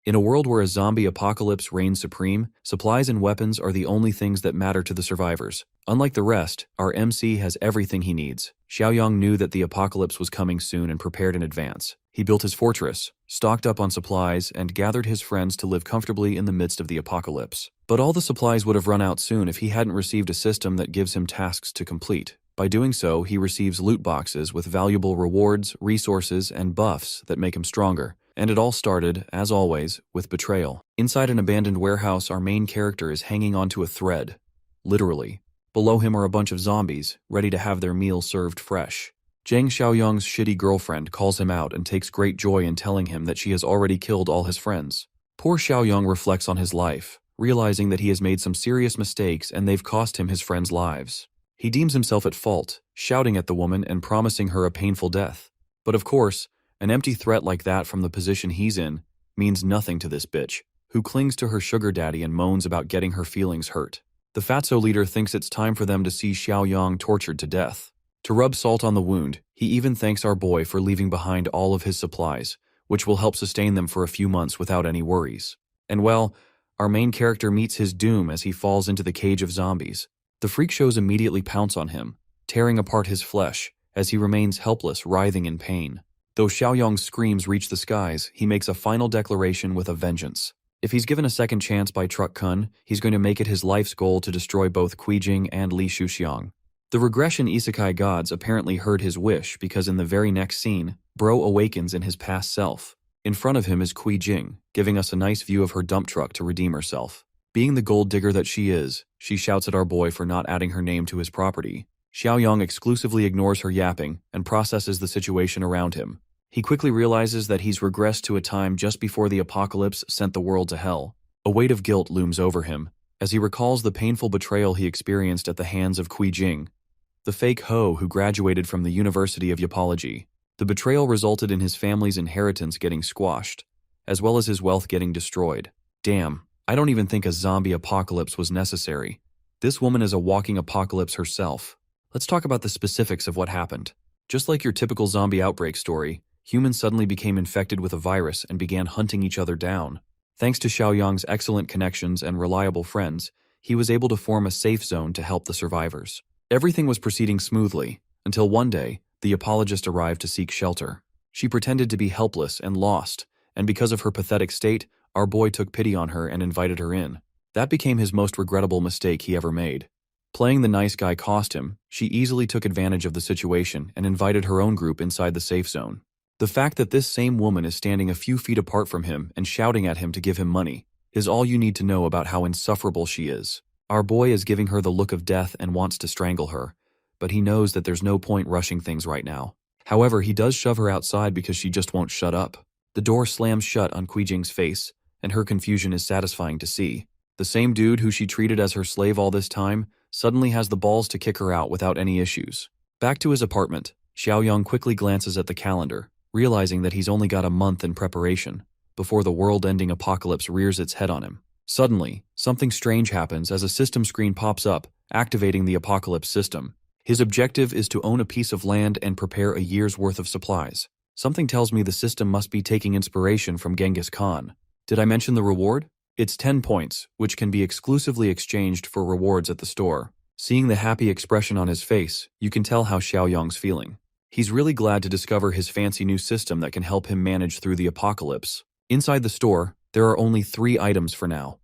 In a world where a zombie apocalypse reigns supreme, supplies and weapons are the only things that matter to the survivors. Unlike the rest, our MC has everything he needs. Xiaoyang knew that the apocalypse was coming soon and prepared in advance. He built his fortress, stocked up on supplies, and gathered his friends to live comfortably in the midst of the apocalypse. But all the supplies would have run out soon if he hadn't received a system that gives him tasks to complete. By doing so, he receives loot boxes with valuable rewards, resources, and buffs that make him stronger. And it all started, as always, with betrayal. Inside an abandoned warehouse, our main character is hanging onto a thread. Literally. Below him are a bunch of zombies, ready to have their meal served fresh. Zhang Xiaoyang's shitty girlfriend calls him out and takes great joy in telling him that she has already killed all his friends. Poor Xiaoyang reflects on his life, realizing that he has made some serious mistakes and they've cost him his friends' lives. He deems himself at fault, shouting at the woman and promising her a painful death. But of course, an empty threat like that from the position he's in means nothing to this bitch, who clings to her sugar daddy and moans about getting her feelings hurt. The Fatso leader thinks it's time for them to see Xiaoyang tortured to death. To rub salt on the wound, he even thanks our boy for leaving behind all of his supplies, which will help sustain them for a few months without any worries. And well, our main character meets his doom as he falls into the cage of zombies. The freak shows immediately pounce on him, tearing apart his flesh, as he remains helpless, writhing in pain. Though Xiaoyang's screams reach the skies, he makes a final declaration with a vengeance. If he's given a second chance by Truck Kun, he's going to make it his life's goal to destroy both Qijing and Li Shuxiang. The regression isekai gods apparently heard his wish because in the very next scene, Bro awakens in his past self. In front of him is Qijing, giving us a nice view of her dump truck to redeem herself. Being the gold digger that she is, she shouts at our boy for not adding her name to his property. Xiaoyang exclusively ignores her yapping and processes the situation around him. He quickly realizes that he's regressed to a time just before the apocalypse sent the world to hell. A weight of guilt looms over him, as he recalls the painful betrayal he experienced at the hands of Qijing, the fake hoe who graduated from the University of Yapology. The betrayal resulted in his family's inheritance getting squashed, as well as his wealth getting destroyed. Damn, I don't even think a zombie apocalypse was necessary. This woman is a walking apocalypse herself. Let's talk about the specifics of what happened. Just like your typical zombie outbreak story, humans suddenly became infected with a virus and began hunting each other down. Thanks to Xiaoyang's excellent connections and reliable friends, he was able to form a safe zone to help the survivors. Everything was proceeding smoothly, until one day, the apologist arrived to seek shelter. She pretended to be helpless and lost, and because of her pathetic state, our boy took pity on her and invited her in. That became his most regrettable mistake he ever made. Playing the nice guy cost him. She easily took advantage of the situation and invited her own group inside the safe zone. The fact that this same woman is standing a few feet apart from him and shouting at him to give him money is all you need to know about how insufferable she is. Our boy is giving her the look of death and wants to strangle her, but he knows that there's no point rushing things right now. However, he does shove her outside because she just won't shut up. The door slams shut on Qijing's face, and her confusion is satisfying to see. The same dude who she treated as her slave all this time suddenly has the balls to kick her out without any issues. Back to his apartment, Xiaoyang quickly glances at the calendar, realizing that he's only got a month in preparation before the world-ending apocalypse rears its head on him. Suddenly, something strange happens as a system screen pops up, activating the apocalypse system. His objective is to own a piece of land and prepare a year's worth of supplies. Something tells me the system must be taking inspiration from Genghis Khan. Did I mention the reward? It's 10 points, which can be exclusively exchanged for rewards at the store. Seeing the happy expression on his face, you can tell how Xiaoyang's feeling. He's really glad to discover his fancy new system that can help him manage through the apocalypse. Inside the store, there are only 3 items for now: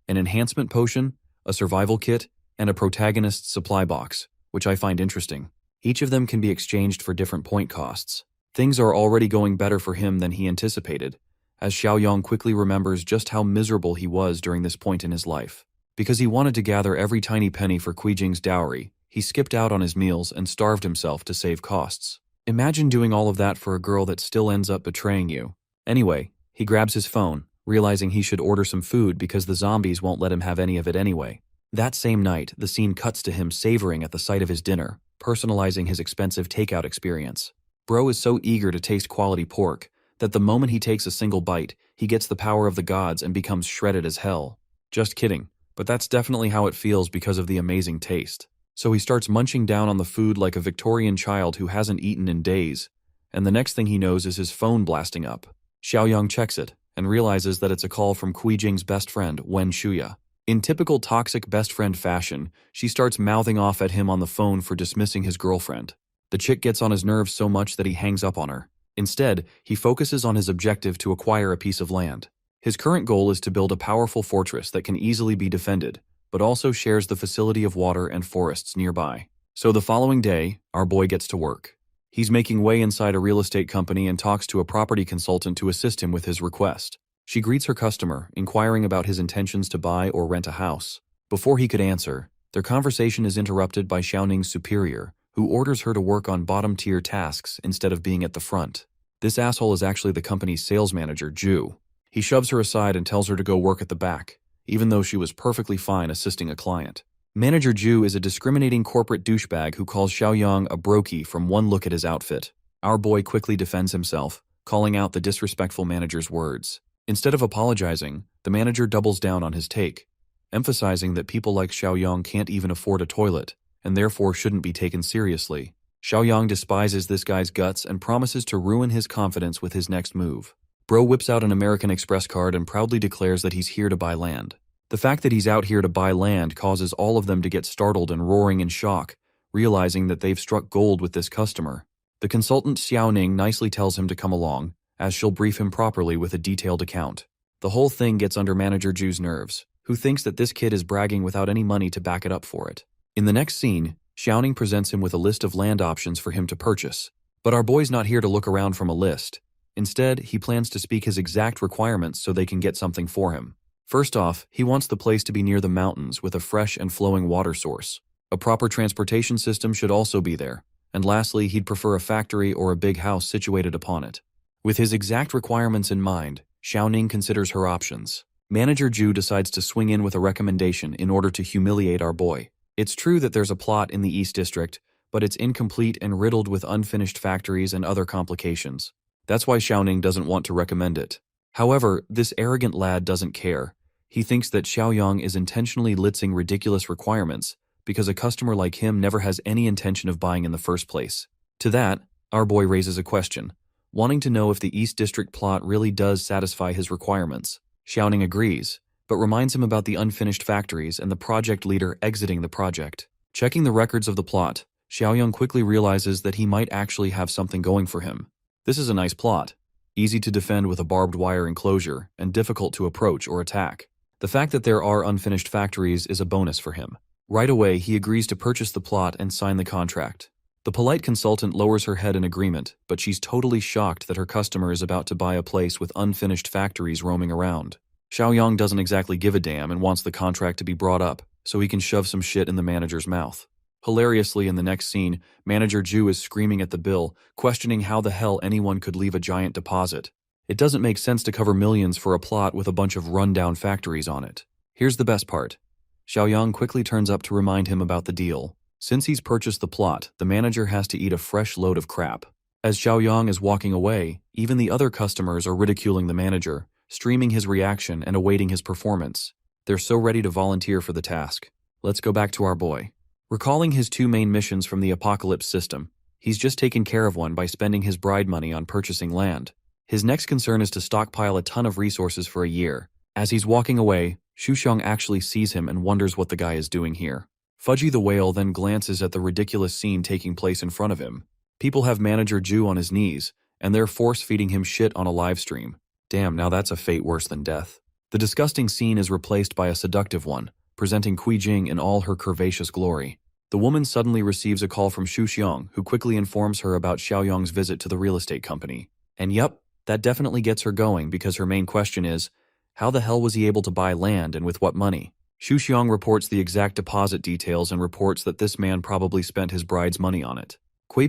an enhancement potion, a survival kit, and a protagonist's supply box, which I find interesting. Each of them can be exchanged for different point costs. Things are already going better for him than he anticipated, as Xiaoyang quickly remembers just how miserable he was during this point in his life. Because he wanted to gather every tiny penny for Qijing's dowry, he skipped out on his meals and starved himself to save costs. Imagine doing all of that for a girl that still ends up betraying you. Anyway, he grabs his phone, realizing he should order some food because the zombies won't let him have any of it anyway. That same night, the scene cuts to him savoring at the sight of his dinner, personalizing his expensive takeout experience. Bro is so eager to taste quality pork that the moment he takes a single bite, he gets the power of the gods and becomes shredded as hell. Just kidding, but that's definitely how it feels because of the amazing taste. So he starts munching down on the food like a Victorian child who hasn't eaten in days, and the next thing he knows is his phone blasting up. Xiaoyang checks it, and realizes that it's a call from Jing's best friend, Wen Shuya. In typical toxic best friend fashion, she starts mouthing off at him on the phone for dismissing his girlfriend. The chick gets on his nerves so much that he hangs up on her. Instead, he focuses on his objective to acquire a piece of land. His current goal is to build a powerful fortress that can easily be defended, but also shares the facility of water and forests nearby. So the following day, our boy gets to work. He's making way inside a real estate company and talks to a property consultant to assist him with his request. She greets her customer, inquiring about his intentions to buy or rent a house. Before he could answer, their conversation is interrupted by Xiaoning's superior, who orders her to work on bottom-tier tasks instead of being at the front. This asshole is actually the company's sales manager, Ju. He shoves her aside and tells her to go work at the back, even though she was perfectly fine assisting a client. Manager Ju is a discriminating corporate douchebag who calls Xiaoyang a brokey from one look at his outfit. Our boy quickly defends himself, calling out the disrespectful manager's words. Instead of apologizing, the manager doubles down on his take, emphasizing that people like Xiaoyang can't even afford a toilet, and therefore shouldn't be taken seriously. Xiaoyang despises this guy's guts and promises to ruin his confidence with his next move. Bro whips out an American Express card and proudly declares that he's here to buy land. The fact that he's out here to buy land causes all of them to get startled and roaring in shock, realizing that they've struck gold with this customer. The consultant Xiaoning nicely tells him to come along, as she'll brief him properly with a detailed account. The whole thing gets under Manager Ju's nerves, who thinks that this kid is bragging without any money to back it up for it. In the next scene, Xiaoning presents him with a list of land options for him to purchase. But our boy's not here to look around from a list. Instead, he plans to speak his exact requirements so they can get something for him. First off, he wants the place to be near the mountains with a fresh and flowing water source. A proper transportation system should also be there. And lastly, he'd prefer a factory or a big house situated upon it. With his exact requirements in mind, Xiaoning considers her options. Manager Ju decides to swing in with a recommendation in order to humiliate our boy. It's true that there's a plot in the East District, but it's incomplete and riddled with unfinished factories and other complications. That's why Xiaoning doesn't want to recommend it. However, this arrogant lad doesn't care. He thinks that Xiaoyang is intentionally litzing ridiculous requirements because a customer like him never has any intention of buying in the first place. To that, our boy raises a question, wanting to know if the East District plot really does satisfy his requirements. Xiaoning agrees, but reminds him about the unfinished factories and the project leader exiting the project. Checking the records of the plot, Xiaoyang quickly realizes that he might actually have something going for him. This is a nice plot, easy to defend with a barbed wire enclosure and difficult to approach or attack. The fact that there are unfinished factories is a bonus for him. Right away, he agrees to purchase the plot and sign the contract. The polite consultant lowers her head in agreement, but she's totally shocked that her customer is about to buy a place with unfinished factories roaming around. Xiaoyang doesn't exactly give a damn and wants the contract to be brought up, so he can shove some shit in the manager's mouth. Hilariously, in the next scene, Manager Ju is screaming at the bill, questioning how the hell anyone could leave a giant deposit. It doesn't make sense to cover millions for a plot with a bunch of rundown factories on it. Here's the best part. Xiaoyang quickly turns up to remind him about the deal. Since he's purchased the plot, the manager has to eat a fresh load of crap. As Xiaoyang is walking away, even the other customers are ridiculing the manager, streaming his reaction and awaiting his performance. They're so ready to volunteer for the task. Let's go back to our boy. Recalling his two main missions from the Apocalypse system, he's just taken care of one by spending his bride money on purchasing land. His next concern is to stockpile a ton of resources for a year. As he's walking away, Shuxiang actually sees him and wonders what the guy is doing here. Fudgy the whale then glances at the ridiculous scene taking place in front of him. People have Manager Ju on his knees, and they're force-feeding him shit on a live stream. Damn, now that's a fate worse than death. The disgusting scene is replaced by a seductive one, presenting Jing in all her curvaceous glory. The woman suddenly receives a call from Shuxiang, who quickly informs her about Xiaoyang's visit to the real estate company. And yep, that definitely gets her going because her main question is, how the hell was he able to buy land and with what money? Shuxiang reports the exact deposit details and reports that this man probably spent his bride's money on it.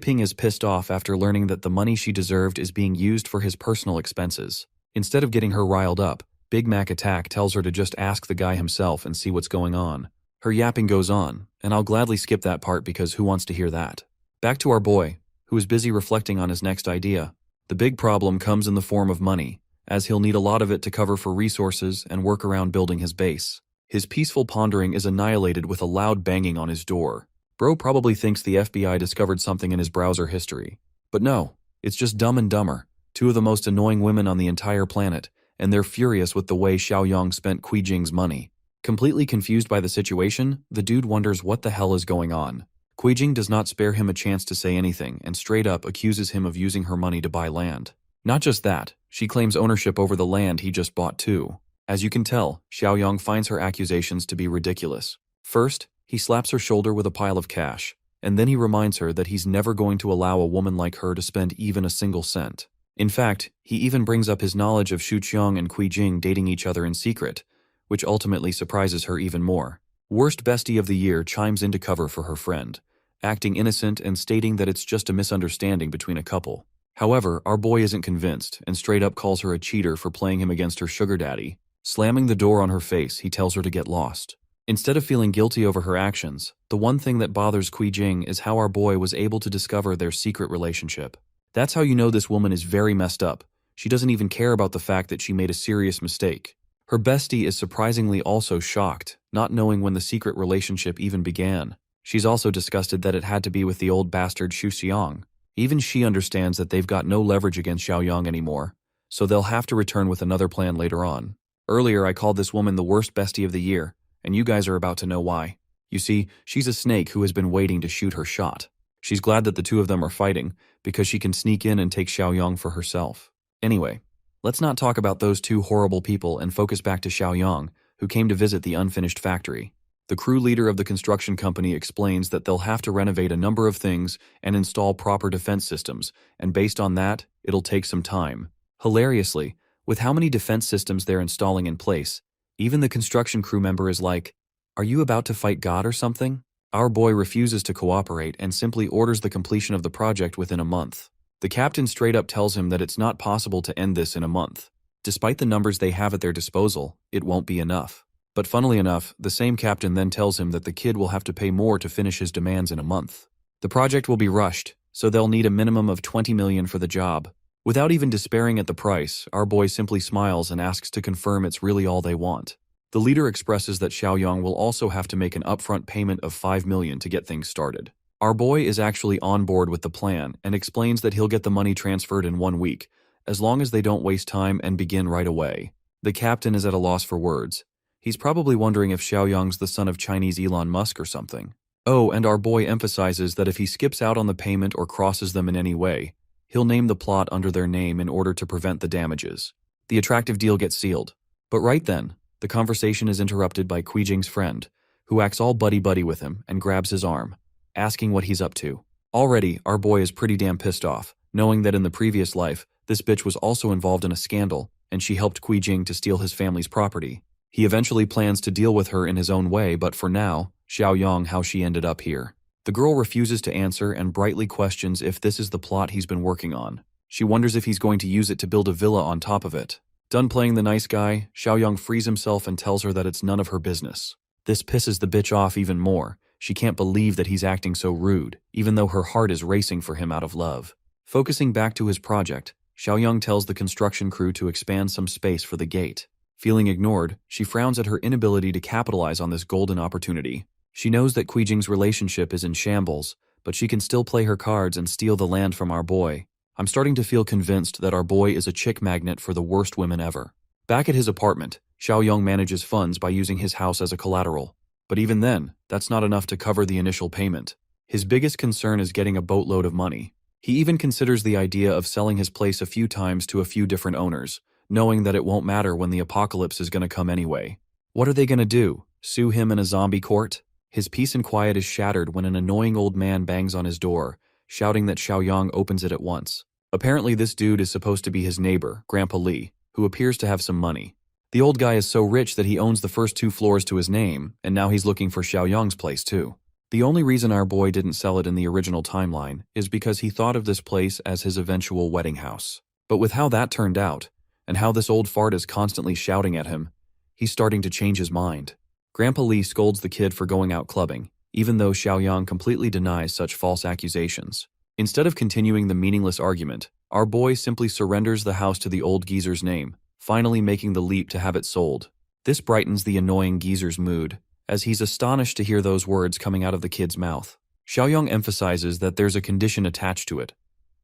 Ping is pissed off after learning that the money she deserved is being used for his personal expenses. Instead of getting her riled up, Big Mac Attack tells her to just ask the guy himself and see what's going on. Her yapping goes on, and I'll gladly skip that part because who wants to hear that? Back to our boy, who is busy reflecting on his next idea. The big problem comes in the form of money, as he'll need a lot of it to cover for resources and work around building his base. His peaceful pondering is annihilated with a loud banging on his door. Bro probably thinks the FBI discovered something in his browser history. But no, it's just Dumb and Dumber, two of the most annoying women on the entire planet, and they're furious with the way Xiaoyang spent Jing's money. Completely confused by the situation, the dude wonders what the hell is going on. Jing does not spare him a chance to say anything and straight up accuses him of using her money to buy land. Not just that, she claims ownership over the land he just bought too. As you can tell, Xiaoyang finds her accusations to be ridiculous. First, he slaps her shoulder with a pile of cash, and then he reminds her that he's never going to allow a woman like her to spend even a single cent. In fact, he even brings up his knowledge of Xiang and Jing dating each other in secret, which ultimately surprises her even more. Worst bestie of the year chimes in to cover for her friend, acting innocent and stating that it's just a misunderstanding between a couple. However, our boy isn't convinced and straight up calls her a cheater for playing him against her sugar daddy. Slamming the door on her face, he tells her to get lost. Instead of feeling guilty over her actions, the one thing that bothers Jing is how our boy was able to discover their secret relationship. That's how you know this woman is very messed up. She doesn't even care about the fact that she made a serious mistake. Her bestie is surprisingly also shocked, not knowing when the secret relationship even began. She's also disgusted that it had to be with the old bastard Xiang. Even she understands that they've got no leverage against Xiaoyang anymore, so they'll have to return with another plan later on. Earlier I called this woman the worst bestie of the year, and you guys are about to know why. You see, she's a snake who has been waiting to shoot her shot. She's glad that the two of them are fighting, because she can sneak in and take Xiaoyang for herself. Anyway, let's not talk about those two horrible people and focus back to Xiaoyang, who came to visit the unfinished factory. The crew leader of the construction company explains that they'll have to renovate a number of things and install proper defense systems, and based on that, it'll take some time. Hilariously, with how many defense systems they're installing in place, even the construction crew member is like, "Are you about to fight God or something?" Our boy refuses to cooperate and simply orders the completion of the project within a month. The captain straight up tells him that it's not possible to end this in a month. Despite the numbers they have at their disposal, it won't be enough. But funnily enough, the same captain then tells him that the kid will have to pay more to finish his demands in a month. The project will be rushed, so they'll need a minimum of 20 million for the job. Without even despairing at the price, our boy simply smiles and asks to confirm it's really all they want. The leader expresses that Xiaoyang will also have to make an upfront payment of 5 million to get things started. Our boy is actually on board with the plan and explains that he'll get the money transferred in 1 week, as long as they don't waste time and begin right away. The captain is at a loss for words. He's probably wondering if Xiaoyang's the son of Chinese Elon Musk or something. Oh, and our boy emphasizes that if he skips out on the payment or crosses them in any way, he'll name the plot under their name in order to prevent the damages. The attractive deal gets sealed. But right then, the conversation is interrupted by Jing's friend, who acts all buddy-buddy with him and grabs his arm, asking what he's up to. Already, our boy is pretty damn pissed off, knowing that in the previous life, this bitch was also involved in a scandal, and she helped Jing to steal his family's property. He eventually plans to deal with her in his own way, but for now, Xiaoyang how she ended up here. The girl refuses to answer and brightly questions if this is the plot he's been working on. She wonders if he's going to use it to build a villa on top of it. Done playing the nice guy, Xiaoyang frees himself and tells her that it's none of her business. This pisses the bitch off even more. She can't believe that he's acting so rude, even though her heart is racing for him out of love. Focusing back to his project, Xiaoyang tells the construction crew to expand some space for the gate. Feeling ignored, she frowns at her inability to capitalize on this golden opportunity. She knows that Jing's relationship is in shambles, but she can still play her cards and steal the land from our boy. I'm starting to feel convinced that our boy is a chick magnet for the worst women ever. Back at his apartment, Xiaoyang manages funds by using his house as a collateral. But even then, that's not enough to cover the initial payment. His biggest concern is getting a boatload of money. He even considers the idea of selling his place a few times to a few different owners, knowing that it won't matter when the apocalypse is going to come anyway. What are they going to do? Sue him in a zombie court? His peace and quiet is shattered when an annoying old man bangs on his door, shouting that Xiaoyang opens it at once. Apparently this dude is supposed to be his neighbor, Grandpa Li, who appears to have some money. The old guy is so rich that he owns the first 2 floors to his name, and now he's looking for Xiaoyang's place too. The only reason our boy didn't sell it in the original timeline is because he thought of this place as his eventual wedding house. But with how that turned out, and how this old fart is constantly shouting at him, he's starting to change his mind. Grandpa Li scolds the kid for going out clubbing, even though Xiaoyang completely denies such false accusations. Instead of continuing the meaningless argument, our boy simply surrenders the house to the old geezer's name, finally making the leap to have it sold. This brightens the annoying geezer's mood, as he's astonished to hear those words coming out of the kid's mouth. Xiaoyang emphasizes that there's a condition attached to it.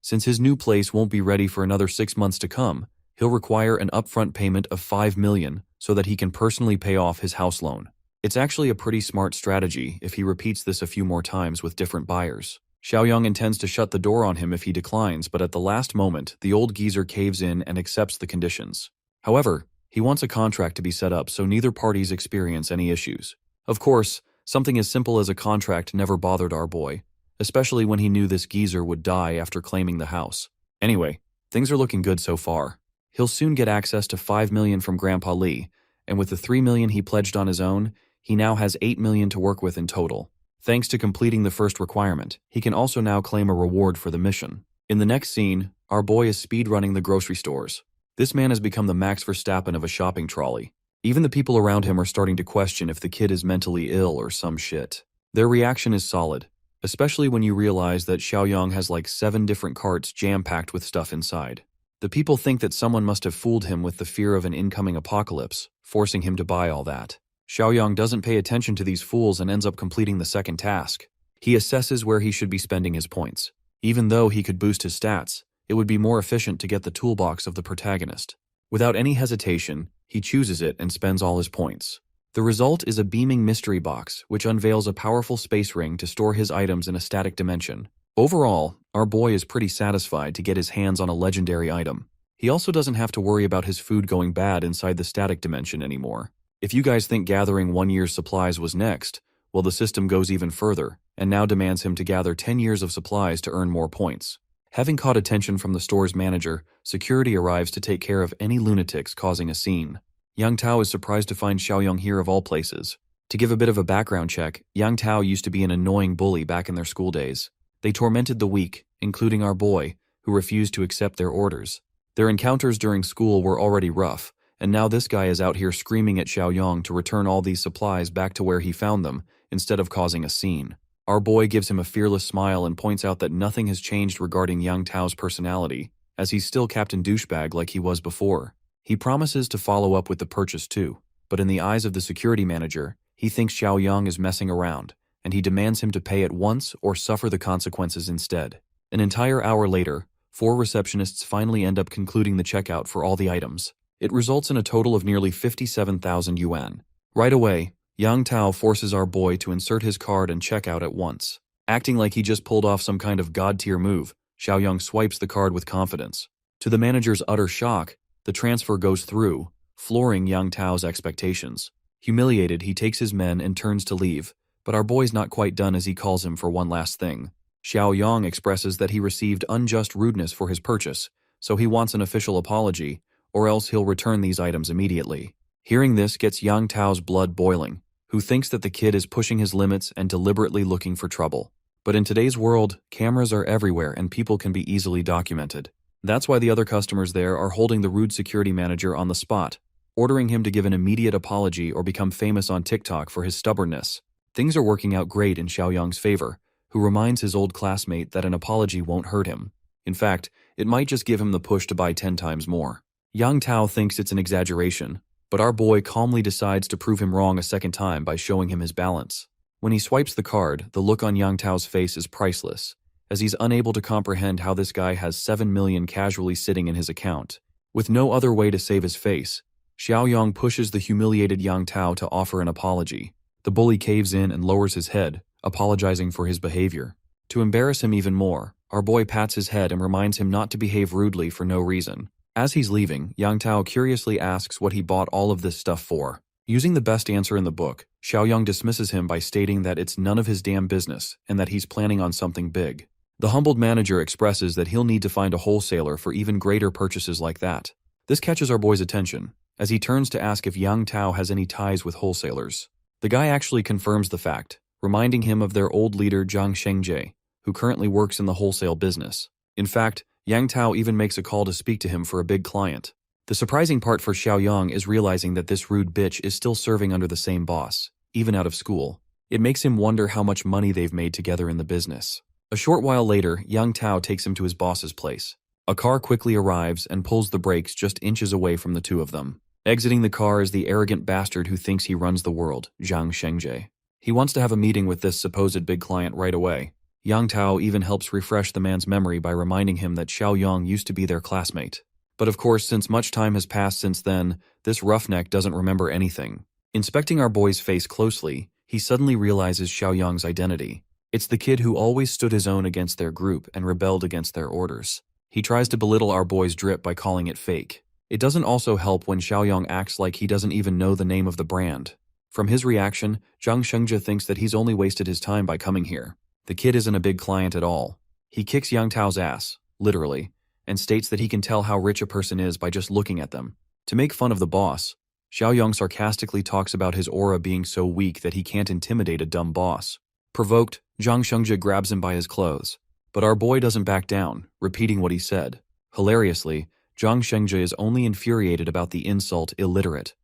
Since his new place won't be ready for another 6 months to come, he'll require an upfront payment of 5 million so that he can personally pay off his house loan. It's actually a pretty smart strategy if he repeats this a few more times with different buyers. Xiaoyang intends to shut the door on him if he declines, but at the last moment, the old geezer caves in and accepts the conditions. However, he wants a contract to be set up so neither parties experience any issues. Of course, something as simple as a contract never bothered our boy, especially when he knew this geezer would die after claiming the house. Anyway, things are looking good so far. He'll soon get access to 5 million from Grandpa Lee, and with the 3 million he pledged on his own, he now has 8 million to work with in total. Thanks to completing the first requirement, he can also now claim a reward for the mission. In the next scene, our boy is speedrunning the grocery stores. This man has become the Max Verstappen of a shopping trolley. Even the people around him are starting to question if the kid is mentally ill or some shit. Their reaction is solid, especially when you realize that Xiaoyang has like 7 different carts jam-packed with stuff inside. The people think that someone must have fooled him with the fear of an incoming apocalypse, forcing him to buy all that. Xiaoyang doesn't pay attention to these fools and ends up completing the second task. He assesses where he should be spending his points. Even though he could boost his stats, it would be more efficient to get the toolbox of the protagonist. Without any hesitation, he chooses it and spends all his points. The result is a beaming mystery box, which unveils a powerful space ring to store his items in a static dimension. Overall, our boy is pretty satisfied to get his hands on a legendary item. He also doesn't have to worry about his food going bad inside the static dimension anymore. If you guys think gathering 1 year's supplies was next, well, the system goes even further, and now demands him to gather 10 years of supplies to earn more points. Having caught attention from the store's manager, security arrives to take care of any lunatics causing a scene. Yang Tao is surprised to find Xiaoyang here of all places. To give a bit of a background check, Yang Tao used to be an annoying bully back in their school days. They tormented the weak, including our boy, who refused to accept their orders. Their encounters during school were already rough, and now this guy is out here screaming at Xiaoyang to return all these supplies back to where he found them, instead of causing a scene. Our boy gives him a fearless smile and points out that nothing has changed regarding Yang Tao's personality, as he's still Captain Douchebag like he was before. He promises to follow up with the purchase too, but in the eyes of the security manager, he thinks Xiaoyang is messing around, and he demands him to pay at once or suffer the consequences instead. An entire hour later, 4 receptionists finally end up concluding the checkout for all the items. It results in a total of nearly 57,000 yuan. Right away, Yang Tao forces our boy to insert his card and check out at once. Acting like he just pulled off some kind of god-tier move, Xiaoyang swipes the card with confidence. To the manager's utter shock, the transfer goes through, flooring Yang Tao's expectations. Humiliated, he takes his men and turns to leave, but our boy's not quite done as he calls him for one last thing. Xiaoyang expresses that he received unjust rudeness for his purchase, so he wants an official apology, or else he'll return these items immediately. Hearing this gets Yang Tao's blood boiling, who thinks that the kid is pushing his limits and deliberately looking for trouble. But in today's world, cameras are everywhere and people can be easily documented. That's why the other customers there are holding the rude security manager on the spot, ordering him to give an immediate apology or become famous on TikTok for his stubbornness. Things are working out great in Xiaoyang's favor, who reminds his old classmate that an apology won't hurt him. In fact, it might just give him the push to buy 10 times more. Yang Tao thinks it's an exaggeration, but our boy calmly decides to prove him wrong a second time by showing him his balance. When he swipes the card, the look on Yang Tao's face is priceless, as he's unable to comprehend how this guy has 7 million casually sitting in his account. With no other way to save his face, Xiaoyang pushes the humiliated Yang Tao to offer an apology. The bully caves in and lowers his head, apologizing for his behavior. To embarrass him even more, our boy pats his head and reminds him not to behave rudely for no reason. As he's leaving, Yang Tao curiously asks what he bought all of this stuff for. Using the best answer in the book, Xiaoyang dismisses him by stating that it's none of his damn business and that he's planning on something big. The humbled manager expresses that he'll need to find a wholesaler for even greater purchases like that. This catches our boy's attention, as he turns to ask if Yang Tao has any ties with wholesalers. The guy actually confirms the fact, reminding him of their old leader Zhang Shengji, who currently works in the wholesale business. In fact, Yang Tao even makes a call to speak to him for a big client. The surprising part for Xiaoyang is realizing that this rude bitch is still serving under the same boss, even out of school. It makes him wonder how much money they've made together in the business. A short while later, Yang Tao takes him to his boss's place. A car quickly arrives and pulls the brakes just inches away from the two of them. Exiting the car is the arrogant bastard who thinks he runs the world, Zhang Shengji. He wants to have a meeting with this supposed big client right away. Yang Tao even helps refresh the man's memory by reminding him that Xiaoyang used to be their classmate. But of course, since much time has passed since then, this roughneck doesn't remember anything. Inspecting our boy's face closely, he suddenly realizes Xiaoyang's identity. It's the kid who always stood his own against their group and rebelled against their orders. He tries to belittle our boy's drip by calling it fake. It doesn't also help when Xiaoyang acts like he doesn't even know the name of the brand. From his reaction, Zhang Shengzhe thinks that he's only wasted his time by coming here. The kid isn't a big client at all. He kicks Yang Tao's ass, literally, and states that he can tell how rich a person is by just looking at them. To make fun of the boss, Xiaoyang sarcastically talks about his aura being so weak that he can't intimidate a dumb boss. Provoked, Zhang Shengzhe grabs him by his clothes. But our boy doesn't back down, repeating what he said. Hilariously, Zhang Shengzhe is only infuriated about the insult illiterate.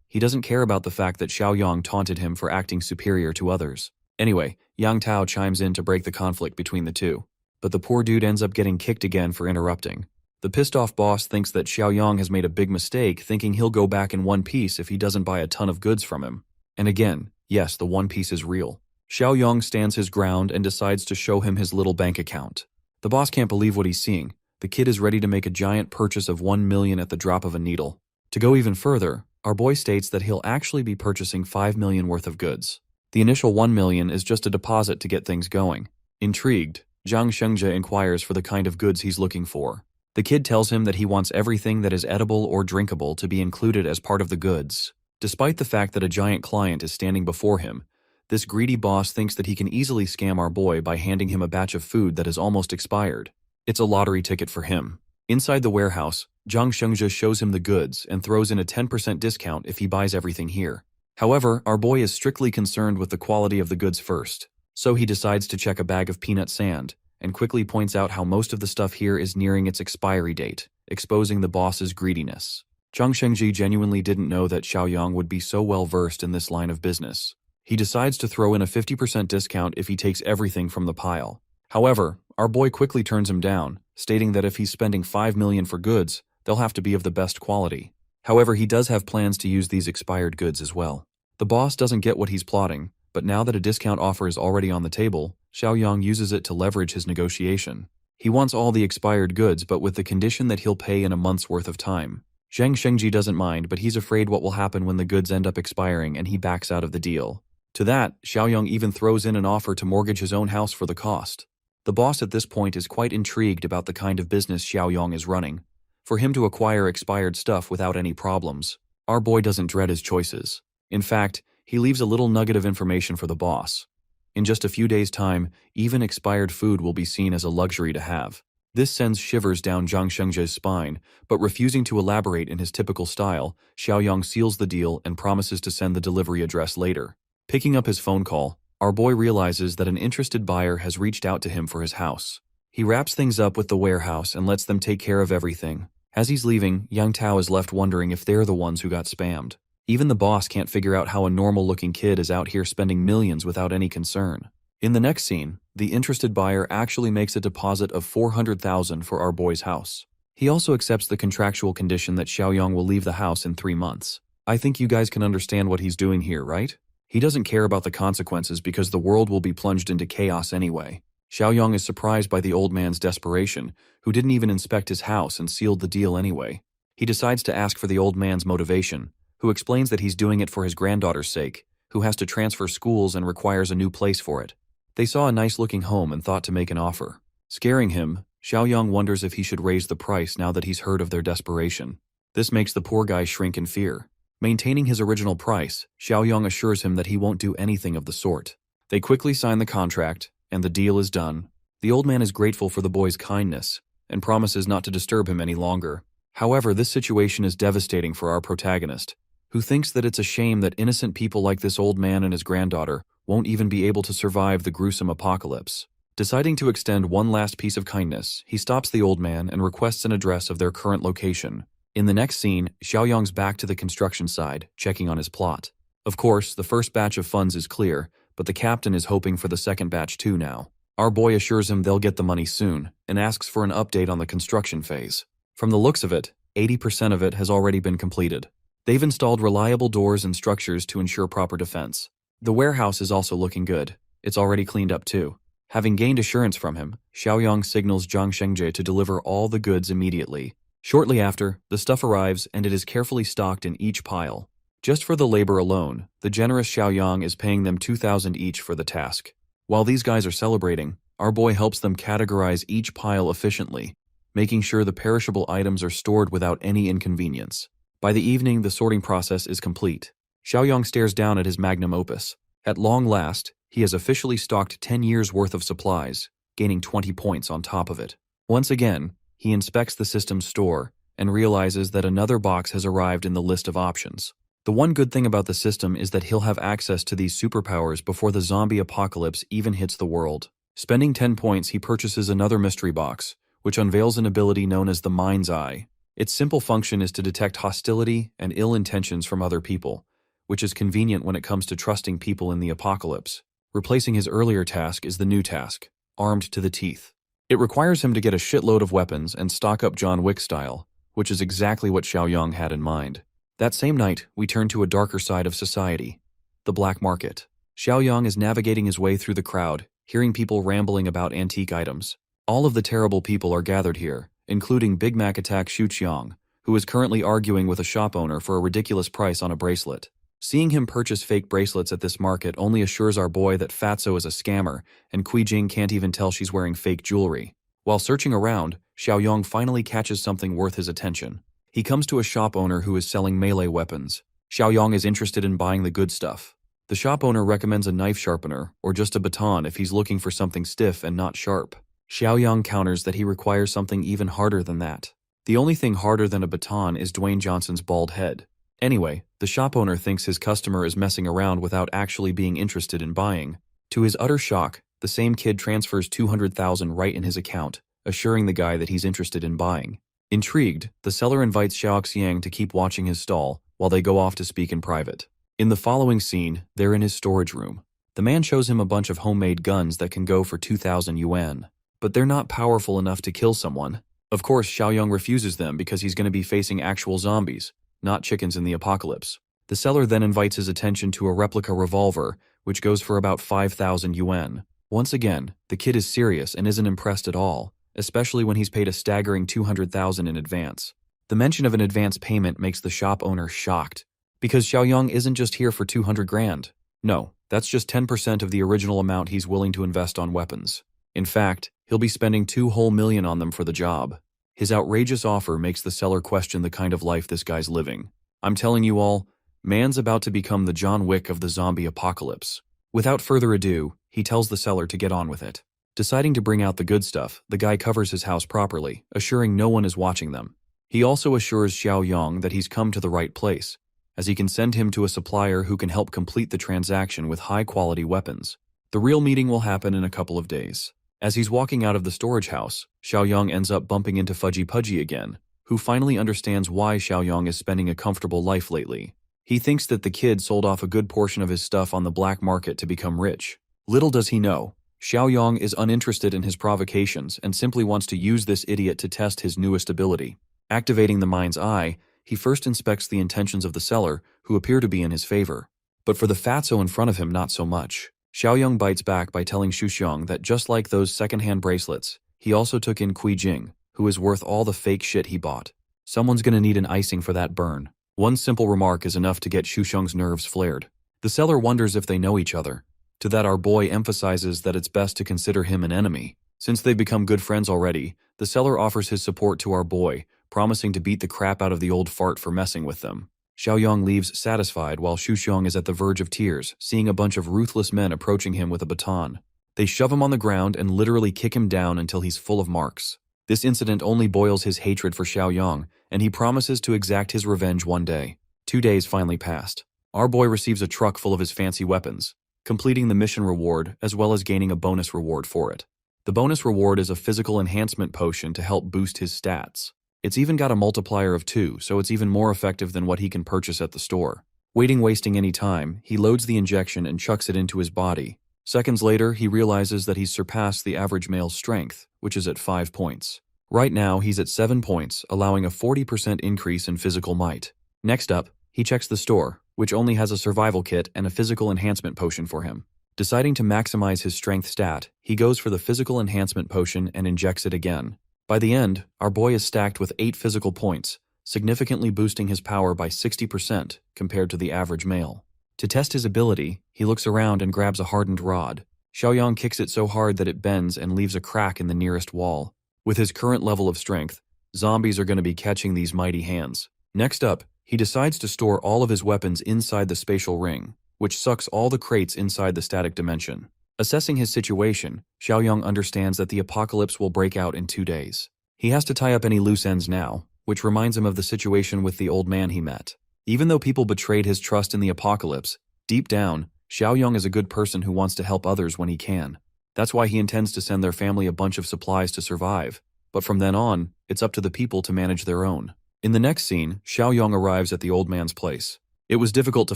He doesn't care about the fact that Xiaoyang taunted him for acting superior to others. Anyway, Yang Tao chimes in to break the conflict between the two. But the poor dude ends up getting kicked again for interrupting. The pissed-off boss thinks that Xiaoyang has made a big mistake, thinking he'll go back in one piece if he doesn't buy a ton of goods from him. And again, yes, the one piece is real. Xiaoyang stands his ground and decides to show him his little bank account. The boss can't believe what he's seeing. The kid is ready to make a giant purchase of 1 million at the drop of a needle. To go even further, our boy states that he'll actually be purchasing 5 million worth of goods. The initial 1 million is just a deposit to get things going. Intrigued, Zhang Shengzhe inquires for the kind of goods he's looking for. The kid tells him that he wants everything that is edible or drinkable to be included as part of the goods. Despite the fact that a giant client is standing before him, this greedy boss thinks that he can easily scam our boy by handing him a batch of food that is almost expired. It's a lottery ticket for him. Inside the warehouse, Zhang Shengzhe shows him the goods and throws in a 10% discount if he buys everything here. However, our boy is strictly concerned with the quality of the goods first, so he decides to check a bag of peanut sand, and quickly points out how most of the stuff here is nearing its expiry date, exposing the boss's greediness. Zhang Shengzhi genuinely didn't know that Xiaoyang would be so well versed in this line of business. He decides to throw in a 50% discount if he takes everything from the pile. However, our boy quickly turns him down, stating that if he's spending 5 million for goods, they'll have to be of the best quality. However, he does have plans to use these expired goods as well. The boss doesn't get what he's plotting, but now that a discount offer is already on the table, Xiaoyang uses it to leverage his negotiation. He wants all the expired goods, but with the condition that he'll pay in a month's worth of time. Zhang Shengji doesn't mind, but he's afraid what will happen when the goods end up expiring and he backs out of the deal. To that, Xiaoyang even throws in an offer to mortgage his own house for the cost. The boss at this point is quite intrigued about the kind of business Xiaoyang is running. For him to acquire expired stuff without any problems, our boy doesn't dread his choices. In fact, he leaves a little nugget of information for the boss. In just a few days' time, even expired food will be seen as a luxury to have. This sends shivers down Zhang Shengzhe's spine, but refusing to elaborate in his typical style, Xiaoyang seals the deal and promises to send the delivery address later. Picking up his phone call, our boy realizes that an interested buyer has reached out to him for his house. He wraps things up with the warehouse and lets them take care of everything. As he's leaving, Yang Tao is left wondering if they're the ones who got spammed. Even the boss can't figure out how a normal-looking kid is out here spending millions without any concern. In the next scene, the interested buyer actually makes a deposit of 400,000 for our boy's house. He also accepts the contractual condition that Xiaoyang will leave the house in 3 months. I think you guys can understand what he's doing here, right? He doesn't care about the consequences because the world will be plunged into chaos anyway. Xiaoyang is surprised by the old man's desperation, who didn't even inspect his house and sealed the deal anyway. He decides to ask for the old man's motivation, who explains that he's doing it for his granddaughter's sake, who has to transfer schools and requires a new place for it. They saw a nice-looking home and thought to make an offer. Scaring him, Xiaoyang wonders if he should raise the price now that he's heard of their desperation. This makes the poor guy shrink in fear. Maintaining his original price, Xiaoyang assures him that he won't do anything of the sort. They quickly sign the contract, and the deal is done. The old man is grateful for the boy's kindness, and promises not to disturb him any longer. However, this situation is devastating for our protagonist, who thinks that it's a shame that innocent people like this old man and his granddaughter won't even be able to survive the gruesome apocalypse. Deciding to extend one last piece of kindness, he stops the old man and requests an address of their current location. In the next scene, Xiaoyang's back to the construction side, checking on his plot. Of course, the first batch of funds is clear, but the captain is hoping for the second batch too now. Our boy assures him they'll get the money soon, and asks for an update on the construction phase. From the looks of it, 80% of it has already been completed. They've installed reliable doors and structures to ensure proper defense. The warehouse is also looking good. It's already cleaned up too. Having gained assurance from him, Xiaoyang signals Zhang Shengzhe to deliver all the goods immediately. Shortly after, the stuff arrives and it is carefully stocked in each pile. Just for the labor alone, the generous Xiaoyang is paying them 2,000 each for the task. While these guys are celebrating, our boy helps them categorize each pile efficiently, making sure the perishable items are stored without any inconvenience. By the evening, the sorting process is complete. Xiaoyang stares down at his magnum opus. At long last, he has officially stocked 10 years' worth of supplies, gaining 20 points on top of it. Once again, he inspects the system's store and realizes that another box has arrived in the list of options. The one good thing about the system is that he'll have access to these superpowers before the zombie apocalypse even hits the world. Spending 10 points, he purchases another mystery box, which unveils an ability known as the Mind's Eye. Its simple function is to detect hostility and ill intentions from other people, which is convenient when it comes to trusting people in the apocalypse. Replacing his earlier task is the new task, Armed to the Teeth. It requires him to get a shitload of weapons and stock up John Wick style, which is exactly what Xiaoyang had in mind. That same night, we turn to a darker side of society, the black market. Xiaoyang is navigating his way through the crowd, hearing people rambling about antique items. All of the terrible people are gathered here, including Big Mac Attack Xuqiang, who is currently arguing with a shop owner for a ridiculous price on a bracelet. Seeing him purchase fake bracelets at this market only assures our boy that Fatso is a scammer, and Jing can't even tell she's wearing fake jewelry. While searching around, Xiaoyang finally catches something worth his attention. He comes to a shop owner who is selling melee weapons. Xiaoyang is interested in buying the good stuff. The shop owner recommends a knife sharpener, or just a baton if he's looking for something stiff and not sharp. Xiaoyang counters that he requires something even harder than that. The only thing harder than a baton is Dwayne Johnson's bald head. Anyway, the shop owner thinks his customer is messing around without actually being interested in buying. To his utter shock, the same kid transfers 200,000 right in his account, assuring the guy that he's interested in buying. Intrigued, the seller invites Xiaoxiang to keep watching his stall while they go off to speak in private. In the following scene, they're in his storage room. The man shows him a bunch of homemade guns that can go for 2,000 yuan. But they're not powerful enough to kill someone. Of course, Xiaoyang refuses them because he's going to be facing actual zombies, not chickens in the apocalypse. The seller then invites his attention to a replica revolver, which goes for about 5,000 yuan. Once again, the kid is serious and isn't impressed at all, especially when he's paid a staggering 200,000 in advance. The mention of an advance payment makes the shop owner shocked, because Xiaoyang isn't just here for 200 grand. No, that's just 10% of the original amount he's willing to invest on weapons. In fact, he'll be spending 2 whole million on them for the job. His outrageous offer makes the seller question the kind of life this guy's living. I'm telling you all, man's about to become the John Wick of the zombie apocalypse. Without further ado, he tells the seller to get on with it. Deciding to bring out the good stuff, the guy covers his house properly, assuring no one is watching them. He also assures Xiaoyang that he's come to the right place, as he can send him to a supplier who can help complete the transaction with high-quality weapons. The real meeting will happen in a couple of days. As he's walking out of the storage house, Xiaoyang ends up bumping into Fudgy Pudgy again, who finally understands why Xiaoyang is spending a comfortable life lately. He thinks that the kid sold off a good portion of his stuff on the black market to become rich. Little does he know, Xiaoyang is uninterested in his provocations and simply wants to use this idiot to test his newest ability. Activating the Mind's Eye, he first inspects the intentions of the seller, who appear to be in his favor. But for the fatso in front of him, not so much. Xiaoyang bites back by telling Xuxiang that just like those second-hand bracelets, he also took in Jing, who is worth all the fake shit he bought. Someone's gonna need an icing for that burn. One simple remark is enough to get Xuxiang's nerves flared. The seller wonders if they know each other. To that, our boy emphasizes that it's best to consider him an enemy. Since they've become good friends already, the seller offers his support to our boy, promising to beat the crap out of the old fart for messing with them. Xiaoyang leaves satisfied while Xuxiang is at the verge of tears, seeing a bunch of ruthless men approaching him with a baton. They shove him on the ground and literally kick him down until he's full of marks. This incident only boils his hatred for Xiaoyang, and he promises to exact his revenge one day. 2 days finally passed. Our boy receives a truck full of his fancy weapons, completing the mission reward as well as gaining a bonus reward for it. The bonus reward is a physical enhancement potion to help boost his stats. It's even got a multiplier of 2, so it's even more effective than what he can purchase at the store. Wasting any time, he loads the injection and chucks it into his body. Seconds later, he realizes that he's surpassed the average male's strength, which is at 5 points. Right now, he's at 7 points, allowing a 40% increase in physical might. Next up, he checks the store, which only has a survival kit and a physical enhancement potion for him. Deciding to maximize his strength stat, he goes for the physical enhancement potion and injects it again. By the end, our boy is stacked with 8 physical points, significantly boosting his power by 60% compared to the average male. To test his ability, he looks around and grabs a hardened rod. Xiaoyang kicks it so hard that it bends and leaves a crack in the nearest wall. With his current level of strength, zombies are going to be catching these mighty hands. Next up, he decides to store all of his weapons inside the spatial ring, which sucks all the crates inside the static dimension. Assessing his situation, Xiaoyang understands that the apocalypse will break out in 2 days. He has to tie up any loose ends now, which reminds him of the situation with the old man he met. Even though people betrayed his trust in the apocalypse, deep down, Xiaoyang is a good person who wants to help others when he can. That's why he intends to send their family a bunch of supplies to survive, but from then on, it's up to the people to manage their own. In the next scene, Xiaoyang arrives at the old man's place. It was difficult to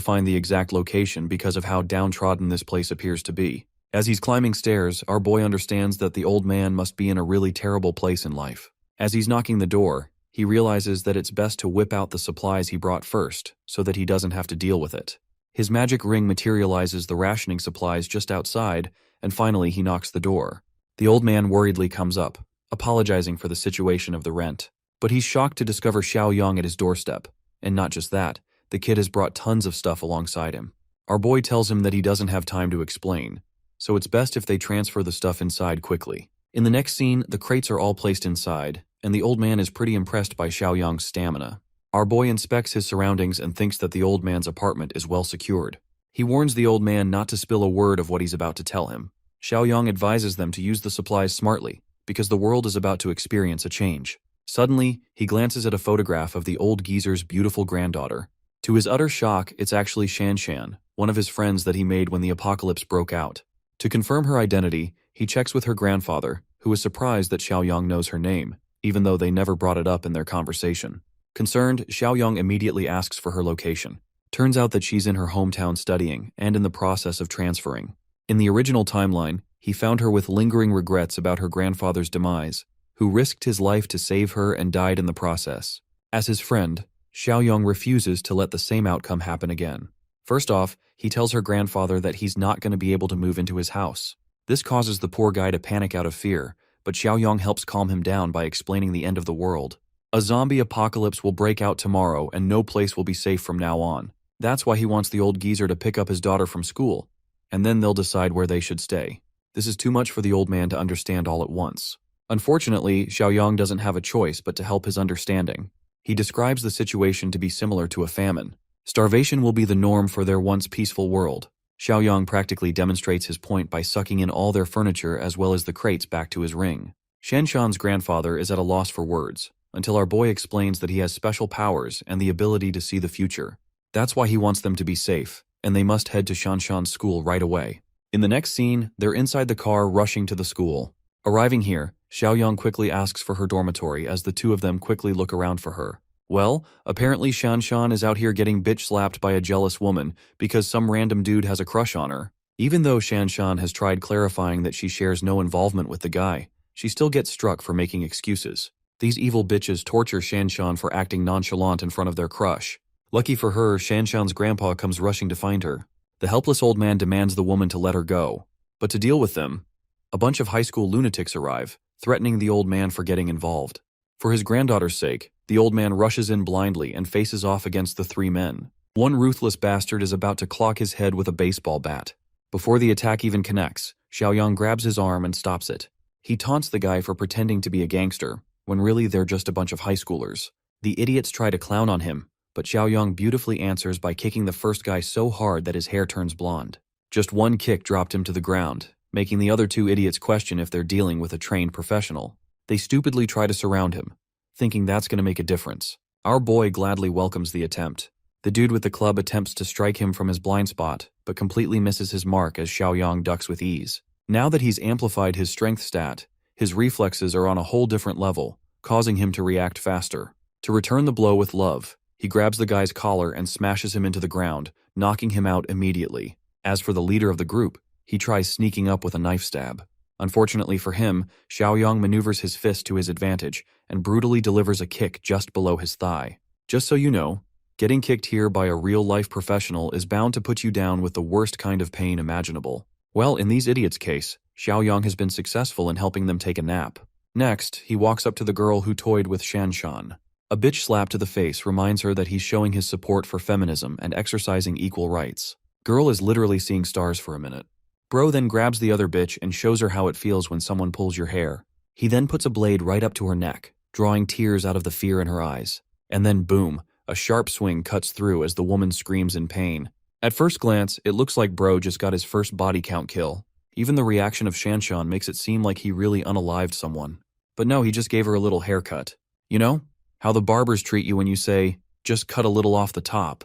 find the exact location because of how downtrodden this place appears to be. As he's climbing stairs, our boy understands that the old man must be in a really terrible place in life. As he's knocking the door, he realizes that it's best to whip out the supplies he brought first, so that he doesn't have to deal with it. His magic ring materializes the rationing supplies just outside, and finally he knocks the door. The old man worriedly comes up, apologizing for the situation of the rent. But he's shocked to discover Xiaoyang at his doorstep. And not just that, the kid has brought tons of stuff alongside him. Our boy tells him that he doesn't have time to explain, so it's best if they transfer the stuff inside quickly. In the next scene, the crates are all placed inside, and the old man is pretty impressed by Xiaoyang's stamina. Our boy inspects his surroundings and thinks that the old man's apartment is well secured. He warns the old man not to spill a word of what he's about to tell him. Xiaoyang advises them to use the supplies smartly, because the world is about to experience a change. Suddenly, he glances at a photograph of the old geezer's beautiful granddaughter. To his utter shock, it's actually Shanshan, one of his friends that he made when the apocalypse broke out. To confirm her identity, he checks with her grandfather, who is surprised that Xiaoyang knows her name, even though they never brought it up in their conversation. Concerned, Xiaoyang immediately asks for her location. Turns out that she's in her hometown studying and in the process of transferring. In the original timeline, he found her with lingering regrets about her grandfather's demise, who risked his life to save her and died in the process. As his friend, Xiaoyang refuses to let the same outcome happen again. First off, he tells her grandfather that he's not going to be able to move into his house. This causes the poor guy to panic out of fear, but Xiaoyang helps calm him down by explaining the end of the world. A zombie apocalypse will break out tomorrow and no place will be safe from now on. That's why he wants the old geezer to pick up his daughter from school, and then they'll decide where they should stay. This is too much for the old man to understand all at once. Unfortunately, Xiaoyang doesn't have a choice but to help his understanding. He describes the situation to be similar to a famine. Starvation will be the norm for their once peaceful world. Xiaoyang practically demonstrates his point by sucking in all their furniture as well as the crates back to his ring. Shanshan's grandfather is at a loss for words, until our boy explains that he has special powers and the ability to see the future. That's why he wants them to be safe, and they must head to Shanshan's school right away. In the next scene, they're inside the car rushing to the school. Arriving here, Xiaoyang quickly asks for her dormitory as the two of them quickly look around for her. Well, apparently Shanshan is out here getting bitch-slapped by a jealous woman because some random dude has a crush on her. Even though Shanshan has tried clarifying that she shares no involvement with the guy, she still gets struck for making excuses. These evil bitches torture Shanshan for acting nonchalant in front of their crush. Lucky for her, Shanshan's grandpa comes rushing to find her. The helpless old man demands the woman to let her go. But to deal with them, a bunch of high school lunatics arrive, threatening the old man for getting involved. For his granddaughter's sake, the old man rushes in blindly and faces off against the 3 men. One ruthless bastard is about to clock his head with a baseball bat. Before the attack even connects, Xiaoyang grabs his arm and stops it. He taunts the guy for pretending to be a gangster, when really they're just a bunch of high schoolers. The idiots try to clown on him, but Xiaoyang beautifully answers by kicking the first guy so hard that his hair turns blonde. Just one kick dropped him to the ground, making the other 2 idiots question if they're dealing with a trained professional. They stupidly try to surround him, thinking that's going to make a difference. Our boy gladly welcomes the attempt. The dude with the club attempts to strike him from his blind spot, but completely misses his mark as Xiaoyang ducks with ease. Now that he's amplified his strength stat, his reflexes are on a whole different level, causing him to react faster. To return the blow with love, he grabs the guy's collar and smashes him into the ground, knocking him out immediately. As for the leader of the group, he tries sneaking up with a knife stab. Unfortunately for him, Xiaoyang maneuvers his fist to his advantage and brutally delivers a kick just below his thigh. Just so you know, getting kicked here by a real-life professional is bound to put you down with the worst kind of pain imaginable. Well, in these idiots' case, Xiaoyang has been successful in helping them take a nap. Next, he walks up to the girl who toyed with Shanshan. A bitch slap to the face reminds her that he's showing his support for feminism and exercising equal rights. Girl is literally seeing stars for a minute. Bro then grabs the other bitch and shows her how it feels when someone pulls your hair. He then puts a blade right up to her neck, drawing tears out of the fear in her eyes. And then boom, a sharp swing cuts through as the woman screams in pain. At first glance, it looks like bro just got his first body count kill. Even the reaction of Shanshan makes it seem like he really unalived someone. But no, he just gave her a little haircut. You know? How the barbers treat you when you say, just cut a little off the top.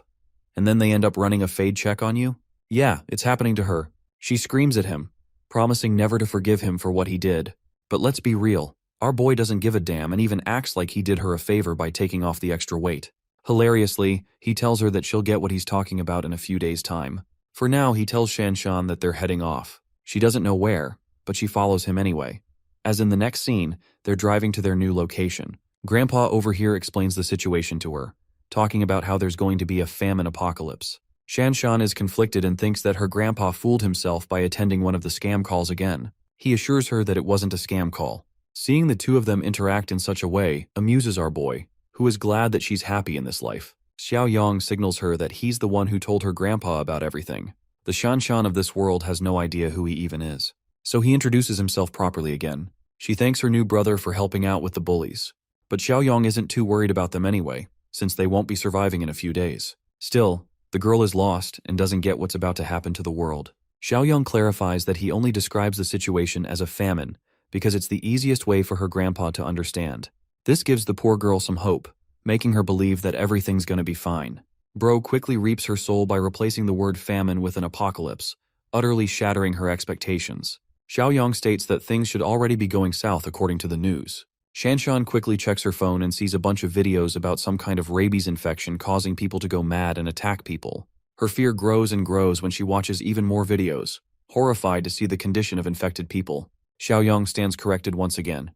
And then they end up running a fade check on you? Yeah, it's happening to her. She screams at him, promising never to forgive him for what he did. But let's be real, our boy doesn't give a damn and even acts like he did her a favor by taking off the extra weight. Hilariously, he tells her that she'll get what he's talking about in a few days' time. For now, he tells Shanshan that they're heading off. She doesn't know where, but she follows him anyway. As in the next scene, they're driving to their new location. Grandpa over here explains the situation to her, talking about how there's going to be a famine apocalypse. Shanshan is conflicted and thinks that her grandpa fooled himself by attending one of the scam calls again. He assures her that it wasn't a scam call. Seeing the two of them interact in such a way amuses our boy, who is glad that she's happy in this life. Xiaoyang signals her that he's the one who told her grandpa about everything. The Shanshan of this world has no idea who he even is. So he introduces himself properly again. She thanks her new brother for helping out with the bullies. But Xiaoyang isn't too worried about them anyway, since they won't be surviving in a few days. Still, the girl is lost and doesn't get what's about to happen to the world. Xiaoyang clarifies that he only describes the situation as a famine because it's the easiest way for her grandpa to understand. This gives the poor girl some hope, making her believe that everything's gonna be fine. Bro quickly reaps her soul by replacing the word famine with an apocalypse, utterly shattering her expectations. Xiaoyang states that things should already be going south according to the news. Shanshan quickly checks her phone and sees a bunch of videos about some kind of rabies infection causing people to go mad and attack people. Her fear grows and grows when she watches even more videos, horrified to see the condition of infected people. Xiaoyang stands corrected once again.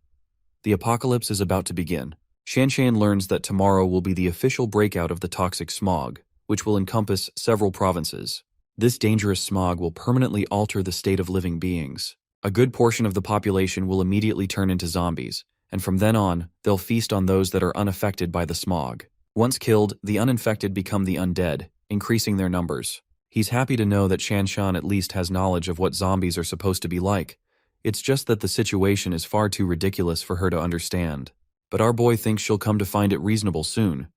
The apocalypse is about to begin. Shanshan learns that tomorrow will be the official breakout of the toxic smog, which will encompass several provinces. This dangerous smog will permanently alter the state of living beings. A good portion of the population will immediately turn into zombies, and from then on, they'll feast on those that are unaffected by the smog. Once killed, the uninfected become the undead, increasing their numbers. He's happy to know that Shanshan at least has knowledge of what zombies are supposed to be like. It's just that the situation is far too ridiculous for her to understand. But our boy thinks she'll come to find it reasonable soon,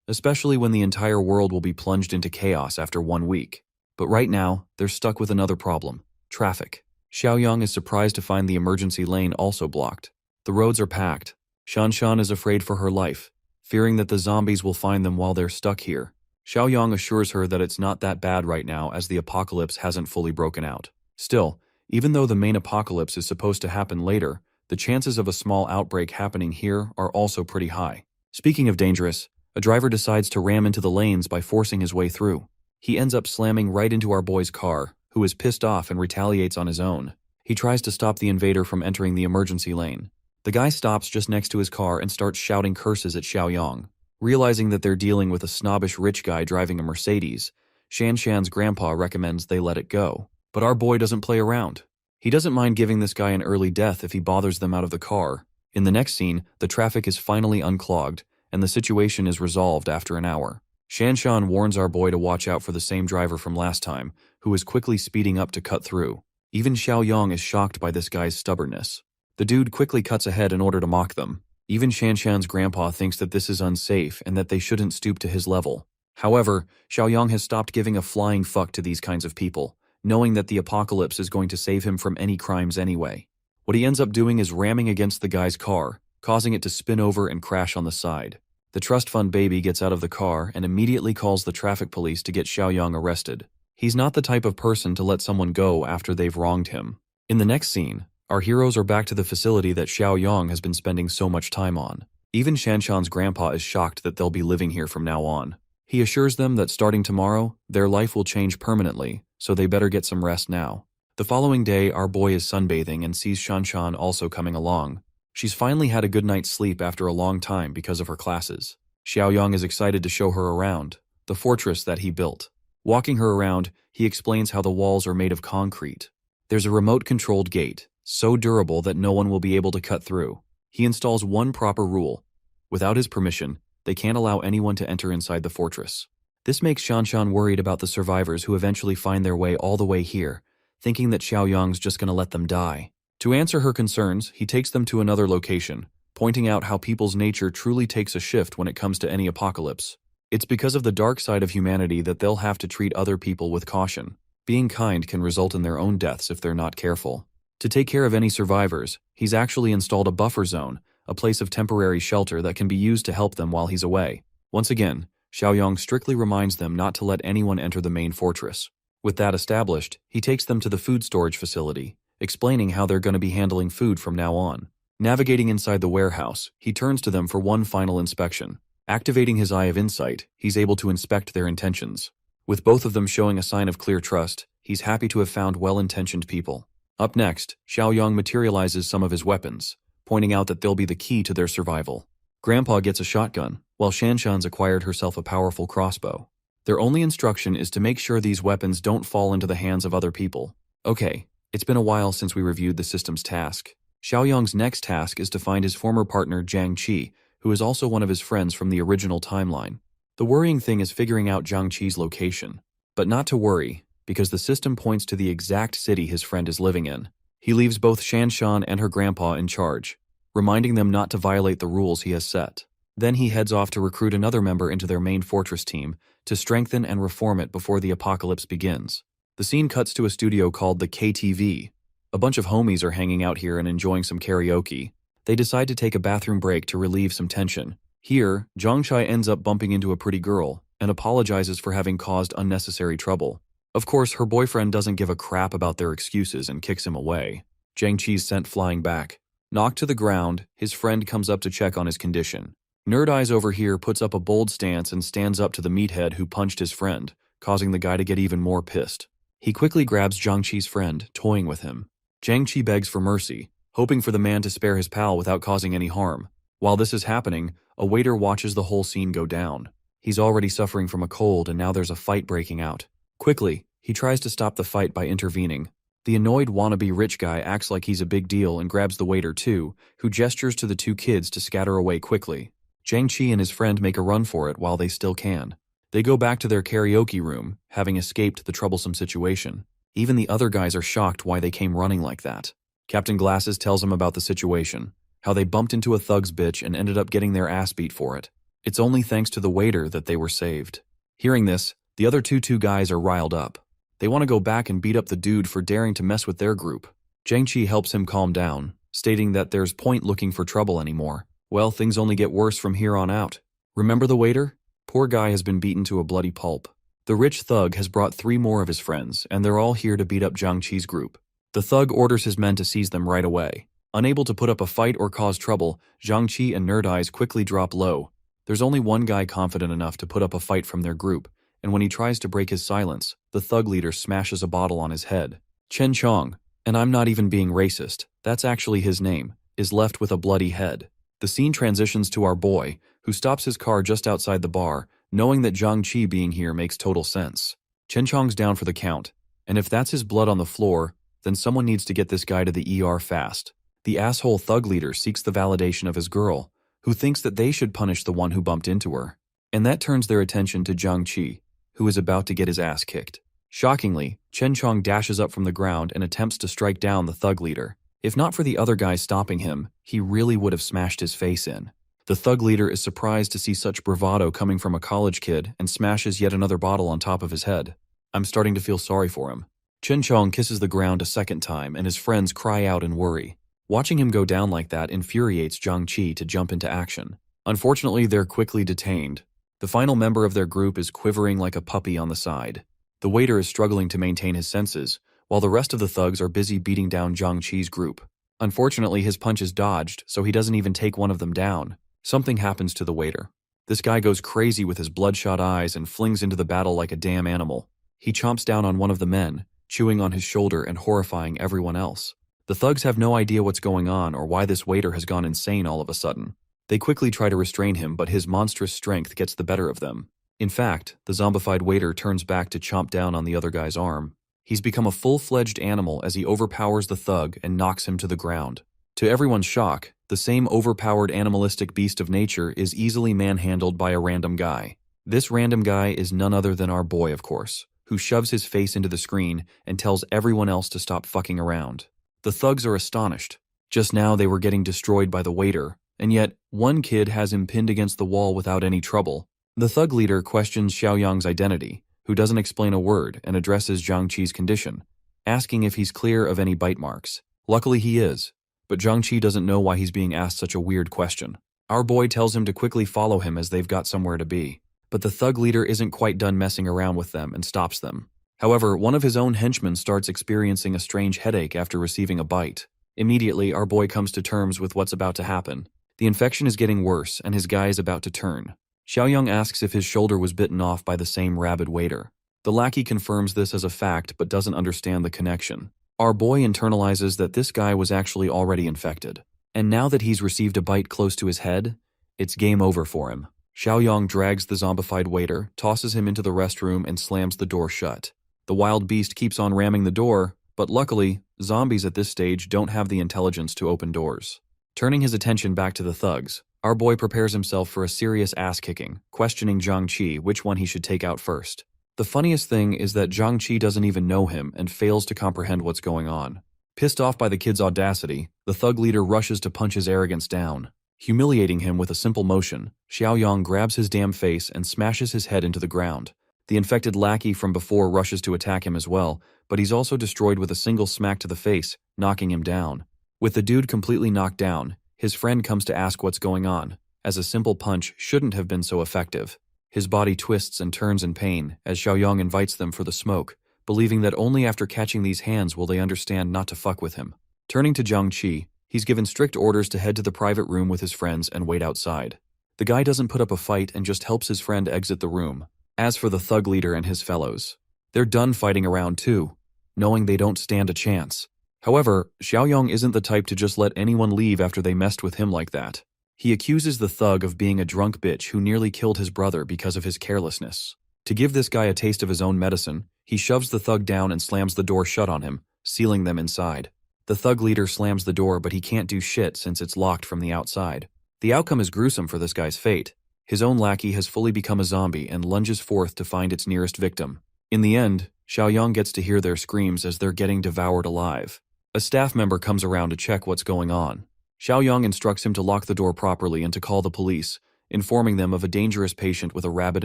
especially when the entire world will be plunged into chaos after 1 week. But right now, they're stuck with another problem: traffic. Xiaoyang is surprised to find the emergency lane also blocked. The roads are packed. Shanshan is afraid for her life, fearing that the zombies will find them while they're stuck here. Xiaoyang assures her that it's not that bad right now as the apocalypse hasn't fully broken out. Still, even though the main apocalypse is supposed to happen later, the chances of a small outbreak happening here are also pretty high. Speaking of dangerous, a driver decides to ram into the lanes by forcing his way through. He ends up slamming right into our boy's car, who is pissed off and retaliates on his own. He tries to stop the invader from entering the emergency lane. The guy stops just next to his car and starts shouting curses at Xiaoyang. Realizing that they're dealing with a snobbish rich guy driving a Mercedes, Shanshan's grandpa recommends they let it go. But our boy doesn't play around. He doesn't mind giving this guy an early death if he bothers them out of the car. In the next scene, the traffic is finally unclogged, and the situation is resolved after an hour. Shanshan warns our boy to watch out for the same driver from last time, who is quickly speeding up to cut through. Even Xiaoyang is shocked by this guy's stubbornness. The dude quickly cuts ahead in order to mock them. Even Shanshan's grandpa thinks that this is unsafe and that they shouldn't stoop to his level. However, Xiaoyang has stopped giving a flying fuck to these kinds of people, knowing that the apocalypse is going to save him from any crimes anyway. What he ends up doing is ramming against the guy's car, causing it to spin over and crash on the side. The trust fund baby gets out of the car and immediately calls the traffic police to get Xiaoyang arrested. He's not the type of person to let someone go after they've wronged him. In the next scene, our heroes are back to the facility that Xiaoyang has been spending so much time on. Even Shanshan's grandpa is shocked that they'll be living here from now on. He assures them that starting tomorrow, their life will change permanently, so they better get some rest now. The following day, our boy is sunbathing and sees Shanshan also coming along. She's finally had a good night's sleep after a long time because of her classes. Xiaoyang is excited to show her around, the fortress that he built. Walking her around, he explains how the walls are made of concrete. There's a remote-controlled gate, so durable that no one will be able to cut through. He installs one proper rule. Without his permission, they can't allow anyone to enter inside the fortress. This makes Shanshan worried about the survivors who eventually find their way all the way here, thinking that Xiaoyang's just gonna let them die. To answer her concerns, he takes them to another location, pointing out how people's nature truly takes a shift when it comes to any apocalypse. It's because of the dark side of humanity that they'll have to treat other people with caution. Being kind can result in their own deaths if they're not careful. To take care of any survivors, he's actually installed a buffer zone, a place of temporary shelter that can be used to help them while he's away. Once again, Xiaoyang strictly reminds them not to let anyone enter the main fortress. With that established, he takes them to the food storage facility, explaining how they're going to be handling food from now on. Navigating inside the warehouse, he turns to them for one final inspection. Activating his Eye of Insight, he's able to inspect their intentions. With both of them showing a sign of clear trust, he's happy to have found well-intentioned people. Up next, Xiaoyang materializes some of his weapons, pointing out that they'll be the key to their survival. Grandpa gets a shotgun, while Shanshan's acquired herself a powerful crossbow. Their only instruction is to make sure these weapons don't fall into the hands of other people. Okay, it's been a while since we reviewed the system's task. Xiaoyang's next task is to find his former partner Jiang Qi, who is also one of his friends from the original timeline. The worrying thing is figuring out Jiang Qi's location. But not to worry, because the system points to the exact city his friend is living in. He leaves both Shanshan and her grandpa in charge, reminding them not to violate the rules he has set. Then he heads off to recruit another member into their main fortress team to strengthen and reform it before the apocalypse begins. The scene cuts to a studio called the KTV. A bunch of homies are hanging out here and enjoying some karaoke. They decide to take a bathroom break to relieve some tension. Here, Zhangchai ends up bumping into a pretty girl and apologizes for having caused unnecessary trouble. Of course, her boyfriend doesn't give a crap about their excuses and kicks him away. Jiang Qi's sent flying back. Knocked to the ground, his friend comes up to check on his condition. Nerd Eyes over here puts up a bold stance and stands up to the meathead who punched his friend, causing the guy to get even more pissed. He quickly grabs Jiang Qi's friend, toying with him. Jiang Qi begs for mercy, hoping for the man to spare his pal without causing any harm. While this is happening, a waiter watches the whole scene go down. He's already suffering from a cold and now there's a fight breaking out. Quickly, he tries to stop the fight by intervening. The annoyed wannabe rich guy acts like he's a big deal and grabs the waiter too, who gestures to the two kids to scatter away quickly. Jiang Qi and his friend make a run for it while they still can. They go back to their karaoke room, having escaped the troublesome situation. Even the other guys are shocked why they came running like that. Captain Glasses tells them about the situation, how they bumped into a thug's bitch and ended up getting their ass beat for it. It's only thanks to the waiter that they were saved. Hearing this, the other two guys are riled up. They want to go back and beat up the dude for daring to mess with their group. Jiang Qi helps him calm down, stating that there's point looking for trouble anymore. Well, things only get worse from here on out. Remember the waiter? Poor guy has been beaten to a bloody pulp. The rich thug has brought 3 more of his friends, and they're all here to beat up Jiang Qi's group. The thug orders his men to seize them right away. Unable to put up a fight or cause trouble, Jiang Qi and Nerd Eyes quickly drop low. There's only one guy confident enough to put up a fight from their group, and when he tries to break his silence, the thug leader smashes a bottle on his head. Chen Chong, and I'm not even being racist, that's actually his name, is left with a bloody head. The scene transitions to our boy, who stops his car just outside the bar, knowing that Jiang Qi being here makes total sense. Chen Chong's down for the count, and if that's his blood on the floor, then someone needs to get this guy to the ER fast. The asshole thug leader seeks the validation of his girl, who thinks that they should punish the one who bumped into her. And that turns their attention to Jiang Qi, who is about to get his ass kicked. Shockingly, Chen Chong dashes up from the ground and attempts to strike down the thug leader. If not for the other guys stopping him, he really would have smashed his face in. The thug leader is surprised to see such bravado coming from a college kid and smashes yet another bottle on top of his head. I'm starting to feel sorry for him. Chen Chong kisses the ground a second time and his friends cry out in worry. Watching him go down like that infuriates Jiang Qi to jump into action. Unfortunately, they're quickly detained. The final member of their group is quivering like a puppy on the side. The waiter is struggling to maintain his senses, while the rest of the thugs are busy beating down Jiang Qi's group. Unfortunately, his punch is dodged, so he doesn't even take one of them down. Something happens to the waiter. This guy goes crazy with his bloodshot eyes and flings into the battle like a damn animal. He chomps down on one of the men, chewing on his shoulder and horrifying everyone else. The thugs have no idea what's going on or why this waiter has gone insane all of a sudden. They quickly try to restrain him, but his monstrous strength gets the better of them. In fact, the zombified waiter turns back to chomp down on the other guy's arm. He's become a full-fledged animal as he overpowers the thug and knocks him to the ground. To everyone's shock, the same overpowered animalistic beast of nature is easily manhandled by a random guy. This random guy is none other than our boy, of course, who shoves his face into the screen and tells everyone else to stop fucking around. The thugs are astonished. Just now they were getting destroyed by the waiter, and yet one kid has him pinned against the wall without any trouble. The thug leader questions Xiaoyang's identity, who doesn't explain a word and addresses Zhangqi's condition, asking if he's clear of any bite marks. Luckily he is, but Zhangqi doesn't know why he's being asked such a weird question. Our boy tells him to quickly follow him as they've got somewhere to be, but the thug leader isn't quite done messing around with them and stops them. However, one of his own henchmen starts experiencing a strange headache after receiving a bite. Immediately, our boy comes to terms with what's about to happen. The infection is getting worse and his guy is about to turn. Xiaoyang asks if his shoulder was bitten off by the same rabid waiter. The lackey confirms this as a fact but doesn't understand the connection. Our boy internalizes that this guy was actually already infected. And now that he's received a bite close to his head, it's game over for him. Xiaoyang drags the zombified waiter, tosses him into the restroom and slams the door shut. The wild beast keeps on ramming the door, but luckily, zombies at this stage don't have the intelligence to open doors. Turning his attention back to the thugs, our boy prepares himself for a serious ass-kicking, questioning Zhangqi which one he should take out first. The funniest thing is that Zhangqi doesn't even know him and fails to comprehend what's going on. Pissed off by the kid's audacity, the thug leader rushes to punch his arrogance down. Humiliating him with a simple motion, Xiaoyang grabs his damn face and smashes his head into the ground. The infected lackey from before rushes to attack him as well, but he's also destroyed with a single smack to the face, knocking him down. With the dude completely knocked down, his friend comes to ask what's going on, as a simple punch shouldn't have been so effective. His body twists and turns in pain as Xiaoyang invites them for the smoke, believing that only after catching these hands will they understand not to fuck with him. Turning to Zhangqi, he's given strict orders to head to the private room with his friends and wait outside. The guy doesn't put up a fight and just helps his friend exit the room. As for the thug leader and his fellows, they're done fighting around too, knowing they don't stand a chance. However, Xiaoyang isn't the type to just let anyone leave after they messed with him like that. He accuses the thug of being a drunk bitch who nearly killed his brother because of his carelessness. To give this guy a taste of his own medicine, he shoves the thug down and slams the door shut on him, sealing them inside. The thug leader slams the door, but he can't do shit since it's locked from the outside. The outcome is gruesome for this guy's fate. His own lackey has fully become a zombie and lunges forth to find its nearest victim. In the end, Xiaoyang gets to hear their screams as they're getting devoured alive. A staff member comes around to check what's going on. Xiaoyang instructs him to lock the door properly and to call the police, informing them of a dangerous patient with a rabid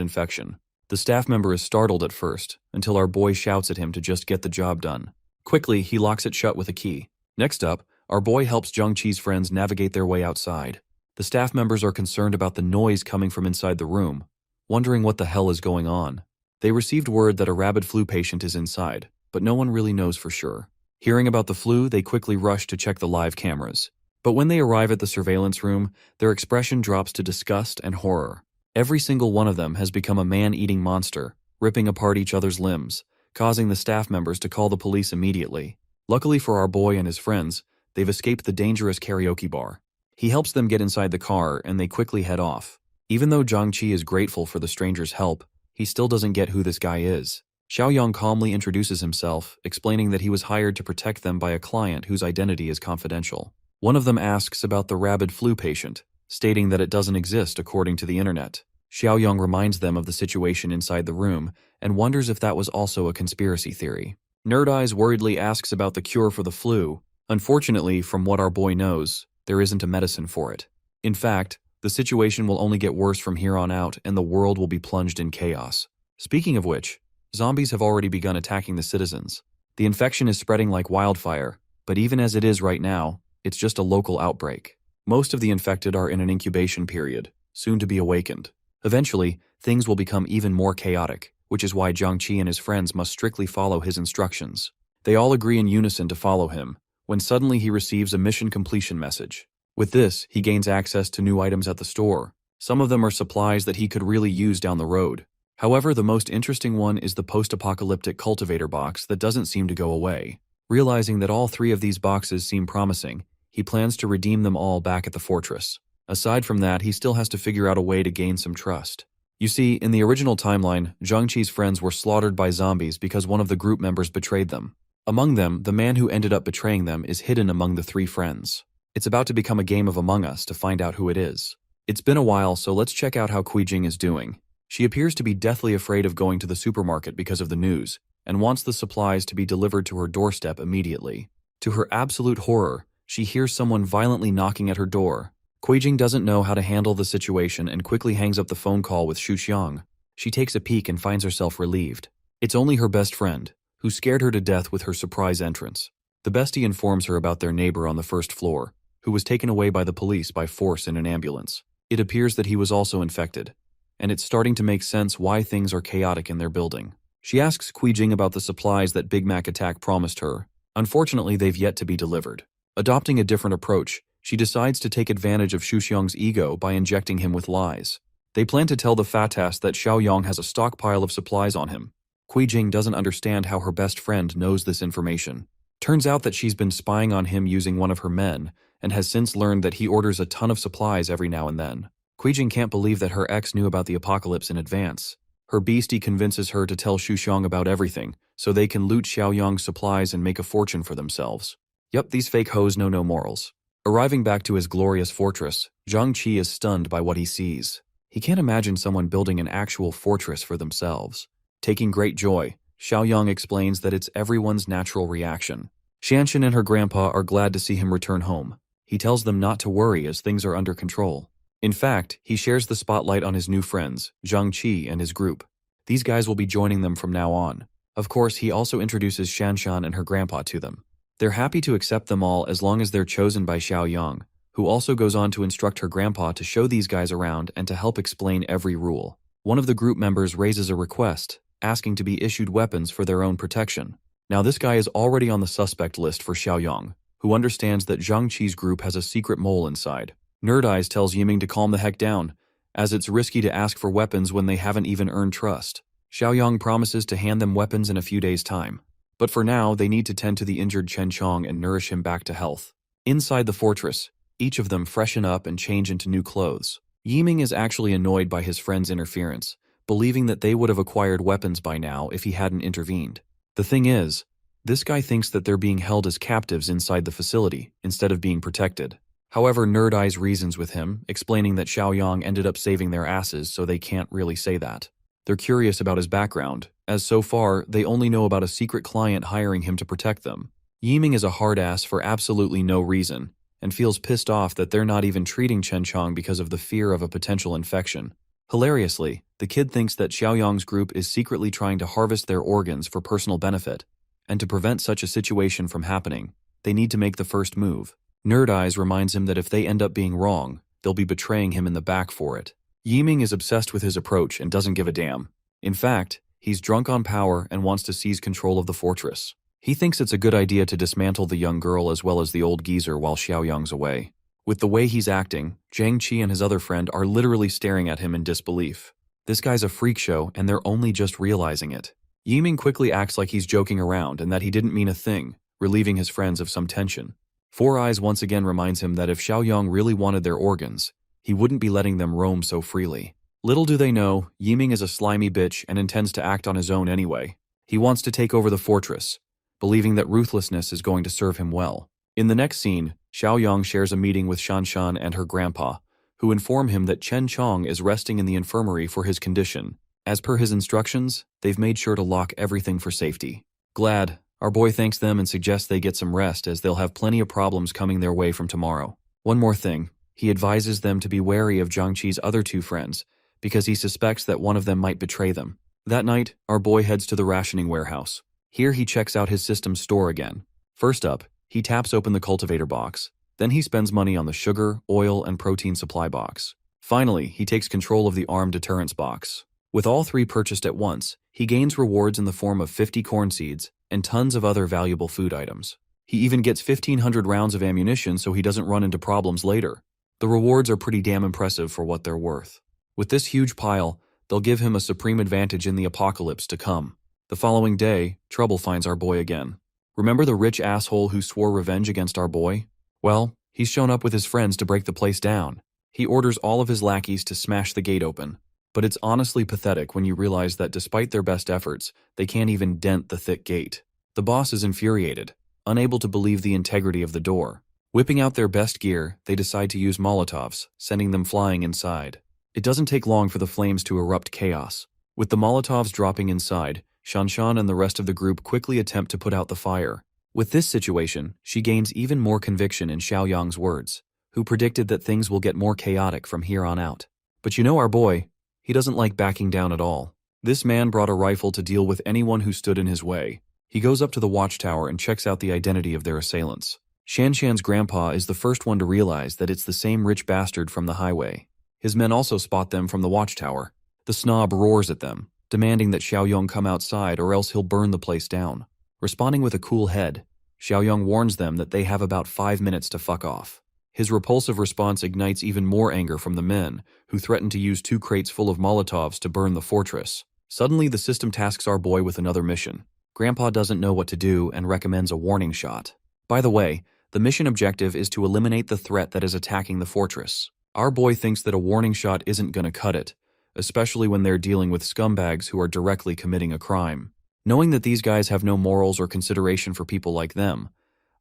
infection. The staff member is startled at first, until our boy shouts at him to just get the job done. Quickly, he locks it shut with a key. Next up, our boy helps Zhangqi's friends navigate their way outside. The staff members are concerned about the noise coming from inside the room, wondering what the hell is going on. They received word that a rabid flu patient is inside, but no one really knows for sure. Hearing about the flu, they quickly rush to check the live cameras. But when they arrive at the surveillance room, their expression drops to disgust and horror. Every single one of them has become a man-eating monster, ripping apart each other's limbs, causing the staff members to call the police immediately. Luckily for our boy and his friends, they've escaped the dangerous karaoke bar. He helps them get inside the car and they quickly head off. Even though Zhangqi is grateful for the stranger's help, he still doesn't get who this guy is. Xiaoyang calmly introduces himself, explaining that he was hired to protect them by a client whose identity is confidential. One of them asks about the rabid flu patient, stating that it doesn't exist according to the internet. Xiaoyang reminds them of the situation inside the room and wonders if that was also a conspiracy theory. Nerd Eyes worriedly asks about the cure for the flu. Unfortunately, from what our boy knows, there isn't a medicine for it. In fact, the situation will only get worse from here on out and the world will be plunged in chaos. Speaking of which, zombies have already begun attacking the citizens. The infection is spreading like wildfire, but even as it is right now, it's just a local outbreak. Most of the infected are in an incubation period, soon to be awakened. Eventually, things will become even more chaotic, which is why Zhangqi and his friends must strictly follow his instructions. They all agree in unison to follow him, when suddenly he receives a mission completion message. With this, he gains access to new items at the store. Some of them are supplies that he could really use down the road. However, the most interesting one is the post-apocalyptic cultivator box that doesn't seem to go away. Realizing that all three of these boxes seem promising, he plans to redeem them all back at the fortress. Aside from that, he still has to figure out a way to gain some trust. You see, in the original timeline, Zhangqi's friends were slaughtered by zombies because one of the group members betrayed them. Among them, the man who ended up betraying them is hidden among the three friends. It's about to become a game of Among Us to find out who it is. It's been a while, so let's check out how Kuijing is doing. She appears to be deathly afraid of going to the supermarket because of the news, and wants the supplies to be delivered to her doorstep immediately. To her absolute horror, she hears someone violently knocking at her door. Kuijing doesn't know how to handle the situation and quickly hangs up the phone call with Shuxiang. She takes a peek and finds herself relieved. It's only her best friend, who scared her to death with her surprise entrance. The bestie informs her about their neighbor on the first floor, who was taken away by the police by force in an ambulance. It appears that he was also infected, and it's starting to make sense why things are chaotic in their building. She asks Kuijing about the supplies that Big Mac Attack promised her. Unfortunately, they've yet to be delivered. Adopting a different approach, she decides to take advantage of Shuxiang's ego by injecting him with lies. They plan to tell the Fatas that Xiaoyang has a stockpile of supplies on him. Kuijing doesn't understand how her best friend knows this information. Turns out that she's been spying on him using one of her men, and has since learned that he orders a ton of supplies every now and then. Kuijing can't believe that her ex knew about the apocalypse in advance. Her beastie convinces her to tell Shuxiang about everything, so they can loot Xiaoyang's supplies and make a fortune for themselves. Yup, these fake hoes know no morals. Arriving back to his glorious fortress, Zhang Qi is stunned by what he sees. He can't imagine someone building an actual fortress for themselves. Taking great joy, Xiaoyang explains that it's everyone's natural reaction. Shanshan and her grandpa are glad to see him return home. He tells them not to worry as things are under control. In fact, he shares the spotlight on his new friends, Zhang Qi and his group. These guys will be joining them from now on. Of course, he also introduces Shanshan and her grandpa to them. They're happy to accept them all as long as they're chosen by Xiaoyang, who also goes on to instruct her grandpa to show these guys around and to help explain every rule. One of the group members raises a request, asking to be issued weapons for their own protection. Now this guy is already on the suspect list for Xiaoyang, who understands that Zhang Qi's group has a secret mole inside. Nerd Eyes tells Yiming to calm the heck down, as it's risky to ask for weapons when they haven't even earned trust. Xiaoyang promises to hand them weapons in a few days' time. But for now, they need to tend to the injured Chen Chong and nourish him back to health. Inside the fortress, each of them freshen up and change into new clothes. Yiming is actually annoyed by his friend's interference, believing that they would have acquired weapons by now if he hadn't intervened. The thing is, this guy thinks that they're being held as captives inside the facility, instead of being protected. However, Nerd Eyes reasons with him, explaining that Xiaoyang ended up saving their asses, so they can't really say that. They're curious about his background, as so far, they only know about a secret client hiring him to protect them. Yiming is a hard ass for absolutely no reason, and feels pissed off that they're not even treating Chen Chong because of the fear of a potential infection. Hilariously, the kid thinks that Xiaoyang's group is secretly trying to harvest their organs for personal benefit, and to prevent such a situation from happening, they need to make the first move. Nerd Eyes reminds him that if they end up being wrong, they'll be betraying him in the back for it. Yiming is obsessed with his approach and doesn't give a damn. In fact, he's drunk on power and wants to seize control of the fortress. He thinks it's a good idea to dismantle the young girl as well as the old geezer while Xiaoyang's away. With the way he's acting, Zhang Qi and his other friend are literally staring at him in disbelief. This guy's a freak show and they're only just realizing it. Yiming quickly acts like he's joking around and that he didn't mean a thing, relieving his friends of some tension. Four Eyes once again reminds him that if Xiaoyang really wanted their organs, he wouldn't be letting them roam so freely. Little do they know, Yiming is a slimy bitch and intends to act on his own anyway. He wants to take over the fortress, believing that ruthlessness is going to serve him well. In the next scene, Xiaoyang shares a meeting with Shanshan and her grandpa, who inform him that Chen Chong is resting in the infirmary for his condition. As per his instructions, they've made sure to lock everything for safety. Glad, our boy thanks them and suggests they get some rest as they'll have plenty of problems coming their way from tomorrow. One more thing, he advises them to be wary of Zhang Qi's other two friends, because he suspects that one of them might betray them. That night, our boy heads to the rationing warehouse. Here he checks out his system's store again. First up, he taps open the cultivator box. Then he spends money on the sugar, oil, and protein supply box. Finally, he takes control of the armed deterrence box. With all three purchased at once, he gains rewards in the form of 50 corn seeds and tons of other valuable food items. He even gets 1,500 rounds of ammunition so he doesn't run into problems later. The rewards are pretty damn impressive for what they're worth. With this huge pile, they'll give him a supreme advantage in the apocalypse to come. The following day, trouble finds our boy again. Remember the rich asshole who swore revenge against our boy? Well, he's shown up with his friends to break the place down. He orders all of his lackeys to smash the gate open. But it's honestly pathetic when you realize that despite their best efforts, they can't even dent the thick gate. The boss is infuriated, unable to believe the integrity of the door. Whipping out their best gear, they decide to use Molotovs, sending them flying inside. It doesn't take long for the flames to erupt chaos. With the Molotovs dropping inside, Shanshan and the rest of the group quickly attempt to put out the fire. With this situation, she gains even more conviction in Xiaoyang's words, who predicted that things will get more chaotic from here on out. But you know our boy, he doesn't like backing down at all. This man brought a rifle to deal with anyone who stood in his way. He goes up to the watchtower and checks out the identity of their assailants. Shanshan's grandpa is the first one to realize that it's the same rich bastard from the highway. His men also spot them from the watchtower. The snob roars at them, demanding that Xiaoyang come outside or else he'll burn the place down. Responding with a cool head, Xiaoyang warns them that they have about 5 minutes to fuck off. His repulsive response ignites even more anger from the men, who threaten to use 2 crates full of Molotovs to burn the fortress. Suddenly, the system tasks our boy with another mission. Grandpa doesn't know what to do and recommends a warning shot. By the way, the mission objective is to eliminate the threat that is attacking the fortress. Our boy thinks that a warning shot isn't gonna cut it, especially when they're dealing with scumbags who are directly committing a crime. Knowing that these guys have no morals or consideration for people like them,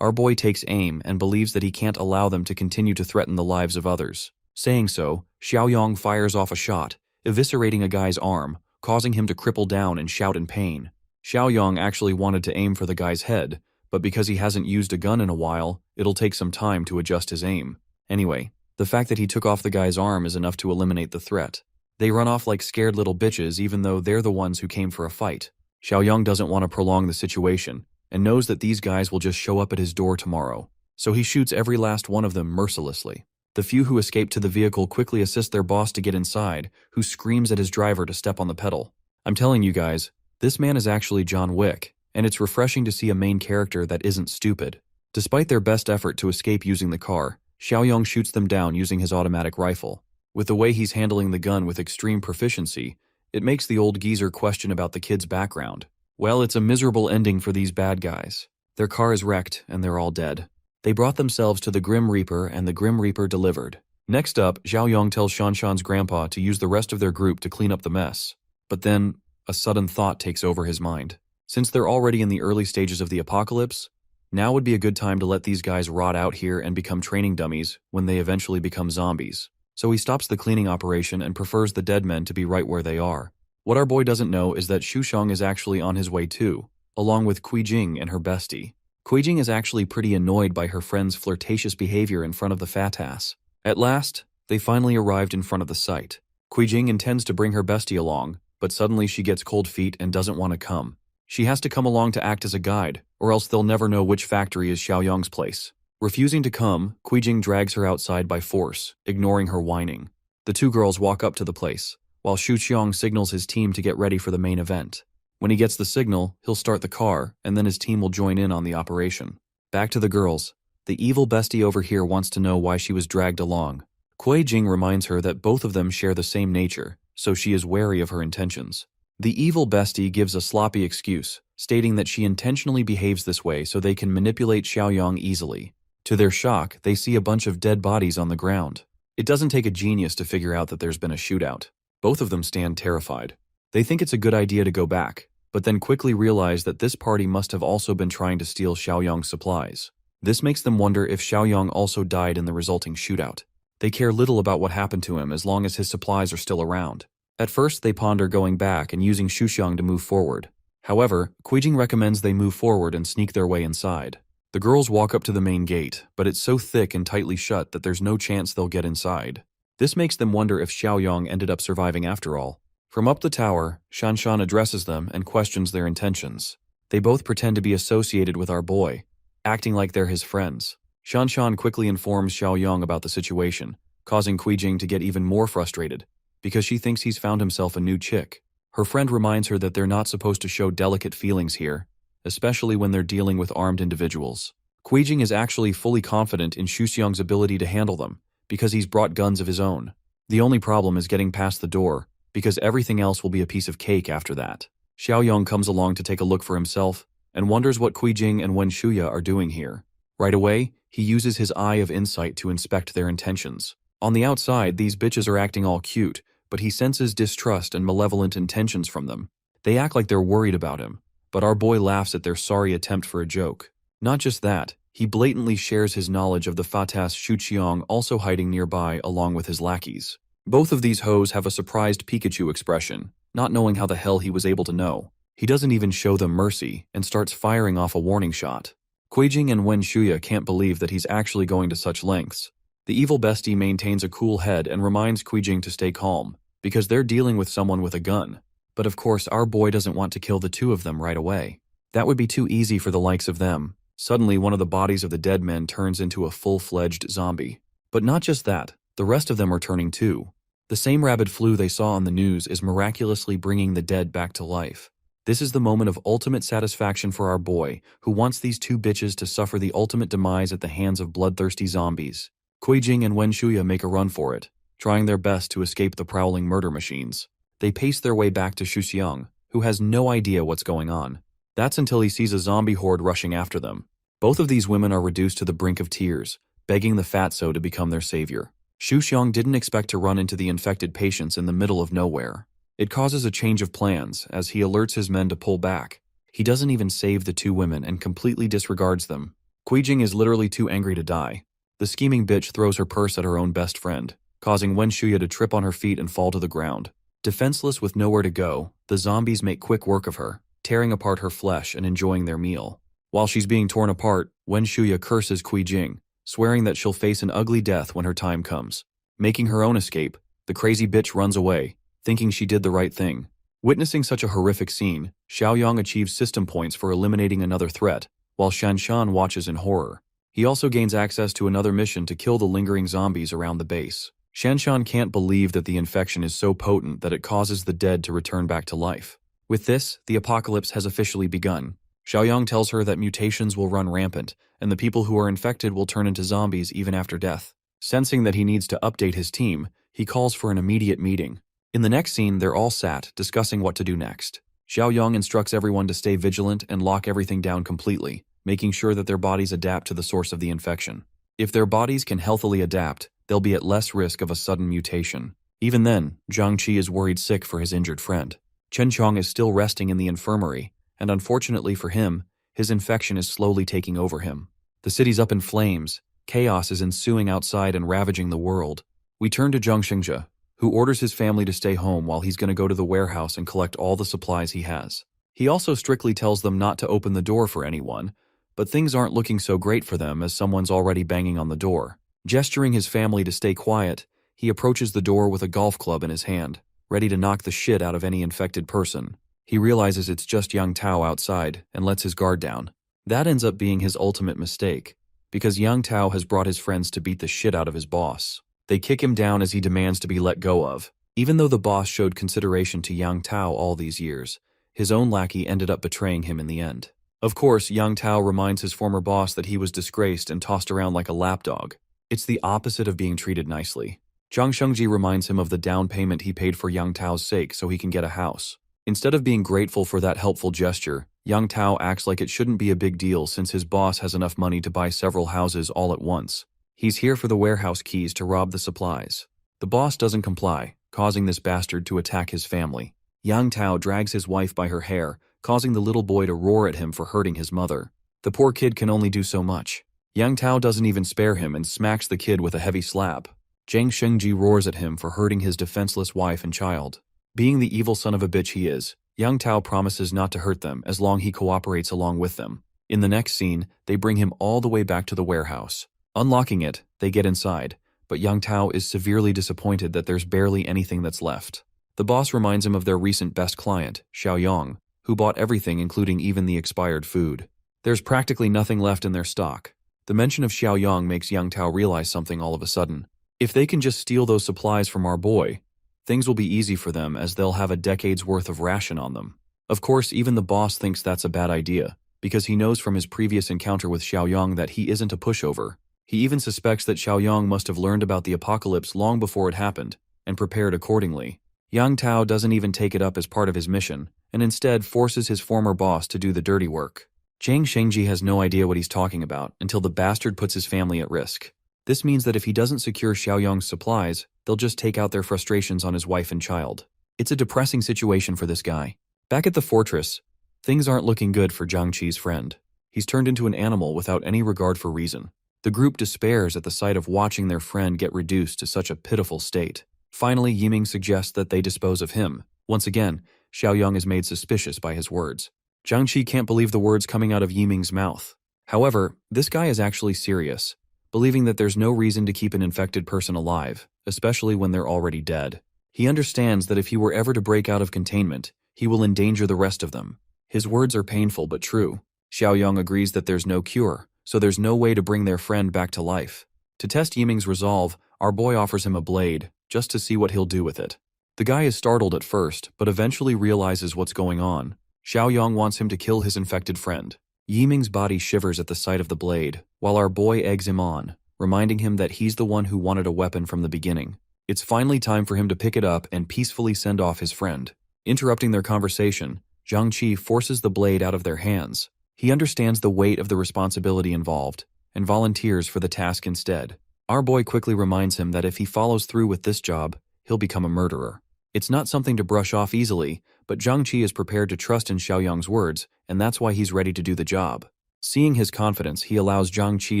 our boy takes aim and believes that he can't allow them to continue to threaten the lives of others. Saying so, Xiaoyang fires off a shot, eviscerating a guy's arm, causing him to cripple down and shout in pain. Xiaoyang actually wanted to aim for the guy's head, but because he hasn't used a gun in a while, it'll take some time to adjust his aim. Anyway, the fact that he took off the guy's arm is enough to eliminate the threat. They run off like scared little bitches even though they're the ones who came for a fight. Xiaoyang doesn't want to prolong the situation, and knows that these guys will just show up at his door tomorrow, so he shoots every last one of them mercilessly. The few who escape to the vehicle quickly assist their boss to get inside, who screams at his driver to step on the pedal. I'm telling you guys, this man is actually John Wick, and it's refreshing to see a main character that isn't stupid. Despite their best effort to escape using the car, Xiaoyang shoots them down using his automatic rifle. With the way he's handling the gun with extreme proficiency, it makes the old geezer question about the kid's background. Well, it's a miserable ending for these bad guys. Their car is wrecked, and they're all dead. They brought themselves to the Grim Reaper, and the Grim Reaper delivered. Next up, Xiaoyang tells Shanshan's grandpa to use the rest of their group to clean up the mess. But then, a sudden thought takes over his mind. Since they're already in the early stages of the apocalypse, now would be a good time to let these guys rot out here and become training dummies when they eventually become zombies. So he stops the cleaning operation and prefers the dead men to be right where they are. What our boy doesn't know is that Shusheng is actually on his way too, along with Kuijing and her bestie. Kuijing is actually pretty annoyed by her friend's flirtatious behavior in front of the fat ass. At last, they finally arrived in front of the site. Kuijing intends to bring her bestie along, but suddenly she gets cold feet and doesn't want to come. She has to come along to act as a guide, or else they'll never know which factory is Xiaoyang's place. Refusing to come, Kuijing drags her outside by force, ignoring her whining. The 2 girls walk up to the place, while Shuxiang signals his team to get ready for the main event. When he gets the signal, he'll start the car, and then his team will join in on the operation. Back to the girls. The evil bestie over here wants to know why she was dragged along. Kuijing reminds her that both of them share the same nature, so she is wary of her intentions. The evil bestie gives a sloppy excuse, stating that she intentionally behaves this way so they can manipulate Xiaoyang easily. To their shock, they see a bunch of dead bodies on the ground. It doesn't take a genius to figure out that there's been a shootout. Both of them stand terrified. They think it's a good idea to go back, but then quickly realize that this party must have also been trying to steal Xiaoyang's supplies. This makes them wonder if Xiaoyang also died in the resulting shootout. They care little about what happened to him as long as his supplies are still around. At first, they ponder going back and using Shuxiang to move forward. However, Kuijing recommends they move forward and sneak their way inside. The girls walk up to the main gate, but it's so thick and tightly shut that there's no chance they'll get inside. This makes them wonder if Xiaoyang ended up surviving after all. From up the tower, Shanshan addresses them and questions their intentions. They both pretend to be associated with our boy, acting like they're his friends. Shanshan quickly informs Xiaoyang about the situation, causing Kuijing to get even more frustrated, because she thinks he's found himself a new chick. Her friend reminds her that they're not supposed to show delicate feelings here, especially when they're dealing with armed individuals. Kuijing is actually fully confident in Shuxiang's ability to handle them, because he's brought guns of his own. The only problem is getting past the door, because everything else will be a piece of cake after that. Xiaoyang comes along to take a look for himself, and wonders what Kuijing and Wen Shuya are doing here. Right away, he uses his eye of insight to inspect their intentions. On the outside, these bitches are acting all cute, but he senses distrust and malevolent intentions from them. They act like they're worried about him, but our boy laughs at their sorry attempt for a joke. Not just that, He blatantly shares his knowledge of the Fatas Shuqiang also hiding nearby along with his lackeys. Both of these hoes have a surprised Pikachu expression, not knowing how the hell he was able to know. He doesn't even show them mercy and starts firing off a warning shot. Kuijing and Wen Shuya can't believe that he's actually going to such lengths. The evil bestie maintains a cool head and reminds Kuijing to stay calm, because they're dealing with someone with a gun. But of course our boy doesn't want to kill the two of them right away. That would be too easy for the likes of them. Suddenly one of the bodies of the dead men turns into a full-fledged zombie. But not just that, the rest of them are turning too. The same rabid flu they saw on the news is miraculously bringing the dead back to life. This is the moment of ultimate satisfaction for our boy, who wants these two bitches to suffer the ultimate demise at the hands of bloodthirsty zombies. Kuijing and Wen Shuya make a run for it, trying their best to escape the prowling murder machines. They pace their way back to Shuxiang, who has no idea what's going on. That's until he sees a zombie horde rushing after them. Both of these women are reduced to the brink of tears, begging the fatso to become their savior. Shuxiang didn't expect to run into the infected patients in the middle of nowhere. It causes a change of plans as he alerts his men to pull back. He doesn't even save the two women and completely disregards them. Kuijing is literally too angry to die. The scheming bitch throws her purse at her own best friend, causing Wen Shuya to trip on her feet and fall to the ground. Defenseless with nowhere to go, the zombies make quick work of her, tearing apart her flesh and enjoying their meal. While she's being torn apart, Wen Shuya curses Kuijing, swearing that she'll face an ugly death when her time comes. Making her own escape, the crazy bitch runs away, thinking she did the right thing. Witnessing such a horrific scene, Xiaoyang achieves system points for eliminating another threat, while Shanshan watches in horror. He also gains access to another mission to kill the lingering zombies around the base. Shanshan can't believe that the infection is so potent that it causes the dead to return back to life. With this, the apocalypse has officially begun. Xiaoyang tells her that mutations will run rampant, and the people who are infected will turn into zombies even after death. Sensing that he needs to update his team, he calls for an immediate meeting. In the next scene, they're all sat, discussing what to do next. Xiaoyang instructs everyone to stay vigilant and lock everything down completely, making sure that their bodies adapt to the source of the infection. If their bodies can healthily adapt, they'll be at less risk of a sudden mutation. Even then, Zhang Qi is worried sick for his injured friend. Chen Chong is still resting in the infirmary, and unfortunately for him, his infection is slowly taking over him. The city's up in flames, chaos is ensuing outside and ravaging the world. We turn to Zhang Xingzhe, who orders his family to stay home while he's going to go to the warehouse and collect all the supplies he has. He also strictly tells them not to open the door for anyone, but things aren't looking so great for them as someone's already banging on the door. Gesturing his family to stay quiet, he approaches the door with a golf club in his hand, ready to knock the shit out of any infected person. He realizes it's just Yang Tao outside and lets his guard down. That ends up being his ultimate mistake, because Yang Tao has brought his friends to beat the shit out of his boss. They kick him down as he demands to be let go of. Even though the boss showed consideration to Yang Tao all these years, his own lackey ended up betraying him in the end. Of course, Yang Tao reminds his former boss that he was disgraced and tossed around like a lapdog. It's the opposite of being treated nicely. Zhang Shengji reminds him of the down payment he paid for Yang Tao's sake so he can get a house. Instead of being grateful for that helpful gesture, Yang Tao acts like it shouldn't be a big deal since his boss has enough money to buy several houses all at once. He's here for the warehouse keys to rob the supplies. The boss doesn't comply, causing this bastard to attack his family. Yang Tao drags his wife by her hair, causing the little boy to roar at him for hurting his mother. The poor kid can only do so much. Yang Tao doesn't even spare him and smacks the kid with a heavy slap. Zhang Shengji roars at him for hurting his defenseless wife and child. Being the evil son of a bitch he is, Yang Tao promises not to hurt them as long as he cooperates along with them. In the next scene, they bring him all the way back to the warehouse. Unlocking it, they get inside, but Yang Tao is severely disappointed that there's barely anything that's left. The boss reminds him of their recent best client, Xiaoyang, who bought everything including even the expired food. There's practically nothing left in their stock. The mention of Xiaoyang makes Yang Tao realize something all of a sudden. If they can just steal those supplies from our boy, things will be easy for them as they'll have a decade's worth of ration on them. Of course, even the boss thinks that's a bad idea, because he knows from his previous encounter with Xiaoyang that he isn't a pushover. He even suspects that Xiaoyang must have learned about the apocalypse long before it happened, and prepared accordingly. Yang Tao doesn't even take it up as part of his mission, and instead forces his former boss to do the dirty work. Zhang Shengji has no idea what he's talking about until the bastard puts his family at risk. This means that if he doesn't secure Xiaoyang's supplies, they'll just take out their frustrations on his wife and child. It's a depressing situation for this guy. Back at the fortress, things aren't looking good for Zhang Qi's friend. He's turned into an animal without any regard for reason. The group despairs at the sight of watching their friend get reduced to such a pitiful state. Finally, Yiming suggests that they dispose of him. Once again, Xiaoyang is made suspicious by his words. Jiangqi can't believe the words coming out of Yiming's mouth. However, this guy is actually serious, believing that there's no reason to keep an infected person alive, especially when they're already dead. He understands that if he were ever to break out of containment, he will endanger the rest of them. His words are painful but true. Xiaoyang agrees that there's no cure, so there's no way to bring their friend back to life. To test Yiming's resolve, our boy offers him a blade, just to see what he'll do with it. The guy is startled at first, but eventually realizes what's going on. Xiaoyang wants him to kill his infected friend. Yiming's body shivers at the sight of the blade, while our boy eggs him on, reminding him that he's the one who wanted a weapon from the beginning. It's finally time for him to pick it up and peacefully send off his friend. Interrupting their conversation, Jiangqi forces the blade out of their hands. He understands the weight of the responsibility involved, and volunteers for the task instead. Our boy quickly reminds him that if he follows through with this job, he'll become a murderer. It's not something to brush off easily, but Jiangqi is prepared to trust in Xiaoyang's words, and that's why he's ready to do the job. Seeing his confidence, he allows Jiangqi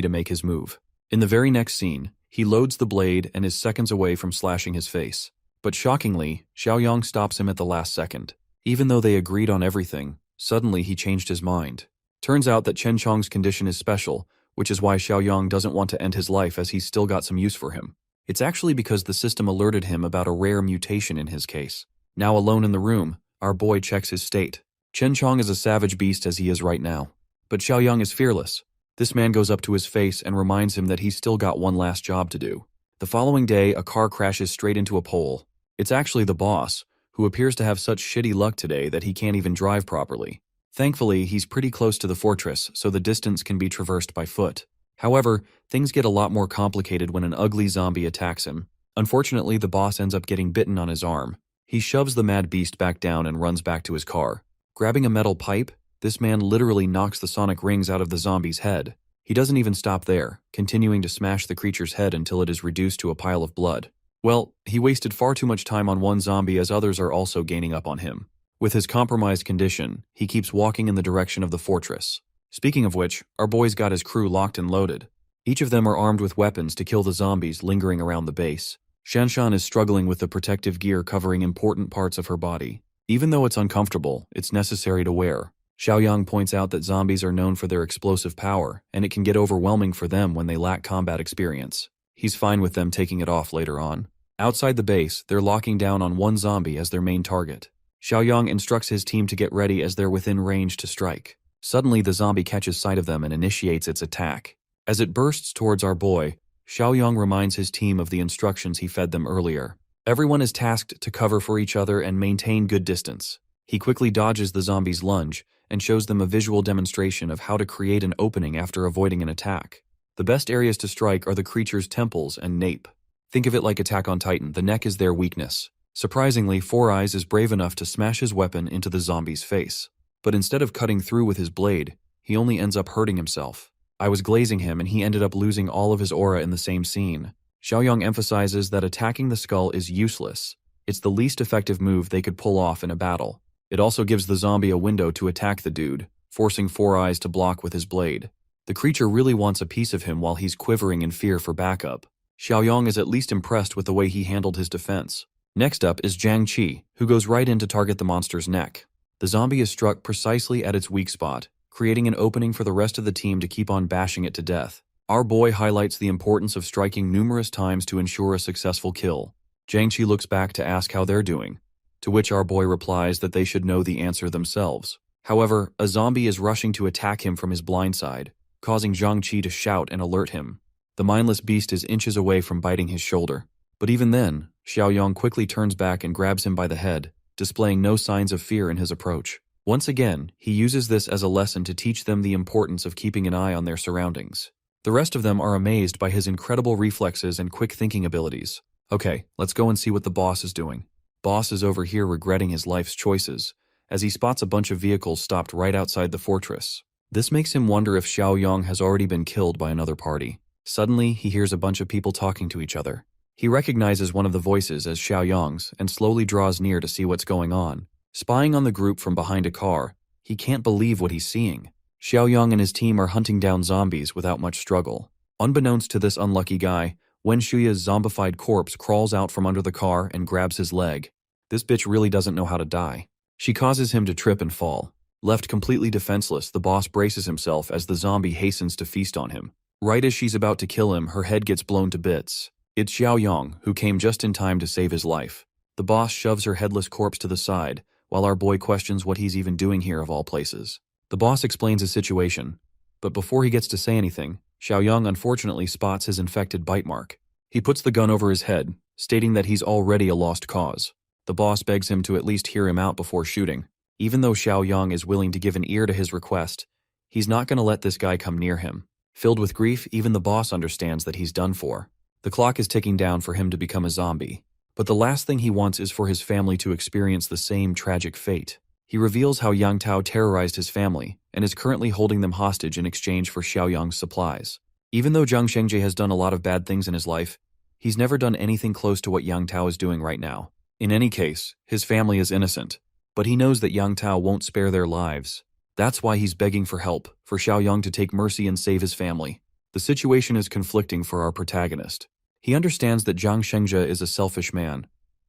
to make his move. In the very next scene, he loads the blade and is seconds away from slashing his face. But shockingly, Xiaoyang stops him at the last second. Even though they agreed on everything, suddenly he changed his mind. Turns out that Chen Chong's condition is special, which is why Xiaoyang doesn't want to end his life as he's still got some use for him. It's actually because the system alerted him about a rare mutation in his case. Now alone in the room, our boy checks his state. Chen Chong is a savage beast as he is right now. But Xiaoyang is fearless. This man goes up to his face and reminds him that he's still got one last job to do. The following day, a car crashes straight into a pole. It's actually the boss, who appears to have such shitty luck today that he can't even drive properly. Thankfully, he's pretty close to the fortress, so the distance can be traversed by foot. However, things get a lot more complicated when an ugly zombie attacks him. Unfortunately, the boss ends up getting bitten on his arm. He shoves the mad beast back down and runs back to his car. Grabbing a metal pipe, this man literally knocks the sonic rings out of the zombie's head. He doesn't even stop there, continuing to smash the creature's head until it is reduced to a pile of blood. Well, he wasted far too much time on one zombie as others are also gaining up on him. With his compromised condition, he keeps walking in the direction of the fortress. Speaking of which, our boy's got his crew locked and loaded. Each of them are armed with weapons to kill the zombies lingering around the base. Shanshan is struggling with the protective gear covering important parts of her body. Even though it's uncomfortable, it's necessary to wear. Xiaoyang points out that zombies are known for their explosive power, and it can get overwhelming for them when they lack combat experience. He's fine with them taking it off later on. Outside the base, they're locking down on one zombie as their main target. Xiaoyang instructs his team to get ready as they're within range to strike. Suddenly, the zombie catches sight of them and initiates its attack. As it bursts towards our boy, Xiaoyang reminds his team of the instructions he fed them earlier. Everyone is tasked to cover for each other and maintain good distance. He quickly dodges the zombie's lunge and shows them a visual demonstration of how to create an opening after avoiding an attack. The best areas to strike are the creature's temples and nape. Think of it like Attack on Titan, the neck is their weakness. Surprisingly, Four Eyes is brave enough to smash his weapon into the zombie's face. But instead of cutting through with his blade, he only ends up hurting himself. I was glazing him and he ended up losing all of his aura in the same scene. Xiaoyang emphasizes that attacking the skull is useless. It's the least effective move they could pull off in a battle. It also gives the zombie a window to attack the dude, forcing Four Eyes to block with his blade. The creature really wants a piece of him while he's quivering in fear for backup. Xiaoyang is at least impressed with the way he handled his defense. Next up is Jiangqi, who goes right in to target the monster's neck. The zombie is struck precisely at its weak spot, creating an opening for the rest of the team to keep on bashing it to death. Our boy highlights the importance of striking numerous times to ensure a successful kill. Jiangqi looks back to ask how they're doing, to which our boy replies that they should know the answer themselves. However, a zombie is rushing to attack him from his blind side, causing Jiangqi to shout and alert him. The mindless beast is inches away from biting his shoulder. But even then, Xiaoyang quickly turns back and grabs him by the head, displaying no signs of fear in his approach. Once again, he uses this as a lesson to teach them the importance of keeping an eye on their surroundings. The rest of them are amazed by his incredible reflexes and quick thinking abilities. Okay, let's go and see what the boss is doing. Boss is over here regretting his life's choices, as he spots a bunch of vehicles stopped right outside the fortress. This makes him wonder if Xiaoyang has already been killed by another party. Suddenly, he hears a bunch of people talking to each other. He recognizes one of the voices as Xiaoyang's and slowly draws near to see what's going on. Spying on the group from behind a car, he can't believe what he's seeing. Xiaoyang and his team are hunting down zombies without much struggle. Unbeknownst to this unlucky guy, Wen Shuya's zombified corpse crawls out from under the car and grabs his leg. This bitch really doesn't know how to die. She causes him to trip and fall. Left completely defenseless, the boss braces himself as the zombie hastens to feast on him. Right as she's about to kill him, her head gets blown to bits. It's Xiaoyang, who came just in time to save his life. The boss shoves her headless corpse to the side, while our boy questions what he's even doing here of all places. The boss explains his situation, but before he gets to say anything, Xiaoyang unfortunately spots his infected bite mark. He puts the gun over his head, stating that he's already a lost cause. The boss begs him to at least hear him out before shooting. Even though Xiaoyang is willing to give an ear to his request, he's not going to let this guy come near him. Filled with grief, even the boss understands that he's done for. The clock is ticking down for him to become a zombie. But the last thing he wants is for his family to experience the same tragic fate. He reveals how Yang Tao terrorized his family and is currently holding them hostage in exchange for Xiaoyang's supplies. Even though Zhang Shengji has done a lot of bad things in his life, he's never done anything close to what Yang Tao is doing right now. In any case, his family is innocent, but he knows that Yang Tao won't spare their lives. That's why he's begging for help, for Xiaoyang to take mercy and save his family. The situation is conflicting for our protagonist. He understands that Zhang Shengji is a selfish man,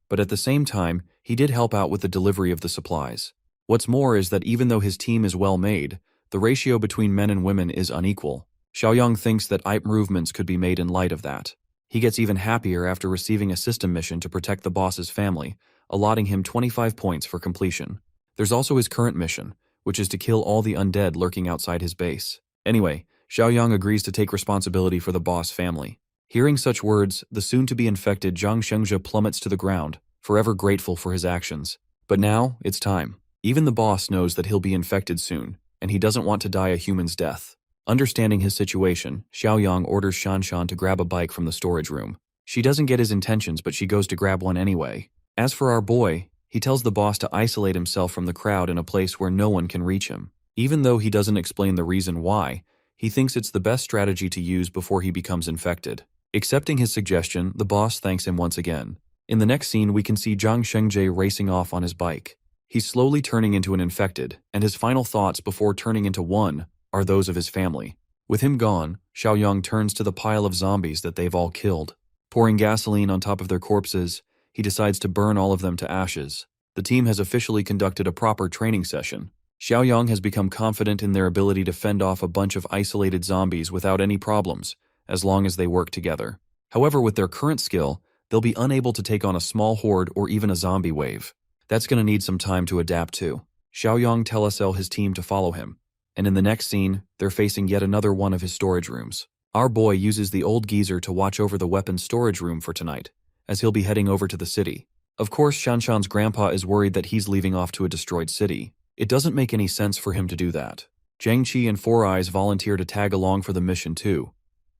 but at the same time, he did help out with the delivery of the supplies. What's more is that even though his team is well made, the ratio between men and women is unequal. Xiaoyang thinks that improvements could be made in light of that. He gets even happier after receiving a system mission to protect the boss's family, allotting him 25 points for completion. There's also his current mission, which is to kill all the undead lurking outside his base. Anyway, Xiaoyang agrees to take responsibility for the boss family. Hearing such words, the soon-to-be infected Zhang Shengji plummets to the ground, forever grateful for his actions. But now, it's time. Even the boss knows that he'll be infected soon, and he doesn't want to die a human's death. Understanding his situation, Xiaoyang orders Shanshan to grab a bike from the storage room. She doesn't get his intentions, but she goes to grab one anyway. As for our boy, he tells the boss to isolate himself from the crowd in a place where no one can reach him. Even though he doesn't explain the reason why, he thinks it's the best strategy to use before he becomes infected. Accepting his suggestion, the boss thanks him once again. In the next scene, we can see Zhang Shengji racing off on his bike. He's slowly turning into an infected, and his final thoughts before turning into one are those of his family. With him gone, Xiaoyang turns to the pile of zombies that they've all killed. Pouring gasoline on top of their corpses, he decides to burn all of them to ashes. The team has officially conducted a proper training session. Xiaoyang has become confident in their ability to fend off a bunch of isolated zombies without any problems, as long as they work together. However, with their current skill, they'll be unable to take on a small horde or even a zombie wave. That's going to need some time to adapt to. Xiaoyang tells his team to follow him, and in the next scene, they're facing yet another one of his storage rooms. Our boy uses the old geezer to watch over the weapons storage room for tonight, as he'll be heading over to the city. Of course, Shanshan's grandpa is worried that he's leaving off to a destroyed city. It doesn't make any sense for him to do that. Jiangqi and Four Eyes volunteer to tag along for the mission too,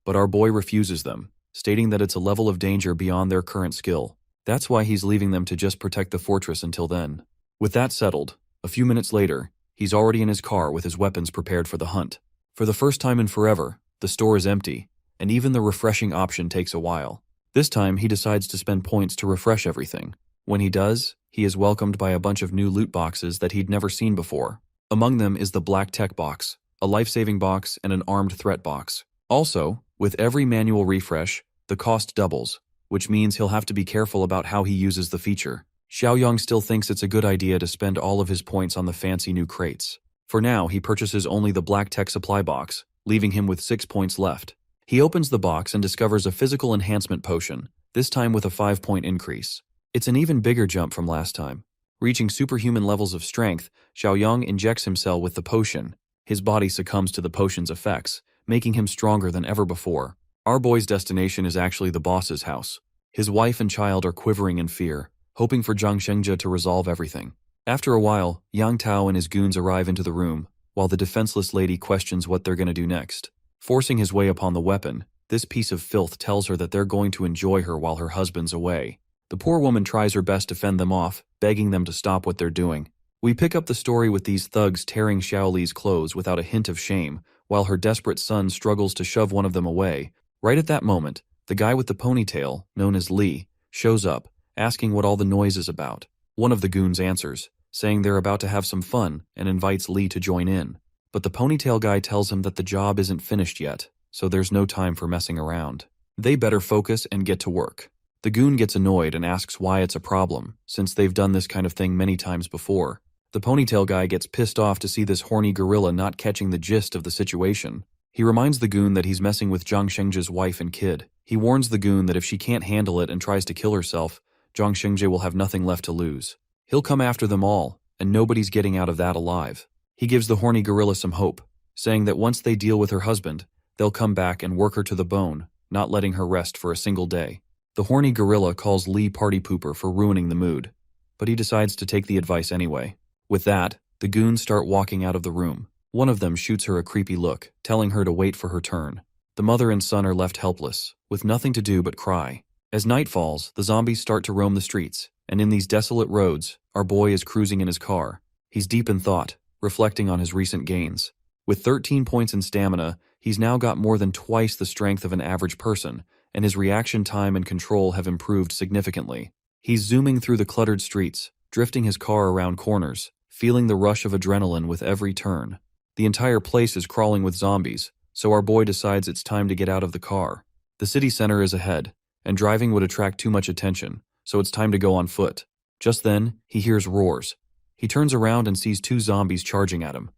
but our boy refuses them, stating that it's a level of danger beyond their current skill. That's why he's leaving them to just protect the fortress until then. With that settled, a few minutes later, he's already in his car with his weapons prepared for the hunt. For the first time in forever, the store is empty, and even the refreshing option takes a while. This time, he decides to spend points to refresh everything. When he does, he is welcomed by a bunch of new loot boxes that he'd never seen before. Among them is the Black Tech box, a life-saving box, and an armed threat box. Also, with every manual refresh, the cost doubles, which means he'll have to be careful about how he uses the feature. Xiaoyang still thinks it's a good idea to spend all of his points on the fancy new crates. For now, he purchases only the Black Tech supply box, leaving him with 6 points left. He opens the box and discovers a physical enhancement potion, this time with a 5-point increase. It's an even bigger jump from last time. Reaching superhuman levels of strength, Xiaoyang injects himself with the potion. His body succumbs to the potion's effects, making him stronger than ever before. Our boy's destination is actually the boss's house. His wife and child are quivering in fear, hoping for Zhang Shengji to resolve everything. After a while, Yang Tao and his goons arrive into the room, while the defenseless lady questions what they're going to do next. Forcing his way upon the weapon, this piece of filth tells her that they're going to enjoy her while her husband's away. The poor woman tries her best to fend them off, begging them to stop what they're doing. We pick up the story with these thugs tearing Xiaoli's clothes without a hint of shame, while her desperate son struggles to shove one of them away. Right at that moment, the guy with the ponytail, known as Li, shows up, asking what all the noise is about. One of the goons answers, saying they're about to have some fun, and invites Li to join in. But the ponytail guy tells him that the job isn't finished yet, so there's no time for messing around. They better focus and get to work. The goon gets annoyed and asks why it's a problem, since they've done this kind of thing many times before. The ponytail guy gets pissed off to see this horny gorilla not catching the gist of the situation. He reminds the goon that he's messing with Zhang Shengzhe's wife and kid. He warns the goon that if she can't handle it and tries to kill herself, Zhang Shengzhe will have nothing left to lose. He'll come after them all, and nobody's getting out of that alive. He gives the horny gorilla some hope, saying that once they deal with her husband, they'll come back and work her to the bone, not letting her rest for a single day. The horny gorilla calls Lee party pooper for ruining the mood, but he decides to take the advice anyway. With that, the goons start walking out of the room. One of them shoots her a creepy look, telling her to wait for her turn. The mother and son are left helpless, with nothing to do but cry. As night falls, the zombies start to roam the streets, and in these desolate roads, our boy is cruising in his car. He's deep in thought, reflecting on his recent gains. With 13 points in stamina, he's now got more than twice the strength of an average person, and his reaction time and control have improved significantly. He's zooming through the cluttered streets, drifting his car around corners, feeling the rush of adrenaline with every turn. The entire place is crawling with zombies, so our boy decides it's time to get out of the car. The city center is ahead, and driving would attract too much attention, so it's time to go on foot. Just then, he hears roars. He turns around and sees 2 zombies charging at him.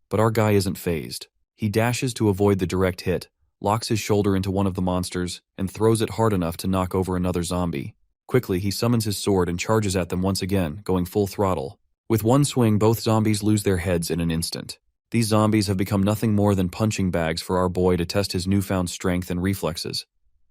But our guy isn't fazed. He dashes to avoid the direct hit, locks his shoulder into one of the monsters, and throws it hard enough to knock over another zombie. Quickly, he summons his sword and charges at them once again, going full throttle. With one swing, both zombies lose their heads in an instant. These zombies have become nothing more than punching bags for our boy to test his newfound strength and reflexes.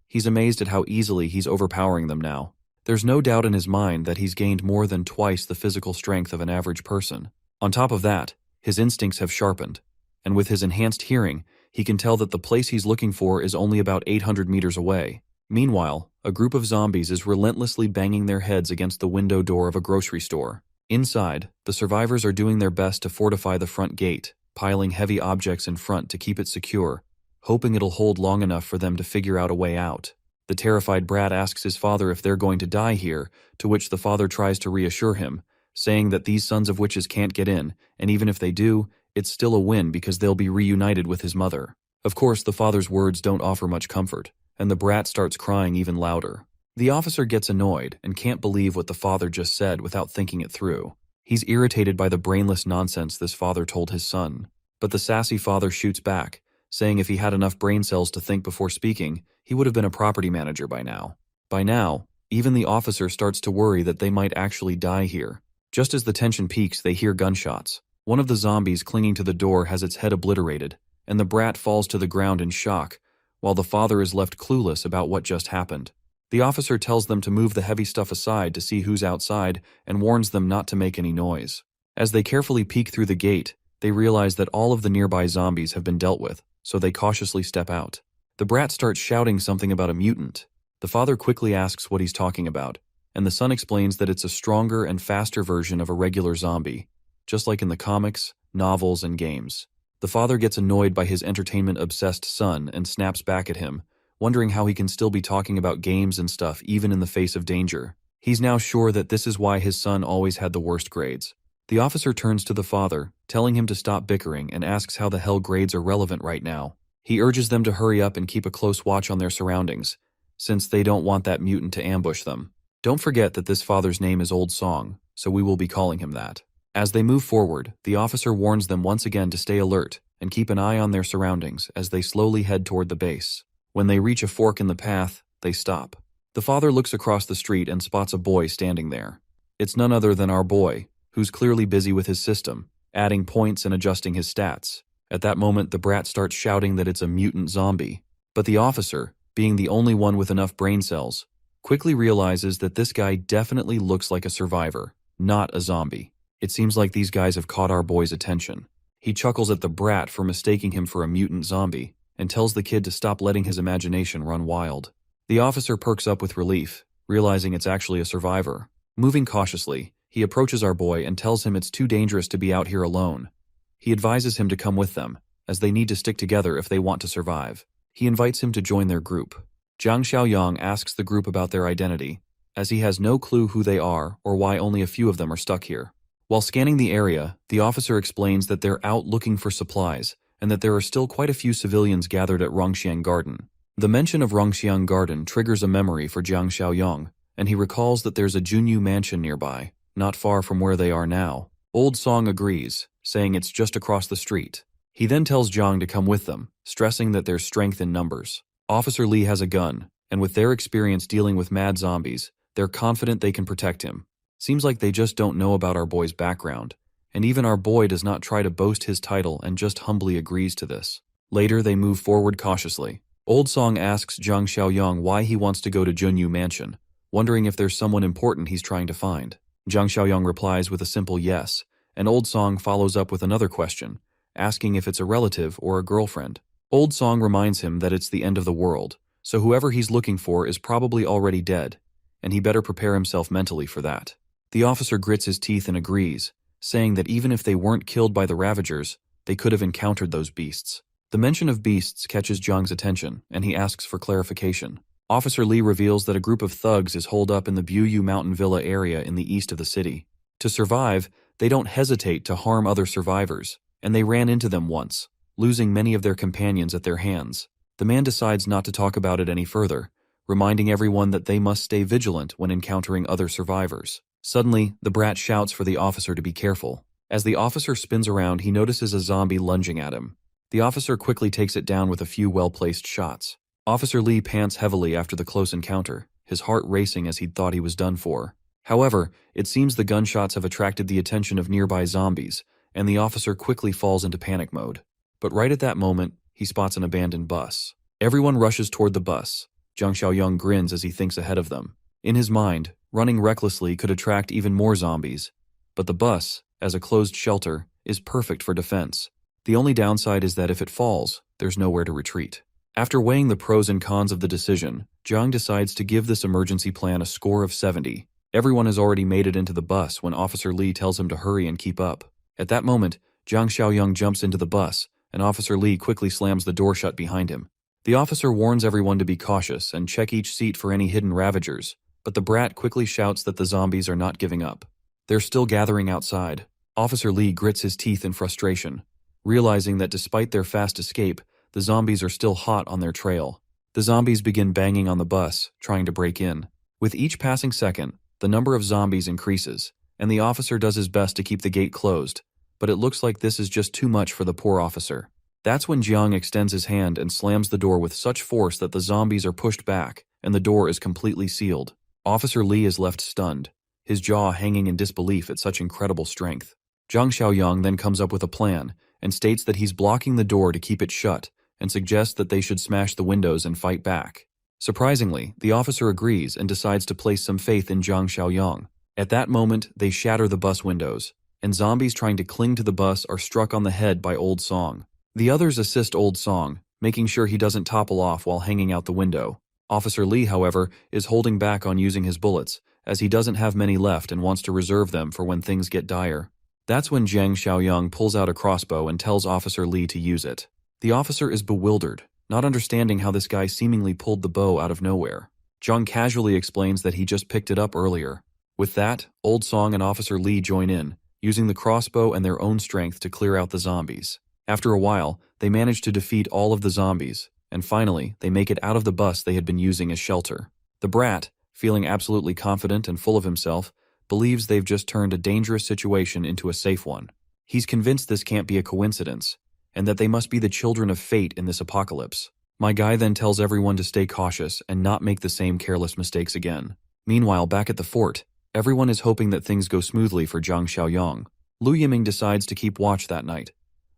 He's amazed at how easily he's overpowering them now. There's no doubt in his mind that he's gained more than twice the physical strength of an average person. On top of that, his instincts have sharpened, and with his enhanced hearing, he can tell that the place he's looking for is only about 800 meters away. Meanwhile, a group of zombies is relentlessly banging their heads against the window door of a grocery store. Inside, the survivors are doing their best to fortify the front gate, piling heavy objects in front to keep it secure, hoping it'll hold long enough for them to figure out a way out. The terrified brat asks his father if they're going to die here, to which the father tries to reassure him, saying that these sons of witches can't get in, and even if they do, it's still a win because they'll be reunited with his mother. Of course, the father's words don't offer much comfort, and the brat starts crying even louder. The officer gets annoyed and can't believe what the father just said without thinking it through. He's irritated by the brainless nonsense this father told his son. But the sassy father shoots back, saying if he had enough brain cells to think before speaking, he would have been a property manager by now. By now, even the officer starts to worry that they might actually die here. Just as the tension peaks, they hear gunshots. One of the zombies clinging to the door has its head obliterated, and the brat falls to the ground in shock, while the father is left clueless about what just happened. The officer tells them to move the heavy stuff aside to see who's outside and warns them not to make any noise. As they carefully peek through the gate, they realize that all of the nearby zombies have been dealt with, so they cautiously step out. The brat starts shouting something about a mutant. The father quickly asks what he's talking about, and the son explains that it's a stronger and faster version of a regular zombie, just like in the comics, novels, and games. The father gets annoyed by his entertainment-obsessed son and snaps back at him, wondering how he can still be talking about games and stuff even in the face of danger. He's now sure that this is why his son always had the worst grades. The officer turns to the father, telling him to stop bickering, and asks how the hell grades are relevant right now. He urges them to hurry up and keep a close watch on their surroundings, since they don't want that mutant to ambush them. Don't forget that this father's name is Old Song, so we will be calling him that. As they move forward, the officer warns them once again to stay alert and keep an eye on their surroundings as they slowly head toward the base. When they reach a fork in the path, they stop. The father looks across the street and spots a boy standing there. It's none other than our boy, who's clearly busy with his system, adding points and adjusting his stats. At that moment, the brat starts shouting that it's a mutant zombie. But the officer, being the only one with enough brain cells, quickly realizes that this guy definitely looks like a survivor, not a zombie. It seems like these guys have caught our boy's attention. He chuckles at the brat for mistaking him for a mutant zombie, and tells the kid to stop letting his imagination run wild. The officer perks up with relief, realizing it's actually a survivor. Moving cautiously, he approaches our boy and tells him it's too dangerous to be out here alone. He advises him to come with them, as they need to stick together if they want to survive. He invites him to join their group. Jiang Xiaoyang asks the group about their identity, as he has no clue who they are or why only a few of them are stuck here. While scanning the area, the officer explains that they're out looking for supplies, and that there are still quite a few civilians gathered at Rongxiang Garden. The mention of Rongxiang Garden triggers a memory for Jiang Xiaoyong, and he recalls that there's a Junyu mansion nearby, not far from where they are now. Old Song agrees, saying it's just across the street. He then tells Jiang to come with them, stressing that there's strength in numbers. Officer Lee has a gun, and with their experience dealing with mad zombies, they're confident they can protect him. Seems like they just don't know about our boy's background, and even our boy does not try to boast his title and just humbly agrees to this. Later, they move forward cautiously. Old Song asks Jiang Xiaoyong why he wants to go to Junyu Mansion, wondering if there's someone important he's trying to find. Jiang Xiaoyong replies with a simple yes, and Old Song follows up with another question, asking if it's a relative or a girlfriend. Old Song reminds him that it's the end of the world, so whoever he's looking for is probably already dead, and he better prepare himself mentally for that. The officer grits his teeth and agrees, saying that even if they weren't killed by the Ravagers, they could have encountered those beasts. The mention of beasts catches Jiang's attention, and he asks for clarification. Officer Lee reveals that a group of thugs is holed up in the Buyu Mountain Villa area in the east of the city. To survive, they don't hesitate to harm other survivors, and they ran into them once, losing many of their companions at their hands. The man decides not to talk about it any further, reminding everyone that they must stay vigilant when encountering other survivors. Suddenly, the brat shouts for the officer to be careful. As the officer spins around, he notices a zombie lunging at him. The officer quickly takes it down with a few well-placed shots. Officer Lee pants heavily after the close encounter, his heart racing as he'd thought he was done for. However, it seems the gunshots have attracted the attention of nearby zombies, and the officer quickly falls into panic mode. But right at that moment, he spots an abandoned bus. Everyone rushes toward the bus. Jiang Xiaoyong grins as he thinks ahead of them. In his mind, running recklessly could attract even more zombies, but the bus, as a closed shelter, is perfect for defense. The only downside is that if it falls, there's nowhere to retreat. After weighing the pros and cons of the decision, Jiang decides to give this emergency plan a score of 70. Everyone has already made it into the bus when Officer Lee tells him to hurry and keep up. At that moment, Jiang Xiaoyong jumps into the bus, and Officer Lee quickly slams the door shut behind him. The officer warns everyone to be cautious and check each seat for any hidden ravagers, but the brat quickly shouts that the zombies are not giving up. They're still gathering outside. Officer Lee grits his teeth in frustration, realizing that despite their fast escape, the zombies are still hot on their trail. The zombies begin banging on the bus, trying to break in. With each passing second, the number of zombies increases, and the officer does his best to keep the gate closed, but it looks like this is just too much for the poor officer. That's when Jiang extends his hand and slams the door with such force that the zombies are pushed back, and the door is completely sealed. Officer Lee is left stunned, his jaw hanging in disbelief at such incredible strength. Jiang Xiaoyong then comes up with a plan, and states that he's blocking the door to keep it shut, and suggests that they should smash the windows and fight back. Surprisingly, the officer agrees and decides to place some faith in Jiang Xiaoyong. At that moment, they shatter the bus windows, and zombies trying to cling to the bus are struck on the head by Old Song. The others assist Old Song, making sure he doesn't topple off while hanging out the window. Officer Lee, however, is holding back on using his bullets, as he doesn't have many left and wants to reserve them for when things get dire. That's when Jiang Xiaoyong pulls out a crossbow and tells Officer Lee to use it. The officer is bewildered, not understanding how this guy seemingly pulled the bow out of nowhere. Jiang casually explains that he just picked it up earlier. With that, Old Song and Officer Lee join in, using the crossbow and their own strength to clear out the zombies. After a while, they manage to defeat all of the zombies, and finally, they make it out of the bus they had been using as shelter. The brat, feeling absolutely confident and full of himself, believes they've just turned a dangerous situation into a safe one. He's convinced this can't be a coincidence, and that they must be the children of fate in this apocalypse. My guy then tells everyone to stay cautious and not make the same careless mistakes again. Meanwhile, back at the fort, everyone is hoping that things go smoothly for Jiang Xiaoyong. Lu Yiming decides to keep watch that night.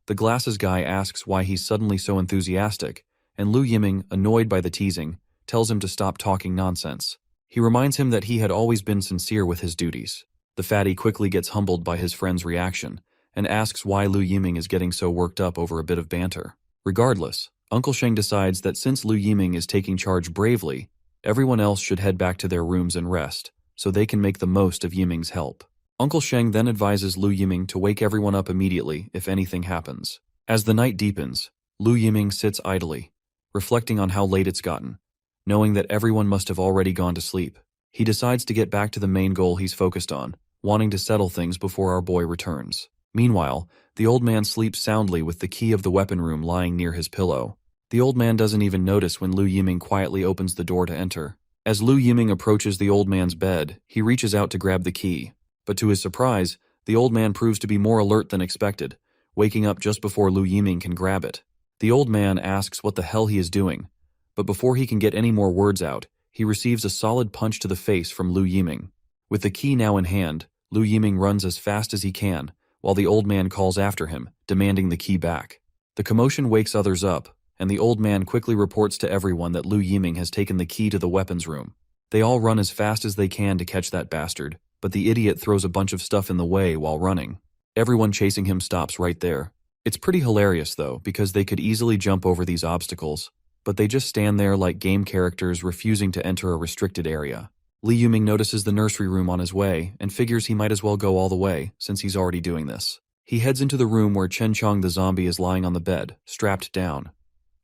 The glasses guy asks why he's suddenly so enthusiastic, and Lu Yiming, annoyed by the teasing, tells him to stop talking nonsense. He reminds him that he had always been sincere with his duties. The fatty quickly gets humbled by his friend's reaction, and asks why Lu Yiming is getting so worked up over a bit of banter. Regardless, Uncle Sheng decides that since Lu Yiming is taking charge bravely, everyone else should head back to their rooms and rest, so they can make the most of Yiming's help. Uncle Sheng then advises Lu Yiming to wake everyone up immediately if anything happens. As the night deepens, Lu Yiming sits idly, reflecting on how late it's gotten. Knowing that everyone must have already gone to sleep, he decides to get back to the main goal he's focused on, wanting to settle things before our boy returns. Meanwhile, the old man sleeps soundly with the key of the weapon room lying near his pillow. The old man doesn't even notice when Lu Yiming quietly opens the door to enter. As Lu Yiming approaches the old man's bed, he reaches out to grab the key. But to his surprise, the old man proves to be more alert than expected, waking up just before Lu Yiming can grab it. The old man asks what the hell he is doing, but before he can get any more words out, he receives a solid punch to the face from Lu Yiming. With the key now in hand, Lu Yiming runs as fast as he can, while the old man calls after him, demanding the key back. The commotion wakes others up, and the old man quickly reports to everyone that Lu Yiming has taken the key to the weapons room. They all run as fast as they can to catch that bastard, but the idiot throws a bunch of stuff in the way while running. Everyone chasing him stops right there. It's pretty hilarious though, because they could easily jump over these obstacles, but they just stand there like game characters refusing to enter a restricted area. Lu Yiming notices the nursery room on his way and figures he might as well go all the way, since he's already doing this. He heads into the room where Chen Chong the zombie is lying on the bed, strapped down.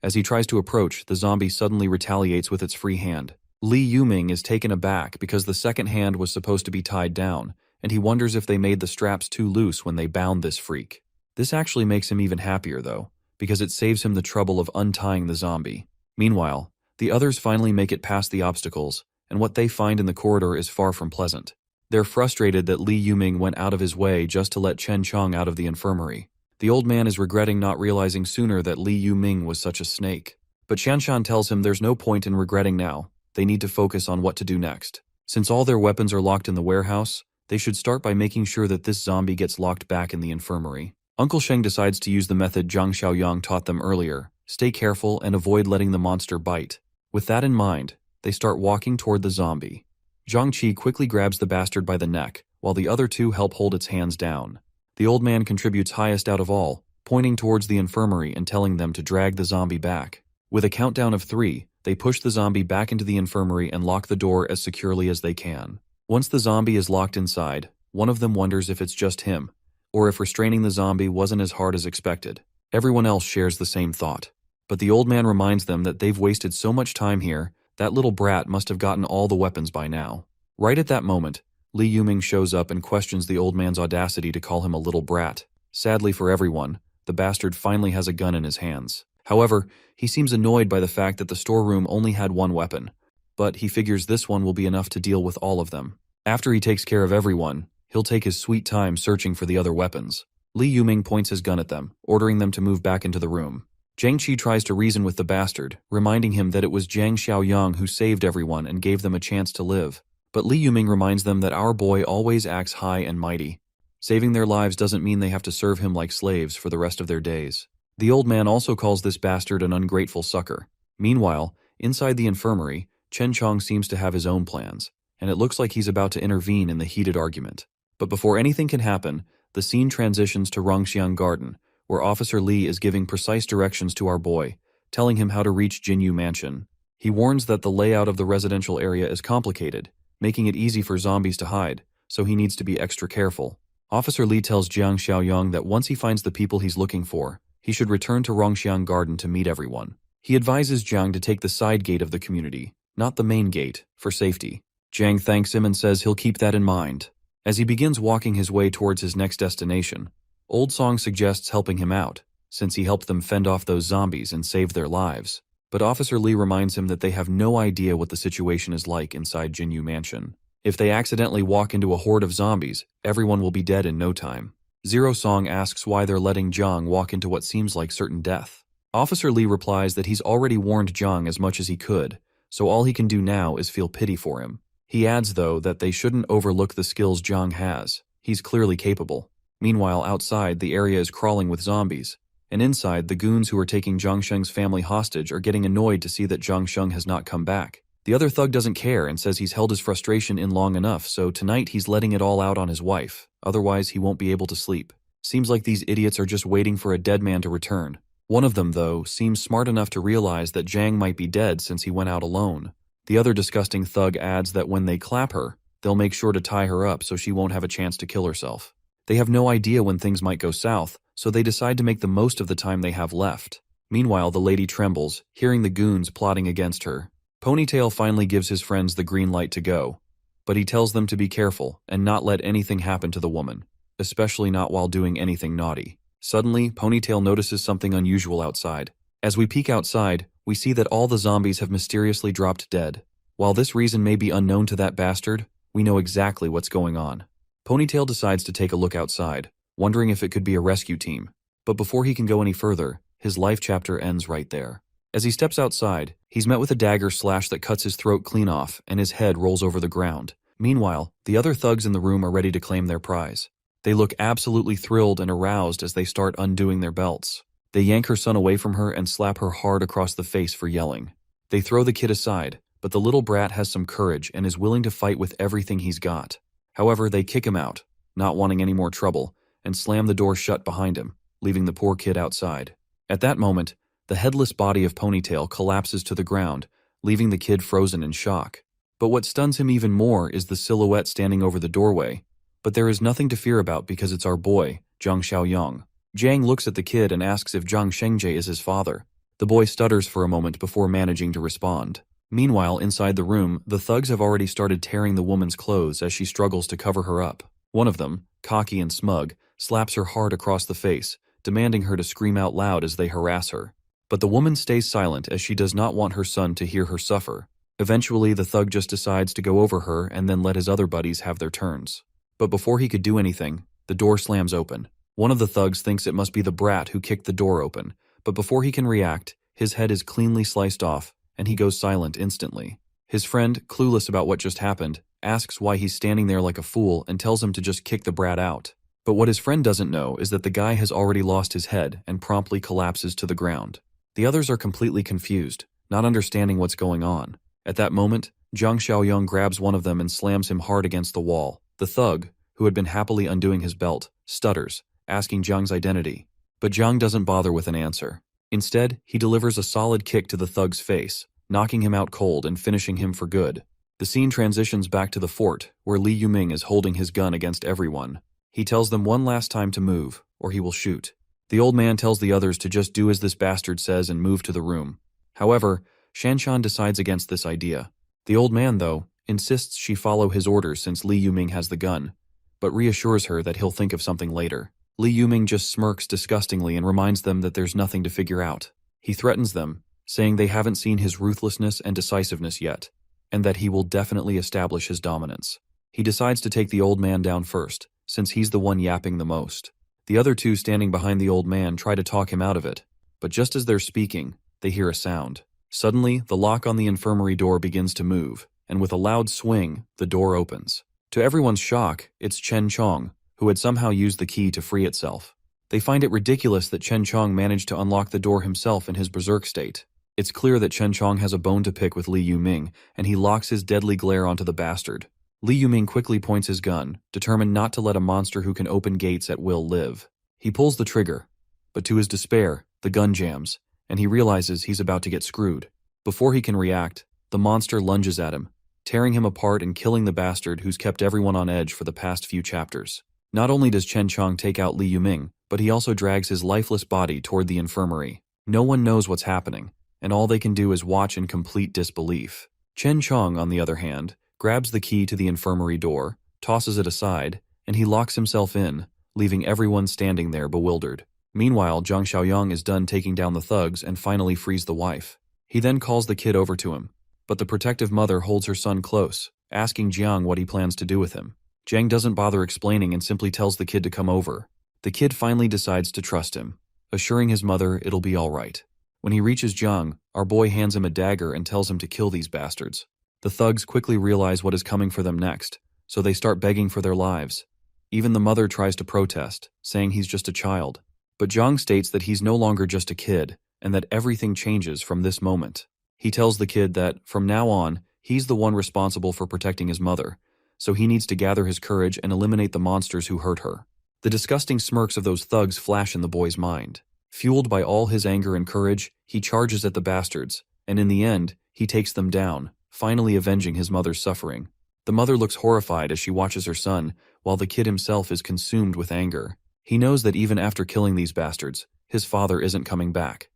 As he tries to approach, the zombie suddenly retaliates with its free hand. Lu Yiming is taken aback because the second hand was supposed to be tied down, and he wonders if they made the straps too loose when they bound this freak. This actually makes him even happier though, because it saves him the trouble of untying the zombie. Meanwhile, the others finally make it past the obstacles, and what they find in the corridor is far from pleasant. They're frustrated that Lu Yiming went out of his way just to let Chen Chong out of the infirmary. The old man is regretting not realizing sooner that Lu Yiming was such a snake. But Shanshan tells him there's no point in regretting now. They need to focus on what to do next. Since all their weapons are locked in the warehouse, they should start by making sure that this zombie gets locked back in the infirmary. Uncle Sheng decides to use the method Zhang Xiaoyang taught them earlier. Stay careful and avoid letting the monster bite. With that in mind, they start walking toward the zombie. Zhang Qi quickly grabs the bastard by the neck, while the other two help hold its hands down. The old man contributes highest out of all, pointing towards the infirmary and telling them to drag the zombie back. With a countdown of 3, they push the zombie back into the infirmary and lock the door as securely as they can. Once the zombie is locked inside, one of them wonders if it's just him, or if restraining the zombie wasn't as hard as expected. Everyone else shares the same thought. But the old man reminds them that they've wasted so much time here, that little brat must have gotten all the weapons by now. Right at that moment, Lu Yiming shows up and questions the old man's audacity to call him a little brat. Sadly for everyone, the bastard finally has a gun in his hands. However, he seems annoyed by the fact that the storeroom only had one weapon, but he figures this one will be enough to deal with all of them. After he takes care of everyone, he'll take his sweet time searching for the other weapons. Lu Yiming points his gun at them, ordering them to move back into the room. Zhang Qi tries to reason with the bastard, reminding him that it was Zhang Xiaoyang who saved everyone and gave them a chance to live. But Lu Yiming reminds them that our boy always acts high and mighty. Saving their lives doesn't mean they have to serve him like slaves for the rest of their days. The old man also calls this bastard an ungrateful sucker. Meanwhile, inside the infirmary, Chen Chong seems to have his own plans, and it looks like he's about to intervene in the heated argument. But before anything can happen, the scene transitions to Rongxiang Garden, where Officer Li is giving precise directions to our boy, telling him how to reach Jinyu Mansion. He warns that the layout of the residential area is complicated, making it easy for zombies to hide, so he needs to be extra careful. Officer Li tells Jiang Xiaoyang that once he finds the people he's looking for, he should return to Rongxiang Garden to meet everyone. He advises Jiang to take the side gate of the community, not the main gate, for safety. Jiang thanks him and says he'll keep that in mind. As he begins walking his way towards his next destination, Old Song suggests helping him out, since he helped them fend off those zombies and saved their lives. But Officer Li reminds him that they have no idea what the situation is like inside Jinyu Mansion. If they accidentally walk into a horde of zombies, everyone will be dead in no time. Zero Song asks why they're letting Jiang walk into what seems like certain death. Officer Li replies that he's already warned Jiang as much as he could, so all he can do now is feel pity for him. He adds, though, that they shouldn't overlook the skills Jiang has. He's clearly capable. Meanwhile, outside, the area is crawling with zombies, and inside, the goons who are taking Zhang Sheng's family hostage are getting annoyed to see that Zhang Sheng has not come back. The other thug doesn't care and says he's held his frustration in long enough, so tonight he's letting it all out on his wife. Otherwise, he won't be able to sleep. Seems like these idiots are just waiting for a dead man to return. One of them, though, seems smart enough to realize that Zhang might be dead since he went out alone. The other disgusting thug adds that when they clap her, they'll make sure to tie her up so she won't have a chance to kill herself. They have no idea when things might go south, so they decide to make the most of the time they have left. Meanwhile, the lady trembles, hearing the goons plotting against her. Ponytail finally gives his friends the green light to go. but he tells them to be careful and not let anything happen to the woman, especially not while doing anything naughty. Suddenly, Ponytail notices something unusual outside. As we peek outside, we see that all the zombies have mysteriously dropped dead. While this reason may be unknown to that bastard, we know exactly what's going on. Ponytail decides to take a look outside, wondering if it could be a rescue team. But before he can go any further, his life chapter ends right there. As he steps outside, he's met with a dagger slash that cuts his throat clean off and his head rolls over the ground. Meanwhile, the other thugs in the room are ready to claim their prize. They look absolutely thrilled and aroused as they start undoing their belts. They yank her son away from her and slap her hard across the face for yelling. They throw the kid aside, but the little brat has some courage and is willing to fight with everything he's got. However, they kick him out, not wanting any more trouble, and slam the door shut behind him, leaving the poor kid outside. At that moment, the headless body of Ponytail collapses to the ground, leaving the kid frozen in shock. But what stuns him even more is the silhouette standing over the doorway. But there is nothing to fear about because it's our boy, Zhang Xiaoyang. Jiang looks at the kid and asks if Zhang Shengji is his father. The boy stutters for a moment before managing to respond. Meanwhile, inside the room, the thugs have already started tearing the woman's clothes as she struggles to cover her up. One of them, cocky and smug, slaps her hard across the face, demanding her to scream out loud as they harass her. But the woman stays silent as she does not want her son to hear her suffer. Eventually, the thug just decides to go over her and then let his other buddies have their turns. But before he could do anything, the door slams open. One of the thugs thinks it must be the brat who kicked the door open, but before he can react, his head is cleanly sliced off, and he goes silent instantly. His friend, clueless about what just happened, asks why he's standing there like a fool and tells him to just kick the brat out. But what his friend doesn't know is that the guy has already lost his head and promptly collapses to the ground. The others are completely confused, not understanding what's going on. At that moment, Zhang Xiaoyang grabs one of them and slams him hard against the wall. The thug, who had been happily undoing his belt, stutters, asking Zhang's identity. But Zhang doesn't bother with an answer. Instead, he delivers a solid kick to the thug's face, knocking him out cold and finishing him for good. The scene transitions back to the fort, where Li Yuming is holding his gun against everyone. He tells them one last time to move, or he will shoot. The old man tells the others to just do as this bastard says and move to the room. However, Shanshan decides against this idea. The old man, though, insists she follow his orders since Li Yuming has the gun, but reassures her that he'll think of something later. Li Yuming just smirks disgustingly and reminds them that there's nothing to figure out. He threatens them, saying they haven't seen his ruthlessness and decisiveness yet, and that he will definitely establish his dominance. He decides to take the old man down first, since he's the one yapping the most. The other two standing behind the old man try to talk him out of it, but just as they're speaking, they hear a sound. Suddenly, the lock on the infirmary door begins to move, and with a loud swing, the door opens. To everyone's shock, it's Chen Chong, who had somehow used the key to free itself. They find it ridiculous that Chen Chong managed to unlock the door himself in his berserk state. It's clear that Chen Chong has a bone to pick with Li Yuming, and he locks his deadly glare onto the bastard. Li Yuming quickly points his gun, determined not to let a monster who can open gates at will live. He pulls the trigger, but to his despair, the gun jams, and he realizes he's about to get screwed. Before he can react, the monster lunges at him, tearing him apart and killing the bastard who's kept everyone on edge for the past few chapters. Not only does Chen Chong take out Li Yuming, but he also drags his lifeless body toward the infirmary. No one knows what's happening, and all they can do is watch in complete disbelief. Chen Chong, on the other hand, grabs the key to the infirmary door, tosses it aside, and he locks himself in, leaving everyone standing there bewildered. Meanwhile, Zhang Xiaoyang is done taking down the thugs and finally frees the wife. He then calls the kid over to him, but the protective mother holds her son close, asking Jiang what he plans to do with him. Jiang doesn't bother explaining and simply tells the kid to come over. The kid finally decides to trust him, assuring his mother it'll be all right. When he reaches Jiang, our boy hands him a dagger and tells him to kill these bastards. The thugs quickly realize what is coming for them next, so they start begging for their lives. Even the mother tries to protest, saying he's just a child. But Jiang states that he's no longer just a kid, and that everything changes from this moment. He tells the kid that, from now on, he's the one responsible for protecting his mother, so he needs to gather his courage and eliminate the monsters who hurt her. The disgusting smirks of those thugs flash in the boy's mind. Fueled by all his anger and courage, he charges at the bastards, and in the end, he takes them down, finally avenging his mother's suffering. The mother looks horrified as she watches her son, while the kid himself is consumed with anger. He knows that even after killing these bastards, his father isn't coming back.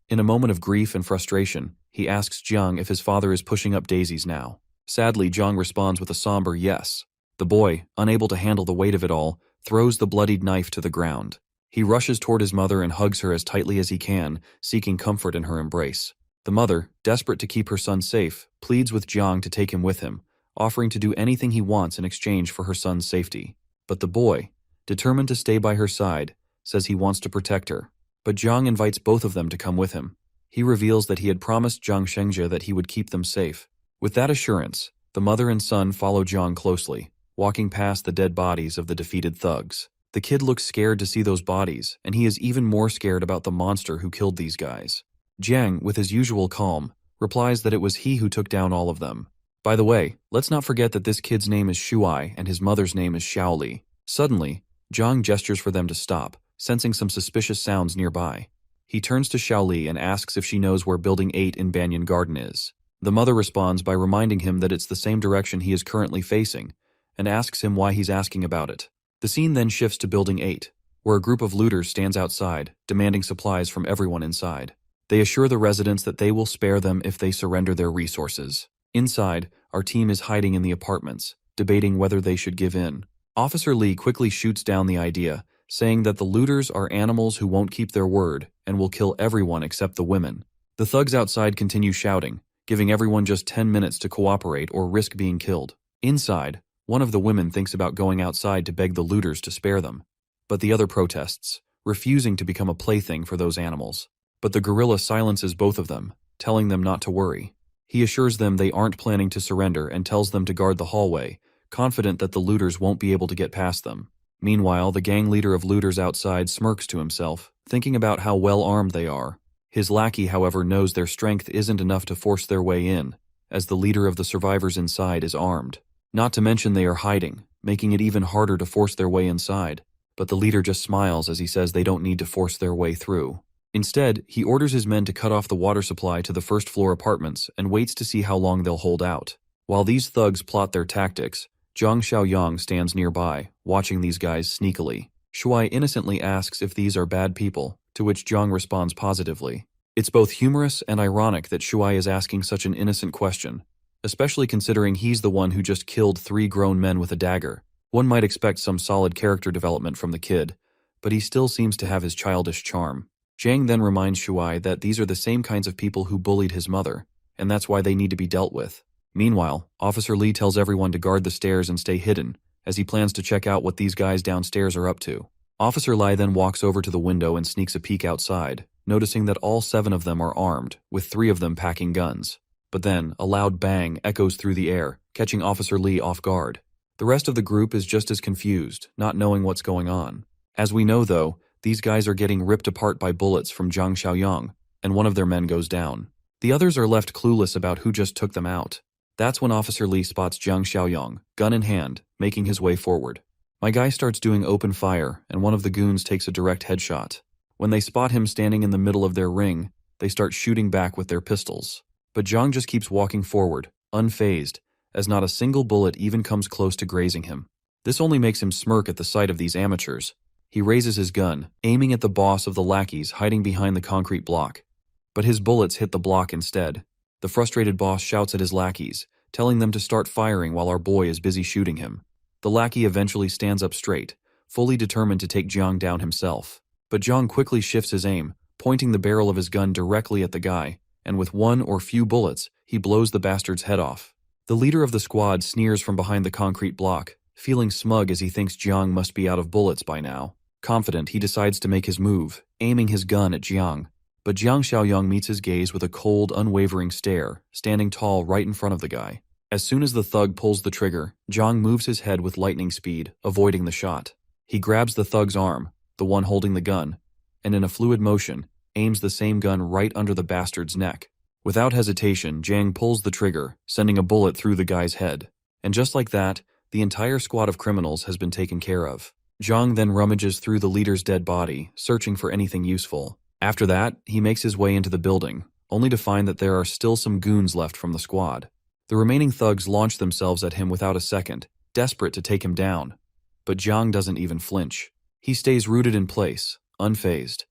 In a moment of grief and frustration, he asks Jiang if his father is pushing up daisies now. Sadly, Jiang responds with a somber yes. The boy, unable to handle the weight of it all, throws the bloodied knife to the ground. He rushes toward his mother and hugs her as tightly as he can, seeking comfort in her embrace. The mother, desperate to keep her son safe, pleads with Jiang to take him with him, offering to do anything he wants in exchange for her son's safety. But the boy, determined to stay by her side, says he wants to protect her. But Jiang invites both of them to come with him. He reveals that he had promised Jiang Shengzhe that he would keep them safe. With that assurance, the mother and son follow Jiang closely, walking past the dead bodies of the defeated thugs. The kid looks scared to see those bodies, and he is even more scared about the monster who killed these guys. Jiang, with his usual calm, replies that it was he who took down all of them. By the way, let's not forget that this kid's name is Shuai and his mother's name is Shaoli. Suddenly, Jiang gestures for them to stop, sensing some suspicious sounds nearby. He turns to Shaoli and asks if she knows where Building 8 in Banyan Garden is. The mother responds by reminding him that it's the same direction he is currently facing, and asks him why he's asking about it. The scene then shifts to Building 8, where a group of looters stands outside, demanding supplies from everyone inside. They assure the residents that they will spare them if they surrender their resources. Inside, our team is hiding in the apartments, debating whether they should give in. Officer Lee quickly shoots down the idea, saying that the looters are animals who won't keep their word and will kill everyone except the women. The thugs outside continue shouting, giving everyone just 10 minutes to cooperate or risk being killed. Inside, one of the women thinks about going outside to beg the looters to spare them, but the other protests, refusing to become a plaything for those animals. But the gorilla silences both of them, telling them not to worry. He assures them they aren't planning to surrender and tells them to guard the hallway, confident that the looters won't be able to get past them. Meanwhile, the gang leader of looters outside smirks to himself, thinking about how well armed they are. His lackey, however, knows their strength isn't enough to force their way in, as the leader of the survivors inside is armed. Not to mention they are hiding, making it even harder to force their way inside. But the leader just smiles as he says they don't need to force their way through. Instead, he orders his men to cut off the water supply to the first-floor apartments and waits to see how long they'll hold out. While these thugs plot their tactics, Zhang Xiaoyang stands nearby, watching these guys sneakily. Shuai innocently asks if these are bad people, to which Zhang responds positively. It's both humorous and ironic that Shuai is asking such an innocent question, especially considering he's the one who just killed 3 grown men with a dagger. One might expect some solid character development from the kid, but he still seems to have his childish charm. Zhang then reminds Shuai that these are the same kinds of people who bullied his mother, and that's why they need to be dealt with. Meanwhile, Officer Lee tells everyone to guard the stairs and stay hidden, as he plans to check out what these guys downstairs are up to. Officer Lai then walks over to the window and sneaks a peek outside, noticing that all 7 of them are armed, with 3 of them packing guns. But then, a loud bang echoes through the air, catching Officer Lee off guard. The rest of the group is just as confused, not knowing what's going on. As we know, though, these guys are getting ripped apart by bullets from Zhang Xiaoyang, and one of their men goes down. The others are left clueless about who just took them out. That's when Officer Lee spots Zhang Xiaoyang, gun in hand, making his way forward. My guy starts doing open fire, and one of the goons takes a direct headshot. When they spot him standing in the middle of their ring, they start shooting back with their pistols. But Zhang just keeps walking forward, unfazed, as not a single bullet even comes close to grazing him. This only makes him smirk at the sight of these amateurs. He raises his gun, aiming at the boss of the lackeys hiding behind the concrete block. But his bullets hit the block instead. The frustrated boss shouts at his lackeys, telling them to start firing while our boy is busy shooting him. The lackey eventually stands up straight, fully determined to take Jiang down himself. But Jiang quickly shifts his aim, pointing the barrel of his gun directly at the guy, and with 1 or few bullets, he blows the bastard's head off. The leader of the squad sneers from behind the concrete block, feeling smug as he thinks Jiang must be out of bullets by now. Confident, he decides to make his move, aiming his gun at Jiang. But Zhang Xiaoyang meets his gaze with a cold, unwavering stare, standing tall right in front of the guy. As soon as the thug pulls the trigger, Jiang moves his head with lightning speed, avoiding the shot. He grabs the thug's arm, the one holding the gun, and in a fluid motion, aims the same gun right under the bastard's neck. Without hesitation, Jiang pulls the trigger, sending a bullet through the guy's head. And just like that, the entire squad of criminals has been taken care of. Jiang then rummages through the leader's dead body, searching for anything useful. After that, he makes his way into the building, only to find that there are still some goons left from the squad. The remaining thugs launch themselves at him without a second, desperate to take him down. But Jiang doesn't even flinch. He stays rooted in place, unfazed.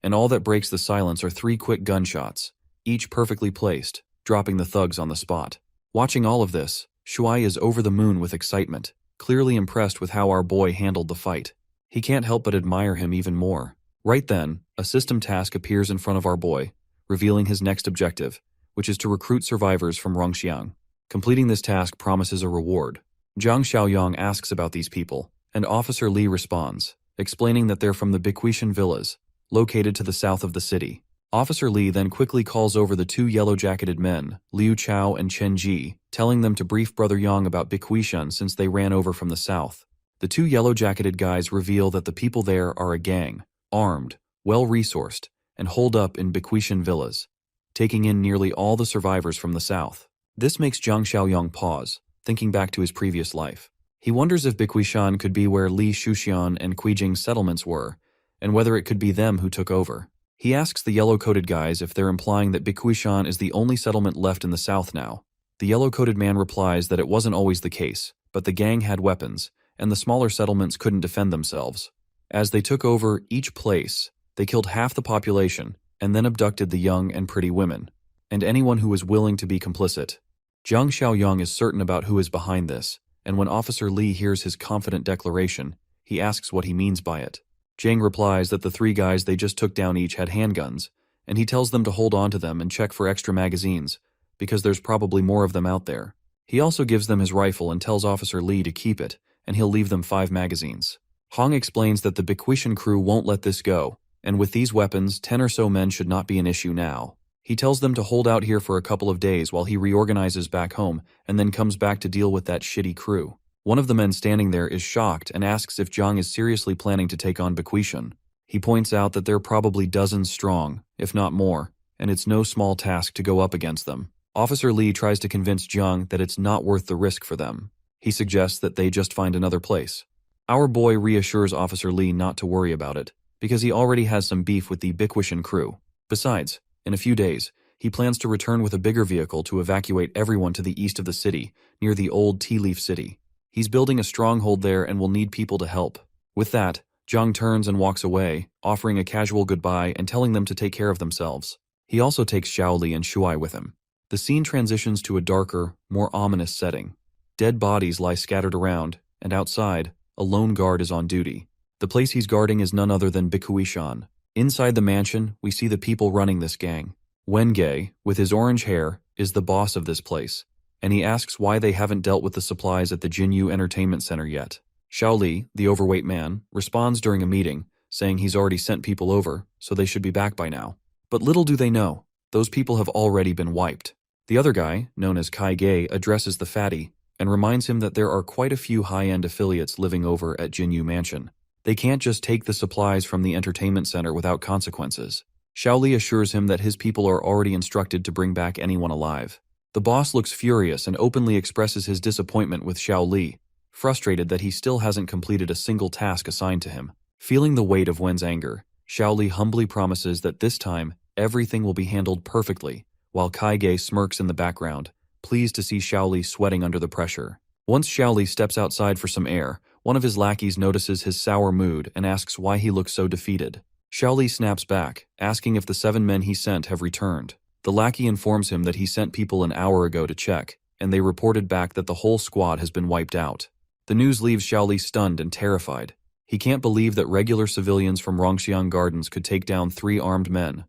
And all that breaks the silence are 3 quick gunshots, each perfectly placed, dropping the thugs on the spot. Watching all of this, Shuai is over the moon with excitement, clearly impressed with how our boy handled the fight. He can't help but admire him even more. Right then, a system task appears in front of our boy, revealing his next objective, which is to recruit survivors from Rongxiang. Completing this task promises a reward. Zhang Xiaoyang asks about these people, and Officer Li responds, explaining that they're from the Biquishan villas, located to the south of the city. Officer Li then quickly calls over the two yellow-jacketed men, Liu Chao and Chen Ji, telling them to brief Brother Yang about Biquishan since they ran over from the south. The two yellow-jacketed guys reveal that the people there are a gang, armed, well-resourced, and holed up in Biquishan villas, taking in nearly all the survivors from the south. This makes Zhang Xiaoyang pause, thinking back to his previous life. He wonders if Biquishan could be where Li Shuxian and Quijing's settlements were, and whether it could be them who took over. He asks the yellow-coated guys if they're implying that Biquishan is the only settlement left in the south now. The yellow-coated man replies that it wasn't always the case, but the gang had weapons, and the smaller settlements couldn't defend themselves. As they took over each place, they killed half the population, and then abducted the young and pretty women, and anyone who was willing to be complicit. Zhang Xiaoyang is certain about who is behind this, and when Officer Li hears his confident declaration, he asks what he means by it. Zhang replies that the three guys they just took down each had handguns, and he tells them to hold on to them and check for extra magazines, because there's probably more of them out there. He also gives them his rifle and tells Officer Li to keep it, and he'll leave them 5 magazines. Hong explains that the Biquishan crew won't let this go, and with these weapons, 10 or so men should not be an issue now. He tells them to hold out here for a couple of days while he reorganizes back home and then comes back to deal with that shitty crew. One of the men standing there is shocked and asks if Zhang is seriously planning to take on Biquishan. He points out that they're probably dozens strong, if not more, and it's no small task to go up against them. Officer Li tries to convince Zhang that it's not worth the risk for them. He suggests that they just find another place. Our boy reassures Officer Li not to worry about it, because he already has some beef with the Biquishan crew. Besides, in a few days, he plans to return with a bigger vehicle to evacuate everyone to the east of the city, near the old Tea Leaf City. He's building a stronghold there and will need people to help. With that, Zhang turns and walks away, offering a casual goodbye and telling them to take care of themselves. He also takes Xiaoli and Shuai with him. The scene transitions to a darker, more ominous setting. Dead bodies lie scattered around, and outside, a lone guard is on duty. The place he's guarding is none other than Biquishan. Inside the mansion, we see the people running this gang. Wenge, with his orange hair, is the boss of this place, and he asks why they haven't dealt with the supplies at the Jinyu Entertainment Center yet. Xiaoli, the overweight man, responds during a meeting, saying he's already sent people over, so they should be back by now. But little do they know, those people have already been wiped. The other guy, known as Kai Gay, addresses the fatty, and reminds him that there are quite a few high-end affiliates living over at Jinyu Mansion. They can't just take the supplies from the entertainment center without consequences. Xiaoli assures him that his people are already instructed to bring back anyone alive. The boss looks furious and openly expresses his disappointment with Xiaoli, frustrated that he still hasn't completed a single task assigned to him. Feeling the weight of Wen's anger, Xiaoli humbly promises that this time, everything will be handled perfectly, while Kai Gay smirks in the background, pleased to see Xiaoli sweating under the pressure. Once Xiaoli steps outside for some air, one of his lackeys notices his sour mood and asks why he looks so defeated. Xiaoli snaps back, asking if the 7 men he sent have returned. The lackey informs him that he sent people an hour ago to check, and they reported back that the whole squad has been wiped out. The news leaves Xiaoli stunned and terrified. He can't believe that regular civilians from Rongxiang Gardens could take down 3 armed men.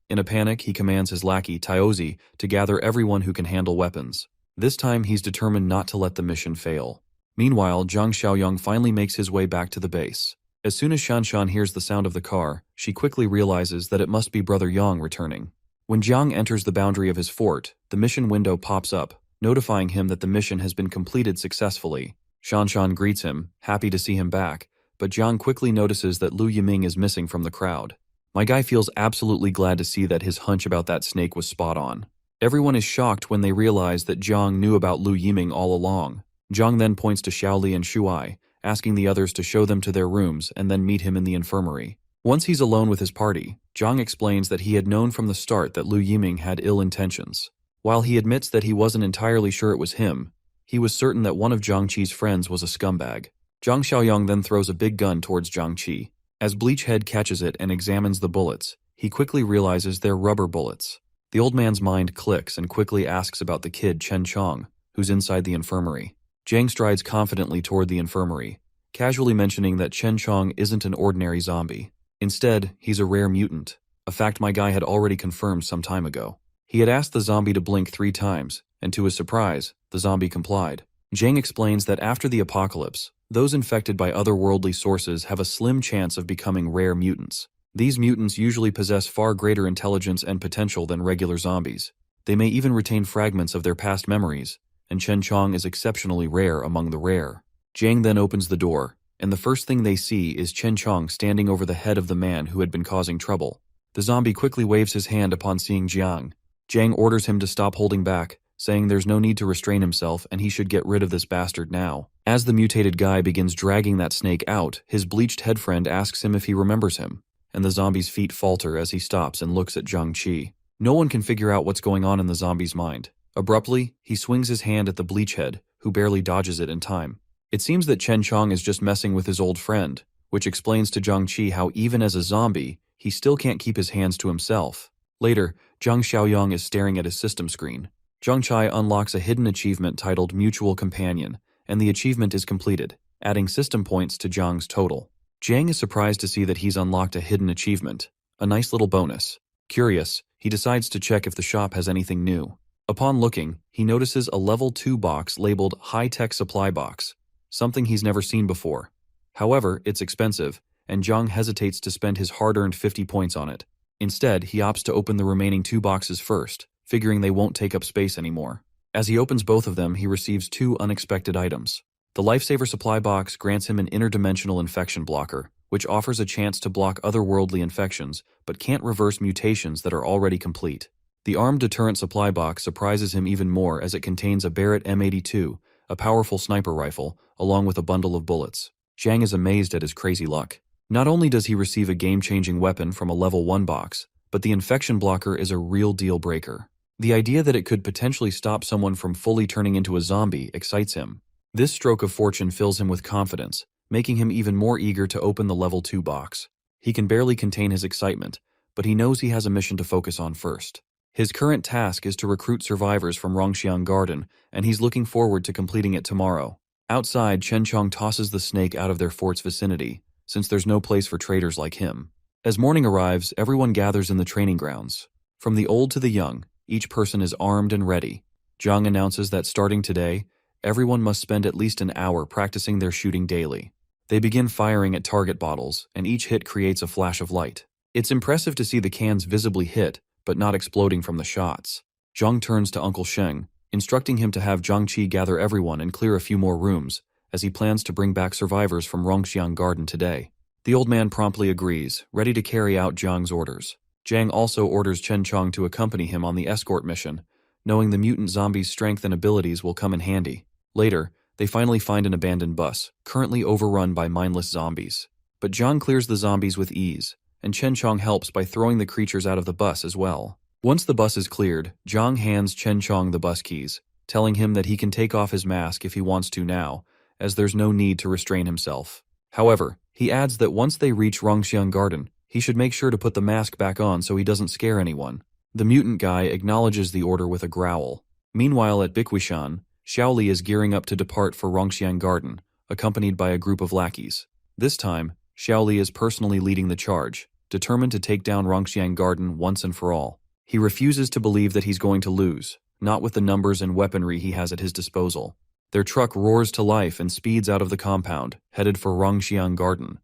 In a panic, he commands his lackey, Taozi, to gather everyone who can handle weapons. This time, he's determined not to let the mission fail. Meanwhile, Zhang Xiaoyang finally makes his way back to the base. As soon as Shanshan hears the sound of the car, she quickly realizes that it must be Brother Yang returning. When Jiang enters the boundary of his fort, the mission window pops up, notifying him that the mission has been completed successfully. Shanshan greets him, happy to see him back, but Jiang quickly notices that Lu Yiming is missing from the crowd. My guy feels absolutely glad to see that his hunch about that snake was spot on. Everyone is shocked when they realize that Jiang knew about Lu Yiming all along. Jiang then points to Xiaoli and Shuai, asking the others to show them to their rooms and then meet him in the infirmary. Once he's alone with his party, Jiang explains that he had known from the start that Lu Yiming had ill intentions. While he admits that he wasn't entirely sure it was him, he was certain that one of Jiang Qi's friends was a scumbag. Zhang Xiaoyang then throws a big gun towards Jiang Qi. As Bleachhead catches it and examines the bullets, he quickly realizes they're rubber bullets. The old man's mind clicks and quickly asks about the kid Chen Chong, who's inside the infirmary. Jiang strides confidently toward the infirmary, casually mentioning that Chen Chong isn't an ordinary zombie. Instead, he's a rare mutant, a fact my guy had already confirmed some time ago. He had asked the zombie to blink 3 times, and to his surprise, the zombie complied. Jiang explains that after the apocalypse, those infected by otherworldly sources have a slim chance of becoming rare mutants. These mutants usually possess far greater intelligence and potential than regular zombies. They may even retain fragments of their past memories, and Chen Chong is exceptionally rare among the rare. Jiang then opens the door, and the first thing they see is Chen Chong standing over the head of the man who had been causing trouble. The zombie quickly waves his hand upon seeing Jiang. Jiang orders him to stop holding back, saying there's no need to restrain himself and he should get rid of this bastard now. As the mutated guy begins dragging that snake out, his bleached head friend asks him if he remembers him, and the zombie's feet falter as he stops and looks at Zhang Qi. No one can figure out what's going on in the zombie's mind. Abruptly, he swings his hand at the bleachhead, who barely dodges it in time. It seems that Chen Chong is just messing with his old friend, which explains to Zhang Qi how even as a zombie, he still can't keep his hands to himself. Later, Zhang Xiaoyong is staring at his system screen. Zhang Chai unlocks a hidden achievement titled Mutual Companion, and the achievement is completed, adding system points to Zhang's total. Jiang is surprised to see that he's unlocked a hidden achievement, a nice little bonus. Curious, he decides to check if the shop has anything new. Upon looking, he notices a level 2 box labeled High-Tech Supply Box, something he's never seen before. However, it's expensive, and Zhang hesitates to spend his hard-earned 50 points on it. Instead, he opts to open the remaining 2 boxes first, figuring they won't take up space anymore. As he opens both of them, he receives 2 unexpected items. The Lifesaver Supply Box grants him an interdimensional infection blocker, which offers a chance to block otherworldly infections, but can't reverse mutations that are already complete. The Armed Deterrent Supply Box surprises him even more as it contains a Barrett M82, a powerful sniper rifle, along with a bundle of bullets. Zhang is amazed at his crazy luck. Not only does he receive a game-changing weapon from a level 1 box, but the infection blocker is a real deal breaker. The idea that it could potentially stop someone from fully turning into a zombie excites him. This stroke of fortune fills him with confidence, making him even more eager to open the level 2 box. He can barely contain his excitement, but he knows he has a mission to focus on first. His current task is to recruit survivors from Rongxiang Garden, and he's looking forward to completing it tomorrow. Outside, Chen Chong tosses the snake out of their fort's vicinity, since there's no place for traitors like him. As morning arrives, everyone gathers in the training grounds. From the old to the young, each person is armed and ready. Zhang announces that starting today, everyone must spend at least an hour practicing their shooting daily. They begin firing at target bottles, and each hit creates a flash of light. It's impressive to see the cans visibly hit, but not exploding from the shots. Zhang turns to Uncle Sheng, instructing him to have Zhang Qi gather everyone and clear a few more rooms, as he plans to bring back survivors from Rongxiang Garden today. The old man promptly agrees, ready to carry out Zhang's orders. Zhang also orders Chen Chong to accompany him on the escort mission, knowing the mutant zombie's strength and abilities will come in handy. Later, they finally find an abandoned bus, currently overrun by mindless zombies. But Zhang clears the zombies with ease, and Chen Chong helps by throwing the creatures out of the bus as well. Once the bus is cleared, Zhang hands Chen Chong the bus keys, telling him that he can take off his mask if he wants to now, as there's no need to restrain himself. However, he adds that once they reach Rongxiang Garden, he should make sure to put the mask back on so he doesn't scare anyone. The mutant guy acknowledges the order with a growl. Meanwhile at Bikwishan, Xiaoli is gearing up to depart for Rongxiang Garden, accompanied by a group of lackeys. This time, Xiaoli is personally leading the charge, determined to take down Rongxiang Garden once and for all. He refuses to believe that he's going to lose, not with the numbers and weaponry he has at his disposal. Their truck roars to life and speeds out of the compound, headed for Rongxiang Garden.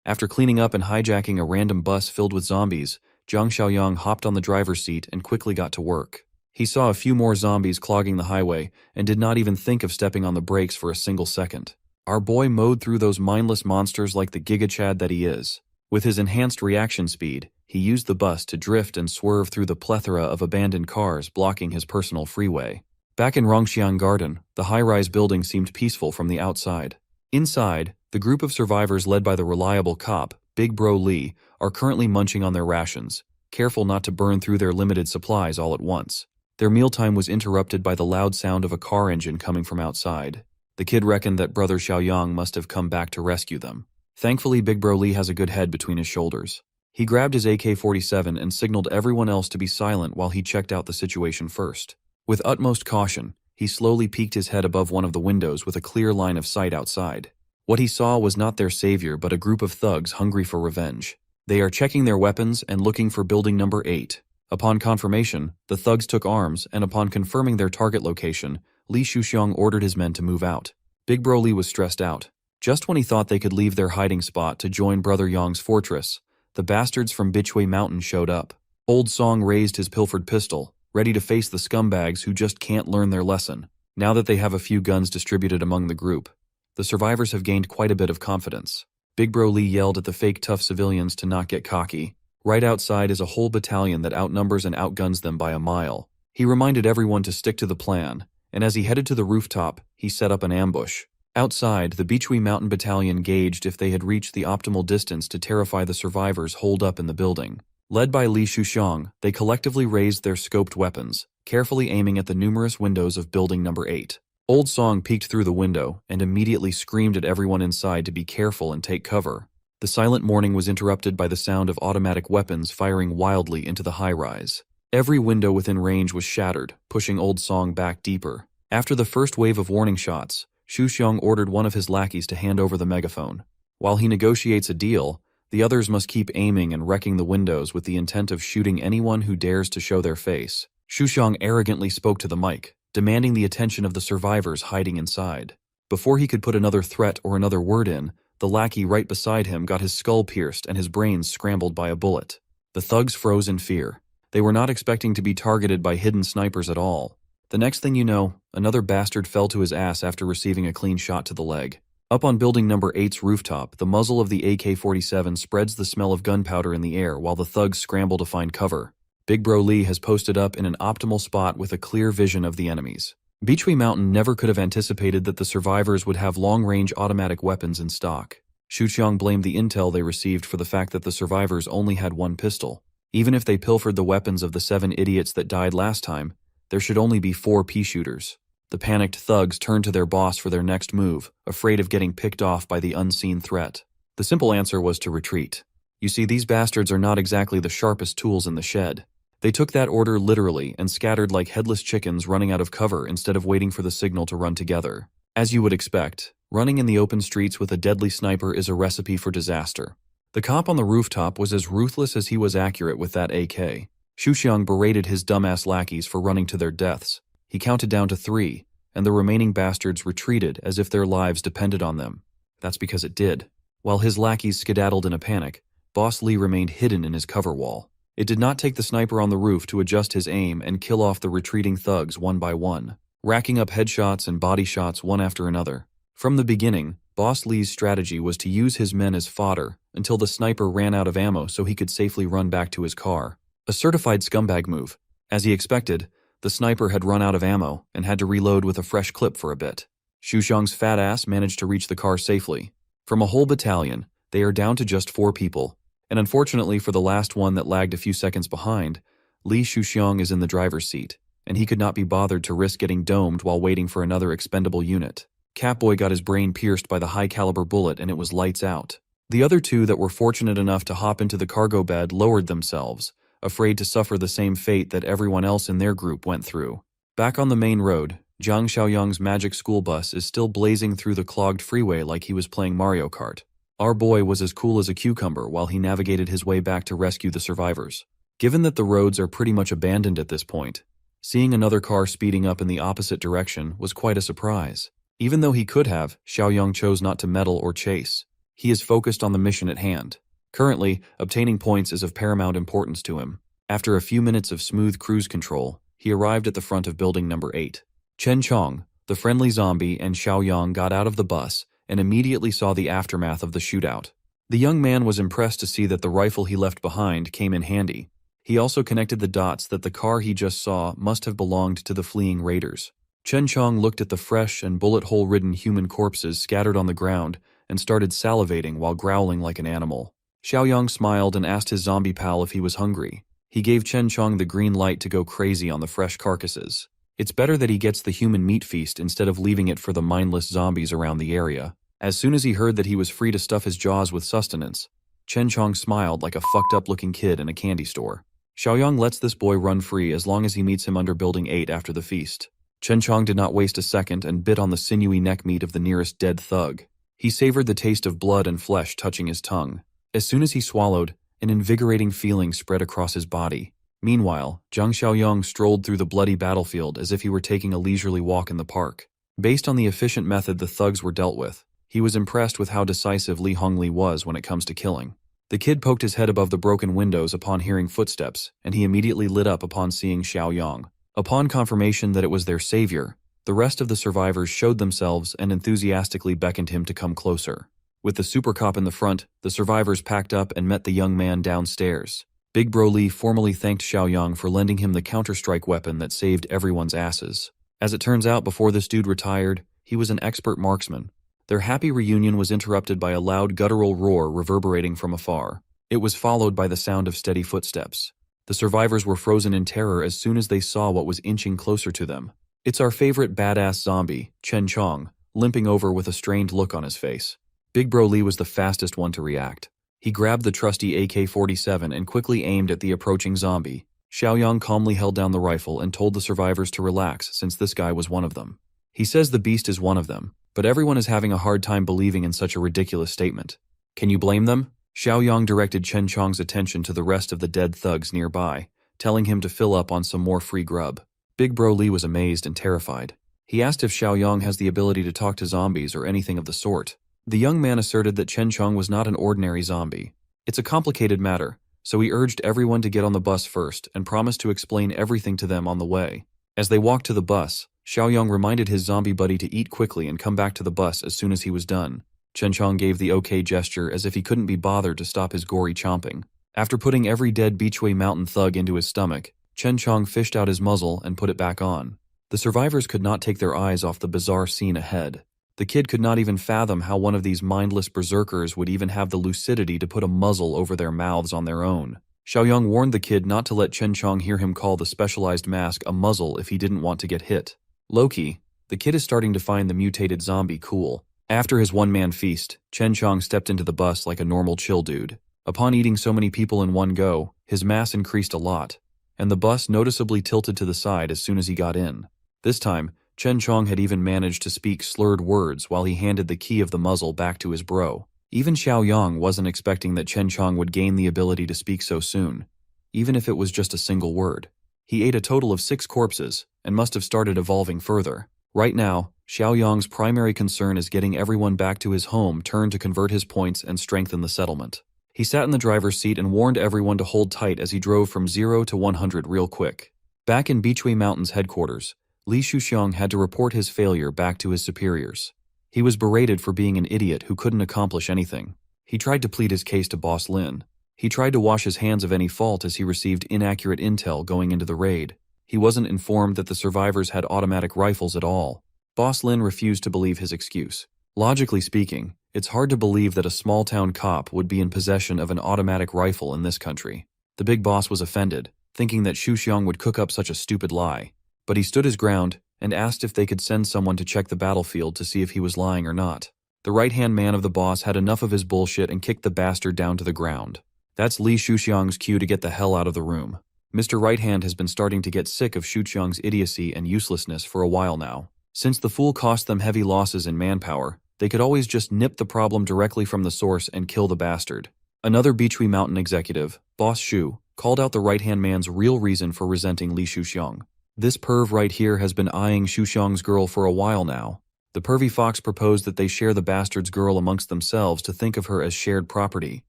After cleaning up and hijacking a random bus filled with zombies, Zhang Xiaoyong hopped on the driver's seat and quickly got to work. He saw a few more zombies clogging the highway and did not even think of stepping on the brakes for a single second. Our boy mowed through those mindless monsters like the gigachad that he is. With his enhanced reaction speed, he used the bus to drift and swerve through the plethora of abandoned cars blocking his personal freeway. Back in Rongxiang Garden, the high-rise building seemed peaceful from the outside. Inside, the group of survivors led by the reliable cop, Big Bro Lee, are currently munching on their rations, careful not to burn through their limited supplies all at once. Their mealtime was interrupted by the loud sound of a car engine coming from outside. The kid reckoned that Brother Xiaoyang must have come back to rescue them. Thankfully, Big Bro Lee has a good head between his shoulders. He grabbed his AK-47 and signaled everyone else to be silent while he checked out the situation first. With utmost caution, he slowly peeked his head above one of the windows with a clear line of sight outside. What he saw was not their savior but a group of thugs hungry for revenge. They are checking their weapons and looking for building number 8. Upon confirmation, the thugs took arms, and upon confirming their target location, Li Shuxiang ordered his men to move out. Big Bro Li was stressed out. Just when he thought they could leave their hiding spot to join Brother Yang's fortress, the bastards from Bichue Mountain showed up. Old Song raised his pilfered pistol, ready to face the scumbags who just can't learn their lesson. Now that they have a few guns distributed among the group, the survivors have gained quite a bit of confidence. Big Bro Li yelled at the fake tough civilians to not get cocky. Right outside is a whole battalion that outnumbers and outguns them by a mile. He reminded everyone to stick to the plan, and as he headed to the rooftop, he set up an ambush. Outside, the Bichue Mountain Battalion gauged if they had reached the optimal distance to terrify the survivors holed up in the building. Led by Li Shuxiang, they collectively raised their scoped weapons, carefully aiming at the numerous windows of building number 8. Old Song peeked through the window and immediately screamed at everyone inside to be careful and take cover. The silent morning was interrupted by the sound of automatic weapons firing wildly into the high-rise. Every window within range was shattered, pushing Old Song back deeper. After the first wave of warning shots, Shuxiang ordered one of his lackeys to hand over the megaphone. While he negotiates a deal, the others must keep aiming and wrecking the windows with the intent of shooting anyone who dares to show their face. Shuxiang arrogantly spoke to the mic, demanding the attention of the survivors hiding inside. Before he could put another threat or another word in, the lackey right beside him got his skull pierced and his brains scrambled by a bullet. The thugs froze in fear. They were not expecting to be targeted by hidden snipers at all. The next thing you know, another bastard fell to his ass after receiving a clean shot to the leg. Up on building number 8's rooftop, the muzzle of the AK-47 spreads the smell of gunpowder in the air while the thugs scramble to find cover. Big Bro Li has posted up in an optimal spot with a clear vision of the enemies. Bichue Mountain never could have anticipated that the survivors would have long-range automatic weapons in stock. Shuxiang blamed the intel they received for the fact that the survivors only had one pistol. Even if they pilfered the weapons of the 7 idiots that died last time, there should only be 4 pea-shooters. The panicked thugs turned to their boss for their next move, afraid of getting picked off by the unseen threat. The simple answer was to retreat. You see, these bastards are not exactly the sharpest tools in the shed. They took that order literally and scattered like headless chickens running out of cover instead of waiting for the signal to run together. As you would expect, running in the open streets with a deadly sniper is a recipe for disaster. The cop on the rooftop was as ruthless as he was accurate with that AK. Shuxiang berated his dumbass lackeys for running to their deaths. He counted down to 3, and the remaining bastards retreated as if their lives depended on them. That's because it did. While his lackeys skedaddled in a panic, Boss Li remained hidden in his cover wall. It did not take the sniper on the roof to adjust his aim and kill off the retreating thugs one by one, racking up headshots and body shots one after another. From the beginning, Boss Li's strategy was to use his men as fodder until the sniper ran out of ammo so he could safely run back to his car. A certified scumbag move. As he expected, the sniper had run out of ammo and had to reload with a fresh clip for a bit. Shuxiang's fat ass managed to reach the car safely. From a whole battalion, they are down to just 4 people, and unfortunately for the last one that lagged a few seconds behind, Li Shuxiang is in the driver's seat, and he could not be bothered to risk getting domed while waiting for another expendable unit. Catboy got his brain pierced by the high-caliber bullet and it was lights out. The other 2 that were fortunate enough to hop into the cargo bed lowered themselves, afraid to suffer the same fate that everyone else in their group went through. Back on the main road, Jiang Xiaoyang's magic school bus is still blazing through the clogged freeway like he was playing Mario Kart. Our boy was as cool as a cucumber while he navigated his way back to rescue the survivors. Given that the roads are pretty much abandoned at this point, seeing another car speeding up in the opposite direction was quite a surprise. Even though he could have, Xiaoyang chose not to meddle or chase. He is focused on the mission at hand. Currently, obtaining points is of paramount importance to him. After a few minutes of smooth cruise control, he arrived at the front of building number 8. Chen Chong, the friendly zombie, and Xiaoyang got out of the bus and immediately saw the aftermath of the shootout. The young man was impressed to see that the rifle he left behind came in handy. He also connected the dots that the car he just saw must have belonged to the fleeing raiders. Chen Chong looked at the fresh and bullet-hole-ridden human corpses scattered on the ground and started salivating while growling like an animal. Xiaoyang smiled and asked his zombie pal if he was hungry. He gave Chen Chong the green light to go crazy on the fresh carcasses. It's better that he gets the human meat feast instead of leaving it for the mindless zombies around the area. As soon as he heard that he was free to stuff his jaws with sustenance, Chen Chong smiled like a fucked-up-looking kid in a candy store. Xiaoyang lets this boy run free as long as he meets him under Building 8 after the feast. Chen Chong did not waste a second and bit on the sinewy neck meat of the nearest dead thug. He savored the taste of blood and flesh touching his tongue. As soon as he swallowed, an invigorating feeling spread across his body. Meanwhile, Zhang Xiaoyang strolled through the bloody battlefield as if he were taking a leisurely walk in the park. Based on the efficient method the thugs were dealt with, he was impressed with how decisive Li Hongli was when it comes to killing. The kid poked his head above the broken windows upon hearing footsteps, and he immediately lit up upon seeing Xiaoyang. Upon confirmation that it was their savior, the rest of the survivors showed themselves and enthusiastically beckoned him to come closer. With the super cop in the front, the survivors packed up and met the young man downstairs. Big Bro Li formally thanked Xiaoyang for lending him the counter-strike weapon that saved everyone's asses. As it turns out, before this dude retired, he was an expert marksman. Their happy reunion was interrupted by a loud guttural roar reverberating from afar. It was followed by the sound of steady footsteps. The survivors were frozen in terror as soon as they saw what was inching closer to them. It's our favorite badass zombie, Chen Chong, limping over with a strained look on his face. Big Bro Li was the fastest one to react. He grabbed the trusty AK-47 and quickly aimed at the approaching zombie. Xiaoyang calmly held down the rifle and told the survivors to relax since this guy was one of them. He says the beast is one of them, but everyone is having a hard time believing in such a ridiculous statement. Can you blame them? Xiaoyang directed Chen Chong's attention to the rest of the dead thugs nearby, telling him to fill up on some more free grub. Big Bro Li was amazed and terrified. He asked if Xiaoyang has the ability to talk to zombies or anything of the sort. The young man asserted that Chen Chong was not an ordinary zombie. It's a complicated matter, so he urged everyone to get on the bus first and promised to explain everything to them on the way. As they walked to the bus, Xiaoyang reminded his zombie buddy to eat quickly and come back to the bus as soon as he was done. Chen Chong gave the okay gesture as if he couldn't be bothered to stop his gory chomping. After putting every dead Beachway Mountain thug into his stomach, Chen Chong fished out his muzzle and put it back on. The survivors could not take their eyes off the bizarre scene ahead. The kid could not even fathom how one of these mindless berserkers would even have the lucidity to put a muzzle over their mouths on their own. Xiaoyang warned the kid not to let Chen Chong hear him call the specialized mask a muzzle if he didn't want to get hit. Low-key, the kid is starting to find the mutated zombie cool. After his one-man feast, Chen Chong stepped into the bus like a normal chill dude. Upon eating so many people in one go, his mass increased a lot, and the bus noticeably tilted to the side as soon as he got in. This time, Chen Chong had even managed to speak slurred words while he handed the key of the muzzle back to his bro. Even Xiaoyang wasn't expecting that Chen Chong would gain the ability to speak so soon, even if it was just a single word. He ate a total of 6 corpses, and must have started evolving further. Right now, Xiaoyang's primary concern is getting everyone back to his home turn to convert his points and strengthen the settlement. He sat in the driver's seat and warned everyone to hold tight as he drove from 0 to 100 real quick. Back in Beachway Mountain's headquarters, Li Shuxiang had to report his failure back to his superiors. He was berated for being an idiot who couldn't accomplish anything. He tried to plead his case to Boss Lin. He tried to wash his hands of any fault as he received inaccurate intel going into the raid. He wasn't informed that the survivors had automatic rifles at all. Boss Lin refused to believe his excuse. Logically speaking, it's hard to believe that a small-town cop would be in possession of an automatic rifle in this country. The big boss was offended, thinking that Shuxiang would cook up such a stupid lie. But he stood his ground and asked if they could send someone to check the battlefield to see if he was lying or not. The right-hand man of the boss had enough of his bullshit and kicked the bastard down to the ground. That's Li Shuxiang's cue to get the hell out of the room. Mr. Right Hand has been starting to get sick of Shuxiang's idiocy and uselessness for a while now. Since the fool cost them heavy losses in manpower, they could always just nip the problem directly from the source and kill the bastard. Another Beachway Mountain executive, Boss Shu, called out the right-hand man's real reason for resenting Li Shuxiang. This perv right here has been eyeing Shuxiang's girl for a while now. The pervy fox proposed that they share the bastard's girl amongst themselves to think of her as shared property.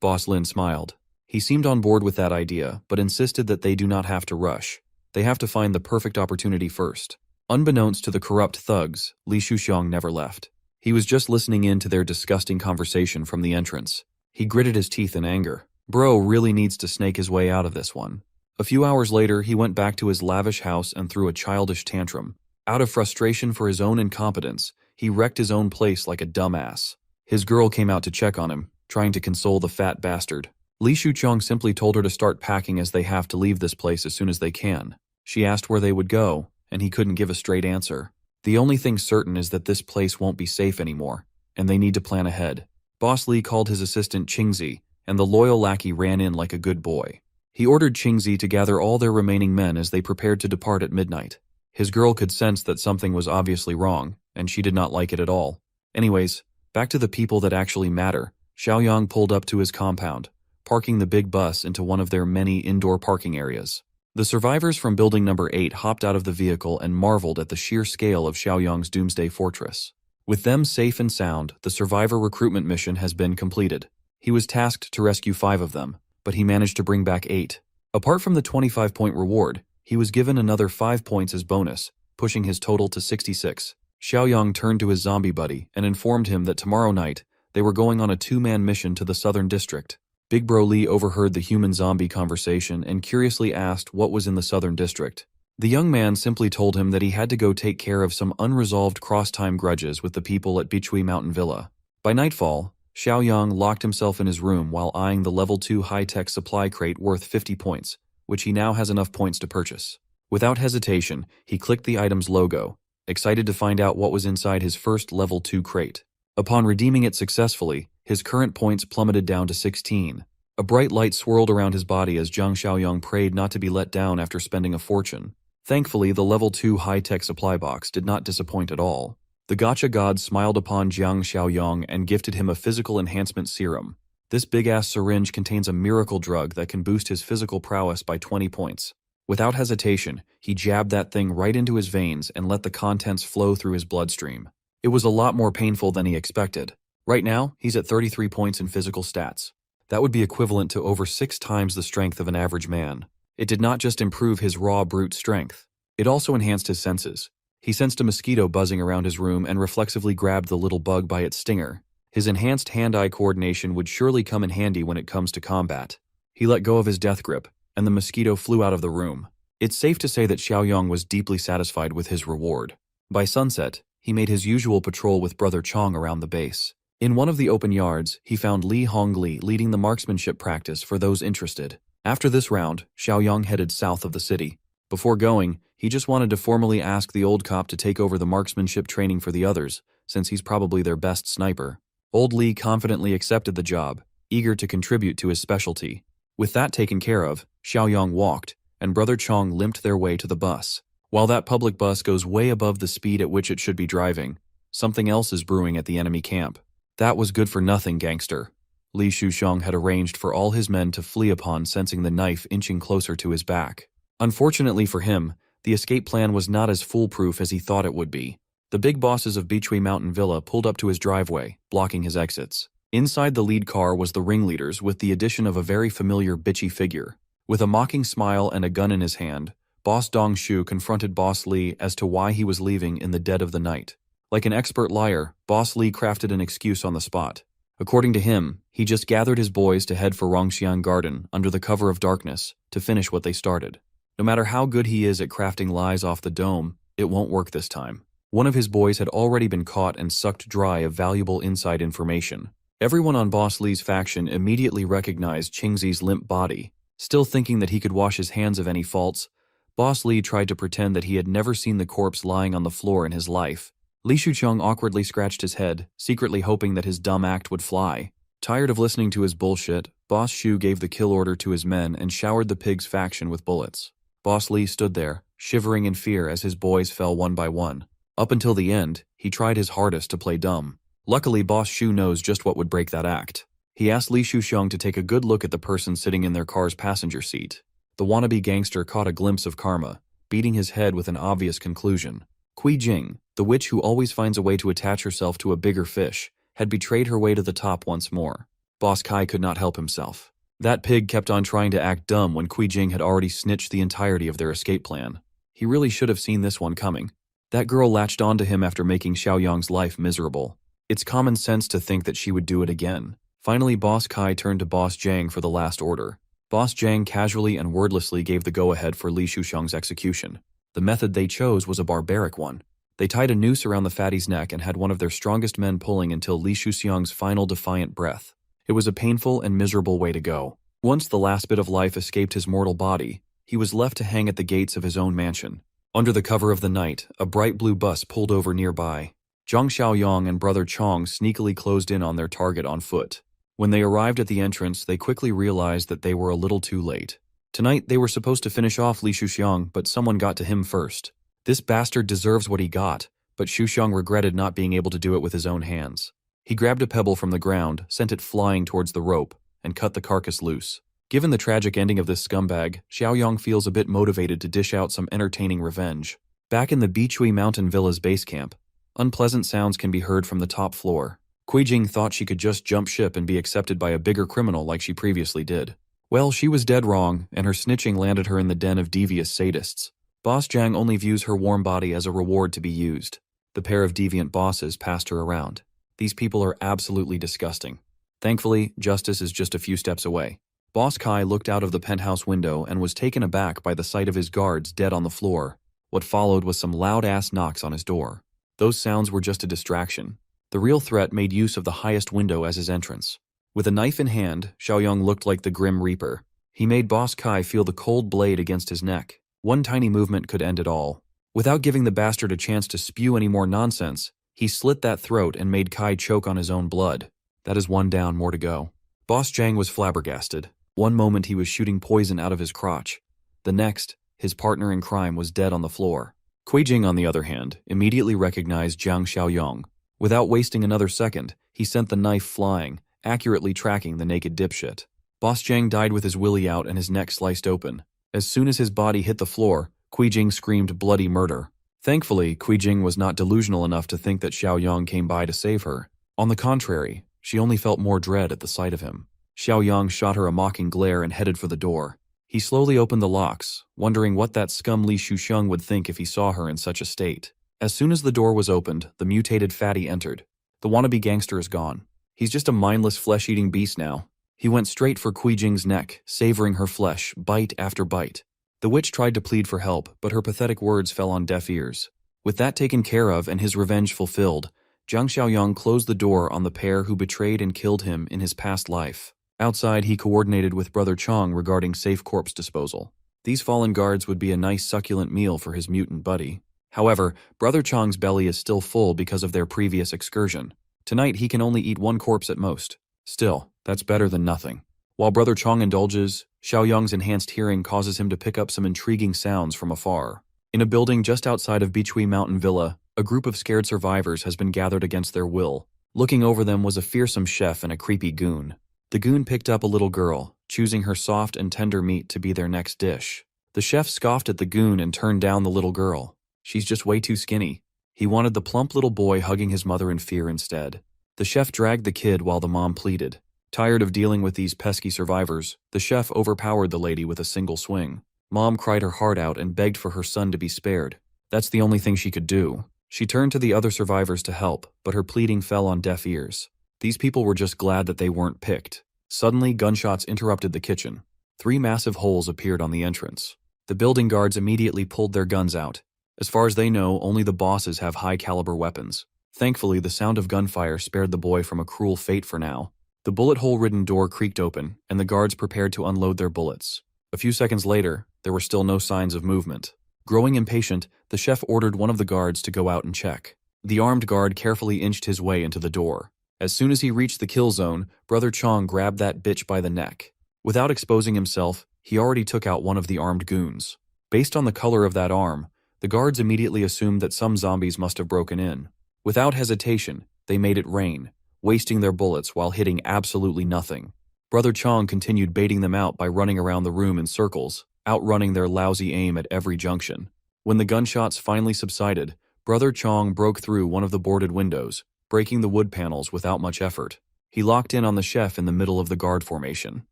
Boss Lin smiled. He seemed on board with that idea, but insisted that they do not have to rush. They have to find the perfect opportunity first. Unbeknownst to the corrupt thugs, Li Shuxiang never left. He was just listening in to their disgusting conversation from the entrance. He gritted his teeth in anger. Bro really needs to snake his way out of this one. A few hours later, he went back to his lavish house and threw a childish tantrum. Out of frustration for his own incompetence, he wrecked his own place like a dumbass. His girl came out to check on him, trying to console the fat bastard. Li Shuxiang simply told her to start packing as they have to leave this place as soon as they can. She asked where they would go, and he couldn't give a straight answer. The only thing certain is that this place won't be safe anymore, and they need to plan ahead. Boss Li called his assistant Qingzi and the loyal lackey ran in like a good boy. He ordered Qingzi to gather all their remaining men as they prepared to depart at midnight. His girl could sense that something was obviously wrong, and she did not like it at all. Anyways, back to the people that actually matter. Xiaoyang pulled up to his compound, parking the big bus into one of their many indoor parking areas. The survivors from building number 8 hopped out of the vehicle and marveled at the sheer scale of Xiaoyang's doomsday fortress. With them safe and sound, the survivor recruitment mission has been completed. He was tasked to rescue 5 of them, but he managed to bring back 8. Apart from the 25-point reward, he was given another 5 points as bonus, pushing his total to 66. Xiaoyang turned to his zombie buddy and informed him that tomorrow night, they were going on a 2-man mission to the southern district. Big Bro Lee overheard the human-zombie conversation and curiously asked what was in the southern district. The young man simply told him that he had to go take care of some unresolved cross-time grudges with the people at Bichui Mountain Villa. By nightfall, Xiaoyang locked himself in his room while eyeing the level 2 high-tech supply crate worth 50 points, which he now has enough points to purchase. Without hesitation, he clicked the item's logo, excited to find out what was inside his first level 2 crate. Upon redeeming it successfully, his current points plummeted down to 16. A bright light swirled around his body as Zhang Xiaoyang prayed not to be let down after spending a fortune. Thankfully, the level 2 high-tech supply box did not disappoint at all. The gacha god smiled upon Zhang Xiaoyang and gifted him a physical enhancement serum. This big-ass syringe contains a miracle drug that can boost his physical prowess by 20 points. Without hesitation, he jabbed that thing right into his veins and let the contents flow through his bloodstream. It was a lot more painful than he expected. Right now, he's at 33 points in physical stats. That would be equivalent to over 6 times the strength of an average man. It did not just improve his raw brute strength. It also enhanced his senses. He sensed a mosquito buzzing around his room and reflexively grabbed the little bug by its stinger. His enhanced hand-eye coordination would surely come in handy when it comes to combat. He let go of his death grip, and the mosquito flew out of the room. It's safe to say that Xiaoyang was deeply satisfied with his reward. By sunset, he made his usual patrol with Brother Chong around the base. In one of the open yards, he found Li Hongli leading the marksmanship practice for those interested. After this round, Xiaoyang headed south of the city. Before going, he just wanted to formally ask the old cop to take over the marksmanship training for the others, since he's probably their best sniper. Old Li confidently accepted the job, eager to contribute to his specialty. With that taken care of, Xiaoyang walked, and Brother Chong limped their way to the bus. While that public bus goes way above the speed at which it should be driving, something else is brewing at the enemy camp. That was good for nothing, gangster. Li Shuxiang had arranged for all his men to flee upon sensing the knife inching closer to his back. Unfortunately for him, the escape plan was not as foolproof as he thought it would be. The big bosses of Bichui Mountain Villa pulled up to his driveway, blocking his exits. Inside the lead car was the ringleaders with the addition of a very familiar bitchy figure. With a mocking smile and a gun in his hand, Boss Dong Shu confronted Boss Li as to why he was leaving in the dead of the night. Like an expert liar, Boss Li crafted an excuse on the spot. According to him, he just gathered his boys to head for Rongxiang Garden under the cover of darkness to finish what they started. No matter how good he is at crafting lies off the dome, it won't work this time. One of his boys had already been caught and sucked dry of valuable inside information. Everyone on Boss Li's faction immediately recognized Qingzi's limp body. Still thinking that he could wash his hands of any faults, Boss Li tried to pretend that he had never seen the corpse lying on the floor in his life. Li Shuqiang awkwardly scratched his head, secretly hoping that his dumb act would fly. Tired of listening to his bullshit, Boss Shu gave the kill order to his men and showered the pig's faction with bullets. Boss Li stood there, shivering in fear as his boys fell one by one. Up until the end, he tried his hardest to play dumb. Luckily, Boss Shu knows just what would break that act. He asked Li Shuxiang to take a good look at the person sitting in their car's passenger seat. The wannabe gangster caught a glimpse of karma, beating his head with an obvious conclusion. Kui Jing, the witch who always finds a way to attach herself to a bigger fish, had betrayed her way to the top once more. Boss Kai could not help himself. That pig kept on trying to act dumb when Kui Jing had already snitched the entirety of their escape plan. He really should have seen this one coming. That girl latched onto him after making Xiaoyang's life miserable. It's common sense to think that she would do it again. Finally, Boss Kai turned to Boss Zhang for the last order. Boss Zhang casually and wordlessly gave the go-ahead for Li Shuxiang's execution. The method they chose was a barbaric one. They tied a noose around the fatty's neck and had one of their strongest men pulling until Li Shuxiang's final defiant breath. It was a painful and miserable way to go. Once the last bit of life escaped his mortal body, he was left to hang at the gates of his own mansion. Under the cover of the night, a bright blue bus pulled over nearby. Zhang Xiaoyang and Brother Chong sneakily closed in on their target on foot. When they arrived at the entrance, they quickly realized that they were a little too late. Tonight, they were supposed to finish off Li Shuxiang, but someone got to him first. This bastard deserves what he got, but Shuxiang regretted not being able to do it with his own hands. He grabbed a pebble from the ground, sent it flying towards the rope, and cut the carcass loose. Given the tragic ending of this scumbag, Xiaoyang feels a bit motivated to dish out some entertaining revenge. Back in the Bichui Mountain Villa's base camp, unpleasant sounds can be heard from the top floor. Kuijing thought she could just jump ship and be accepted by a bigger criminal like she previously did. Well, she was dead wrong, and her snitching landed her in the den of devious sadists. Boss Jiang only views her warm body as a reward to be used. The pair of deviant bosses passed her around. These people are absolutely disgusting. Thankfully, justice is just a few steps away. Boss Kai looked out of the penthouse window and was taken aback by the sight of his guards dead on the floor. What followed was some loud-ass knocks on his door. Those sounds were just a distraction. The real threat made use of the highest window as his entrance. With a knife in hand, Xiaoyang looked like the Grim Reaper. He made Boss Kai feel the cold blade against his neck. One tiny movement could end it all. Without giving the bastard a chance to spew any more nonsense, he slit that throat and made Kai choke on his own blood. That is one down, more to go. Boss Jiang was flabbergasted. One moment he was shooting poison out of his crotch. The next, his partner in crime was dead on the floor. Kuijing, on the other hand, immediately recognized Jiang Xiaoyang. Without wasting another second, he sent the knife flying, accurately tracking the naked dipshit. Boss Jiang died with his willy out and his neck sliced open. As soon as his body hit the floor, Kuijing screamed bloody murder. Thankfully, Kuijing was not delusional enough to think that Xiaoyang came by to save her. On the contrary, she only felt more dread at the sight of him. Xiaoyang shot her a mocking glare and headed for the door. He slowly opened the locks, wondering what that scum Li Shuxiang would think if he saw her in such a state. As soon as the door was opened, the mutated fatty entered. The wannabe gangster is gone. He's just a mindless flesh-eating beast now. He went straight for Kuijing's neck, savoring her flesh, bite after bite. The witch tried to plead for help, but her pathetic words fell on deaf ears. With that taken care of and his revenge fulfilled, Jiang Xiaoyang closed the door on the pair who betrayed and killed him in his past life. Outside, he coordinated with Brother Chong regarding safe corpse disposal. These fallen guards would be a nice succulent meal for his mutant buddy. However, Brother Chong's belly is still full because of their previous excursion. Tonight he can only eat one corpse at most. Still, that's better than nothing. While Brother Chong indulges, Xiaoyang's enhanced hearing causes him to pick up some intriguing sounds from afar. In a building just outside of Bichui Mountain Villa, a group of scared survivors has been gathered against their will. Looking over them was a fearsome chef and a creepy goon. The goon picked up a little girl, choosing her soft and tender meat to be their next dish. The chef scoffed at the goon and turned down the little girl. She's just way too skinny. He wanted the plump little boy hugging his mother in fear instead. The chef dragged the kid while the mom pleaded. Tired of dealing with these pesky survivors, the chef overpowered the lady with a single swing. Mom cried her heart out and begged for her son to be spared. That's the only thing she could do. She turned to the other survivors to help, but her pleading fell on deaf ears. These people were just glad that they weren't picked. Suddenly, gunshots interrupted the kitchen. 3 massive holes appeared on the entrance. The building guards immediately pulled their guns out. As far as they know, only the bosses have high-caliber weapons. Thankfully, the sound of gunfire spared the boy from a cruel fate for now. The bullet hole-ridden door creaked open, and the guards prepared to unload their bullets. A few seconds later, there were still no signs of movement. Growing impatient, the chef ordered one of the guards to go out and check. The armed guard carefully inched his way into the door. As soon as he reached the kill zone, Brother Chong grabbed that bitch by the neck. Without exposing himself, he already took out one of the armed goons. Based on the color of that arm, the guards immediately assumed that some zombies must have broken in. Without hesitation, they made it rain, wasting their bullets while hitting absolutely nothing. Brother Chong continued baiting them out by running around the room in circles, outrunning their lousy aim at every junction. When the gunshots finally subsided, Brother Chong broke through one of the boarded windows, breaking the wood panels without much effort. He locked in on the chef in the middle of the guard formation.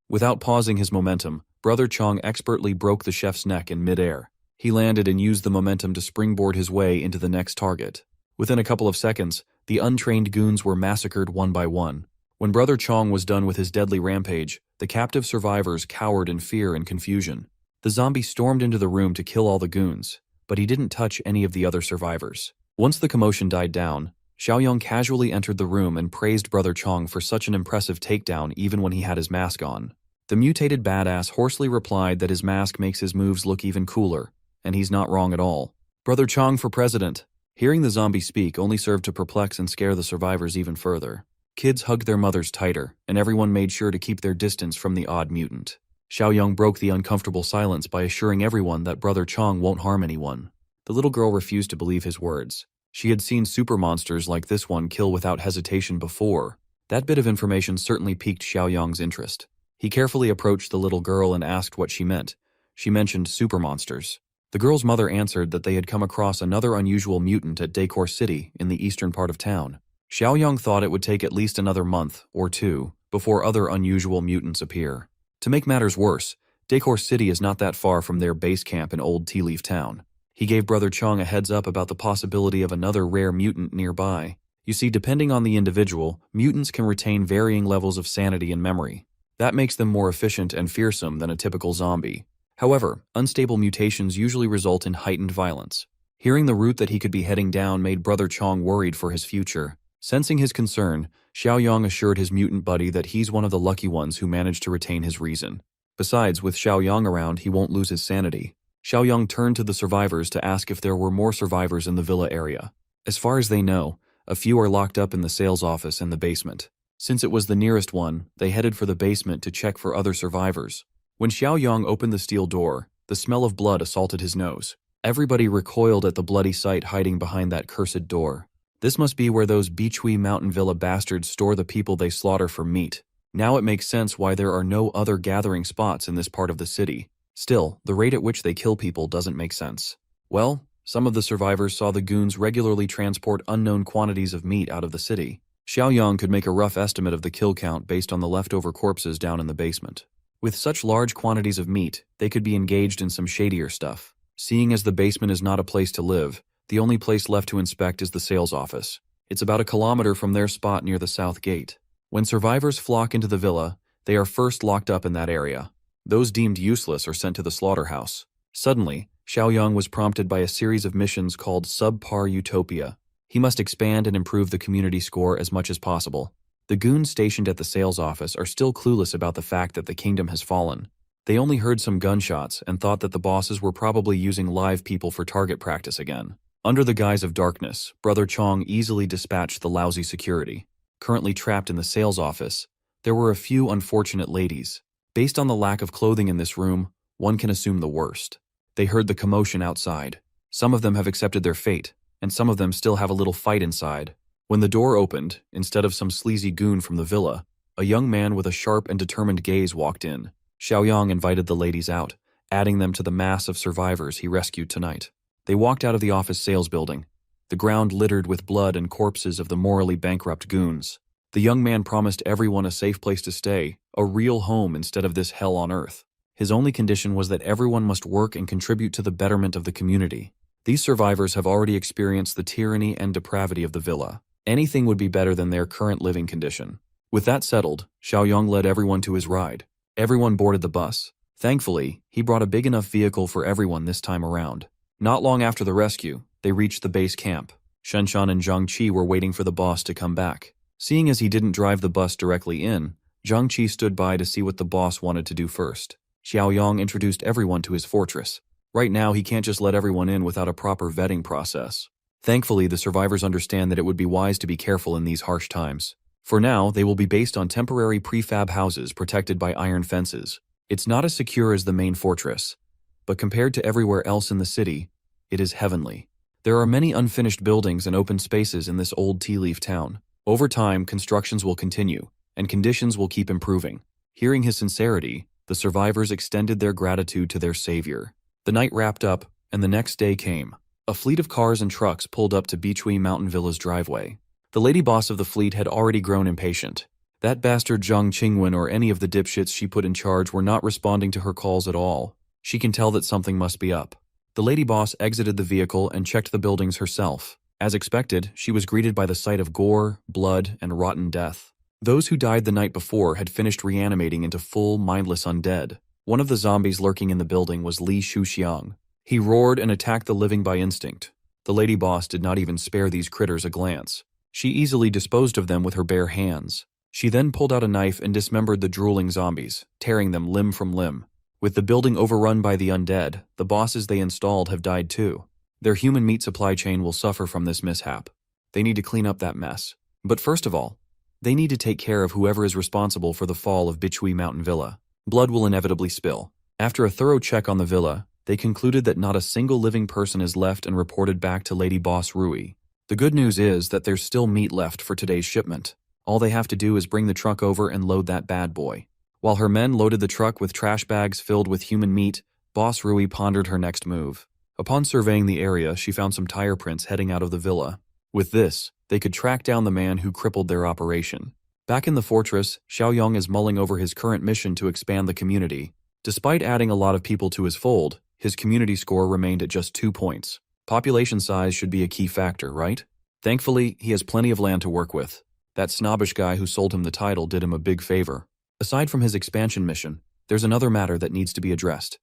Without pausing his momentum, Brother Chong expertly broke the chef's neck in midair. He landed and used the momentum to springboard his way into the next target. Within a couple of seconds, the untrained goons were massacred one by one. When Brother Chong was done with his deadly rampage, the captive survivors cowered in fear and confusion. The zombie stormed into the room to kill all the goons, but he didn't touch any of the other survivors. Once the commotion died down, Xiaoyang casually entered the room and praised Brother Chong for such an impressive takedown even when he had his mask on. The mutated badass hoarsely replied that his mask makes his moves look even cooler, and he's not wrong at all. Brother Chong for president. Hearing the zombie speak only served to perplex and scare the survivors even further. Kids hugged their mothers tighter, and everyone made sure to keep their distance from the odd mutant. Xiaoyang broke the uncomfortable silence by assuring everyone that Brother Chong won't harm anyone. The little girl refused to believe his words. She had seen super monsters like this one kill without hesitation before. That bit of information certainly piqued Xiaoyang's interest. He carefully approached the little girl and asked what she meant. She mentioned super monsters. The girl's mother answered that they had come across another unusual mutant at Decor City in the eastern part of town. Xiaoyang thought it would take at least another month or two before other unusual mutants appear. To make matters worse, Decor City is not that far from their base camp in Old Tea Leaf Town. He gave Brother Chong a heads up about the possibility of another rare mutant nearby. You see, depending on the individual, mutants can retain varying levels of sanity and memory. That makes them more efficient and fearsome than a typical zombie. However, unstable mutations usually result in heightened violence. Hearing the route that he could be heading down made Brother Chong worried for his future. Sensing his concern, Xiaoyang assured his mutant buddy that he's one of the lucky ones who managed to retain his reason. Besides, with Xiaoyang around, he won't lose his sanity. Xiaoyang turned to the survivors to ask if there were more survivors in the villa area. As far as they know, a few are locked up in the sales office and the basement. Since it was the nearest one, they headed for the basement to check for other survivors. When Xiaoyang opened the steel door, the smell of blood assaulted his nose. Everybody recoiled at the bloody sight hiding behind that cursed door. This must be where those Beachui Mountain Villa bastards store the people they slaughter for meat. Now it makes sense why there are no other gathering spots in this part of the city. Still, the rate at which they kill people doesn't make sense. Well, some of the survivors saw the goons regularly transport unknown quantities of meat out of the city. Xiaoyang could make a rough estimate of the kill count based on the leftover corpses down in the basement. With such large quantities of meat, they could be engaged in some shadier stuff. Seeing as the basement is not a place to live, the only place left to inspect is the sales office. It's about 1 kilometer from their spot near the south gate. When survivors flock into the villa, they are first locked up in that area. Those deemed useless are sent to the slaughterhouse. Suddenly, Xiaoyang was prompted by a series of missions called Subpar Utopia. He must expand and improve the community score as much as possible. The goons stationed at the sales office are still clueless about the fact that the kingdom has fallen. They only heard some gunshots and thought that the bosses were probably using live people for target practice again. Under the guise of darkness, Brother Chong easily dispatched the lousy security. Currently trapped in the sales office, there were a few unfortunate ladies. Based on the lack of clothing in this room, one can assume the worst. They heard the commotion outside. Some of them have accepted their fate, and some of them still have a little fight inside. When the door opened, instead of some sleazy goon from the villa, a young man with a sharp and determined gaze walked in. Xiaoyang invited the ladies out, adding them to the mass of survivors he rescued tonight. They walked out of the office sales building, the ground littered with blood and corpses of the morally bankrupt goons. The young man promised everyone a safe place to stay, a real home instead of this hell on earth. His only condition was that everyone must work and contribute to the betterment of the community. These survivors have already experienced the tyranny and depravity of the villa. Anything would be better than their current living condition. With that settled, Xiaoyang led everyone to his ride. Everyone boarded the bus. Thankfully, he brought a big enough vehicle for everyone this time around. Not long after the rescue, they reached the base camp. Shenshan and Zhang Qi were waiting for the boss to come back. Seeing as he didn't drive the bus directly in, Zhang Qi stood by to see what the boss wanted to do first. Xiaoyang introduced everyone to his fortress. Right now, he can't just let everyone in without a proper vetting process. Thankfully, the survivors understand that it would be wise to be careful in these harsh times. For now, they will be based on temporary prefab houses protected by iron fences. It's not as secure as the main fortress, but compared to everywhere else in the city, it is heavenly. There are many unfinished buildings and open spaces in this old tea leaf town. Over time, constructions will continue, and conditions will keep improving. Hearing his sincerity, the survivors extended their gratitude to their savior. The night wrapped up, and the next day came. A fleet of cars and trucks pulled up to Beachui Mountain Villa's driveway. The lady boss of the fleet had already grown impatient. That bastard Zhang Qingwen or any of the dipshits she put in charge were not responding to her calls at all. She can tell that something must be up. The lady boss exited the vehicle and checked the buildings herself. As expected, she was greeted by the sight of gore, blood, and rotten death. Those who died the night before had finished reanimating into full, mindless undead. One of the zombies lurking in the building was Li Shuxiang. He roared and attacked the living by instinct. The lady boss did not even spare these critters a glance. She easily disposed of them with her bare hands. She then pulled out a knife and dismembered the drooling zombies, tearing them limb from limb. With the building overrun by the undead, the bosses they installed have died too. Their human meat supply chain will suffer from this mishap. They need to clean up that mess. But first of all, They need to take care of whoever is responsible for the fall of Bichui Mountain Villa. Blood will inevitably spill. After a thorough check on the villa, they concluded that not a single living person is left and reported back to Lady Boss Rui. The good news is that there's still meat left for today's shipment. All they have to do is bring the truck over and load that bad boy. While her men loaded the truck with trash bags filled with human meat, Boss Rui pondered her next move. Upon surveying the area, she found some tire prints heading out of the villa. With this, they could track down the man who crippled their operation. Back in the fortress, Xiaoyong is mulling over his current mission to expand the community. Despite adding a lot of people to his fold, his community score remained at just 2 points. Population size should be a key factor, right? Thankfully, he has plenty of land to work with. That snobbish guy who sold him the title did him a big favor. Aside from his expansion mission, there's another matter that needs to be addressed.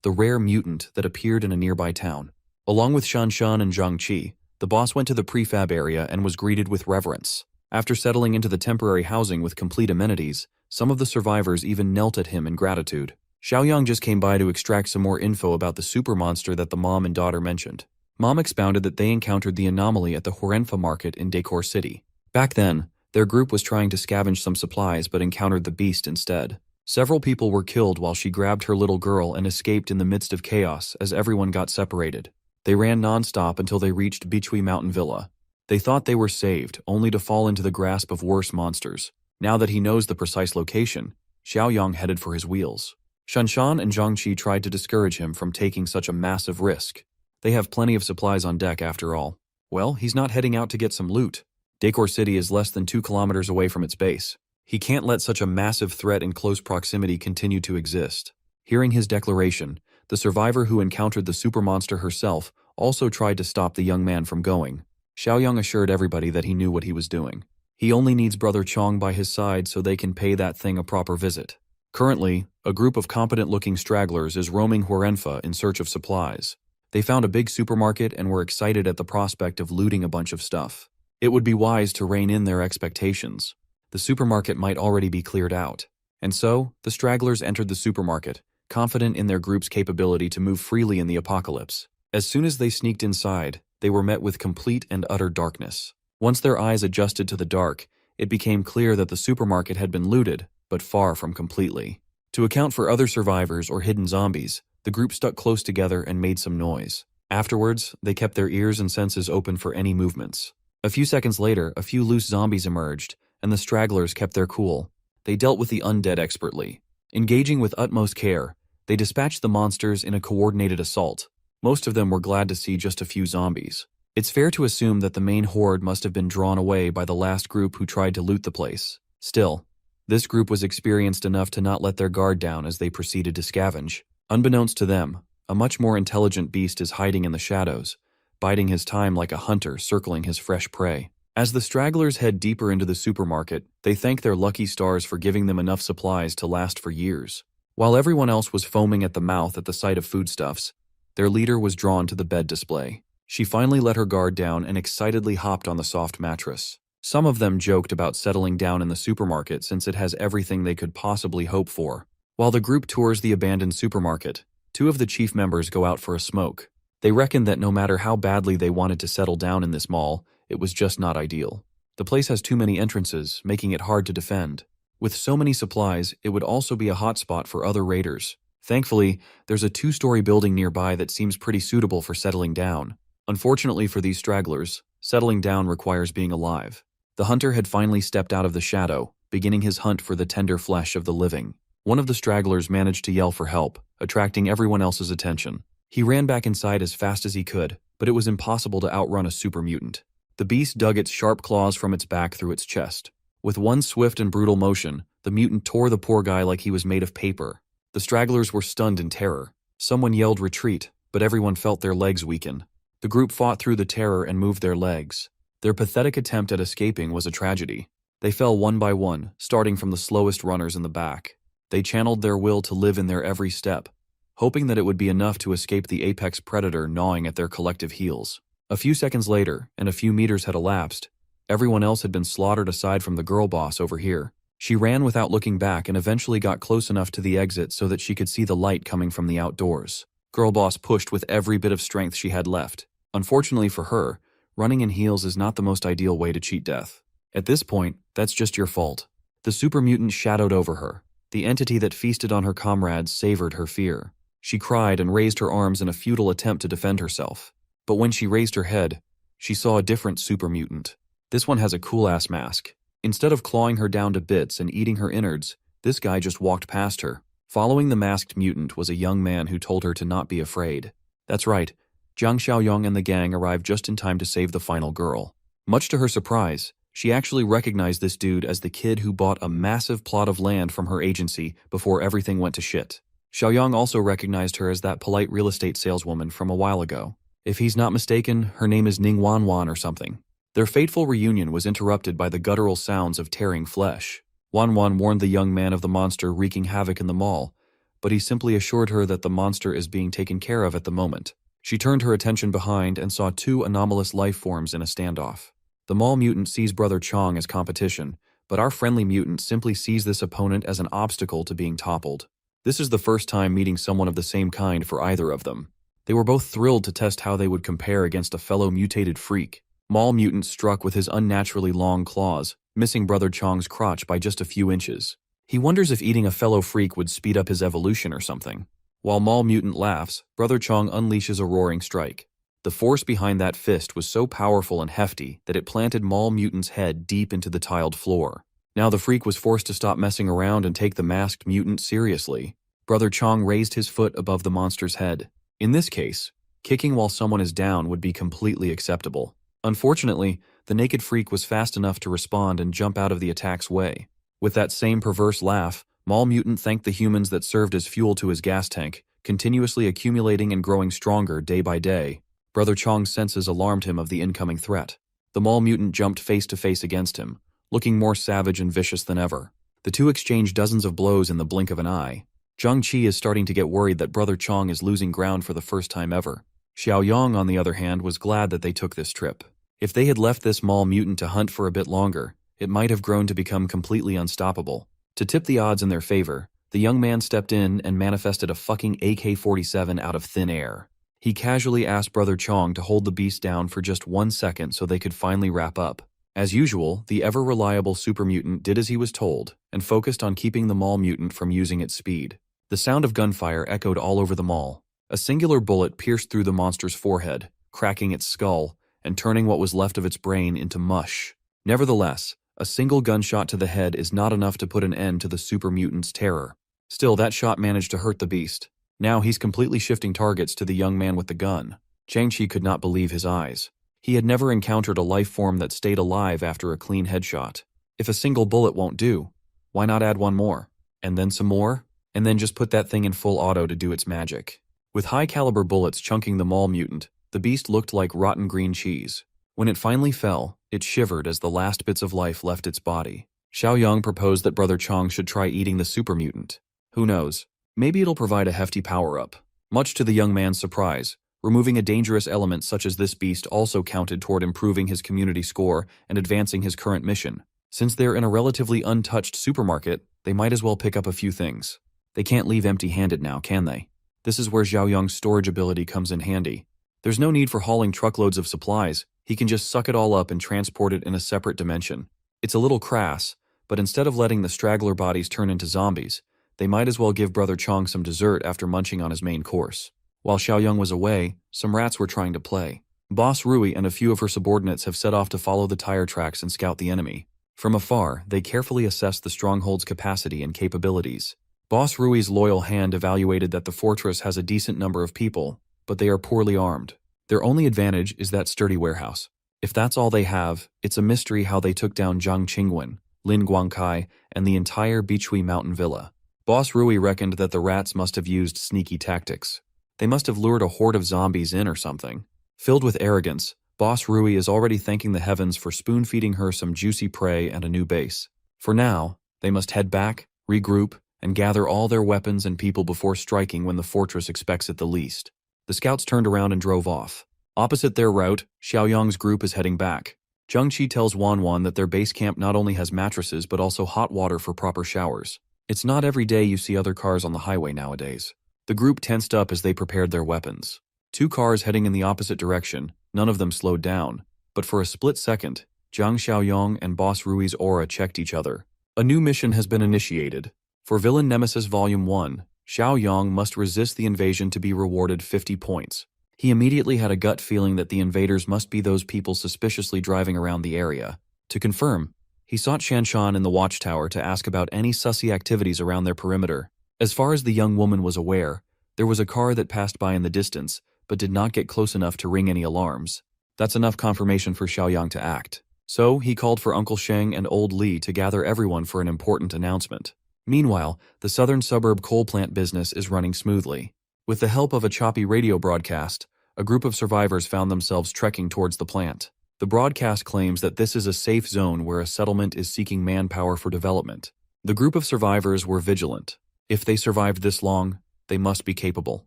The rare mutant that appeared in a nearby town. Along with Shan Shan and Zhang Qi, the boss went to the prefab area and was greeted with reverence. After settling into the temporary housing with complete amenities, some of the survivors even knelt at him in gratitude. Xiaoyang just came by to extract some more info about the super monster that the mom and daughter mentioned. Mom expounded that they encountered the anomaly at the Hurenfa market in Decor City. Back then, their group was trying to scavenge some supplies but encountered the beast instead. Several people were killed while she grabbed her little girl and escaped in the midst of chaos as everyone got separated. They ran non-stop until they reached Bichui Mountain Villa. They thought they were saved, only to fall into the grasp of worse monsters. Now that he knows the precise location, Xiaoyang headed for his wheels. Shanshan and Zhangqi tried to discourage him from taking such a massive risk. They have plenty of supplies on deck after all. Well, he's not heading out to get some loot. Decor City is less than 2 kilometers away from its base. He can't let such a massive threat in close proximity continue to exist. Hearing his declaration, the survivor who encountered the super monster herself also tried to stop the young man from going. Xiaoyang assured everybody that he knew what he was doing. He only needs Brother Chong by his side so they can pay that thing a proper visit. Currently, a group of competent-looking stragglers is roaming Hurenfa in search of supplies. They found a big supermarket and were excited at the prospect of looting a bunch of stuff. It would be wise to rein in their expectations. The supermarket might already be cleared out. And so, the stragglers entered the supermarket, confident in their group's capability to move freely in the apocalypse. As soon as they sneaked inside, they were met with complete and utter darkness. Once their eyes adjusted to the dark, it became clear that the supermarket had been looted, but far from completely. To account for other survivors or hidden zombies, the group stuck close together and made some noise. Afterwards, they kept their ears and senses open for any movements. A few seconds later, a few loose zombies emerged, and the stragglers kept their cool. They dealt with the undead expertly. Engaging with utmost care, they dispatched the monsters in a coordinated assault. Most of them were glad to see just a few zombies. It's fair to assume that the main horde must have been drawn away by the last group who tried to loot the place. Still, this group was experienced enough to not let their guard down as they proceeded to scavenge. Unbeknownst to them, a much more intelligent beast is hiding in the shadows, biding his time like a hunter circling his fresh prey. As the stragglers head deeper into the supermarket, they thank their lucky stars for giving them enough supplies to last for years. While everyone else was foaming at the mouth at the sight of foodstuffs, their leader was drawn to the bed display. She finally let her guard down and excitedly hopped on the soft mattress. Some of them joked about settling down in the supermarket since it has everything they could possibly hope for. While the group tours the abandoned supermarket, 2 of the chief members go out for a smoke. They reckoned that no matter how badly they wanted to settle down in this mall, it was just not ideal. The place has too many entrances, making it hard to defend. With so many supplies, it would also be a hotspot for other raiders. Thankfully, there's a 2-story building nearby that seems pretty suitable for settling down. Unfortunately for these stragglers, settling down requires being alive. The hunter had finally stepped out of the shadow, beginning his hunt for the tender flesh of the living. One of the stragglers managed to yell for help, attracting everyone else's attention. He ran back inside as fast as he could, but it was impossible to outrun a super mutant. The beast dug its sharp claws from its back through its chest. With one swift and brutal motion, the mutant tore the poor guy like he was made of paper. The stragglers were stunned in terror. Someone yelled retreat, but everyone felt their legs weaken. The group fought through the terror and moved their legs. Their pathetic attempt at escaping was a tragedy. They fell one by one, starting from the slowest runners in the back. They channeled their will to live in their every step, hoping that it would be enough to escape the apex predator gnawing at their collective heels. A few seconds later, and a few meters had elapsed, everyone else had been slaughtered aside from the girl boss over here. She ran without looking back and eventually got close enough to the exit so that she could see the light coming from the outdoors. Girl boss pushed with every bit of strength she had left. Unfortunately for her, running in heels is not the most ideal way to cheat death. At this point, that's just your fault. The super mutant shadowed over her. The entity that feasted on her comrades savored her fear. She cried and raised her arms in a futile attempt to defend herself. But when she raised her head, she saw a different super mutant. This one has a cool-ass mask. Instead of clawing her down to bits and eating her innards, this guy just walked past her. Following the masked mutant was a young man who told her to not be afraid. That's right, Jiang Xiaoyong and the gang arrived just in time to save the final girl. Much to her surprise, she actually recognized this dude as the kid who bought a massive plot of land from her agency before everything went to shit. Xiaoyong also recognized her as that polite real estate saleswoman from a while ago. If he's not mistaken, her name is Ning Wanwan or something. Their fateful reunion was interrupted by the guttural sounds of tearing flesh. Wanwan warned the young man of the monster wreaking havoc in the mall, but he simply assured her that the monster is being taken care of at the moment. She turned her attention behind and saw two anomalous life forms in a standoff. The mall mutant sees Brother Chong as competition, but our friendly mutant simply sees this opponent as an obstacle to being toppled. This is the first time meeting someone of the same kind for either of them. They were both thrilled to test how they would compare against a fellow mutated freak. Mall mutant struck with his unnaturally long claws, missing Brother Chong's crotch by just a few inches. He wonders if eating a fellow freak would speed up his evolution or something. While Mall mutant laughs, Brother Chong unleashes a roaring strike. The force behind that fist was so powerful and hefty that it planted Mall mutant's head deep into the tiled floor. Now the freak was forced to stop messing around and take the masked mutant seriously. Brother Chong raised his foot above the monster's head. In this case, kicking while someone is down would be completely acceptable. Unfortunately, the naked freak was fast enough to respond and jump out of the attack's way. With that same perverse laugh, Mall mutant thanked the humans that served as fuel to his gas tank, continuously accumulating and growing stronger day by day. Brother Chong's senses alarmed him of the incoming threat. The mall mutant jumped face to face against him, looking more savage and vicious than ever. The two exchanged dozens of blows in the blink of an eye. Zhang Qi is starting to get worried that Brother Chong is losing ground for the first time ever. Xiao Yang, on the other hand, was glad that they took this trip. If they had left this mall mutant to hunt for a bit longer, it might have grown to become completely unstoppable. To tip the odds in their favor, the young man stepped in and manifested a fucking AK-47 out of thin air. He casually asked Brother Chong to hold the beast down for just 1 second so they could finally wrap up. As usual, the ever-reliable super mutant did as he was told and focused on keeping the mall mutant from using its speed. The sound of gunfire echoed all over the mall. A singular bullet pierced through the monster's forehead, cracking its skull and turning what was left of its brain into mush. Nevertheless, a single gunshot to the head is not enough to put an end to the super mutant's terror. Still, that shot managed to hurt the beast. Now he's completely shifting targets to the young man with the gun. Zhang Qi could not believe his eyes. He had never encountered a life form that stayed alive after a clean headshot. If a single bullet won't do, why not add one more? And then some more? And then just put that thing in full auto to do its magic. With high-caliber bullets chunking the mall mutant, the beast looked like rotten green cheese. When it finally fell, it shivered as the last bits of life left its body. Xiao Yang proposed that Brother Chong should try eating the super mutant. Who knows? Maybe it'll provide a hefty power-up. Much to the young man's surprise, removing a dangerous element such as this beast also counted toward improving his community score and advancing his current mission. Since they're in a relatively untouched supermarket, they might as well pick up a few things. They can't leave empty-handed now, can they? This is where Xiao Yang's storage ability comes in handy. There's no need for hauling truckloads of supplies. He can just suck it all up and transport it in a separate dimension. It's a little crass, but instead of letting the straggler bodies turn into zombies, they might as well give Brother Chong some dessert after munching on his main course. While Xiao Yang was away, some rats were trying to play. Boss Rui and a few of her subordinates have set off to follow the tire tracks and scout the enemy. From afar, they carefully assessed the stronghold's capacity and capabilities. Boss Rui's loyal hand evaluated that the fortress has a decent number of people, but they are poorly armed. Their only advantage is that sturdy warehouse. If that's all they have, it's a mystery how they took down Zhang Qingwen, Lin Guangkai, and the entire Bichui mountain villa. Boss Rui reckoned that the rats must have used sneaky tactics. They must have lured a horde of zombies in or something. Filled with arrogance, Boss Rui is already thanking the heavens for spoon-feeding her some juicy prey and a new base. For now, they must head back, regroup, and gather all their weapons and people before striking when the fortress expects it the least. The scouts turned around and drove off. Opposite their route, Xiao Yang's group is heading back. Zhang Qi tells Wanwan that their base camp not only has mattresses but also hot water for proper showers. It's not every day you see other cars on the highway nowadays. The group tensed up as they prepared their weapons. Two cars heading in the opposite direction, none of them slowed down, but for a split second, Jiang Xiaoyong and Boss Rui's aura checked each other. A new mission has been initiated. For Villain Nemesis Volume 1, Xiaoyong must resist the invasion to be rewarded 50 points. He immediately had a gut feeling that the invaders must be those people suspiciously driving around the area. To confirm, he sought Shanshan in the watchtower to ask about any sussy activities around their perimeter. As far as the young woman was aware, there was a car that passed by in the distance, but did not get close enough to ring any alarms. That's enough confirmation for Xiaoyong to act. So, he called for Uncle Sheng and Old Li to gather everyone for an important announcement. Meanwhile, the southern suburb coal plant business is running smoothly. With the help of a choppy radio broadcast, a group of survivors found themselves trekking towards the plant. The broadcast claims that this is a safe zone where a settlement is seeking manpower for development. The group of survivors were vigilant. If they survived this long, they must be capable.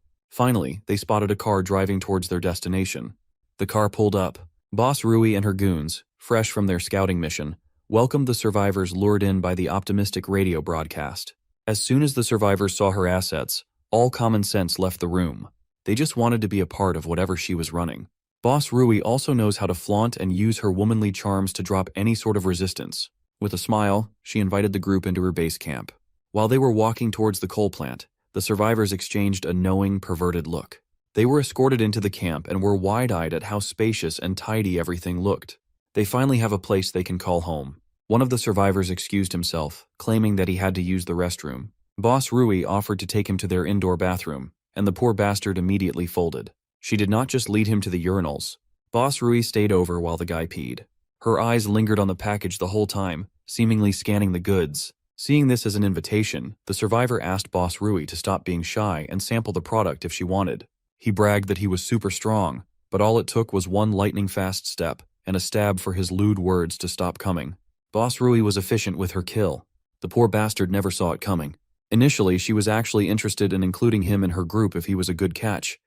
Finally, they spotted a car driving towards their destination. The car pulled up. Boss Rui and her goons, fresh from their scouting mission, welcomed the survivors lured in by the optimistic radio broadcast. As soon as the survivors saw her assets, all common sense left the room. They just wanted to be a part of whatever she was running. Boss Rui also knows how to flaunt and use her womanly charms to drop any sort of resistance. With a smile, she invited the group into her base camp. While they were walking towards the coal plant, the survivors exchanged a knowing, perverted look. They were escorted into the camp and were wide-eyed at how spacious and tidy everything looked. They finally have a place they can call home. One of the survivors excused himself, claiming that he had to use the restroom. Boss Rui offered to take him to their indoor bathroom, and the poor bastard immediately folded. She did not just lead him to the urinals. Boss Rui stayed over while the guy peed. Her eyes lingered on the package the whole time, seemingly scanning the goods. Seeing this as an invitation, the survivor asked Boss Rui to stop being shy and sample the product if she wanted. He bragged that he was super strong, but all it took was one lightning-fast step and a stab for his lewd words to stop coming. Boss Rui was efficient with her kill. The poor bastard never saw it coming. Initially, she was actually interested in including him in her group if he was a good catch.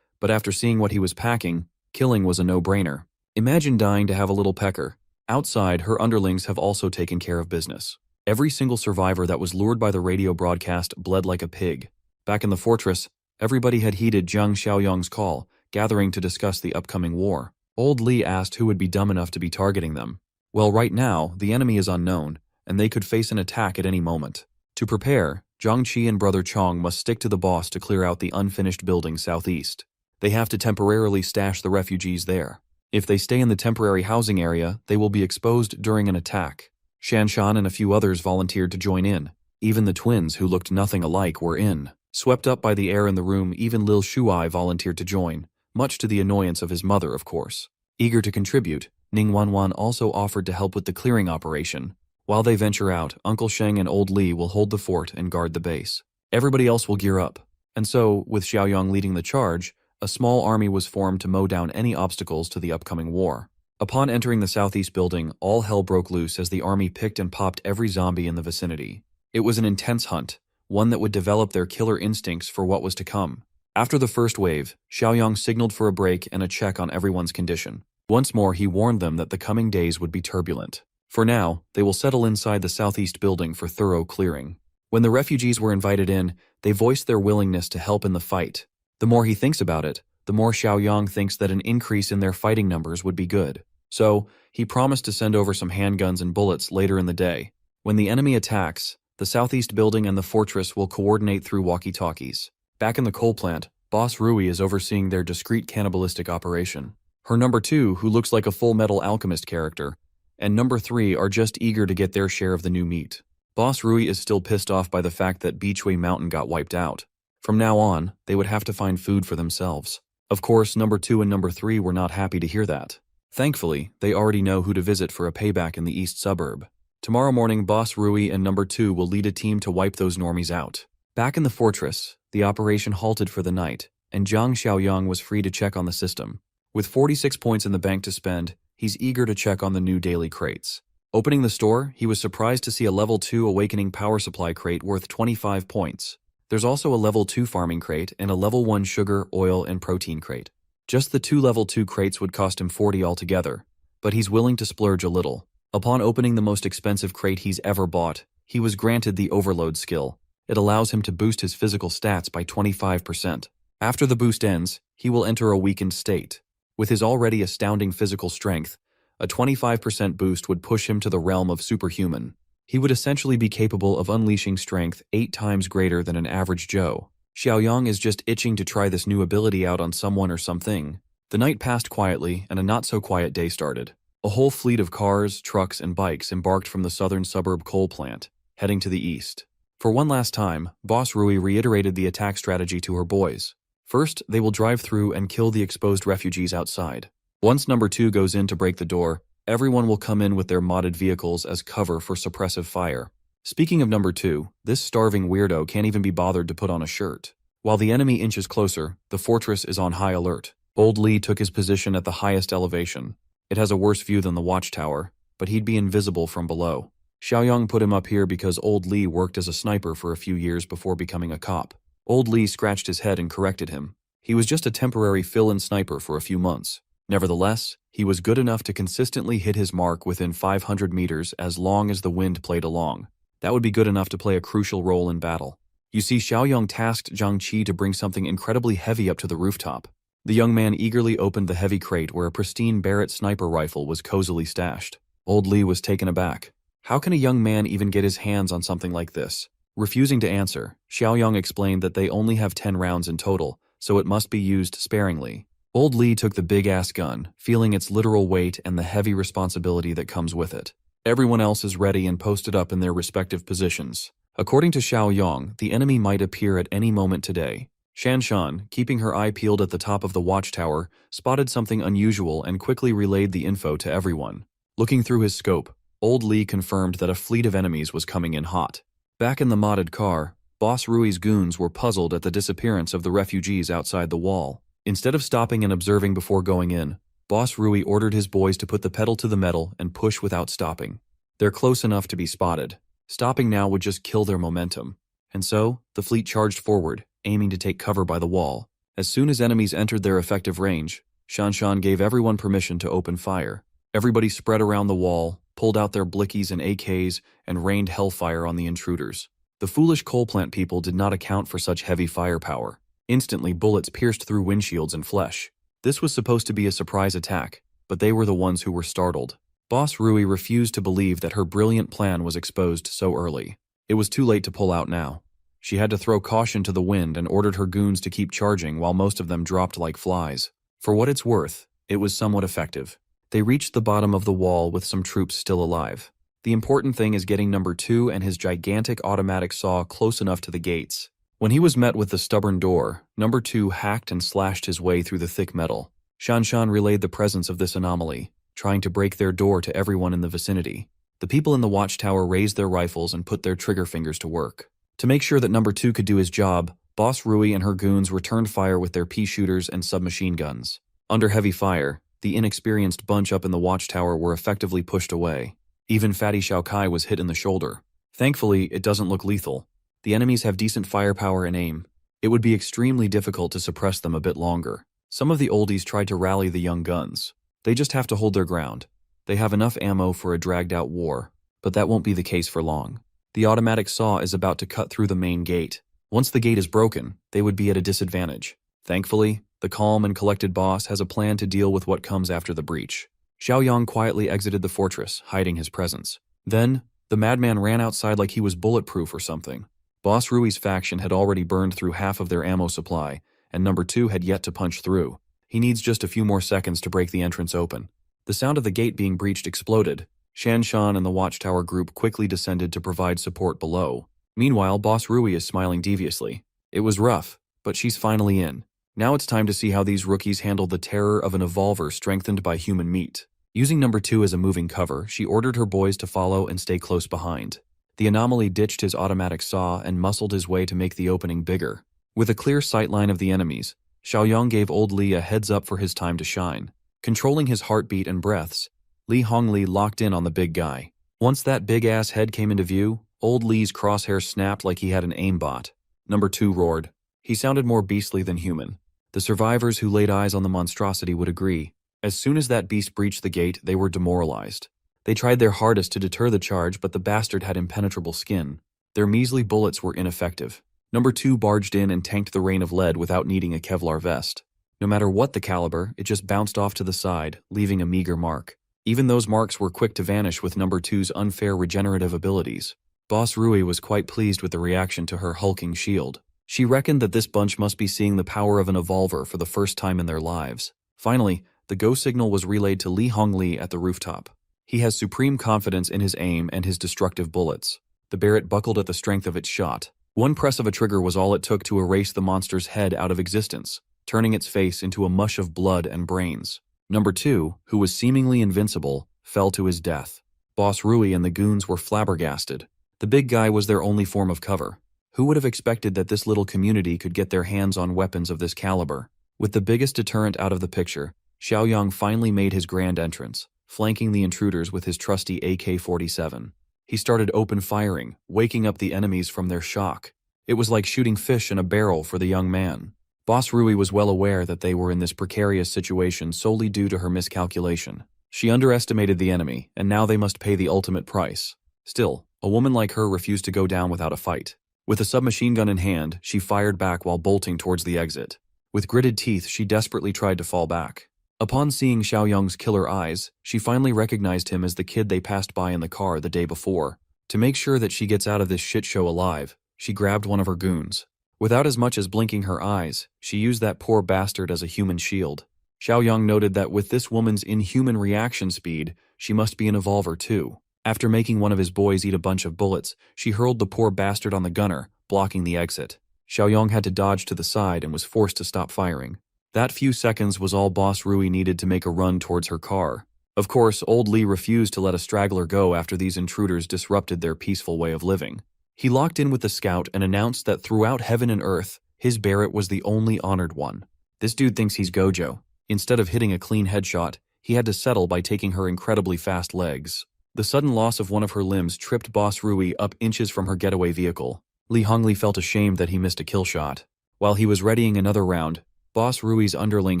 But after seeing what he was packing, killing was a no-brainer. Imagine dying to have a little pecker. Outside, her underlings have also taken care of business. Every single survivor that was lured by the radio broadcast bled like a pig. Back in the fortress, everybody had heeded Jiang Xiaoyong's call, gathering to discuss the upcoming war. Old Li asked who would be dumb enough to be targeting them. Well, right now, the enemy is unknown, and they could face an attack at any moment. To prepare, Zhangqi and Brother Chong must stick to the boss to clear out the unfinished building southeast. They have to temporarily stash the refugees there. If they stay in the temporary housing area, they will be exposed during an attack. Shanshan and a few others volunteered to join in. Even the twins, who looked nothing alike, were in. Swept up by the air in the room, even Lil Shuai volunteered to join, much to the annoyance of his mother, of course. Eager to contribute, Ning Wanwan also offered to help with the clearing operation. While they venture out, Uncle Sheng and Old Li will hold the fort and guard the base. Everybody else will gear up. And so, with Xiaoyong leading the charge, a small army was formed to mow down any obstacles to the upcoming war. Upon entering the southeast building, all hell broke loose as the army picked and popped every zombie in the vicinity. It was an intense hunt, one that would develop their killer instincts for what was to come. After the first wave, Xiaoyong signaled for a break and a check on everyone's condition. Once more, he warned them that the coming days would be turbulent. For now, they will settle inside the southeast building for thorough clearing. When the refugees were invited in, they voiced their willingness to help in the fight. The more he thinks about it, the more Xiaoyong thinks that an increase in their fighting numbers would be good. So, he promised to send over some handguns and bullets later in the day. When the enemy attacks, the southeast building and the fortress will coordinate through walkie-talkies. Back in the coal plant, Boss Rui is overseeing their discreet cannibalistic operation. Her number 2, who looks like a Full Metal Alchemist character, and number 3 are just eager to get their share of the new meat. Boss Rui is still pissed off by the fact that Beechway Mountain got wiped out. From now on, they would have to find food for themselves. Of course, number 2 and number 3 were not happy to hear that. Thankfully, they already know who to visit for a payback in the east suburb. Tomorrow morning, Boss Rui and number 2 will lead a team to wipe those normies out. Back in the fortress, the operation halted for the night, and Jiang Xiaoyong was free to check on the system. With 46 points in the bank to spend, he's eager to check on the new daily crates. Opening the store, he was surprised to see a level 2 awakening power supply crate worth 25 points. There's also a level 2 farming crate and a level 1 sugar, oil, and protein crate. Just the 2 level 2 crates would cost him 40 altogether, but he's willing to splurge a little. Upon opening the most expensive crate he's ever bought, he was granted the Overload skill. It allows him to boost his physical stats by 25%. After the boost ends, he will enter a weakened state. With his already astounding physical strength, A 25% boost would push him to the realm of superhuman. He would essentially be capable of unleashing strength 8 times greater than an average Joe. Xiaoyang is just itching to try this new ability out on someone or something. The night passed quietly, and a not-so-quiet day started. A whole fleet of cars, trucks, and bikes embarked from the southern suburb coal plant, heading to the east. For one last time, Boss Rui reiterated the attack strategy to her boys. First, they will drive through and kill the exposed refugees outside. Once number 2 goes in to break the door, everyone will come in with their modded vehicles as cover for suppressive fire. Speaking of number 2, this starving weirdo can't even be bothered to put on a shirt. While the enemy inches closer, the fortress is on high alert. Old Lee took his position at the highest elevation. It has a worse view than the watchtower, but he'd be invisible from below. Xiaoyang put him up here because Old Lee worked as a sniper for a few years before becoming a cop. Old Lee scratched his head and corrected him. He was just a temporary fill-in sniper for a few months. Nevertheless, he was good enough to consistently hit his mark within 500 meters as long as the wind played along. That would be good enough to play a crucial role in battle. You see, Xiaoyang tasked Zhang Qi to bring something incredibly heavy up to the rooftop. The young man eagerly opened the heavy crate where a pristine Barrett sniper rifle was cozily stashed. Old Lee was taken aback. How can a young man even get his hands on something like this? Refusing to answer, Xiaoyang explained that they only have 10 rounds in total, so it must be used sparingly. Old Lee took the big-ass gun, feeling its literal weight and the heavy responsibility that comes with it. Everyone else is ready and posted up in their respective positions. According to Xiaoyang, the enemy might appear at any moment today. Shanshan, keeping her eye peeled at the top of the watchtower, spotted something unusual and quickly relayed the info to everyone. Looking through his scope, Old Lee confirmed that a fleet of enemies was coming in hot. Back in the modded car, Boss Rui's goons were puzzled at the disappearance of the refugees outside the wall. Instead of stopping and observing before going in, Boss Rui ordered his boys to put the pedal to the metal and push without stopping. They're close enough to be spotted. Stopping now would just kill their momentum. And so, the fleet charged forward, aiming to take cover by the wall. As soon as enemies entered their effective range, Shanshan gave everyone permission to open fire. Everybody spread around the wall, pulled out their blickies and AKs, and rained hellfire on the intruders. The foolish coal plant people did not account for such heavy firepower. Instantly, bullets pierced through windshields and flesh. This was supposed to be a surprise attack, but they were the ones who were startled. Boss Rui refused to believe that her brilliant plan was exposed so early. It was too late to pull out now. She had to throw caution to the wind and ordered her goons to keep charging while most of them dropped like flies. For what it's worth, it was somewhat effective. They reached the bottom of the wall with some troops still alive. The important thing is getting number 2 and his gigantic automatic saw close enough to the gates. When he was met with the stubborn door, number 2 hacked and slashed his way through the thick metal. Shanshan relayed the presence of this anomaly, trying to break their door to everyone in the vicinity. The people in the watchtower raised their rifles and put their trigger fingers to work. To make sure that number 2 could do his job, Boss Rui and her goons returned fire with their pea shooters and submachine guns. Under heavy fire, the inexperienced bunch up in the watchtower were effectively pushed away. Even Fatty Xiaokai was hit in the shoulder. Thankfully, it doesn't look lethal. The enemies have decent firepower and aim. It would be extremely difficult to suppress them a bit longer. Some of the oldies tried to rally the young guns. They just have to hold their ground. They have enough ammo for a dragged-out war, but that won't be the case for long. The automatic saw is about to cut through the main gate. Once the gate is broken, they would be at a disadvantage. Thankfully, the calm and collected boss has a plan to deal with what comes after the breach. Xiaoyang quietly exited the fortress, hiding his presence. Then, the madman ran outside like he was bulletproof or something. Boss Rui's faction had already burned through half of their ammo supply, and number 2 had yet to punch through. He needs just a few more seconds to break the entrance open. The sound of the gate being breached exploded. Shanshan and the watchtower group quickly descended to provide support below. Meanwhile, Boss Rui is smiling deviously. It was rough, but she's finally in. Now it's time to see how these rookies handle the terror of an evolver strengthened by human meat. Using number 2 as a moving cover, she ordered her boys to follow and stay close behind. The anomaly ditched his automatic saw and muscled his way to make the opening bigger. With a clear sightline of the enemies, Xiaoyang gave Old Li a heads up for his time to shine. Controlling his heartbeat and breaths, Li Hongli locked in on the big guy. Once that big-ass head came into view, Old Li's crosshairs snapped like he had an aimbot. Number 2 roared. He sounded more beastly than human. The survivors who laid eyes on the monstrosity would agree. As soon as that beast breached the gate, they were demoralized. They tried their hardest to deter the charge, but the bastard had impenetrable skin. Their measly bullets were ineffective. Number 2 barged in and tanked the rain of lead without needing a Kevlar vest. No matter what the caliber, it just bounced off to the side, leaving a meager mark. Even those marks were quick to vanish with number two's unfair regenerative abilities. Boss Rui was quite pleased with the reaction to her hulking shield. She reckoned that this bunch must be seeing the power of an evolver for the first time in their lives. Finally, the go signal was relayed to Li Hongli at the rooftop. He has supreme confidence in his aim and his destructive bullets. The Barrett buckled at the strength of its shot. One press of a trigger was all it took to erase the monster's head out of existence, turning its face into a mush of blood and brains. Number two, who was seemingly invincible, fell to his death. Boss Rui and the goons were flabbergasted. The big guy was their only form of cover. Who would have expected that this little community could get their hands on weapons of this caliber? With the biggest deterrent out of the picture, Xiaoyang finally made his grand entrance, flanking the intruders with his trusty AK-47. He started open firing, waking up the enemies from their shock. It was like shooting fish in a barrel for the young man. Boss Rui was well aware that they were in this precarious situation solely due to her miscalculation. She underestimated the enemy, and now they must pay the ultimate price. Still, a woman like her refused to go down without a fight. With a submachine gun in hand, she fired back while bolting towards the exit. With gritted teeth, she desperately tried to fall back. Upon seeing Xiaoyang's killer eyes, she finally recognized him as the kid they passed by in the car the day before. To make sure that she gets out of this shit show alive, she grabbed one of her goons. Without as much as blinking her eyes, she used that poor bastard as a human shield. Xiaoyang noted that with this woman's inhuman reaction speed, she must be an evolver too. After making one of his boys eat a bunch of bullets, she hurled the poor bastard on the gunner, blocking the exit. Xiaoyang had to dodge to the side and was forced to stop firing. That few seconds was all Boss Rui needed to make a run towards her car. Of course, old Li refused to let a straggler go after these intruders disrupted their peaceful way of living. He locked in with the scout and announced that throughout heaven and earth, his Barrett was the only honored one. This dude thinks he's Gojo. Instead of hitting a clean headshot, he had to settle by taking her incredibly fast legs. The sudden loss of one of her limbs tripped Boss Rui up inches from her getaway vehicle. Li Hongli felt ashamed that he missed a kill shot. While he was readying another round, Boss Rui's underling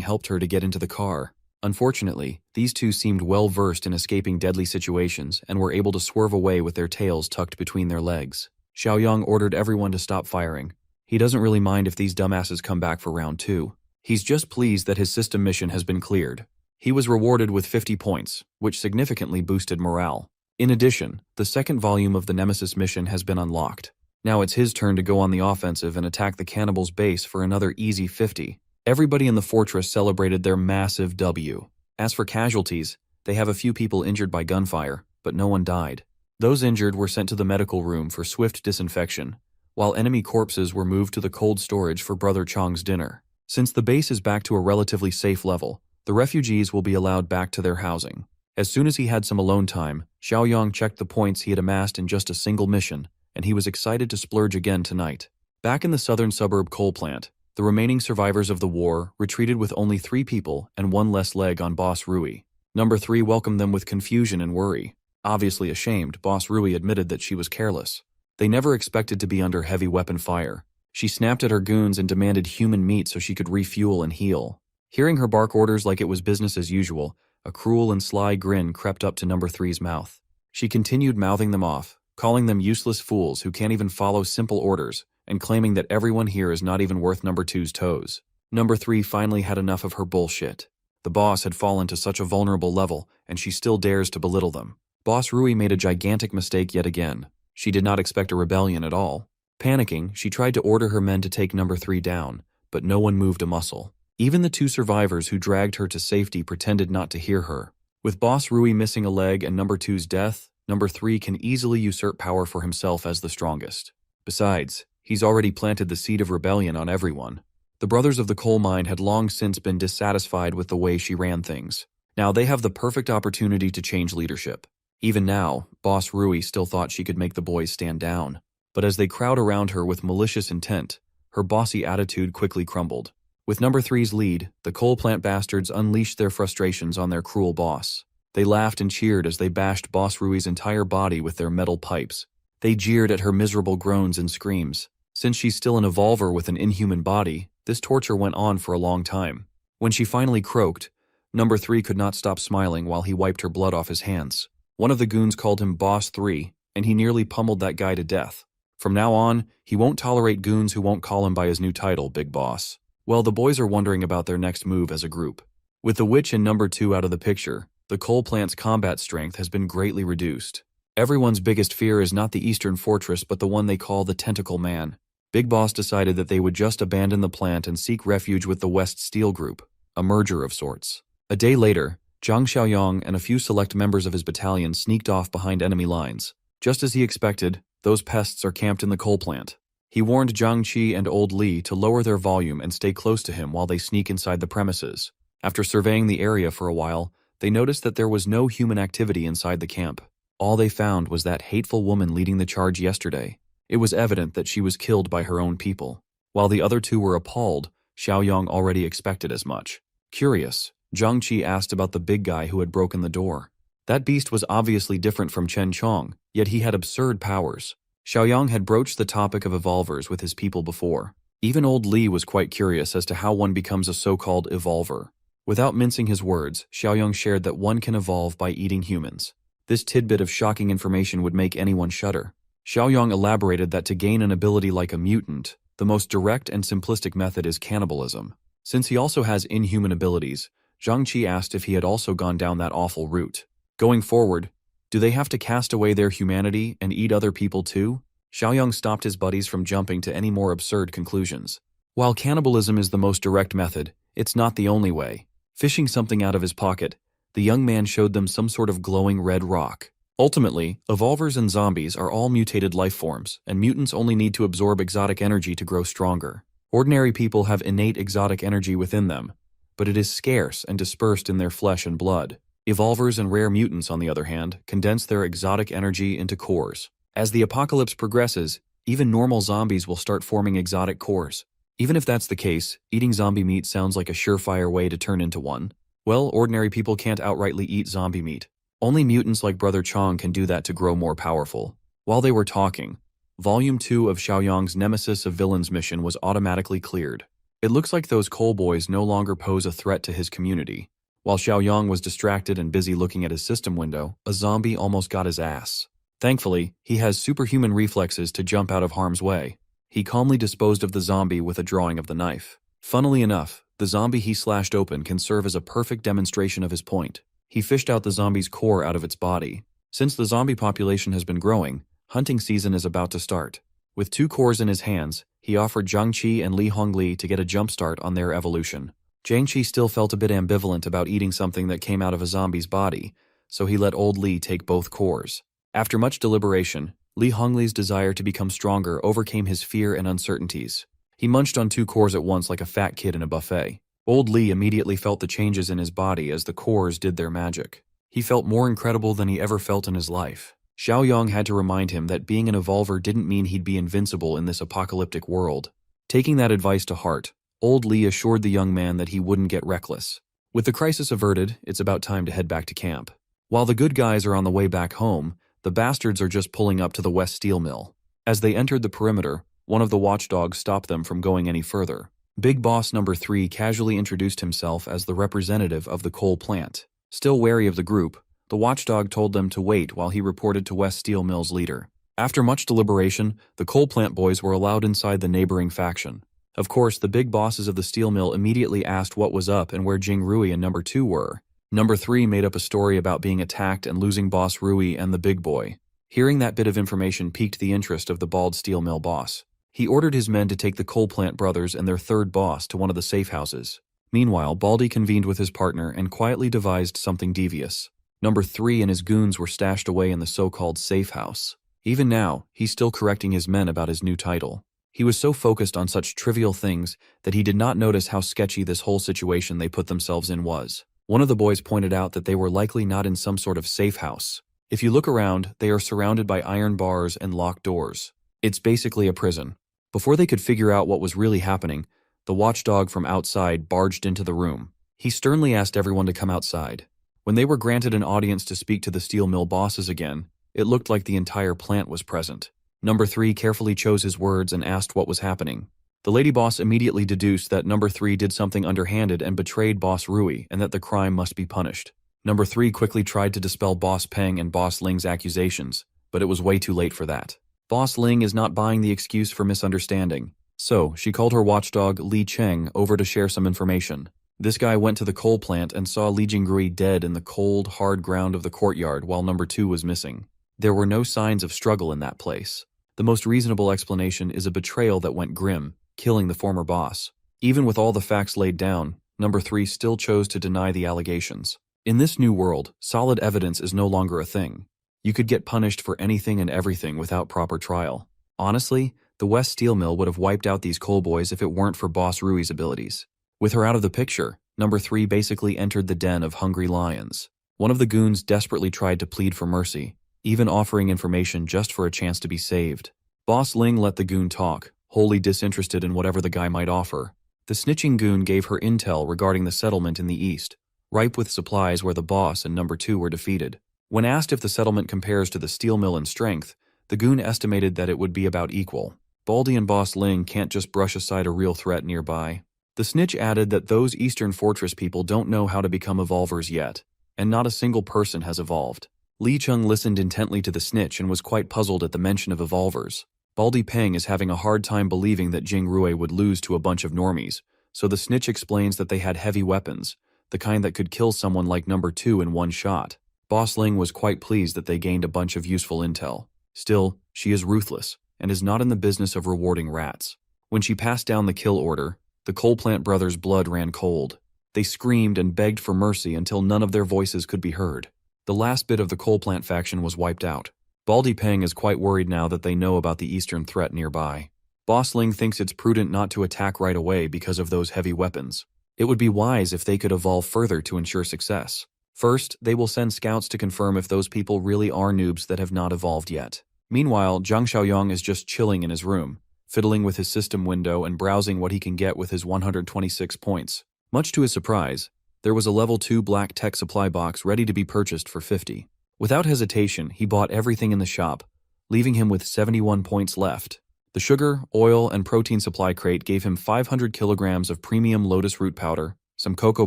helped her to get into the car. Unfortunately, these two seemed well versed in escaping deadly situations and were able to swerve away with their tails tucked between their legs. Xiaoyang ordered everyone to stop firing. He doesn't really mind if these dumbasses come back for round 2. He's just pleased that his system mission has been cleared. He was rewarded with 50 points, which significantly boosted morale. In addition, the second volume of the Nemesis mission has been unlocked. Now it's his turn to go on the offensive and attack the cannibals' base for another easy 50. Everybody in the fortress celebrated their massive W. As for casualties, they have a few people injured by gunfire, but no one died. Those injured were sent to the medical room for swift disinfection, while enemy corpses were moved to the cold storage for Brother Chong's dinner. Since the base is back to a relatively safe level, the refugees will be allowed back to their housing. As soon as he had some alone time, Xiaoyang checked the points he had amassed in just a single mission, and he was excited to splurge again tonight. Back in the southern suburb coal plant, the remaining survivors of the war retreated with only 3 people and 1 less leg on Boss Rui. Number 3 welcomed them with confusion and worry. Obviously ashamed, Boss Rui admitted that she was careless. They never expected to be under heavy weapon fire. She snapped at her goons and demanded human meat so she could refuel and heal. Hearing her bark orders like it was business as usual, a cruel and sly grin crept up to number 3's mouth. She continued mouthing them off, calling them useless fools who can't even follow simple orders, and claiming that everyone here is not even worth number 2's toes. Number 3 finally had enough of her bullshit. The boss had fallen to such a vulnerable level, and she still dares to belittle them. Boss Rui made a gigantic mistake yet again. She did not expect a rebellion at all. Panicking, she tried to order her men to take number 3 down, but no one moved a muscle. Even the 2 survivors who dragged her to safety pretended not to hear her. With Boss Rui missing a leg and number 2's death, number 3 can easily usurp power for himself as the strongest. Besides, he's already planted the seed of rebellion on everyone. The brothers of the coal mine had long since been dissatisfied with the way she ran things. Now they have the perfect opportunity to change leadership. Even now, Boss Rui still thought she could make the boys stand down. But as they crowd around her with malicious intent, her bossy attitude quickly crumbled. With number 3's lead, the coal plant bastards unleashed their frustrations on their cruel boss. They laughed and cheered as they bashed Boss Rui's entire body with their metal pipes. They jeered at her miserable groans and screams. Since she's still an evolver with an inhuman body, this torture went on for a long time. When she finally croaked, number 3 could not stop smiling while he wiped her blood off his hands. One of the goons called him Boss 3, and he nearly pummeled that guy to death. From now on, he won't tolerate goons who won't call him by his new title, Big Boss. Well, the boys are wondering about their next move as a group. With the witch and number 2 out of the picture, the coal plant's combat strength has been greatly reduced. Everyone's biggest fear is not the eastern fortress but the one they call the Tentacle Man. Big Boss decided that they would just abandon the plant and seek refuge with the West Steel Group, a merger of sorts. A day later, Zhang Xiaoyang and a few select members of his battalion sneaked off behind enemy lines. Just as he expected, those pests are camped in the coal plant. He warned Zhang Qi and Old Li to lower their volume and stay close to him while they sneak inside the premises. After surveying the area for a while, they noticed that there was no human activity inside the camp. All they found was that hateful woman leading the charge yesterday. It was evident that she was killed by her own people. While the other two were appalled, Xiaoyang already expected as much. Curious, Zhang Qi asked about the big guy who had broken the door. That beast was obviously different from Chen Chong, yet he had absurd powers. Xiaoyang had broached the topic of evolvers with his people before. Even Old Li was quite curious as to how one becomes a so-called evolver. Without mincing his words, Xiaoyang shared that one can evolve by eating humans. This tidbit of shocking information would make anyone shudder. Xiaoyang elaborated that to gain an ability like a mutant, the most direct and simplistic method is cannibalism. Since he also has inhuman abilities, Zhang Qi asked if he had also gone down that awful route. Going forward, do they have to cast away their humanity and eat other people too? Xiaoyang stopped his buddies from jumping to any more absurd conclusions. While cannibalism is the most direct method, it's not the only way. Fishing something out of his pocket, the young man showed them some sort of glowing red rock. Ultimately, evolvers and zombies are all mutated life forms, and mutants only need to absorb exotic energy to grow stronger. Ordinary people have innate exotic energy within them, but it is scarce and dispersed in their flesh and blood. Evolvers and rare mutants, on the other hand, condense their exotic energy into cores. As the apocalypse progresses, even normal zombies will start forming exotic cores. Even if that's the case, eating zombie meat sounds like a surefire way to turn into one. Well, ordinary people can't outrightly eat zombie meat. Only mutants like Brother Chong can do that to grow more powerful. While they were talking, Volume 2 of Xiaoyang's Nemesis of Villains mission was automatically cleared. It looks like those coal boys no longer pose a threat to his community. While Xiaoyang was distracted and busy looking at his system window, a zombie almost got his ass. Thankfully, he has superhuman reflexes to jump out of harm's way. He calmly disposed of the zombie with a drawing of the knife. Funnily enough, the zombie he slashed open can serve as a perfect demonstration of his point. He fished out the zombie's core out of its body. Since the zombie population has been growing, hunting season is about to start. With 2 cores in his hands, he offered Zhang Qi and Li Hongli to get a jump start on their evolution. Zhang Qi still felt a bit ambivalent about eating something that came out of a zombie's body, so he let Old Li take both cores. After much deliberation, Li Hongli's desire to become stronger overcame his fear and uncertainties. He munched on 2 cores at once like a fat kid in a buffet. Old Li immediately felt the changes in his body as the cores did their magic. He felt more incredible than he ever felt in his life. Xiaoyang had to remind him that being an evolver didn't mean he'd be invincible in this apocalyptic world. Taking that advice to heart, Old Li assured the young man that he wouldn't get reckless. With the crisis averted, it's about time to head back to camp. While the good guys are on the way back home, the bastards are just pulling up to the West Steel Mill. As they entered the perimeter, one of the watchdogs stopped them from going any further. Big Boss Number 3 casually introduced himself as the representative of the coal plant. Still wary of the group, the watchdog told them to wait while he reported to West Steel Mill's leader. After much deliberation, the coal plant boys were allowed inside the neighboring faction. Of course, the big bosses of the steel mill immediately asked what was up and where Jing Rui and Number 2 were. Number 3 made up a story about being attacked and losing Boss Rui and the big boy. Hearing that bit of information piqued the interest of the bald steel mill boss. He ordered his men to take the coal plant brothers and their third boss to one of the safe houses. Meanwhile, Baldy convened with his partner and quietly devised something devious. Number 3 and his goons were stashed away in the so-called safe house. Even now, he's still correcting his men about his new title. He was so focused on such trivial things that he did not notice how sketchy this whole situation they put themselves in was. One of the boys pointed out that they were likely not in some sort of safe house. If you look around, they are surrounded by iron bars and locked doors. It's basically a prison. Before they could figure out what was really happening, the watchdog from outside barged into the room. He sternly asked everyone to come outside. When they were granted an audience to speak to the steel mill bosses again, it looked like the entire plant was present. Number 3 carefully chose his words and asked what was happening. The lady boss immediately deduced that Number 3 did something underhanded and betrayed Boss Rui, and that the crime must be punished. Number 3 quickly tried to dispel Boss Peng and Boss Ling's accusations, but it was way too late for that. Boss Ling is not buying the excuse for misunderstanding, so she called her watchdog Li Cheng over to share some information. This guy went to the coal plant and saw Li Jinggui dead in the cold, hard ground of the courtyard while number 2 was missing. There were no signs of struggle in that place. The most reasonable explanation is a betrayal that went grim, killing the former boss. Even with all the facts laid down, number 3 still chose to deny the allegations. In this new world, solid evidence is no longer a thing. You could get punished for anything and everything without proper trial. Honestly, the West Steel Mill would have wiped out these coal boys if it weren't for Boss Rui's abilities. With her out of the picture, number 3 basically entered the den of hungry lions. One of the goons desperately tried to plead for mercy, even offering information just for a chance to be saved. Boss Ling let the goon talk, wholly disinterested in whatever the guy might offer. The snitching goon gave her intel regarding the settlement in the east, ripe with supplies where the boss and number 2 were defeated. When asked if the settlement compares to the steel mill in strength, the goon estimated that it would be about equal. Baldy and Boss Ling can't just brush aside a real threat nearby. The snitch added that those Eastern Fortress people don't know how to become evolvers yet, and not a single person has evolved. Li Chung listened intently to the snitch and was quite puzzled at the mention of evolvers. Baldy Peng is having a hard time believing that Jing Rui would lose to a bunch of normies, so the snitch explains that they had heavy weapons, the kind that could kill someone like number 2 in one shot. Boss Ling was quite pleased that they gained a bunch of useful intel. Still, she is ruthless, and is not in the business of rewarding rats. When she passed down the kill order, the coal plant brothers' blood ran cold. They screamed and begged for mercy until none of their voices could be heard. The last bit of the coal plant faction was wiped out. Baldy Peng is quite worried now that they know about the eastern threat nearby. Boss Ling thinks it's prudent not to attack right away because of those heavy weapons. It would be wise if they could evolve further to ensure success. First, they will send scouts to confirm if those people really are noobs that have not evolved yet. Meanwhile, Zhang Xiaoyong is just chilling in his room, fiddling with his system window and browsing what he can get with his 126 points. Much to his surprise, there was a level 2 black tech supply box ready to be purchased for 50. Without hesitation, he bought everything in the shop, leaving him with 71 points left. The sugar, oil, and protein supply crate gave him 500 kilograms of premium lotus root powder, some cocoa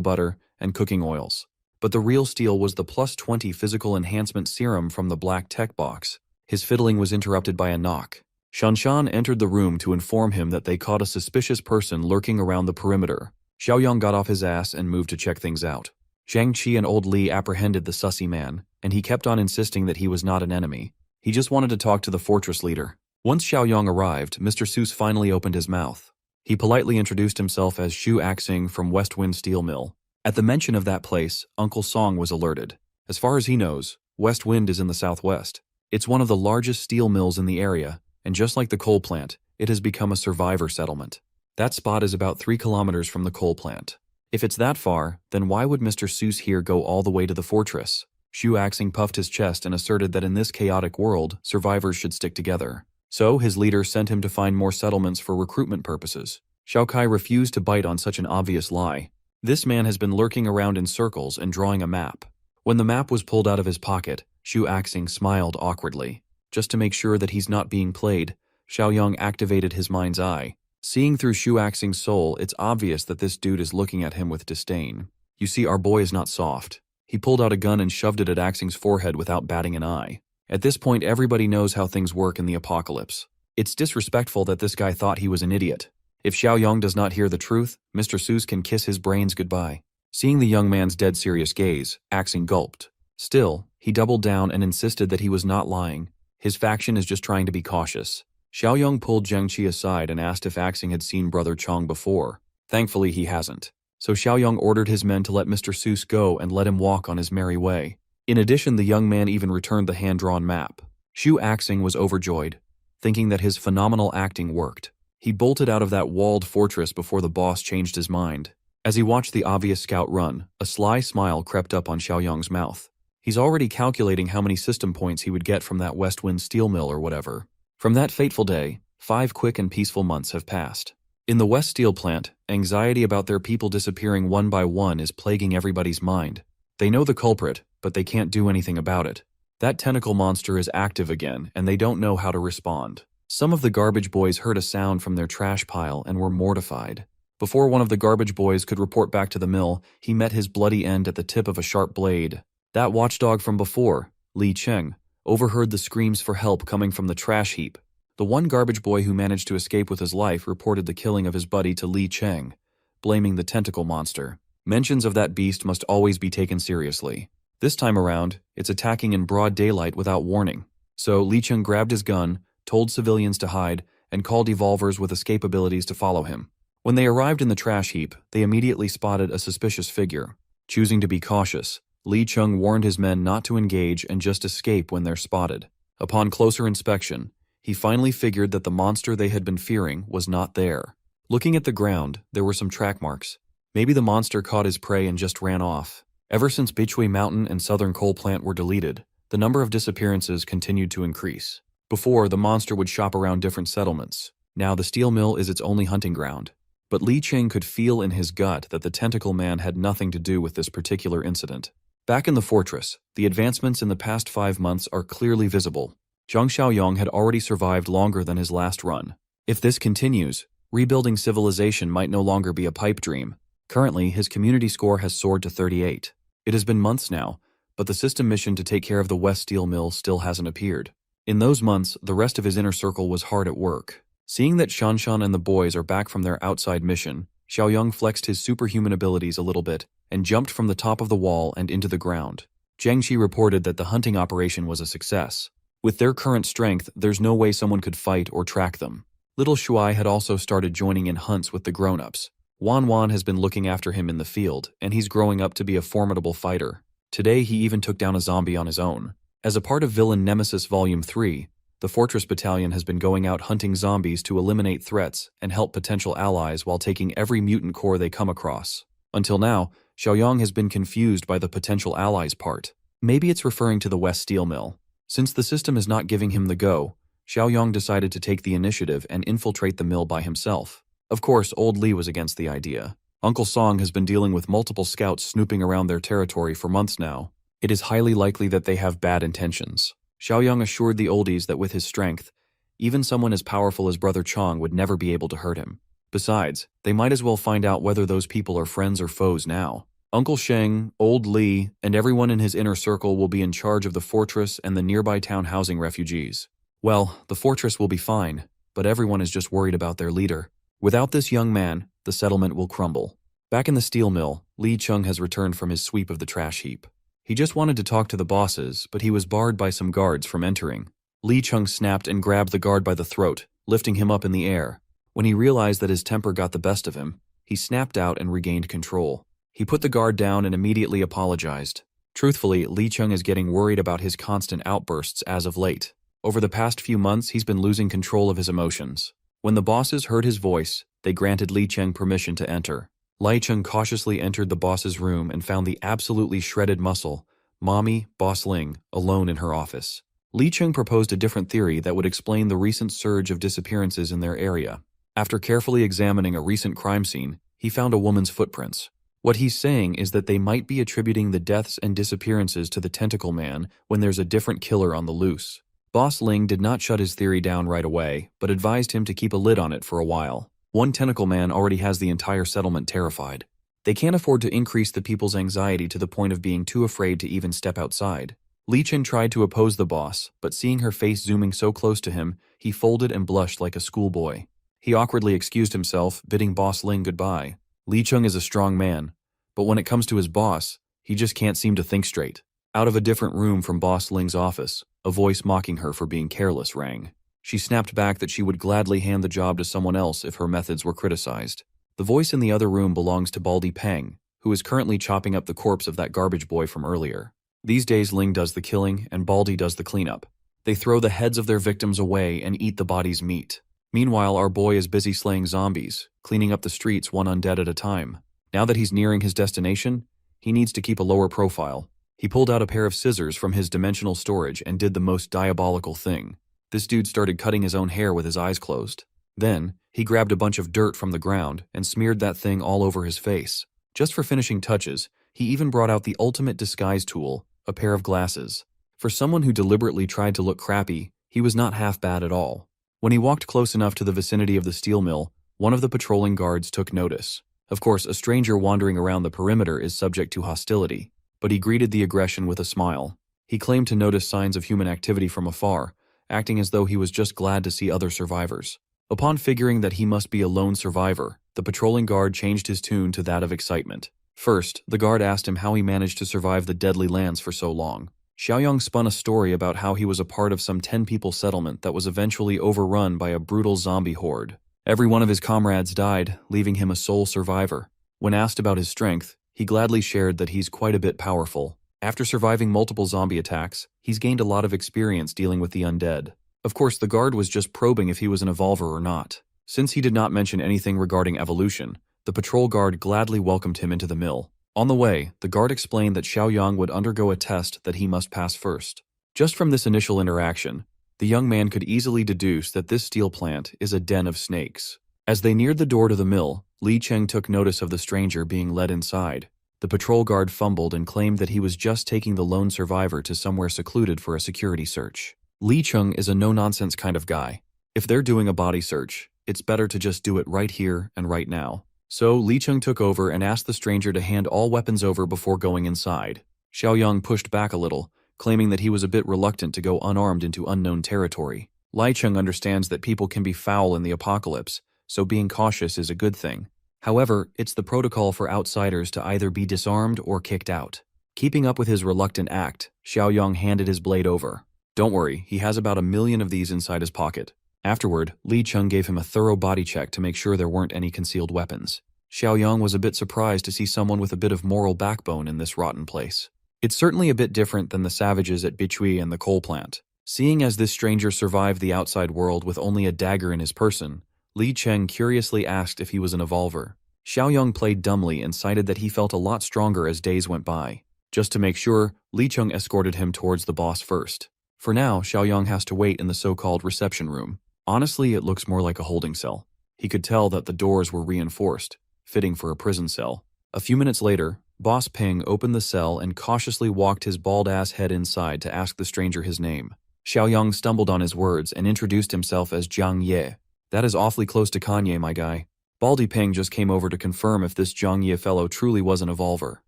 butter, and cooking oils. But the real steal was the plus 20 physical enhancement serum from the black tech box. His fiddling was interrupted by a knock. Shanshan entered the room to inform him that they caught a suspicious person lurking around the perimeter. Xiaoyong got off his ass and moved to check things out. Zhang Qi and old Li apprehended the sussy man, and he kept on insisting that he was not an enemy. He just wanted to talk to the fortress leader. Once Xiaoyong arrived, Mr. Seuss finally opened his mouth. He politely introduced himself as Xu Axing from West Wind Steel Mill. At the mention of that place, Uncle Song was alerted. As far as he knows, West Wind is in the southwest. It's one of the largest steel mills in the area, and just like the coal plant, it has become a survivor settlement. That spot is about 3 kilometers from the coal plant. If it's that far, then why would Mr. Seuss here go all the way to the fortress? Xu Axing puffed his chest and asserted that in this chaotic world, survivors should stick together. So, his leader sent him to find more settlements for recruitment purposes. Xiao Kai refused to bite on such an obvious lie. This man has been lurking around in circles and drawing a map. When the map was pulled out of his pocket, Xu Axing smiled awkwardly. Just to make sure that he's not being played, Xiaoyong activated his mind's eye. Seeing through Xu Axing's soul, it's obvious that this dude is looking at him with disdain. You see, our boy is not soft. He pulled out a gun and shoved it at Axing's forehead without batting an eye. At this point, everybody knows how things work in the apocalypse. It's disrespectful that this guy thought he was an idiot. If Xiaoyong does not hear the truth, Mr. Seuss can kiss his brains goodbye. Seeing the young man's dead serious gaze, Axing gulped. Still, he doubled down and insisted that he was not lying. His faction is just trying to be cautious. Xiaoyong pulled Zhang Qi aside and asked if Axing had seen Brother Chong before. Thankfully, he hasn't. So Xiaoyong ordered his men to let Mr. Seuss go and let him walk on his merry way. In addition, the young man even returned the hand-drawn map. Xu Axing was overjoyed, thinking that his phenomenal acting worked. He bolted out of that walled fortress before the boss changed his mind. As he watched the obvious scout run, a sly smile crept up on Xiaoyong's mouth. He's already calculating how many system points he would get from that West Wind steel mill or whatever. From that fateful day, 5 quick and peaceful months have passed. In the West Steel Plant, anxiety about their people disappearing one by one is plaguing everybody's mind. They know the culprit, but they can't do anything about it. That tentacle monster is active again, and they don't know how to respond. Some of the garbage boys heard a sound from their trash pile and were mortified. Before one of the garbage boys could report back to the mill, he met his bloody end at the tip of a sharp blade. That watchdog from before, Li Cheng, overheard the screams for help coming from the trash heap. The one garbage boy who managed to escape with his life reported the killing of his buddy to Li Cheng, blaming the tentacle monster. Mentions of that beast must always be taken seriously. This time around, it's attacking in broad daylight without warning. So Li Cheng grabbed his gun, told civilians to hide, and called evolvers with escape abilities to follow him. When they arrived in the trash heap, they immediately spotted a suspicious figure. Choosing to be cautious, Li Cheng warned his men not to engage and just escape when they're spotted. Upon closer inspection, he finally figured that the monster they had been fearing was not there. Looking at the ground, there were some track marks. Maybe the monster caught his prey and just ran off. Ever since Bichui Mountain and Southern Coal Plant were deleted, the number of disappearances continued to increase. Before, the monster would shop around different settlements. Now the steel mill is its only hunting ground. But Li Cheng could feel in his gut that the tentacle man had nothing to do with this particular incident. Back in the fortress, the advancements in the past 5 months are clearly visible. Zhang Xiaoyong had already survived longer than his last run. If this continues, rebuilding civilization might no longer be a pipe dream. Currently, his community score has soared to 38. It has been months now, but the system mission to take care of the West Steel Mill still hasn't appeared. In those months, the rest of his inner circle was hard at work. Seeing that Shanshan and the boys are back from their outside mission, Xiaoyong flexed his superhuman abilities a little bit and jumped from the top of the wall and into the ground. Jiangxi reported that the hunting operation was a success. With their current strength, there's no way someone could fight or track them. Little Shuai had also started joining in hunts with the grown-ups. Wan Wan has been looking after him in the field, and he's growing up to be a formidable fighter. Today he even took down a zombie on his own. As a part of Villain Nemesis Volume 3, the Fortress Battalion has been going out hunting zombies to eliminate threats and help potential allies while taking every mutant core they come across. Until now, Xiaoyong has been confused by the potential allies part. Maybe it's referring to the West Steel Mill. Since the system is not giving him the go, Xiaoyong decided to take the initiative and infiltrate the mill by himself. Of course, old Li was against the idea. Uncle Song has been dealing with multiple scouts snooping around their territory for months now. It is highly likely that they have bad intentions. Xiaoyong assured the oldies that with his strength, even someone as powerful as Brother Chong would never be able to hurt him. Besides, they might as well find out whether those people are friends or foes now. Uncle Sheng, old Li, and everyone in his inner circle will be in charge of the fortress and the nearby town housing refugees. Well, the fortress will be fine, but everyone is just worried about their leader. Without this young man, the settlement will crumble. Back in the steel mill, Li Cheng has returned from his sweep of the trash heap. He just wanted to talk to the bosses, but he was barred by some guards from entering. Li Cheng snapped and grabbed the guard by the throat, lifting him up in the air. When he realized that his temper got the best of him, he snapped out and regained control. He put the guard down and immediately apologized. Truthfully, Li Cheng is getting worried about his constant outbursts as of late. Over the past few months, he's been losing control of his emotions. When the bosses heard his voice, they granted Li Cheng permission to enter. Li Cheng cautiously entered the boss's room and found the absolutely shredded muscle, Mommy, Boss Ling, alone in her office. Li Cheng proposed a different theory that would explain the recent surge of disappearances in their area. After carefully examining a recent crime scene, he found a woman's footprints. What he's saying is that they might be attributing the deaths and disappearances to the Tentacle Man when there's a different killer on the loose. Boss Ling did not shut his theory down right away, but advised him to keep a lid on it for a while. One Tentacle Man already has the entire settlement terrified. They can't afford to increase the people's anxiety to the point of being too afraid to even step outside. Li Chen tried to oppose the boss, but seeing her face zooming so close to him, he folded and blushed like a schoolboy. He awkwardly excused himself, bidding Boss Ling goodbye. Li Cheng is a strong man, but when it comes to his boss, he just can't seem to think straight. Out of a different room from Boss Ling's office, a voice mocking her for being careless rang. She snapped back that she would gladly hand the job to someone else if her methods were criticized. The voice in the other room belongs to Baldy Peng, who is currently chopping up the corpse of that garbage boy from earlier. These days Ling does the killing and Baldy does the cleanup. They throw the heads of their victims away and eat the body's meat. Meanwhile, our boy is busy slaying zombies, cleaning up the streets one undead at a time. Now that he's nearing his destination, he needs to keep a lower profile. He pulled out a pair of scissors from his dimensional storage and did the most diabolical thing. This dude started cutting his own hair with his eyes closed. Then, he grabbed a bunch of dirt from the ground and smeared that thing all over his face. Just for finishing touches, he even brought out the ultimate disguise tool, a pair of glasses. For someone who deliberately tried to look crappy, he was not half bad at all. When he walked close enough to the vicinity of the steel mill, one of the patrolling guards took notice. Of course, a stranger wandering around the perimeter is subject to hostility, but he greeted the aggression with a smile. He claimed to notice signs of human activity from afar, acting as though he was just glad to see other survivors. Upon figuring that he must be a lone survivor, the patrolling guard changed his tune to that of excitement. First, the guard asked him how he managed to survive the deadly lands for so long. Xiaoyang spun a story about how he was a part of some 10-people settlement that was eventually overrun by a brutal zombie horde. Every one of his comrades died, leaving him a sole survivor. When asked about his strength, he gladly shared that he's quite a bit powerful. After surviving multiple zombie attacks, he's gained a lot of experience dealing with the undead. Of course, the guard was just probing if he was an evolver or not. Since he did not mention anything regarding evolution, the patrol guard gladly welcomed him into the mill. On the way, the guard explained that Xiaoyang would undergo a test that he must pass first. Just from this initial interaction, the young man could easily deduce that this steel plant is a den of snakes. As they neared the door to the mill, Li Cheng took notice of the stranger being led inside. The patrol guard fumbled and claimed that he was just taking the lone survivor to somewhere secluded for a security search. Li Cheng is a no-nonsense kind of guy. If they're doing a body search, it's better to just do it right here and right now. So Li Cheng took over and asked the stranger to hand all weapons over before going inside. Xiaoyang pushed back a little, claiming that he was a bit reluctant to go unarmed into unknown territory. Li Cheng understands that people can be foul in the apocalypse, so being cautious is a good thing. However, it's the protocol for outsiders to either be disarmed or kicked out. Keeping up with his reluctant act, Xiaoyang handed his blade over. Don't worry, he has about 1,000,000 of these inside his pocket. Afterward, Li Cheng gave him a thorough body check to make sure there weren't any concealed weapons. Xiaoyang was a bit surprised to see someone with a bit of moral backbone in this rotten place. It's certainly a bit different than the savages at Bichui and the coal plant. Seeing as this stranger survived the outside world with only a dagger in his person, Li Cheng curiously asked if he was an evolver. Xiaoyang played dumbly and cited that he felt a lot stronger as days went by. Just to make sure, Li Cheng escorted him towards the boss first. For now, Xiaoyang has to wait in the so-called reception room. Honestly, it looks more like a holding cell. He could tell that the doors were reinforced, fitting for a prison cell. A few minutes later, Boss Ping opened the cell and cautiously walked his bald-ass head inside to ask the stranger his name. Xiaoyang stumbled on his words and introduced himself as Jiang Ye. That is awfully close to Kanye, my guy. Baldy Ping just came over to confirm if this Jiang Ye fellow truly was an evolver.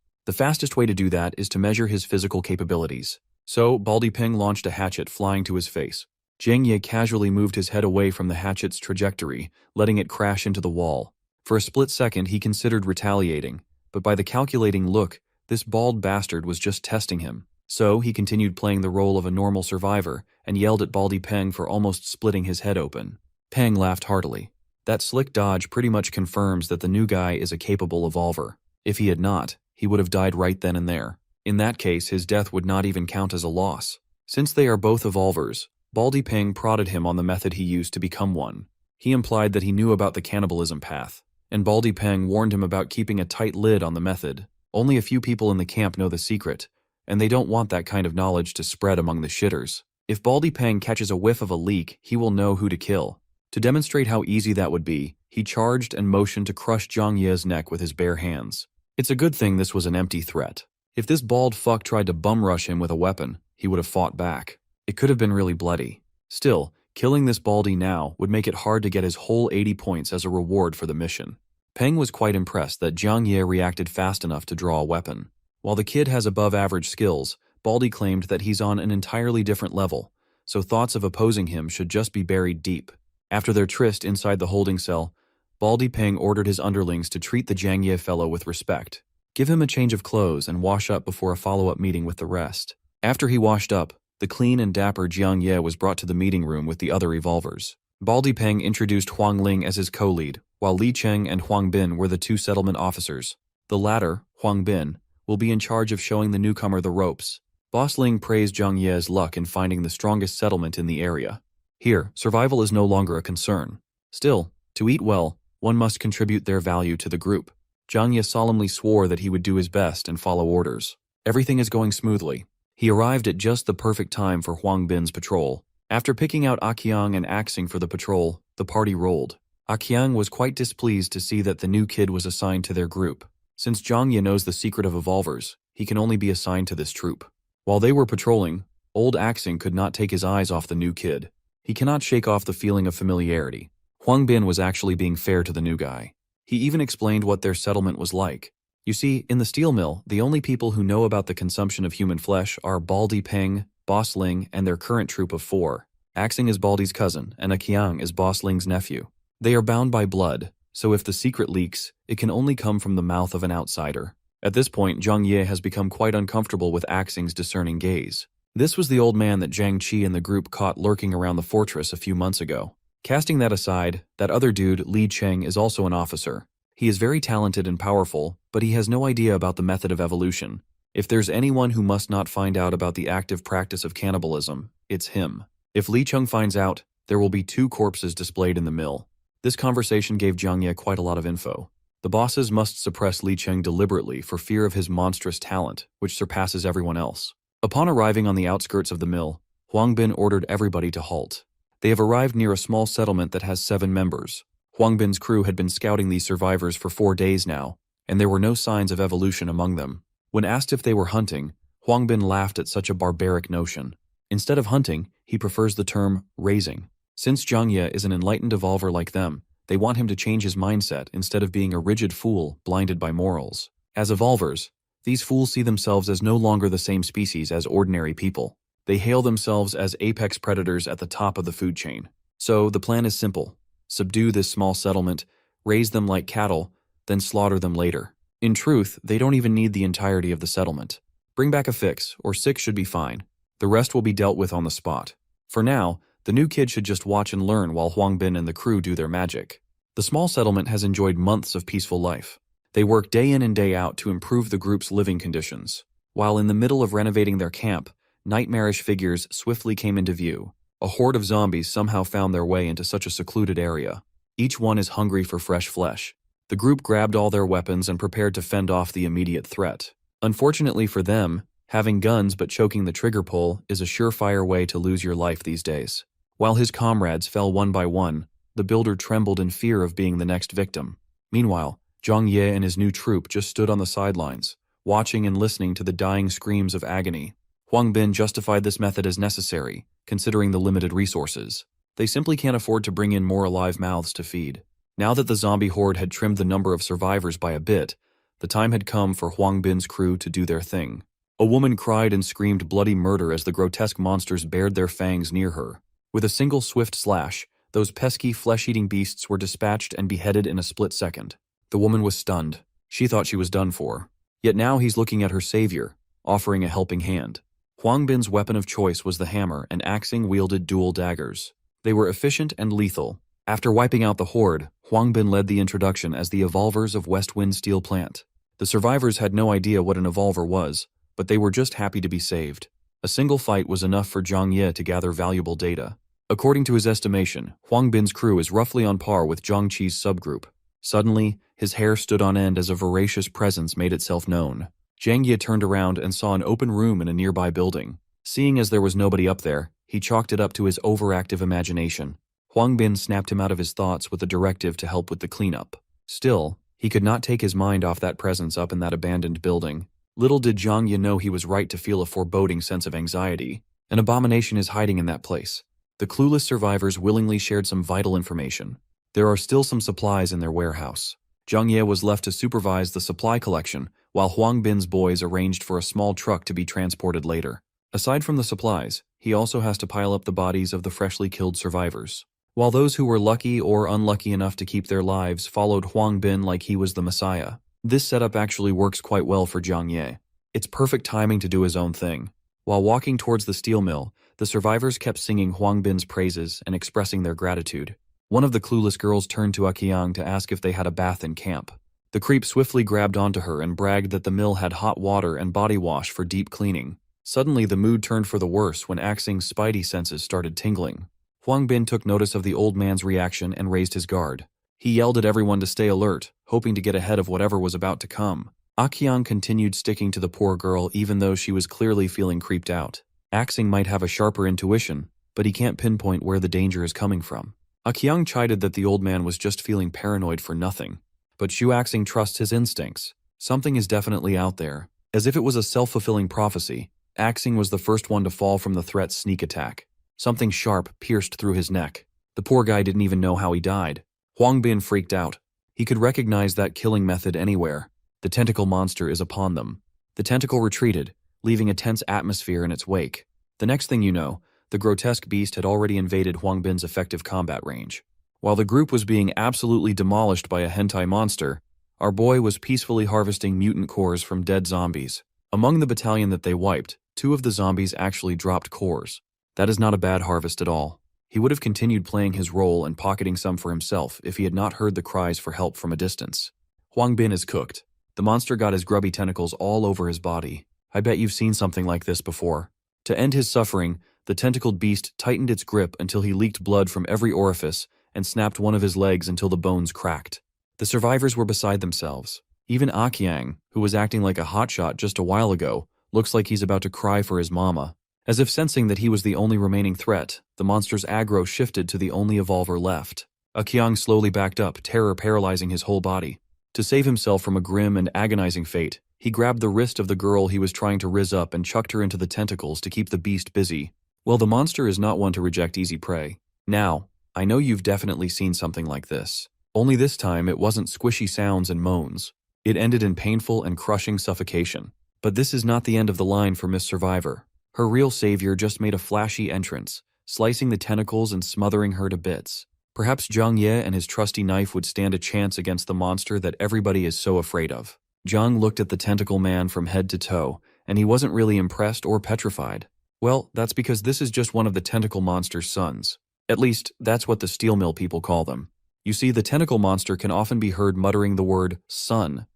The fastest way to do that is to measure his physical capabilities. So, Baldy Ping launched a hatchet flying to his face. Jiang Ye casually moved his head away from the hatchet's trajectory, letting it crash into the wall. For a split second, he considered retaliating, but by the calculating look, this bald bastard was just testing him. So, he continued playing the role of a normal survivor and yelled at Baldy Peng for almost splitting his head open. Peng laughed heartily. That slick dodge pretty much confirms that the new guy is a capable evolver. If he had not, he would have died right then and there. In that case, his death would not even count as a loss. Since they are both evolvers, Baldy Peng prodded him on the method he used to become one. He implied that he knew about the cannibalism path, and Baldy Peng warned him about keeping a tight lid on the method. Only a few people in the camp know the secret, and they don't want that kind of knowledge to spread among the shitters. If Baldy Peng catches a whiff of a leak, he will know who to kill. To demonstrate how easy that would be, he charged and motioned to crush Jiang Ye's neck with his bare hands. It's a good thing this was an empty threat. If this bald fuck tried to bum rush him with a weapon, he would have fought back. It could have been really bloody. Still, killing this baldy now would make it hard to get his whole 80 points as a reward for the mission. Peng was quite impressed that Jiang Ye reacted fast enough to draw a weapon. While the kid has above-average skills, Baldy claimed that he's on an entirely different level, so thoughts of opposing him should just be buried deep. After their tryst inside the holding cell, Baldy Peng ordered his underlings to treat the Jiang Ye fellow with respect. Give him a change of clothes and wash up before a follow-up meeting with the rest. After he washed up, the clean and dapper Jiang Ye was brought to the meeting room with the other evolvers. Baldy Peng introduced Huang Ling as his co-lead, while Li Cheng and Huang Bin were the two settlement officers. The latter, Huang Bin, will be in charge of showing the newcomer the ropes. Boss Ling praised Jiang Ye's luck in finding the strongest settlement in the area. Here, survival is no longer a concern. Still, to eat well, one must contribute their value to the group. Jiang Ye solemnly swore that he would do his best and follow orders. Everything is going smoothly. He arrived at just the perfect time for Huang Bin's patrol. After picking out Aqiang and Axing for the patrol, the party rolled. Aqiang was quite displeased to see that the new kid was assigned to their group. Since Jiang Ye knows the secret of evolvers, he can only be assigned to this troop. While they were patrolling, old Axing could not take his eyes off the new kid. He cannot shake off the feeling of familiarity. Huang Bin was actually being fair to the new guy. He even explained what their settlement was like. You see, in the steel mill, the only people who know about the consumption of human flesh are Baldy Peng, Boss Ling, and their current troop of 4. Axing is Baldy's cousin, and Aqiang is Boss Ling's nephew. They are bound by blood, so if the secret leaks, it can only come from the mouth of an outsider. At this point, Zhang Ye has become quite uncomfortable with Axing's discerning gaze. This was the old man that Zhang Qi and the group caught lurking around the fortress a few months ago. Casting that aside, that other dude, Li Cheng, is also an officer. He is very talented and powerful, but he has no idea about the method of evolution. If there's anyone who must not find out about the active practice of cannibalism, it's him. If Li Cheng finds out, there will be 2 corpses displayed in the mill. This conversation gave Zhang Ye quite a lot of info. The bosses must suppress Li Cheng deliberately for fear of his monstrous talent, which surpasses everyone else. Upon arriving on the outskirts of the mill, Huang Bin ordered everybody to halt. They have arrived near a small settlement that has 7 members. Huang Bin's crew had been scouting these survivors for 4 days now, and there were no signs of evolution among them. When asked if they were hunting, Huang Bin laughed at such a barbaric notion. Instead of hunting, he prefers the term raising. Since Zhang Ye is an enlightened evolver like them, they want him to change his mindset instead of being a rigid fool blinded by morals. As evolvers, these fools see themselves as no longer the same species as ordinary people. They hail themselves as apex predators at the top of the food chain. So the plan is simple. Subdue this small settlement, raise them like cattle, then slaughter them later. In truth, they don't even need the entirety of the settlement. Bring back a fix, or 6 should be fine. The rest will be dealt with on the spot. For now, the new kid should just watch and learn while Huang Bin and the crew do their magic. The small settlement has enjoyed months of peaceful life. They work day in and day out to improve the group's living conditions. While in the middle of renovating their camp, nightmarish figures swiftly came into view. A horde of zombies somehow found their way into such a secluded area. Each one is hungry for fresh flesh. The group grabbed all their weapons and prepared to fend off the immediate threat. Unfortunately for them, having guns but choking the trigger pull is a surefire way to lose your life these days. While his comrades fell one by one, the builder trembled in fear of being the next victim. Meanwhile, Zhang Ye and his new troop just stood on the sidelines, watching and listening to the dying screams of agony. Huang Bin justified this method as necessary, considering the limited resources. They simply can't afford to bring in more alive mouths to feed. Now that the zombie horde had trimmed the number of survivors by a bit, the time had come for Huang Bin's crew to do their thing. A woman cried and screamed bloody murder as the grotesque monsters bared their fangs near her. With a single swift slash, those pesky flesh-eating beasts were dispatched and beheaded in a split second. The woman was stunned. She thought she was done for. Yet now he's looking at her savior, offering a helping hand. Huang Bin's weapon of choice was the hammer, and Axing wielded dual daggers. They were efficient and lethal. After wiping out the horde, Huang Bin led the introduction as the Evolvers of Westwind Steel Plant. The survivors had no idea what an Evolver was, but they were just happy to be saved. A single fight was enough for Zhang Ye to gather valuable data. According to his estimation, Huang Bin's crew is roughly on par with Zhang Qi's subgroup. Suddenly, his hair stood on end as a voracious presence made itself known. Zhang Ye turned around and saw an open room in a nearby building. Seeing as there was nobody up there, he chalked it up to his overactive imagination. Huang Bin snapped him out of his thoughts with a directive to help with the cleanup. Still, he could not take his mind off that presence up in that abandoned building. Little did Zhang Ye know he was right to feel a foreboding sense of anxiety. An abomination is hiding in that place. The clueless survivors willingly shared some vital information. There are still some supplies in their warehouse. Zhang Ye was left to supervise the supply collection, while Huang Bin's boys arranged for a small truck to be transported later. Aside from the supplies, he also has to pile up the bodies of the freshly killed survivors. While those who were lucky or unlucky enough to keep their lives followed Huang Bin like he was the Messiah, this setup actually works quite well for Zhang Ye. It's perfect timing to do his own thing. While walking towards the steel mill, the survivors kept singing Huang Bin's praises and expressing their gratitude. One of the clueless girls turned to Aqiang to ask if they had a bath in camp. The creep swiftly grabbed onto her and bragged that the mill had hot water and body wash for deep cleaning. Suddenly, the mood turned for the worse when Axing's spidey senses started tingling. Huang Bin took notice of the old man's reaction and raised his guard. He yelled at everyone to stay alert, hoping to get ahead of whatever was about to come. Aqiang continued sticking to the poor girl even though she was clearly feeling creeped out. Axing might have a sharper intuition, but he can't pinpoint where the danger is coming from. Aqiang chided that the old man was just feeling paranoid for nothing. But Xu Axing trusts his instincts. Something is definitely out there. As if it was a self-fulfilling prophecy, Axing was the first one to fall from the threat's sneak attack. Something sharp pierced through his neck. The poor guy didn't even know how he died. Huang Bin freaked out. He could recognize that killing method anywhere. The tentacle monster is upon them. The tentacle retreated, leaving a tense atmosphere in its wake. The next thing you know, the grotesque beast had already invaded Huang Bin's effective combat range. While the group was being absolutely demolished by a hentai monster, Our boy was peacefully harvesting mutant cores from dead zombies. Among the battalion that they wiped, 2 of the zombies actually dropped cores. That is not a bad harvest at all. He would have continued playing his role and pocketing some for himself if he had not heard the cries for help from a distance. Huang Bin is cooked. The monster got his grubby tentacles all over his body. I bet you've seen something like this before. To end his suffering, the tentacled beast tightened its grip until he leaked blood from every orifice and snapped one of his legs until the bones cracked. The survivors were beside themselves. Even Akyang, who was acting like a hotshot just a while ago, looks like he's about to cry for his mama. As if sensing that he was the only remaining threat, the monster's aggro shifted to the only evolver left. Akyang slowly backed up, terror paralyzing his whole body. To save himself from a grim and agonizing fate, he grabbed the wrist of the girl he was trying to riz up and chucked her into the tentacles to keep the beast busy. Well, the monster is not one to reject easy prey. Now, I know you've definitely seen something like this. Only this time it wasn't squishy sounds and moans. It ended in painful and crushing suffocation. But this is not the end of the line for Miss Survivor. Her real savior just made a flashy entrance, slicing the tentacles and smothering her to bits. Perhaps Zhang Ye and his trusty knife would stand a chance against the monster that everybody is so afraid of. Zhang looked at the tentacle man from head to toe, and he wasn't really impressed or petrified. Well, that's because this is just one of the tentacle monster's sons. At least, that's what the steel mill people call them. You see, the tentacle monster can often be heard muttering the word son,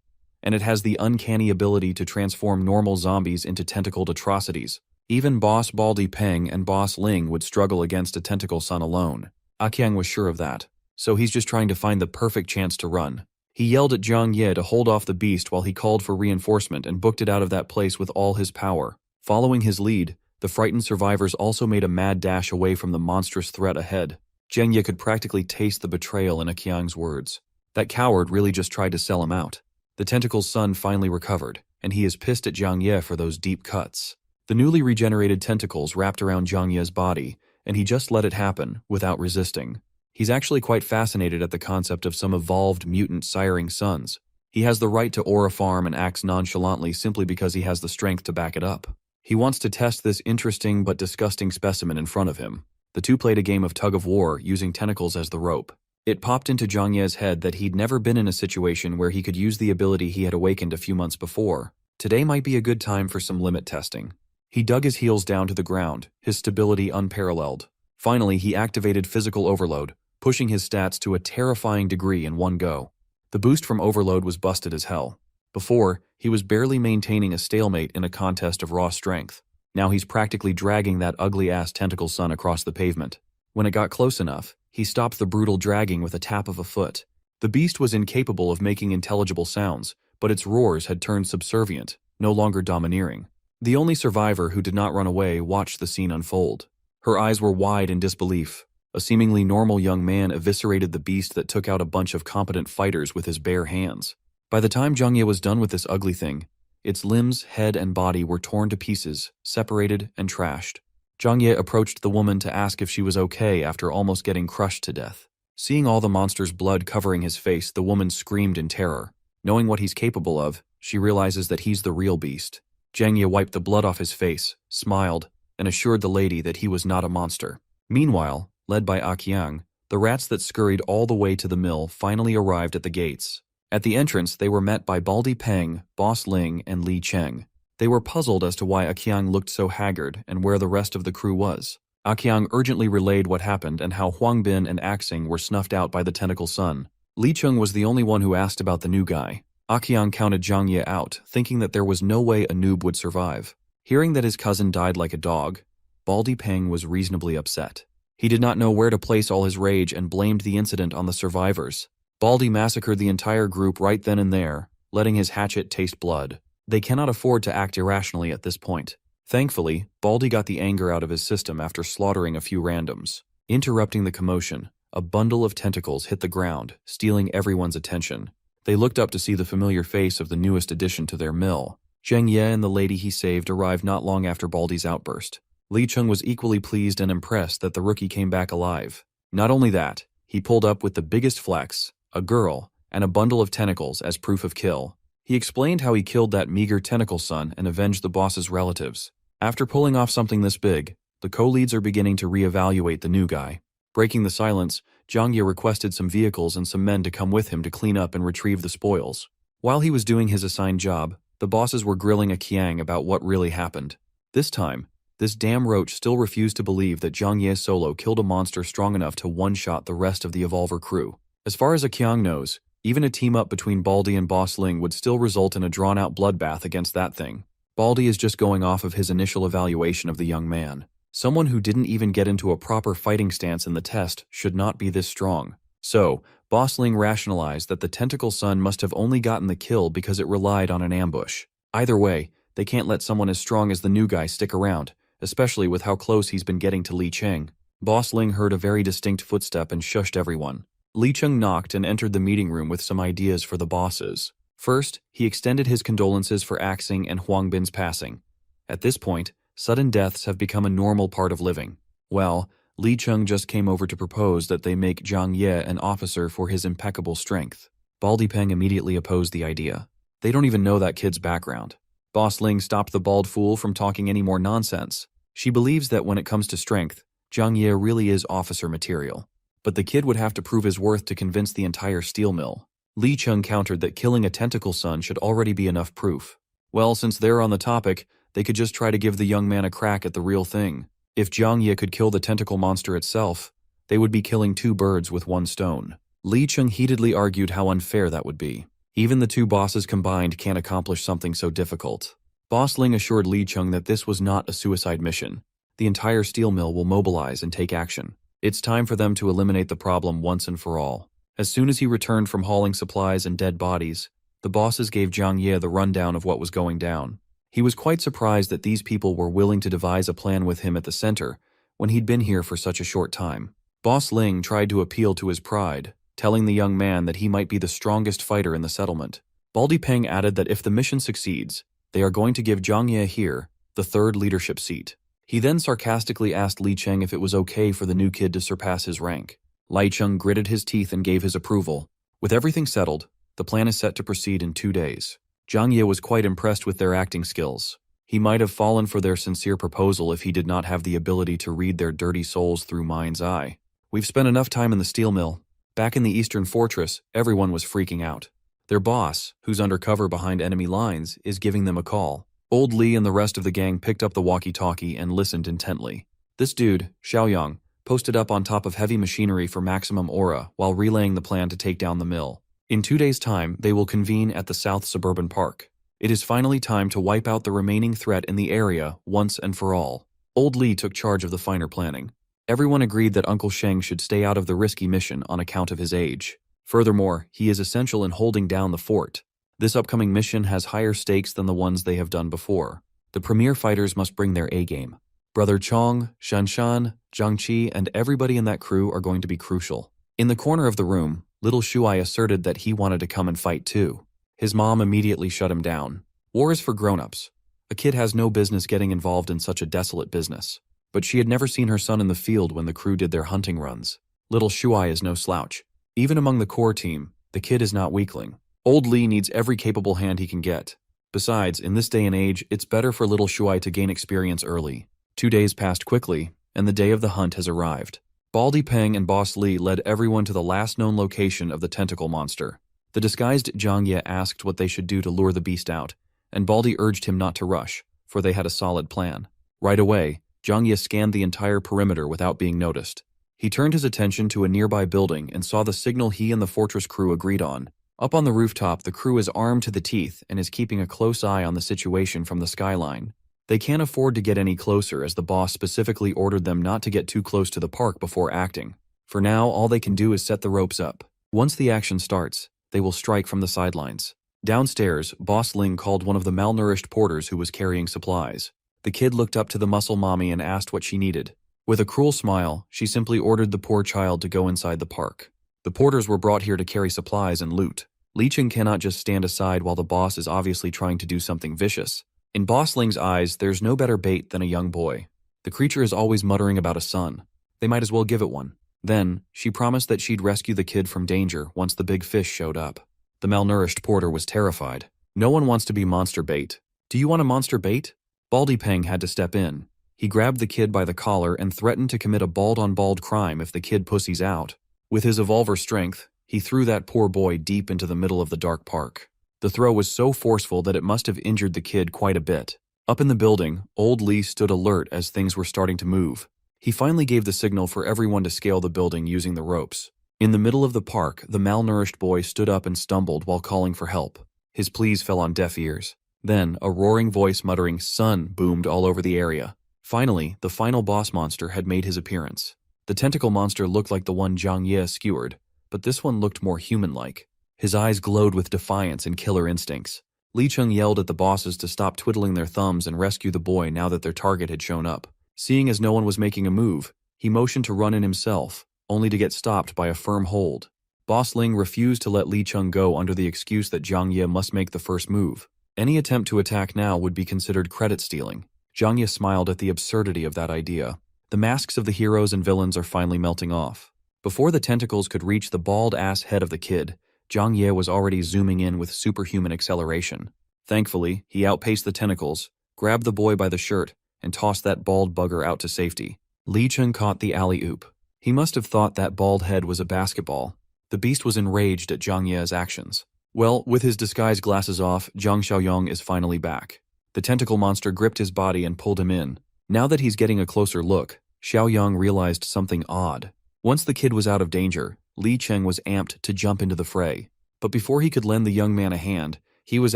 and it has the uncanny ability to transform normal zombies into tentacled atrocities. Even Boss Baldy Peng and Boss Ling would struggle against a tentacle son alone. Akyang was sure of that, so he's just trying to find the perfect chance to run. He yelled at Zhang Ye to hold off the beast while he called for reinforcement and booked it out of that place with all his power. Following his lead, the frightened survivors also made a mad dash away from the monstrous threat ahead. Zhang Ye could practically taste the betrayal in Akyang's words. That coward really just tried to sell him out. The tentacle's son finally recovered, and he is pissed at Zhang Ye for those deep cuts. The newly regenerated tentacles wrapped around Zhang Ye's body, and he just let it happen, without resisting. He's actually quite fascinated at the concept of some evolved mutant siring sons. He has the right to aura farm and acts nonchalantly simply because he has the strength to back it up. He wants to test this interesting but disgusting specimen in front of him. The two played a game of tug-of-war, using tentacles as the rope. It popped into Zhang Ye's head that he'd never been in a situation where he could use the ability he had awakened a few months before. Today might be a good time for some limit testing. He dug his heels down to the ground, his stability unparalleled. Finally, he activated physical overload, pushing his stats to a terrifying degree in one go. The boost from overload was busted as hell. Before, he was barely maintaining a stalemate in a contest of raw strength. Now he's practically dragging that ugly-ass tentacle son across the pavement. When it got close enough, he stopped the brutal dragging with a tap of a foot. The beast was incapable of making intelligible sounds, but its roars had turned subservient, no longer domineering. The only survivor who did not run away watched the scene unfold. Her eyes were wide in disbelief. A seemingly normal young man eviscerated the beast that took out a bunch of competent fighters with his bare hands. By the time Zhang Ye was done with this ugly thing, its limbs, head, and body were torn to pieces, separated, and trashed. Zhang Ye approached the woman to ask if she was okay after almost getting crushed to death. Seeing all the monster's blood covering his face, the woman screamed in terror. Knowing what he's capable of, she realizes that he's the real beast. Zhang Ye wiped the blood off his face, smiled, and assured the lady that he was not a monster. Meanwhile, led by Akyang, the rats that scurried all the way to the mill finally arrived at the gates. At the entrance, they were met by Baldy Peng, Boss Ling, and Li Cheng. They were puzzled as to why Akyang looked so haggard and where the rest of the crew was. Akyang urgently relayed what happened and how Huang Bin and Axing were snuffed out by the tentacle son. Li Cheng was the only one who asked about the new guy. Akyang counted Zhang Ye out, thinking that there was no way a noob would survive. Hearing that his cousin died like a dog, Baldy Peng was reasonably upset. He did not know where to place all his rage and blamed the incident on the survivors. Baldy massacred the entire group right then and there, letting his hatchet taste blood. They cannot afford to act irrationally at this point. Thankfully, Baldy got the anger out of his system after slaughtering a few randoms. Interrupting the commotion, a bundle of tentacles hit the ground, stealing everyone's attention. They looked up to see the familiar face of the newest addition to their mill. Zhang Ye and the lady he saved arrived not long after Baldy's outburst. Li Cheng was equally pleased and impressed that the rookie came back alive. Not only that, he pulled up with the biggest flex, a girl, and a bundle of tentacles as proof of kill. He explained how he killed that meager tentacle son and avenged the boss's relatives. After pulling off something this big, the co-leads are beginning to reevaluate the new guy. Breaking the silence, Zhang Ye requested some vehicles and some men to come with him to clean up and retrieve the spoils. While he was doing his assigned job, the bosses were grilling a Qiang about what really happened. This time, this damn roach still refused to believe that Zhang Ye solo killed a monster strong enough to one-shot the rest of the Evolver crew. As far as a Qiang knows, even a team-up between Baldi and Boss Ling would still result in a drawn-out bloodbath against that thing. Baldi is just going off of his initial evaluation of the young man. Someone who didn't even get into a proper fighting stance in the test should not be this strong. So, Boss Ling rationalized that the tentacle son must have only gotten the kill because it relied on an ambush. Either way, they can't let someone as strong as the new guy stick around, especially with how close he's been getting to Li Cheng. Boss Ling heard a very distinct footstep and shushed everyone. Li Cheng knocked and entered the meeting room with some ideas for the bosses. First, he extended his condolences for Axing and Huang Bin's passing. At this point, sudden deaths have become a normal part of living. Well, Li Cheng just came over to propose that they make Zhang Ye an officer for his impeccable strength. Baldi Peng immediately opposed the idea. They don't even know that kid's background. Boss Ling stopped the bald fool from talking any more nonsense. She believes that when it comes to strength, Zhang Ye really is officer material. But the kid would have to prove his worth to convince the entire steel mill. Li Cheng countered that killing a tentacle son should already be enough proof. Well, since they're on the topic, they could just try to give the young man a crack at the real thing. If Zhang Ye could kill the tentacle monster itself, they would be killing two birds with one stone. Li Cheng heatedly argued how unfair that would be. Even the two bosses combined can't accomplish something so difficult. Boss Ling assured Li Cheng that this was not a suicide mission. The entire steel mill will mobilize and take action. It's time for them to eliminate the problem once and for all. As soon as he returned from hauling supplies and dead bodies, the bosses gave Zhang Ye the rundown of what was going down. He was quite surprised that these people were willing to devise a plan with him at the center when he'd been here for such a short time. Boss Ling tried to appeal to his pride, telling the young man that he might be the strongest fighter in the settlement. Baldi Peng added that if the mission succeeds, they are going to give Zhang Ye here the third leadership seat. He then sarcastically asked Li Cheng if it was okay for the new kid to surpass his rank. Li Cheng gritted his teeth and gave his approval. With everything settled, the plan is set to proceed in 2 days. Zhang Ye was quite impressed with their acting skills. He might have fallen for their sincere proposal if he did not have the ability to read their dirty souls through mind's eye. We've spent enough time in the steel mill. Back in the Eastern Fortress, everyone was freaking out. Their boss, who's undercover behind enemy lines, is giving them a call. Old Li and the rest of the gang picked up the walkie-talkie and listened intently. This dude, Xiaoyang, posted up on top of heavy machinery for maximum aura while relaying the plan to take down the mill. In 2 days' time, they will convene at the South Suburban Park. It is finally time to wipe out the remaining threat in the area once and for all. Old Li took charge of the finer planning. Everyone agreed that Uncle Sheng should stay out of the risky mission on account of his age. Furthermore, he is essential in holding down the fort. This upcoming mission has higher stakes than the ones they have done before. The premier fighters must bring their A-game. Brother Chong, Shanshan, Zhang Qi, and everybody in that crew are going to be crucial. In the corner of the room, little Shuai asserted that he wanted to come and fight too. His mom immediately shut him down. War is for grown-ups. A kid has no business getting involved in such a desolate business. But she had never seen her son in the field when the crew did their hunting runs. Little Shuai is no slouch. Even among the core team, the kid is not weakling. Old Li needs every capable hand he can get. Besides, in this day and age, it's better for little Shuai to gain experience early. 2 days passed quickly, and the day of the hunt has arrived. Baldi Peng and Boss Li led everyone to the last known location of the tentacle monster. The disguised Zhang Ye asked what they should do to lure the beast out, and Baldi urged him not to rush, for they had a solid plan. Right away, Zhang Ye scanned the entire perimeter without being noticed. He turned his attention to a nearby building and saw the signal he and the fortress crew agreed on. Up on the rooftop, the crew is armed to the teeth and is keeping a close eye on the situation from the skyline. They can't afford to get any closer as the boss specifically ordered them not to get too close to the park before acting. For now, all they can do is set the ropes up. Once the action starts, they will strike from the sidelines. Downstairs, Boss Ling called one of the malnourished porters who was carrying supplies. The kid looked up to the muscle mommy and asked what she needed. With a cruel smile, she simply ordered the poor child to go inside the park. The porters were brought here to carry supplies and loot. Li Cheng cannot just stand aside while the boss is obviously trying to do something vicious. In Boss Ling's eyes, there's no better bait than a young boy. The creature is always muttering about a son. They might as well give it one. Then, she promised that she'd rescue the kid from danger once the big fish showed up. The malnourished porter was terrified. No one wants to be monster bait. Do you want a monster bait? Baldi Peng had to step in. He grabbed the kid by the collar and threatened to commit a bald-on-bald crime if the kid pussies out. With his evolver strength, he threw that poor boy deep into the middle of the dark park. The throw was so forceful that it must have injured the kid quite a bit. Up in the building, old Lee stood alert as things were starting to move. He finally gave the signal for everyone to scale the building using the ropes. In the middle of the park, the malnourished boy stood up and stumbled while calling for help. His pleas fell on deaf ears. Then, a roaring voice muttering "Son" boomed all over the area. Finally, the final boss monster had made his appearance. The tentacle monster looked like the one Zhang Ye skewered, but this one looked more human-like. His eyes glowed with defiance and killer instincts. Li Cheng yelled at the bosses to stop twiddling their thumbs and rescue the boy now that their target had shown up. Seeing as no one was making a move, he motioned to run in himself, only to get stopped by a firm hold. Boss Ling refused to let Li Cheng go under the excuse that Zhang Ye must make the first move. Any attempt to attack now would be considered credit stealing. Zhang Ye smiled at the absurdity of that idea. The masks of the heroes and villains are finally melting off. Before the tentacles could reach the bald-ass head of the kid, Zhang Ye was already zooming in with superhuman acceleration. Thankfully, he outpaced the tentacles, grabbed the boy by the shirt, and tossed that bald bugger out to safety. Li Cheng caught the alley-oop. He must have thought that bald head was a basketball. The beast was enraged at Zhang Ye's actions. Well, with his disguise glasses off, Zhang Xiaoyong is finally back. The tentacle monster gripped his body and pulled him in. Now that he's getting a closer look, Xiaoyong realized something odd. Once the kid was out of danger, Li Cheng was amped to jump into the fray. But before he could lend the young man a hand, he was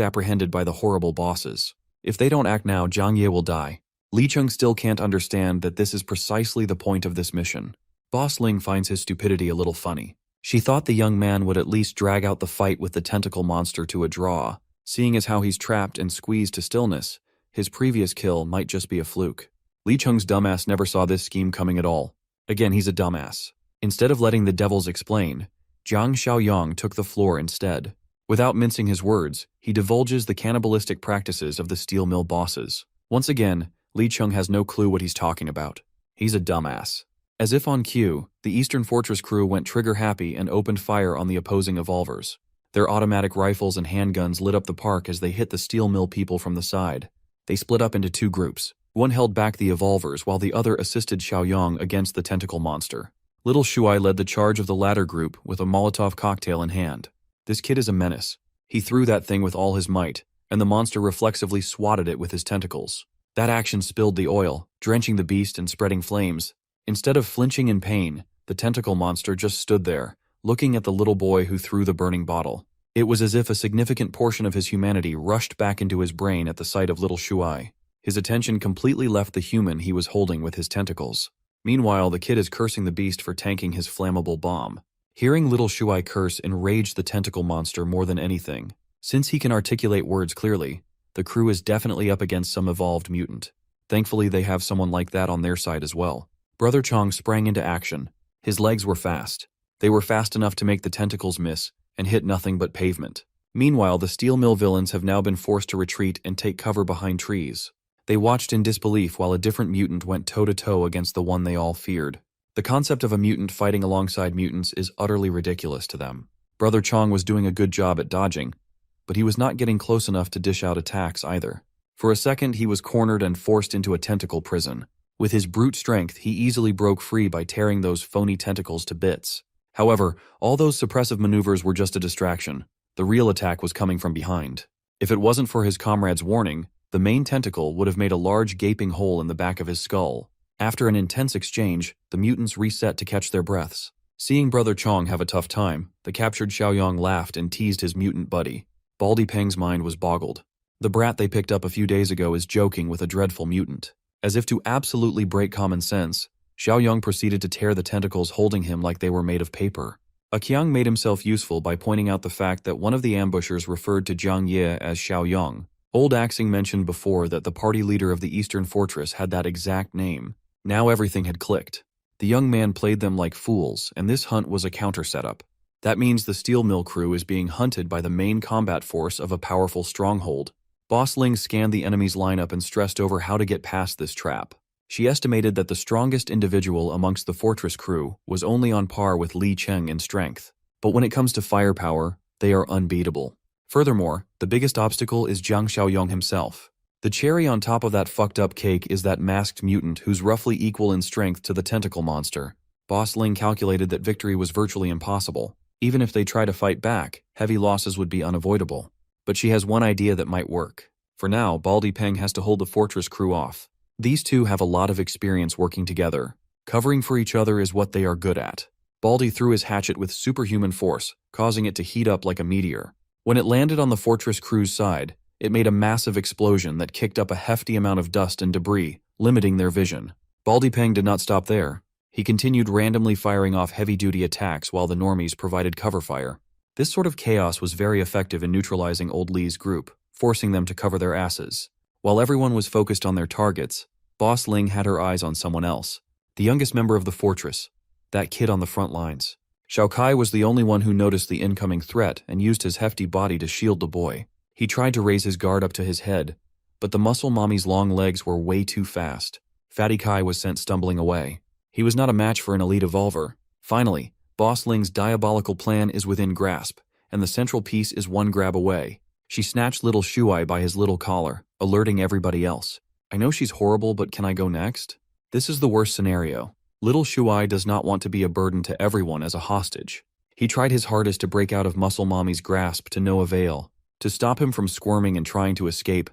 apprehended by the horrible bosses. If they don't act now, Zhang Ye will die. Li Cheng still can't understand that this is precisely the point of this mission. Boss Ling finds his stupidity a little funny. She thought the young man would at least drag out the fight with the tentacle monster to a draw. Seeing as how he's trapped and squeezed to stillness, his previous kill might just be a fluke. Li Cheng's dumbass never saw this scheme coming at all. Again, he's a dumbass. Instead of letting the devils explain, Zhang Xiaoyong took the floor instead. Without mincing his words, he divulges the cannibalistic practices of the steel mill bosses. Once again, Li Cheng has no clue what he's talking about. He's a dumbass. As if on cue, the Eastern Fortress crew went trigger-happy and opened fire on the opposing evolvers. Their automatic rifles and handguns lit up the park as they hit the steel mill people from the side. They split up into two groups. One held back the evolvers while the other assisted Xiaoyong against the tentacle monster. Little Shuai led the charge of the latter group with a Molotov cocktail in hand. This kid is a menace. He threw that thing with all his might, and the monster reflexively swatted it with his tentacles. That action spilled the oil, drenching the beast and spreading flames. Instead of flinching in pain, the tentacle monster just stood there, looking at the little boy who threw the burning bottle. It was as if a significant portion of his humanity rushed back into his brain at the sight of little Shuai. His attention completely left the human he was holding with his tentacles. Meanwhile, the kid is cursing the beast for tanking his flammable bomb. Hearing little Shuai curse enraged the tentacle monster more than anything. Since he can articulate words clearly, the crew is definitely up against some evolved mutant. Thankfully, they have someone like that on their side as well. Brother Chong sprang into action. His legs were fast. They were fast enough to make the tentacles miss and hit nothing but pavement. Meanwhile, the steel mill villains have now been forced to retreat and take cover behind trees. They watched in disbelief while a different mutant went toe-to-toe against the one they all feared. The concept of a mutant fighting alongside mutants is utterly ridiculous to them. Brother Chong was doing a good job at dodging, but he was not getting close enough to dish out attacks either. For a second, he was cornered and forced into a tentacle prison. With his brute strength, he easily broke free by tearing those phony tentacles to bits. However, all those suppressive maneuvers were just a distraction. The real attack was coming from behind. If it wasn't for his comrade's warning, the main tentacle would have made a large gaping hole in the back of his skull. After an intense exchange, the mutants reset to catch their breaths. Seeing Brother Chong have a tough time, the captured Xiaoyong laughed and teased his mutant buddy. Baldy Peng's mind was boggled. The brat they picked up a few days ago is joking with a dreadful mutant. As if to absolutely break common sense, Xiaoyong proceeded to tear the tentacles holding him like they were made of paper. Qiang made himself useful by pointing out the fact that one of the ambushers referred to Zhang Ye as Xiaoyong. Old Axing mentioned before that the party leader of the Eastern Fortress had that exact name. Now everything had clicked. The young man played them like fools, and this hunt was a counter setup. That means the steel mill crew is being hunted by the main combat force of a powerful stronghold. Boss Ling scanned the enemy's lineup and stressed over how to get past this trap. She estimated that the strongest individual amongst the fortress crew was only on par with Li Cheng in strength. But when it comes to firepower, they are unbeatable. Furthermore, the biggest obstacle is Zhang Xiaoyong himself. The cherry on top of that fucked up cake is that masked mutant who's roughly equal in strength to the tentacle monster. Boss Ling calculated that victory was virtually impossible. Even if they try to fight back, heavy losses would be unavoidable. but she has one idea that might work. For now, Baldy Peng has to hold the fortress crew off. These two have a lot of experience working together. Covering for each other is what they are good at. Baldy threw his hatchet with superhuman force, causing it to heat up like a meteor. When it landed on the fortress crew's side, it made a massive explosion that kicked up a hefty amount of dust and debris, limiting their vision. Baldy Peng did not stop there. He continued randomly firing off heavy-duty attacks while the normies provided cover fire. This sort of chaos was very effective in neutralizing Old Lee's group, forcing them to cover their asses. While everyone was focused on their targets, Boss Ling had her eyes on someone else. The youngest member of the fortress, that kid on the front lines. Xiao Kai was the only one who noticed the incoming threat and used his hefty body to shield the boy. He tried to raise his guard up to his head, but the muscle mommy's long legs were way too fast. Fatty Kai was sent stumbling away. He was not a match for an elite evolver. Finally, Boss Ling's diabolical plan is within grasp, and the central piece is one grab away. She snatched little Shuai by his little collar, alerting everybody else. I know she's horrible, but can I go next? This is the worst scenario. Little Shuai does not want to be a burden to everyone as a hostage. He tried his hardest to break out of Muscle Mommy's grasp to no avail. To stop him from squirming and trying to escape,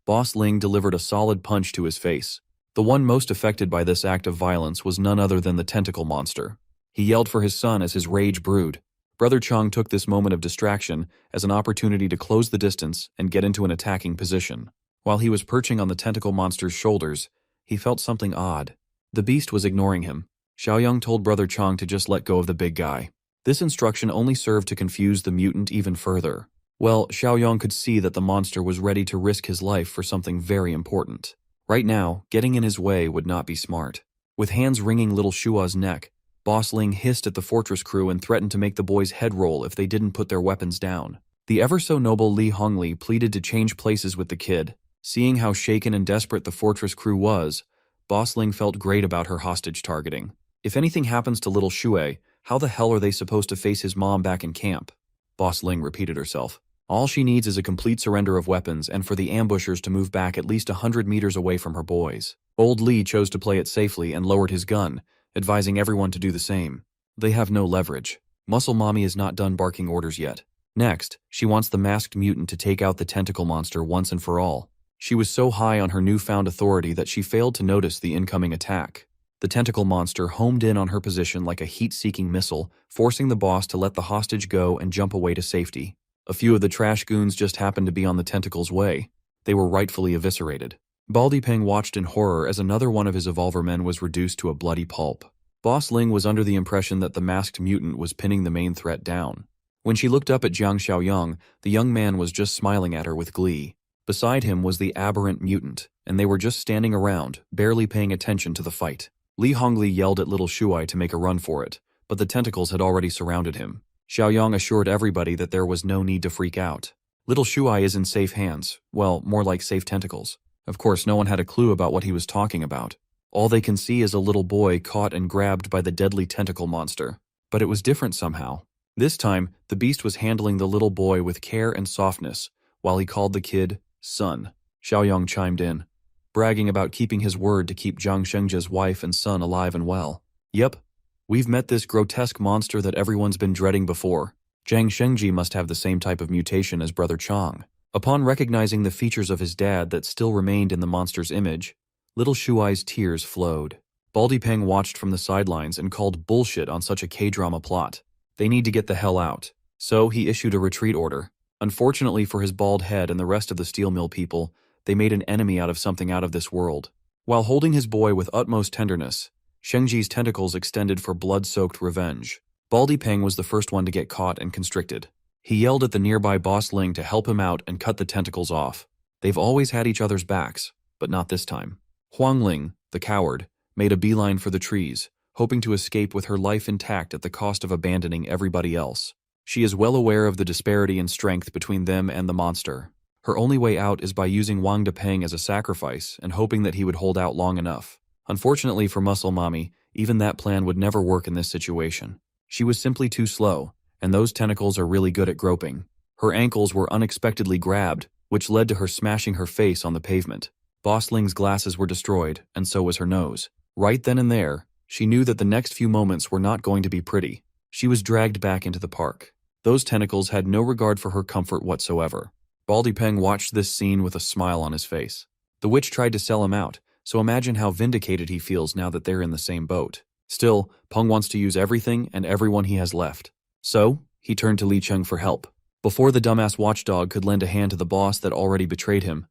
Boss Ling delivered a solid punch to his face. The one most affected by this act of violence was none other than the tentacle monster. He yelled for his son as his rage brewed. Brother Chong took this moment of distraction as an opportunity to close the distance and get into an attacking position. While he was perching on the tentacle monster's shoulders, he felt something odd. The beast was ignoring him. Xiaoyang told Brother Chong to just let go of the big guy. This instruction only served to confuse the mutant even further. Well, Xiaoyang could see that the monster was ready to risk his life for something very important. Right now, getting in his way would not be smart. With hands wringing little Shua's neck, Boss Ling hissed at the fortress crew and threatened to make the boys head roll if they didn't put their weapons down. The ever-so-noble Li Hongli pleaded to change places with the kid. Seeing how shaken and desperate the fortress crew was, Boss Ling felt great about her hostage targeting. If anything happens to little Shuai, how the hell are they supposed to face his mom back in camp? Boss Ling repeated herself. All she needs is a complete surrender of weapons and for the ambushers to move back at least 100 meters away from her boys. Old Lee chose to play it safely and lowered his gun, advising everyone to do the same. They have no leverage. Muscle Mommy is not done barking orders yet. Next, she wants the masked mutant to take out the tentacle monster once and for all. She was so high on her newfound authority that she failed to notice the incoming attack. The tentacle monster homed in on her position like a heat-seeking missile, forcing the boss to let the hostage go and jump away to safety. A few of the trash goons just happened to be on the tentacle's way. They were rightfully eviscerated. Baldy Peng watched in horror as another one of his evolver men was reduced to a bloody pulp. Boss Ling was under the impression that the masked mutant was pinning the main threat down. When she looked up at Jiang Xiaoyang, the young man was just smiling at her with glee. Beside him was the aberrant mutant, and they were just standing around, barely paying attention to the fight. Li Hongli yelled at little Shuai to make a run for it, but the tentacles had already surrounded him. Xiaoyang assured everybody that there was no need to freak out. Little Shuai is in safe hands, well, more like safe tentacles. Of course, no one had a clue about what he was talking about. All they can see is a little boy caught and grabbed by the deadly tentacle monster. But it was different somehow. This time, the beast was handling the little boy with care and softness, while he called the kid son. Xiaoyang chimed in, bragging about keeping his word to keep Zhang Shengji's wife and son alive and well. Yep, we've met this grotesque monster that everyone's been dreading before. Zhang Shengji must have the same type of mutation as Brother Chong. Upon recognizing the features of his dad that still remained in the monster's image, little Shuai's tears flowed. Baldy Peng watched from the sidelines and called bullshit on such a K-drama plot. They need to get the hell out. So he issued a retreat order. Unfortunately for his bald head and the rest of the steel mill people, they made an enemy out of something out of this world. While holding his boy with utmost tenderness, Shengji's tentacles extended for blood-soaked revenge. Baldy Peng was the first one to get caught and constricted. He yelled at the nearby Boss Ling to help him out and cut the tentacles off. They've always had each other's backs, but not this time. Huang Ling, the coward, made a beeline for the trees, hoping to escape with her life intact at the cost of abandoning everybody else. She is well aware of the disparity in strength between them and the monster. Her only way out is by using Wang Depeng as a sacrifice and hoping that he would hold out long enough. Unfortunately for Muscle Mommy, even that plan would never work in this situation. She was simply too slow, and those tentacles are really good at groping. Her ankles were unexpectedly grabbed, which led to her smashing her face on the pavement. Boss Ling's glasses were destroyed, and so was her nose. Right then and there, she knew that the next few moments were not going to be pretty. She was dragged back into the park. Those tentacles had no regard for her comfort whatsoever. Baldy Peng watched this scene with a smile on his face. The witch tried to sell him out, so imagine how vindicated he feels now that they're in the same boat. Still, Peng wants to use everything and everyone he has left. So, he turned to Li Cheng for help. Before the dumbass watchdog could lend a hand to the boss that already betrayed him,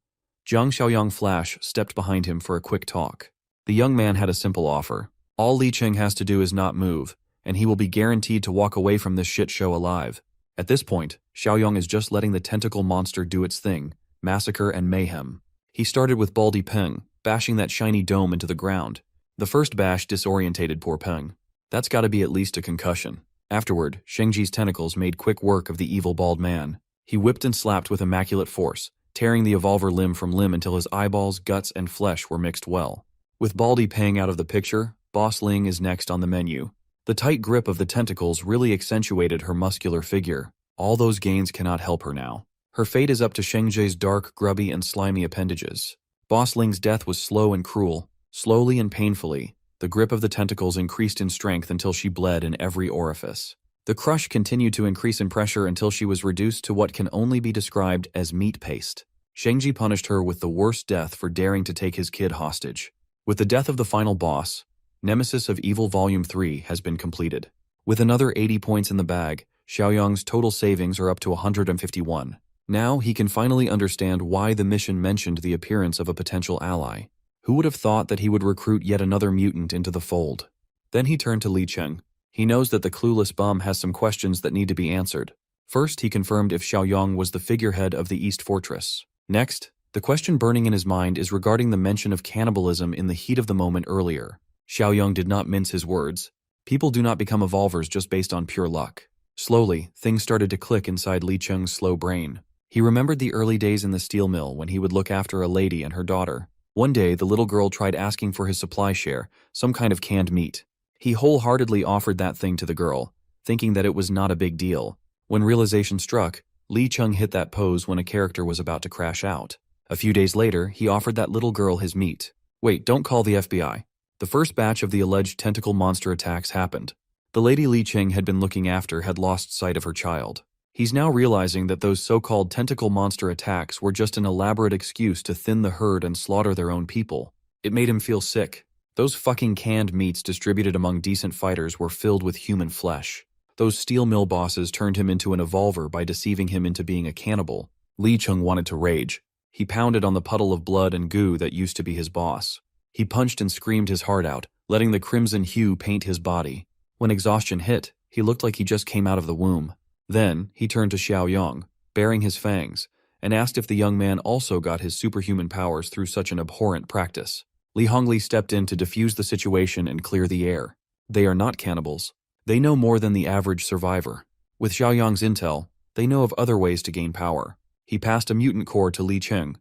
Jiang Xiaoyang Flash stepped behind him for a quick talk. The young man had a simple offer. All Li Cheng has to do is not move, and he will be guaranteed to walk away from this shit show alive. At this point, Xiaoyang is just letting the tentacle monster do its thing, massacre and mayhem. He started with Baldy Peng, bashing that shiny dome into the ground. The first bash disorientated poor Peng. That's gotta be at least a concussion. Afterward, Shengji's tentacles made quick work of the evil bald man. He whipped and slapped with immaculate force, tearing the evolver limb from limb until his eyeballs, guts, and flesh were mixed well. With Baldy Peng out of the picture, Boss Ling is next on the menu. The tight grip of the tentacles really accentuated her muscular figure. All those gains cannot help her now. Her fate is up to Shengji's dark, grubby, and slimy appendages. Boss Ling's death was slow and cruel. Slowly and painfully, the grip of the tentacles increased in strength until she bled in every orifice. The crush continued to increase in pressure until she was reduced to what can only be described as meat paste. Shengji punished her with the worst death for daring to take his kid hostage. With the death of the final boss, Nemesis of Evil Volume 3 has been completed. With another 80 points in the bag, Xiaoyang's total savings are up to 151. Now he can finally understand why the mission mentioned the appearance of a potential ally. Who would have thought that he would recruit yet another mutant into the fold? Then he turned to Li Cheng. He knows that the clueless bum has some questions that need to be answered. First, he confirmed if Xiaoyang was the figurehead of the East Fortress. Next, the question burning in his mind is regarding the mention of cannibalism in the heat of the moment earlier. Xiaoyang did not mince his words. People do not become evolvers just based on pure luck. Slowly, things started to click inside Li Cheng's slow brain. He remembered the early days in the steel mill when he would look after a lady and her daughter. One day, the little girl tried asking for his supply share, some kind of canned meat. He wholeheartedly offered that thing to the girl, thinking that it was not a big deal. When realization struck, Li Cheng hit that pose when a character was about to crash out. A few days later, he offered that little girl his meat. Wait, don't call the FBI. The first batch of the alleged tentacle monster attacks happened. The lady Li Cheng had been looking after had lost sight of her child. He's now realizing that those so-called tentacle monster attacks were just an elaborate excuse to thin the herd and slaughter their own people. It made him feel sick. Those fucking canned meats distributed among decent fighters were filled with human flesh. Those steel mill bosses turned him into an evolver by deceiving him into being a cannibal. Li Cheng wanted to rage. He pounded on the puddle of blood and goo that used to be his boss. He punched and screamed his heart out, letting the crimson hue paint his body. When exhaustion hit, he looked like he just came out of the womb. Then, he turned to Xiaoyang, baring his fangs, and asked if the young man also got his superhuman powers through such an abhorrent practice. Li Hongli stepped in to defuse the situation and clear the air. They are not cannibals. They know more than the average survivor. With Xiaoyang's intel, they know of other ways to gain power. He passed a mutant core to Li Cheng.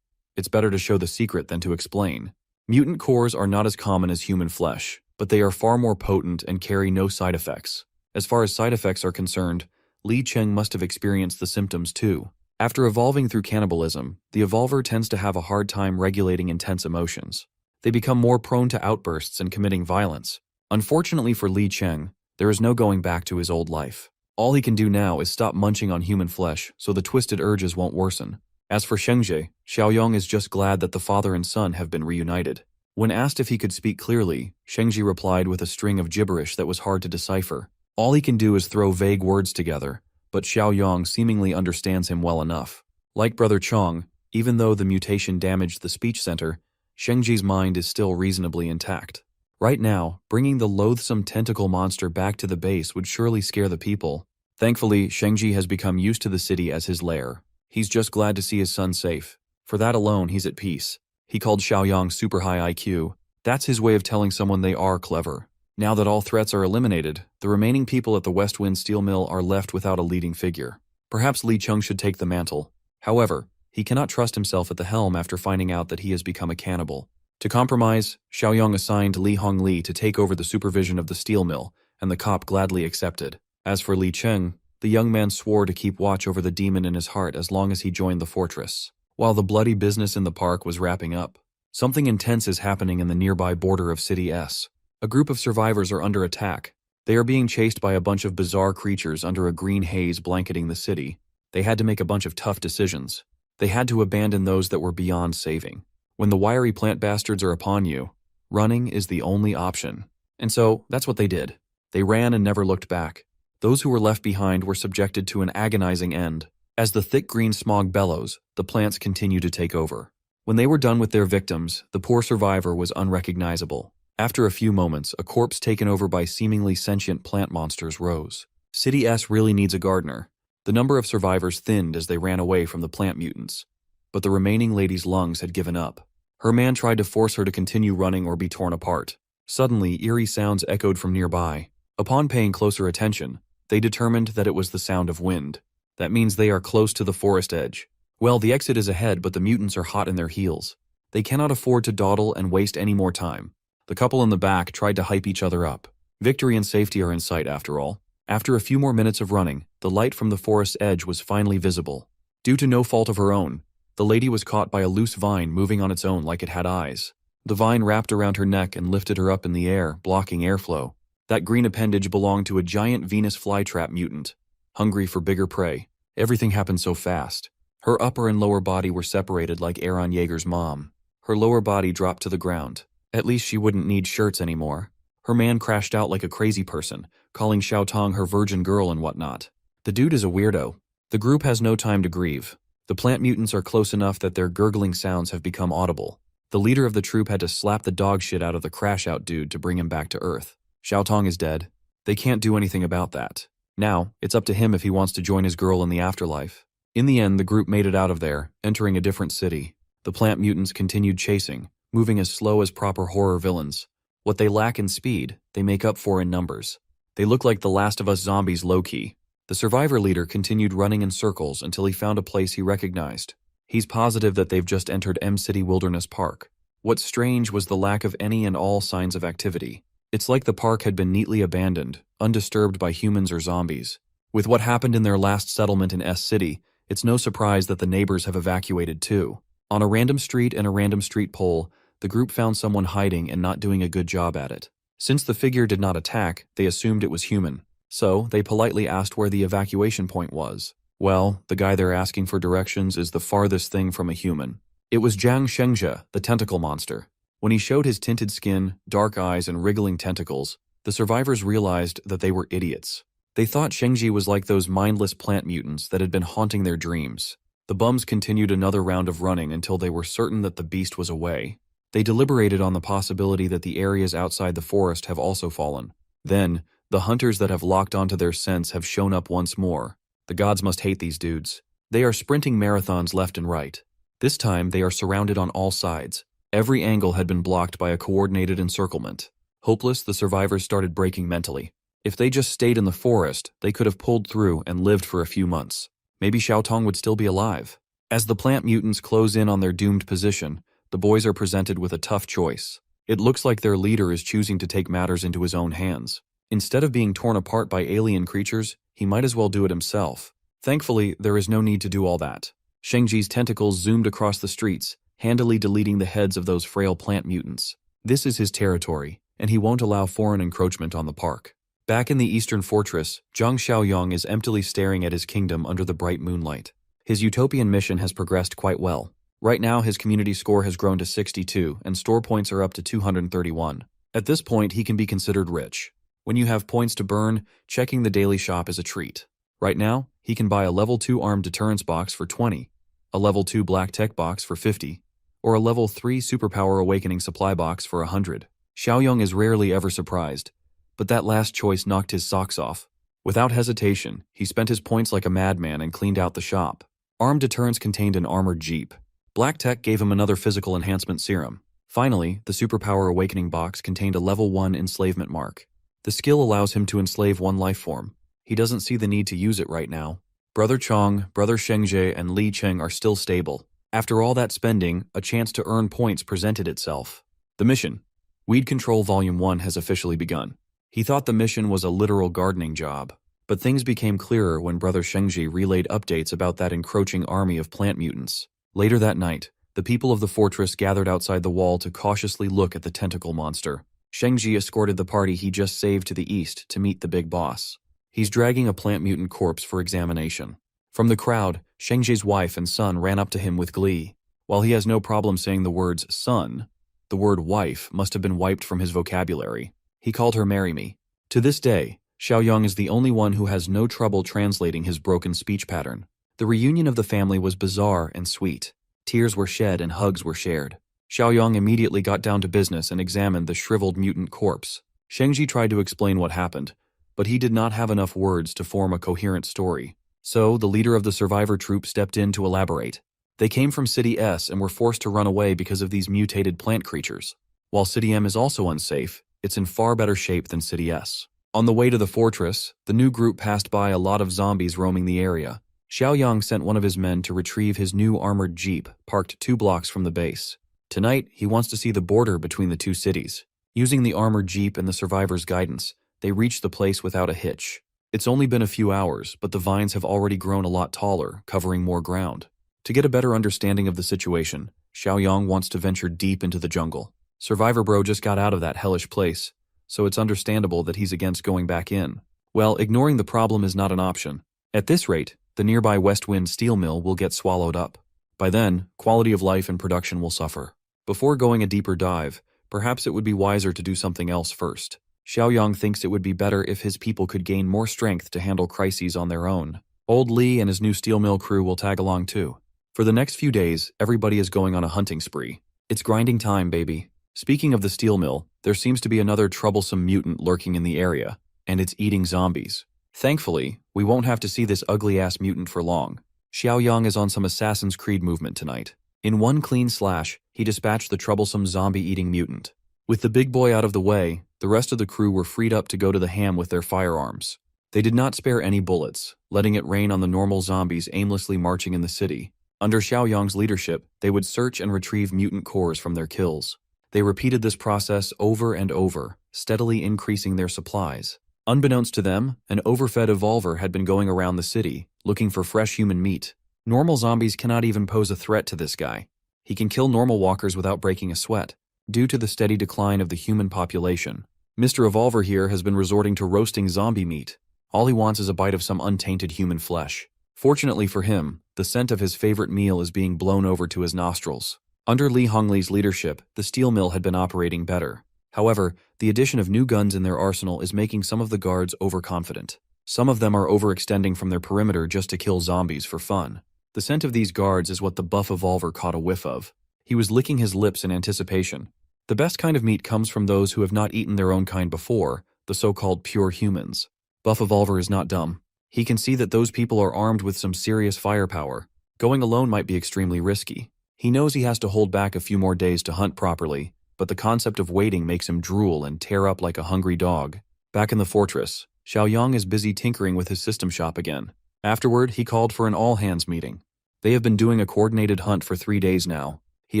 It's better to show the secret than to explain. Mutant cores are not as common as human flesh, but they are far more potent and carry no side effects. As far as side effects are concerned, Li Cheng must have experienced the symptoms too. After evolving through cannibalism, the evolver tends to have a hard time regulating intense emotions. They become more prone to outbursts and committing violence. Unfortunately for Li Cheng, there is no going back to his old life. All he can do now is stop munching on human flesh so the twisted urges won't worsen. As for Shengji, Xiaoyang is just glad that the father and son have been reunited. When asked if he could speak clearly, Shengji replied with a string of gibberish that was hard to decipher. All he can do is throw vague words together, but Xiaoyang seemingly understands him well enough. Like Brother Chong, even though the mutation damaged the speech center, Shengji's mind is still reasonably intact. Right now, bringing the loathsome tentacle monster back to the base would surely scare the people. Thankfully, Shengji has become used to the city as his lair. He's just glad to see his son safe. For that alone, he's at peace. He called Xiaoyang super high IQ. That's his way of telling someone they are clever. Now that all threats are eliminated, the remaining people at the West Wind Steel Mill are left without a leading figure. Perhaps Li Cheng should take the mantle. However, he cannot trust himself at the helm after finding out that he has become a cannibal. To compromise, Xiaoyang assigned Li Hongli to take over the supervision of the steel mill, and the cop gladly accepted. As for Li Cheng, the young man swore to keep watch over the demon in his heart as long as he joined the fortress. While the bloody business in the park was wrapping up, something intense is happening in the nearby border of City S. A group of survivors are under attack. They are being chased by a bunch of bizarre creatures under a green haze blanketing the city. They had to make a bunch of tough decisions. They had to abandon those that were beyond saving. When the wiry plant bastards are upon you, running is the only option. And so, that's what they did. They ran and never looked back. Those who were left behind were subjected to an agonizing end. As the thick green smog bellows, the plants continued to take over. When they were done with their victims, the poor survivor was unrecognizable. After a few moments, a corpse taken over by seemingly sentient plant monsters rose. City S really needs a gardener. The number of survivors thinned as they ran away from the plant mutants. But the remaining lady's lungs had given up. Her man tried to force her to continue running or be torn apart. Suddenly, eerie sounds echoed from nearby. Upon paying closer attention, they determined that it was the sound of wind. That means they are close to the forest edge. Well, the exit is ahead, but the mutants are hot in their heels. They cannot afford to dawdle and waste any more time. The couple in the back tried to hype each other up. Victory and safety are in sight after all. After a few more minutes of running, the light from the forest edge was finally visible. Due to no fault of her own, the lady was caught by a loose vine moving on its own like it had eyes. The vine wrapped around her neck and lifted her up in the air, blocking airflow. That green appendage belonged to a giant Venus flytrap mutant, hungry for bigger prey. Everything happened so fast. Her upper and lower body were separated like Aaron Yeager's mom. Her lower body dropped to the ground. At least she wouldn't need shirts anymore. Her man crashed out like a crazy person, calling Xiaotong her virgin girl and whatnot. The dude is a weirdo. The group has no time to grieve. The plant mutants are close enough that their gurgling sounds have become audible. The leader of the troop had to slap the dog shit out of the crash-out dude to bring him back to Earth. Xiaotong is dead. They can't do anything about that. Now, it's up to him if he wants to join his girl in the afterlife. In the end, the group made it out of there, entering a different city. The plant mutants continued chasing, moving as slow as proper horror villains. What they lack in speed, they make up for in numbers. They look like the Last of Us zombies low-key. The survivor leader continued running in circles until he found a place he recognized. He's positive that they've just entered M City Wilderness Park. What's strange was the lack of any and all signs of activity. It's like the park had been neatly abandoned, undisturbed by humans or zombies. With what happened in their last settlement in S City, it's no surprise that the neighbors have evacuated too. On a random street and a random street pole, the group found someone hiding and not doing a good job at it. Since the figure did not attack, they assumed it was human. So, they politely asked where the evacuation point was. Well, the guy they're asking for directions is the farthest thing from a human. It was Jiang Shengzhe, the tentacle monster. When he showed his tinted skin, dark eyes, and wriggling tentacles, the survivors realized that they were idiots. They thought Shengji was like those mindless plant mutants that had been haunting their dreams. The bums continued another round of running until they were certain that the beast was away. They deliberated on the possibility that the areas outside the forest have also fallen. Then, the hunters that have locked onto their scents have shown up once more. The gods must hate these dudes. They are sprinting marathons left and right. This time, they are surrounded on all sides. Every angle had been blocked by a coordinated encirclement. Hopeless, the survivors started breaking mentally. If they just stayed in the forest, they could have pulled through and lived for a few months. Maybe Xiaotong would still be alive. As the plant mutants close in on their doomed position, the boys are presented with a tough choice. It looks like their leader is choosing to take matters into his own hands. Instead of being torn apart by alien creatures, he might as well do it himself. Thankfully, there is no need to do all that. Shengji's tentacles zoomed across the streets, handily deleting the heads of those frail plant mutants. This is his territory, and he won't allow foreign encroachment on the park. Back in the eastern fortress, Zhang Xiaoyong is emptily staring at his kingdom under the bright moonlight. His utopian mission has progressed quite well. Right now, his community score has grown to 62, and store points are up to 231. At this point, he can be considered rich. When you have points to burn, checking the daily shop is a treat. Right now, he can buy a level 2 armed deterrence box for 20, a level 2 black tech box for 50, or a level 3 superpower awakening supply box for 100. Xiaoyong is rarely ever surprised, but that last choice knocked his socks off. Without hesitation, he spent his points like a madman and cleaned out the shop. Armed deterrence contained an armored jeep. Black tech gave him another physical enhancement serum. Finally, the superpower awakening box contained a level 1 enslavement mark. The skill allows him to enslave one life form. He doesn't see the need to use it right now. Brother Chong, Brother Shengzhe, and Li Cheng are still stable. After all that spending, a chance to earn points presented itself. The mission. Weed Control Volume 1 has officially begun. He thought the mission was a literal gardening job. But things became clearer when Brother Shengji relayed updates about that encroaching army of plant mutants. Later that night, the people of the fortress gathered outside the wall to cautiously look at the tentacle monster. Shengji escorted the party he just saved to the east to meet the big boss. He's dragging a plant mutant corpse for examination. From the crowd, Shengji's wife and son ran up to him with glee. While he has no problem saying the words son, the word wife must have been wiped from his vocabulary. He called her marry me. To this day, Xiaoyang is the only one who has no trouble translating his broken speech pattern. The reunion of the family was bizarre and sweet. Tears were shed and hugs were shared. Xiaoyang immediately got down to business and examined the shriveled mutant corpse. Shengji tried to explain what happened, but he did not have enough words to form a coherent story. So, the leader of the survivor troop stepped in to elaborate. They came from City S and were forced to run away because of these mutated plant creatures. While City M is also unsafe, it's in far better shape than City S. On the way to the fortress, the new group passed by a lot of zombies roaming the area. Xiaoyang sent one of his men to retrieve his new armored jeep, parked 2 blocks from the base. Tonight, he wants to see the border between the two cities. Using the armored jeep and the survivors' guidance, they reach the place without a hitch. It's only been a few hours, but the vines have already grown a lot taller, covering more ground. To get a better understanding of the situation, Xiaoyang wants to venture deep into the jungle. Survivor Bro just got out of that hellish place, so it's understandable that he's against going back in. Well, ignoring the problem is not an option. At this rate, the nearby West Wind steel mill will get swallowed up. By then, quality of life and production will suffer. Before going a deeper dive, perhaps it would be wiser to do something else first. Xiaoyang thinks it would be better if his people could gain more strength to handle crises on their own. Old Li and his new steel mill crew will tag along too. For the next few days, everybody is going on a hunting spree. It's grinding time, baby. Speaking of the steel mill, there seems to be another troublesome mutant lurking in the area, and it's eating zombies. Thankfully, we won't have to see this ugly-ass mutant for long. Xiaoyang is on some Assassin's Creed movement tonight. In one clean slash, he dispatched the troublesome zombie-eating mutant. With the big boy out of the way, the rest of the crew were freed up to go to the ham with their firearms. They did not spare any bullets, letting it rain on the normal zombies aimlessly marching in the city. Under Xiaoyang's leadership, they would search and retrieve mutant cores from their kills. They repeated this process over and over, steadily increasing their supplies. Unbeknownst to them, an overfed evolver had been going around the city, looking for fresh human meat. Normal zombies cannot even pose a threat to this guy. He can kill normal walkers without breaking a sweat. Due to the steady decline of the human population, Mr. Evolver here has been resorting to roasting zombie meat. All he wants is a bite of some untainted human flesh. Fortunately for him, the scent of his favorite meal is being blown over to his nostrils. Under Li Hongli's leadership, the steel mill had been operating better. However, the addition of new guns in their arsenal is making some of the guards overconfident. Some of them are overextending from their perimeter just to kill zombies for fun. The scent of these guards is what the buff evolver caught a whiff of. He was licking his lips in anticipation. The best kind of meat comes from those who have not eaten their own kind before, the so-called pure humans. Buff evolver is not dumb. He can see that those people are armed with some serious firepower. Going alone might be extremely risky. He knows he has to hold back a few more days to hunt properly, but the concept of waiting makes him drool and tear up like a hungry dog. Back in the fortress, Xiaoyang is busy tinkering with his system shop again. Afterward, he called for an all-hands meeting. They have been doing a coordinated hunt for 3 days now. He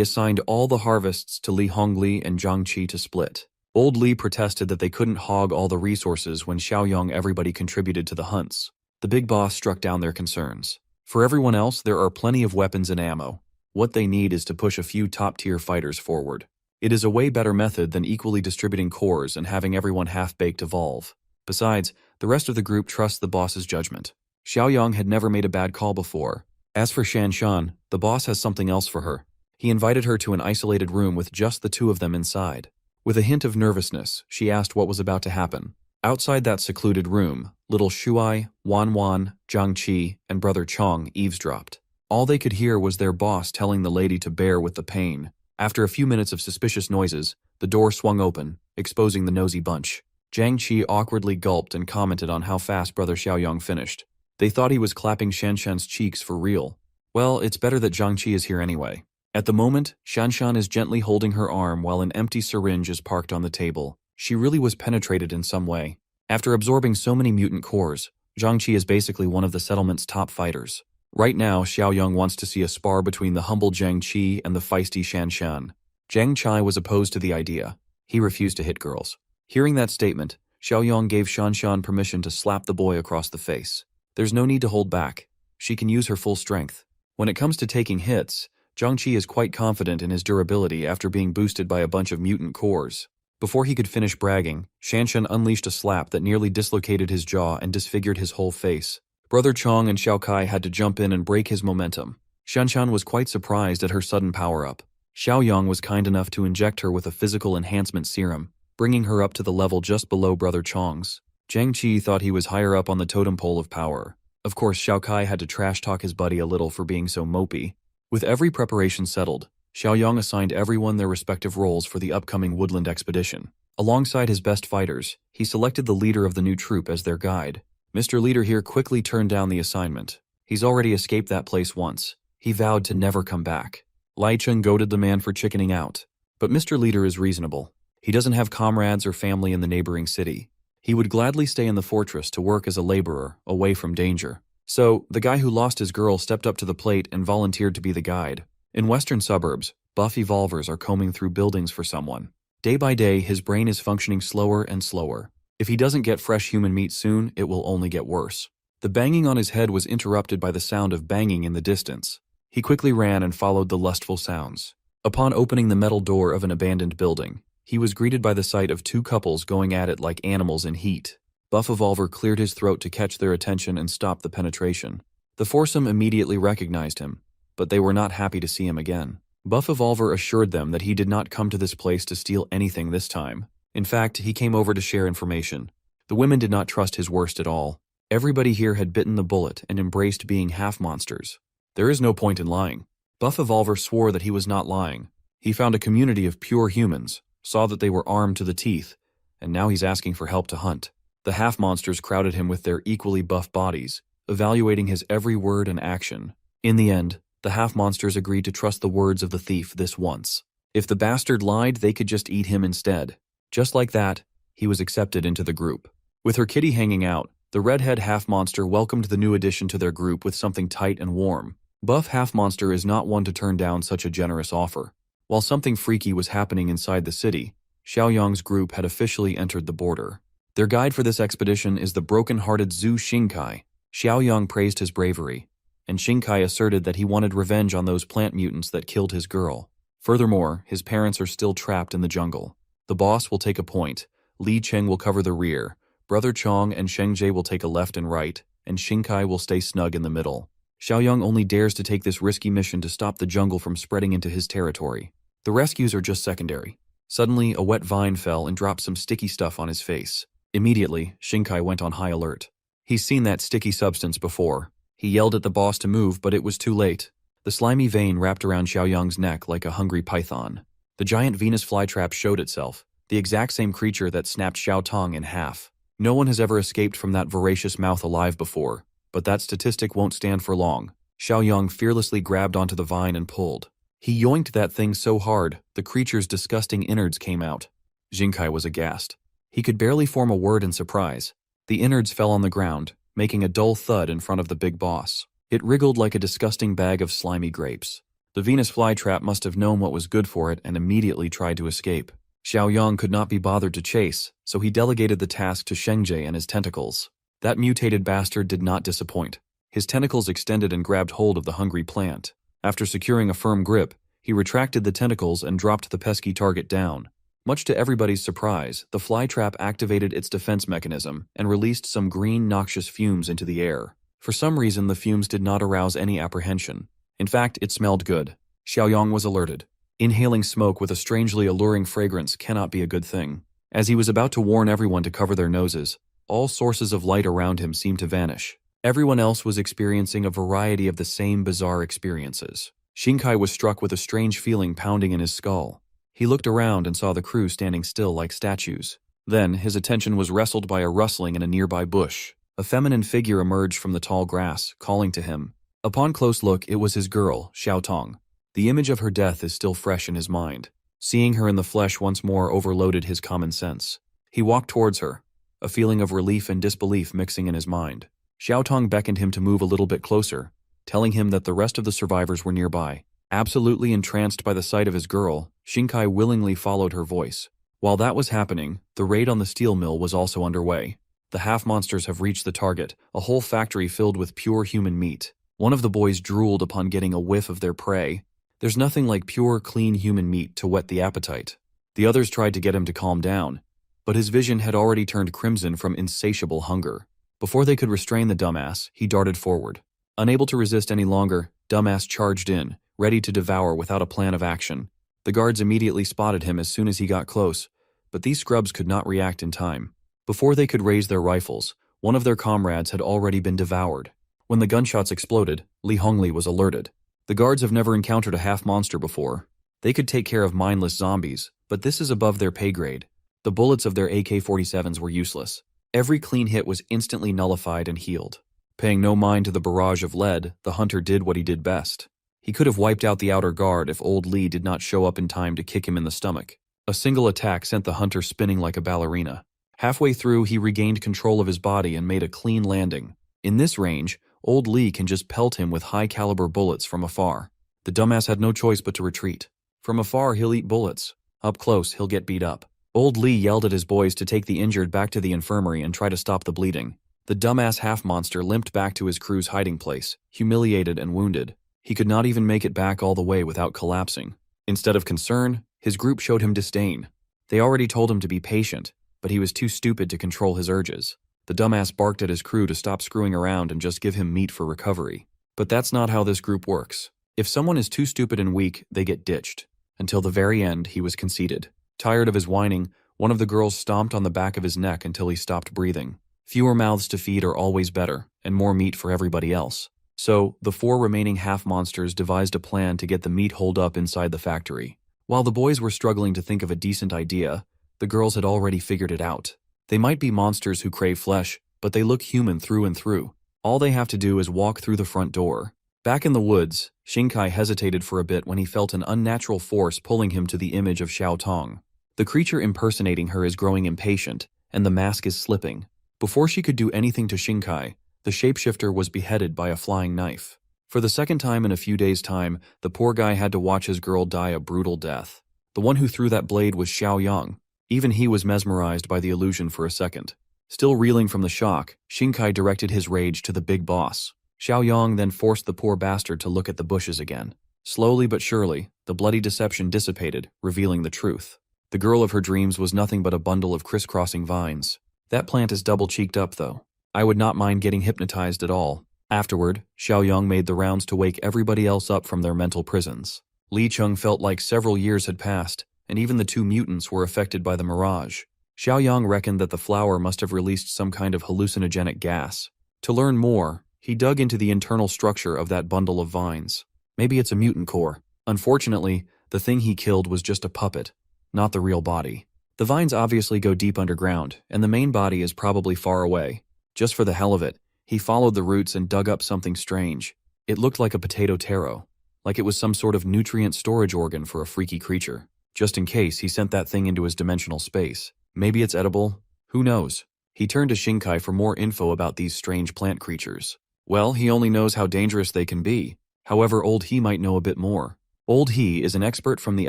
assigned all the harvests to Li Hongli and Zhang Qi to split. Old Li protested that they couldn't hog all the resources when Xiaoyang everybody contributed to the hunts. The big boss struck down their concerns. For everyone else, there are plenty of weapons and ammo. What they need is to push a few top-tier fighters forward. It is a way better method than equally distributing cores and having everyone half-baked evolve. Besides, the rest of the group trusts the boss's judgment. Xiaoyang had never made a bad call before. As for Shanshan, the boss has something else for her. He invited her to an isolated room with just the two of them inside. With a hint of nervousness, she asked what was about to happen. Outside that secluded room, little Shuai, Wanwan, Zhang Qi, and brother Chong eavesdropped. All they could hear was their boss telling the lady to bear with the pain. After a few minutes of suspicious noises, the door swung open, exposing the nosy bunch. Zhang Qi awkwardly gulped and commented on how fast brother Xiaoyang finished. They thought he was clapping Shanshan's cheeks for real. Well, it's better that Zhang Qi is here anyway. At the moment, Shanshan is gently holding her arm while an empty syringe is parked on the table. She really was penetrated in some way. After absorbing so many mutant cores, Zhang Qi is basically one of the settlement's top fighters. Right now, Xiaoyang wants to see a spar between the humble Zhang Qi and the feisty Shanshan. Zhang Chai was opposed to the idea. He refused to hit girls. Hearing that statement, Xiaoyang gave Shanshan permission to slap the boy across the face. There's no need to hold back. She can use her full strength. When it comes to taking hits, Zhang Qi is quite confident in his durability after being boosted by a bunch of mutant cores. Before he could finish bragging, Shanshan unleashed a slap that nearly dislocated his jaw and disfigured his whole face. Brother Chong and Xiao Kai had to jump in and break his momentum. Shanshan was quite surprised at her sudden power-up. Xiao Yang was kind enough to inject her with a physical enhancement serum, bringing her up to the level just below Brother Chong's. Jiang Qi thought he was higher up on the totem pole of power. Of course, Xiao Kai had to trash-talk his buddy a little for being so mopey. With every preparation settled, Xiao Yang assigned everyone their respective roles for the upcoming woodland expedition. Alongside his best fighters, he selected the leader of the new troop as their guide. Mr. Leader here quickly turned down the assignment. He's already escaped that place once. He vowed to never come back. Lai Cheng goaded the man for chickening out. But Mr. Leader is reasonable. He doesn't have comrades or family in the neighboring city. He would gladly stay in the fortress to work as a laborer, away from danger. So, the guy who lost his girl stepped up to the plate and volunteered to be the guide. In western suburbs, buff evolvers are combing through buildings for someone. Day by day, his brain is functioning slower and slower. If he doesn't get fresh human meat soon, it will only get worse. The banging on his head was interrupted by the sound of banging in the distance. He quickly ran and followed the lustful sounds. Upon opening the metal door of an abandoned building, he was greeted by the sight of two couples going at it like animals in heat. Buff Evolver cleared his throat to catch their attention and stop the penetration. The foursome immediately recognized him, but they were not happy to see him again. Buff Evolver assured them that he did not come to this place to steal anything this time. In fact, he came over to share information. The women did not trust his worst at all. Everybody here had bitten the bullet and embraced being half-monsters. There is no point in lying. Buff Evolver swore that he was not lying. He found a community of pure humans, saw that they were armed to the teeth, and now he's asking for help to hunt. The half-monsters crowded him with their equally buff bodies, evaluating his every word and action. In the end, the half-monsters agreed to trust the words of the thief this once. If the bastard lied, they could just eat him instead. Just like that, he was accepted into the group. With her kitty hanging out, the redhead half-monster welcomed the new addition to their group with something tight and warm. Buff half-monster is not one to turn down such a generous offer. While something freaky was happening inside the city, Xiaoyang's group had officially entered the border. Their guide for this expedition is the broken-hearted Zhu Xingkai. Xiaoyang praised his bravery, and Xingkai asserted that he wanted revenge on those plant mutants that killed his girl. Furthermore, his parents are still trapped in the jungle. The boss will take a point, Li Cheng will cover the rear, Brother Chong and Sheng-Jie will take a left and right, and Xingkai will stay snug in the middle. Xiaoyang only dares to take this risky mission to stop the jungle from spreading into his territory. The rescues are just secondary. Suddenly, a wet vine fell and dropped some sticky stuff on his face. Immediately, Xingkai went on high alert. He's seen that sticky substance before. He yelled at the boss to move, but it was too late. The slimy vein wrapped around Xiaoyang's neck like a hungry python. The giant Venus flytrap showed itself, the exact same creature that snapped Xiao Tong in half. No one has ever escaped from that voracious mouth alive before, but that statistic won't stand for long. Xiaoyang fearlessly grabbed onto the vine and pulled. He yoinked that thing so hard, the creature's disgusting innards came out. Xingkai was aghast. He could barely form a word in surprise. The innards fell on the ground, making a dull thud in front of the big boss. It wriggled like a disgusting bag of slimy grapes. The Venus flytrap must have known what was good for it and immediately tried to escape. Xiaoyang could not be bothered to chase, so he delegated the task to Sheng-Jie and his tentacles. That mutated bastard did not disappoint. His tentacles extended and grabbed hold of the hungry plant. After securing a firm grip, he retracted the tentacles and dropped the pesky target down. Much to everybody's surprise, the flytrap activated its defense mechanism and released some green, noxious fumes into the air. For some reason, the fumes did not arouse any apprehension. In fact, it smelled good. Xiaoyang was alerted. Inhaling smoke with a strangely alluring fragrance cannot be a good thing. As he was about to warn everyone to cover their noses, all sources of light around him seemed to vanish. Everyone else was experiencing a variety of the same bizarre experiences. Xingkai was struck with a strange feeling pounding in his skull. He looked around and saw the crew standing still like statues. Then, his attention was wrestled by a rustling in a nearby bush. A feminine figure emerged from the tall grass, calling to him. Upon close look, it was his girl, Xiao Tong. The image of her death is still fresh in his mind. Seeing her in the flesh once more overloaded his common sense. He walked towards her, a feeling of relief and disbelief mixing in his mind. Xiao Tong beckoned him to move a little bit closer, telling him that the rest of the survivors were nearby. Absolutely entranced by the sight of his girl, Xingkai willingly followed her voice. While that was happening, the raid on the steel mill was also underway. The half-monsters have reached the target, a whole factory filled with pure human meat. One of the boys drooled upon getting a whiff of their prey. There's nothing like pure, clean human meat to whet the appetite. The others tried to get him to calm down, but his vision had already turned crimson from insatiable hunger. Before they could restrain the dumbass, he darted forward. Unable to resist any longer, dumbass charged in, ready to devour without a plan of action. The guards immediately spotted him as soon as he got close, but these scrubs could not react in time. Before they could raise their rifles, one of their comrades had already been devoured. When the gunshots exploded, Li Hongli was alerted. The guards have never encountered a half-monster before. They could take care of mindless zombies, but this is above their pay grade. The bullets of their AK-47s were useless. Every clean hit was instantly nullified and healed. Paying no mind to the barrage of lead, the hunter did what he did best. He could have wiped out the outer guard if old Li did not show up in time to kick him in the stomach. A single attack sent the hunter spinning like a ballerina. Halfway through, he regained control of his body and made a clean landing. In this range, old Li can just pelt him with high-caliber bullets from afar. The dumbass had no choice but to retreat. From afar, he'll eat bullets. Up close, he'll get beat up. Old Li yelled at his boys to take the injured back to the infirmary and try to stop the bleeding. The dumbass half-monster limped back to his crew's hiding place, humiliated and wounded. He could not even make it back all the way without collapsing. Instead of concern, his group showed him disdain. They already told him to be patient, but he was too stupid to control his urges. The dumbass barked at his crew to stop screwing around and just give him meat for recovery. But that's not how this group works. If someone is too stupid and weak, they get ditched. Until the very end, he was conceited. Tired of his whining, one of the girls stomped on the back of his neck until he stopped breathing. Fewer mouths to feed are always better, and more meat for everybody else. So, the 4 remaining half-monsters devised a plan to get the meat holed up inside the factory. While the boys were struggling to think of a decent idea, the girls had already figured it out. They might be monsters who crave flesh, but they look human through and through. All they have to do is walk through the front door. Back in the woods, Xingkai hesitated for a bit when he felt an unnatural force pulling him to the image of Xiao Tong. The creature impersonating her is growing impatient, and the mask is slipping. Before she could do anything to Xingkai, the shapeshifter was beheaded by a flying knife. For the second time in a few days' time, the poor guy had to watch his girl die a brutal death. The one who threw that blade was Xiao Yang. Even he was mesmerized by the illusion for a second. Still reeling from the shock, Xingkai directed his rage to the big boss. Xiao Yang then forced the poor bastard to look at the bushes again. Slowly but surely, the bloody deception dissipated, revealing the truth. The girl of her dreams was nothing but a bundle of crisscrossing vines. That plant is double-cheeked up, though. I would not mind getting hypnotized at all. Afterward, Xiao Yang made the rounds to wake everybody else up from their mental prisons. Li Cheng felt like several years had passed, and even the 2 mutants were affected by the mirage. Xiao Yang reckoned that the flower must have released some kind of hallucinogenic gas. To learn more, he dug into the internal structure of that bundle of vines. Maybe it's a mutant core. Unfortunately, the thing he killed was just a puppet, not the real body. The vines obviously go deep underground, and the main body is probably far away. Just for the hell of it, he followed the roots and dug up something strange. It looked like a potato taro, like it was some sort of nutrient storage organ for a freaky creature. Just in case, he sent that thing into his dimensional space. Maybe it's edible? Who knows? He turned to Xingkai for more info about these strange plant creatures. Well, he only knows how dangerous they can be. However, Old He might know a bit more. Old He is an expert from the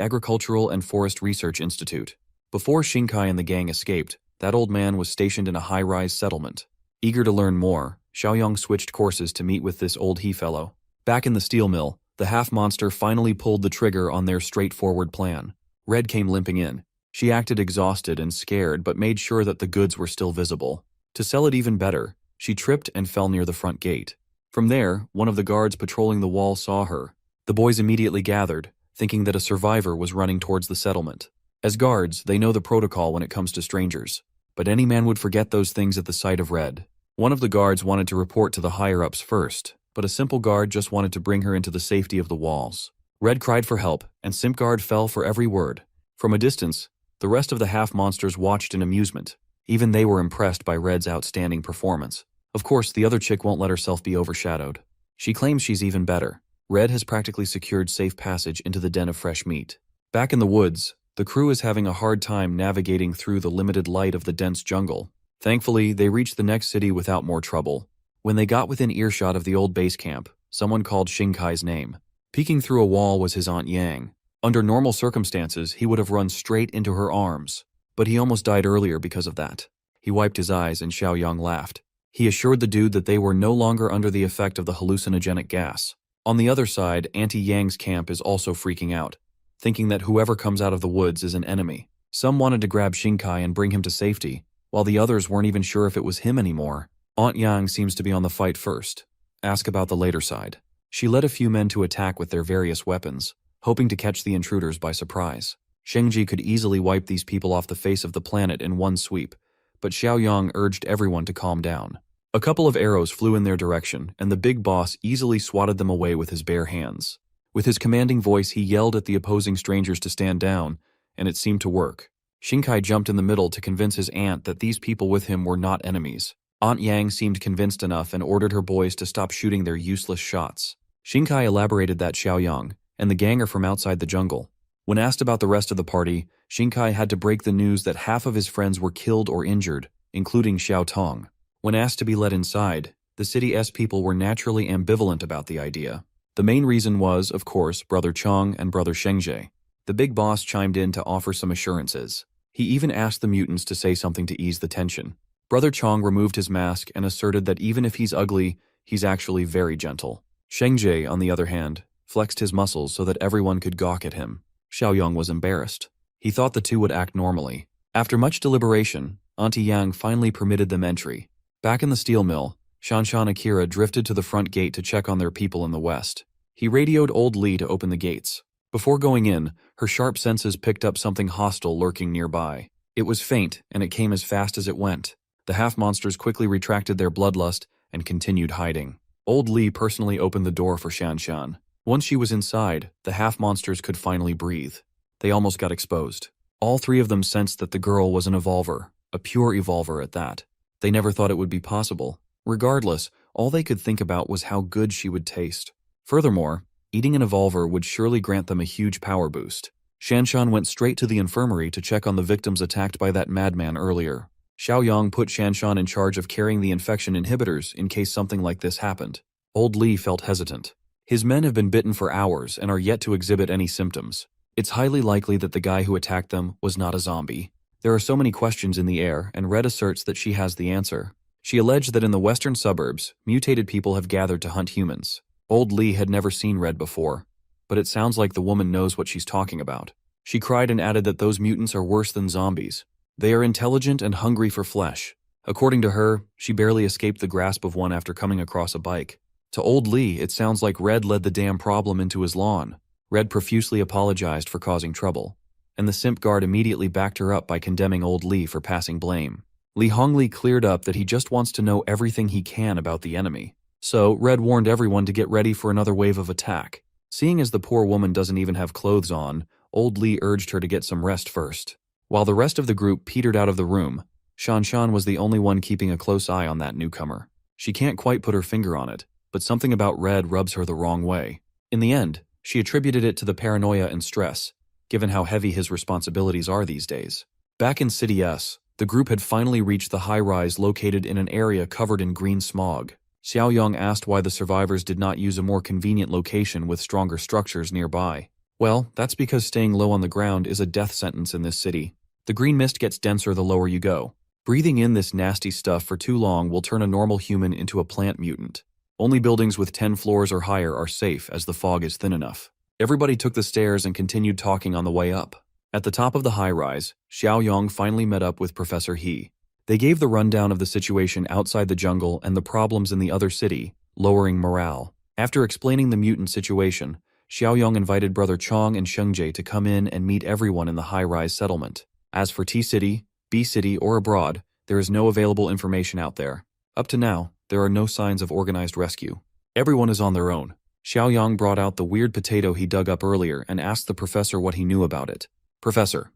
Agricultural and Forest Research Institute. Before Xingkai and the gang escaped, that old man was stationed in a high-rise settlement. Eager to learn more, Xiaoyang switched courses to meet with this Old He fellow. Back in the steel mill, the half-monster finally pulled the trigger on their straightforward plan. Red came limping in. She acted exhausted and scared but made sure that the goods were still visible. To sell it even better, she tripped and fell near the front gate. From there, one of the guards patrolling the wall saw her. The boys immediately gathered, thinking that a survivor was running towards the settlement. As guards, they know the protocol when it comes to strangers. But any man would forget those things at the sight of Red. One of the guards wanted to report to the higher-ups first, but a simple guard just wanted to bring her into the safety of the walls. Red cried for help, and Simp Guard fell for every word. From a distance, the rest of the half-monsters watched in amusement. Even they were impressed by Red's outstanding performance. Of course, the other chick won't let herself be overshadowed. She claims she's even better. Red has practically secured safe passage into the den of fresh meat. Back in the woods, the crew is having a hard time navigating through the limited light of the dense jungle. Thankfully, they reached the next city without more trouble. When they got within earshot of the old base camp, someone called Xingkai's name. Peeking through a wall was his Aunt Yang. Under normal circumstances, he would have run straight into her arms, but he almost died earlier because of that. He wiped his eyes and Xiao Yang laughed. He assured the dude that they were no longer under the effect of the hallucinogenic gas. On the other side, Auntie Yang's camp is also freaking out, thinking that whoever comes out of the woods is an enemy. Some wanted to grab Xingkai and bring him to safety, while the others weren't even sure if it was him anymore. Aunt Yang seems to be on the fight first. Ask about the later side. She led a few men to attack with their various weapons, hoping to catch the intruders by surprise. Shengji could easily wipe these people off the face of the planet in one sweep, but Xiaoyang urged everyone to calm down. A couple of arrows flew in their direction, and the big boss easily swatted them away with his bare hands. With his commanding voice, he yelled at the opposing strangers to stand down, and it seemed to work. Shinkai jumped in the middle to convince his aunt that these people with him were not enemies. Aunt Yang seemed convinced enough and ordered her boys to stop shooting their useless shots. Shinkai elaborated that Xiaoyang and the gang are from outside the jungle. When asked about the rest of the party, Shinkai had to break the news that half of his friends were killed or injured, including Xiao Tong. When asked to be let inside, the city's people were naturally ambivalent about the idea. The main reason was, of course, Brother Chong and Brother Shengji. The big boss chimed in to offer some assurances. He even asked the mutants to say something to ease the tension. Brother Chong removed his mask and asserted that even if he's ugly, he's actually very gentle. Shengji, on the other hand, flexed his muscles so that everyone could gawk at him. Xiaoyang was embarrassed. He thought the two would act normally. After much deliberation, Auntie Yang finally permitted them entry. Back in the steel mill, Shanshan Akira drifted to the front gate to check on their people in the west. He radioed old Li to open the gates. Before going in, her sharp senses picked up something hostile lurking nearby. It was faint, and it came as fast as it went. The half-monsters quickly retracted their bloodlust and continued hiding. Old Li personally opened the door for Shanshan. Once she was inside, the half-monsters could finally breathe. They almost got exposed. All three of them sensed that the girl was an evolver, a pure evolver at that. They never thought it would be possible. Regardless, all they could think about was how good she would taste. Furthermore, eating an evolver would surely grant them a huge power boost. Shanshan went straight to the infirmary to check on the victims attacked by that madman earlier. Xiaoyang put Shanshan in charge of carrying the infection inhibitors in case something like this happened. Old Li felt hesitant. His men have been bitten for hours and are yet to exhibit any symptoms. It's highly likely that the guy who attacked them was not a zombie. There are so many questions in the air, and Red asserts that she has the answer. She alleged that in the western suburbs, mutated people have gathered to hunt humans. Old Li had never seen Red before, but it sounds like the woman knows what she's talking about. She cried and added that those mutants are worse than zombies. They are intelligent and hungry for flesh. According to her, she barely escaped the grasp of one after coming across a bike. To Old Li, it sounds like Red led the damn problem into his lawn. Red profusely apologized for causing trouble, and the simp guard immediately backed her up by condemning Old Li for passing blame. Li Hongli cleared up that he just wants to know everything he can about the enemy. So, Red warned everyone to get ready for another wave of attack. Seeing as the poor woman doesn't even have clothes on, Old Li urged her to get some rest first. While the rest of the group petered out of the room, Shanshan was the only one keeping a close eye on that newcomer. She can't quite put her finger on it, but something about Red rubs her the wrong way. In the end, she attributed it to the paranoia and stress, given how heavy his responsibilities are these days. Back in City S, the group had finally reached the high-rise located in an area covered in green smog. Xiaoyang asked why the survivors did not use a more convenient location with stronger structures nearby. Well, that's because staying low on the ground is a death sentence in this city. The green mist gets denser the lower you go. Breathing in this nasty stuff for too long will turn a normal human into a plant mutant. Only buildings with 10 floors or higher are safe as the fog is thin enough. Everybody took the stairs and continued talking on the way up. At the top of the high-rise, Xiaoyang finally met up with Professor He. They gave the rundown of the situation outside the jungle and the problems in the other city, lowering morale. After explaining the mutant situation, Xiaoyang invited Brother Chong and Shengji to come in and meet everyone in the high-rise settlement. As for T-City, B-City, or abroad, there is no available information out there. Up to now, there are no signs of organized rescue. Everyone is on their own. Xiaoyang brought out the weird potato he dug up earlier and asked the professor what he knew about it. Professor.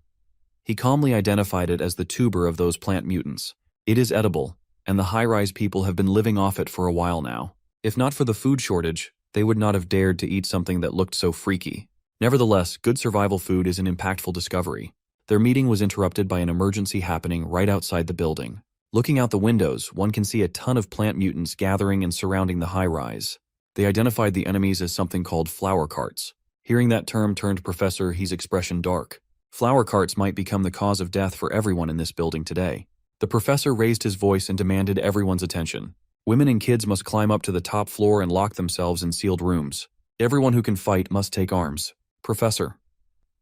He calmly identified it as the tuber of those plant mutants. It is edible, and the high-rise people have been living off it for a while now. If not for the food shortage, they would not have dared to eat something that looked so freaky. Nevertheless, good survival food is an impactful discovery. Their meeting was interrupted by an emergency happening right outside the building. Looking out the windows, one can see a ton of plant mutants gathering and surrounding the high-rise. They identified the enemies as something called flower carts. Hearing that term turned Professor He's expression dark. Flower carts might become the cause of death for everyone in this building today. The professor raised his voice and demanded everyone's attention. Women and kids must climb up to the top floor and lock themselves in sealed rooms. Everyone who can fight must take arms. Professor.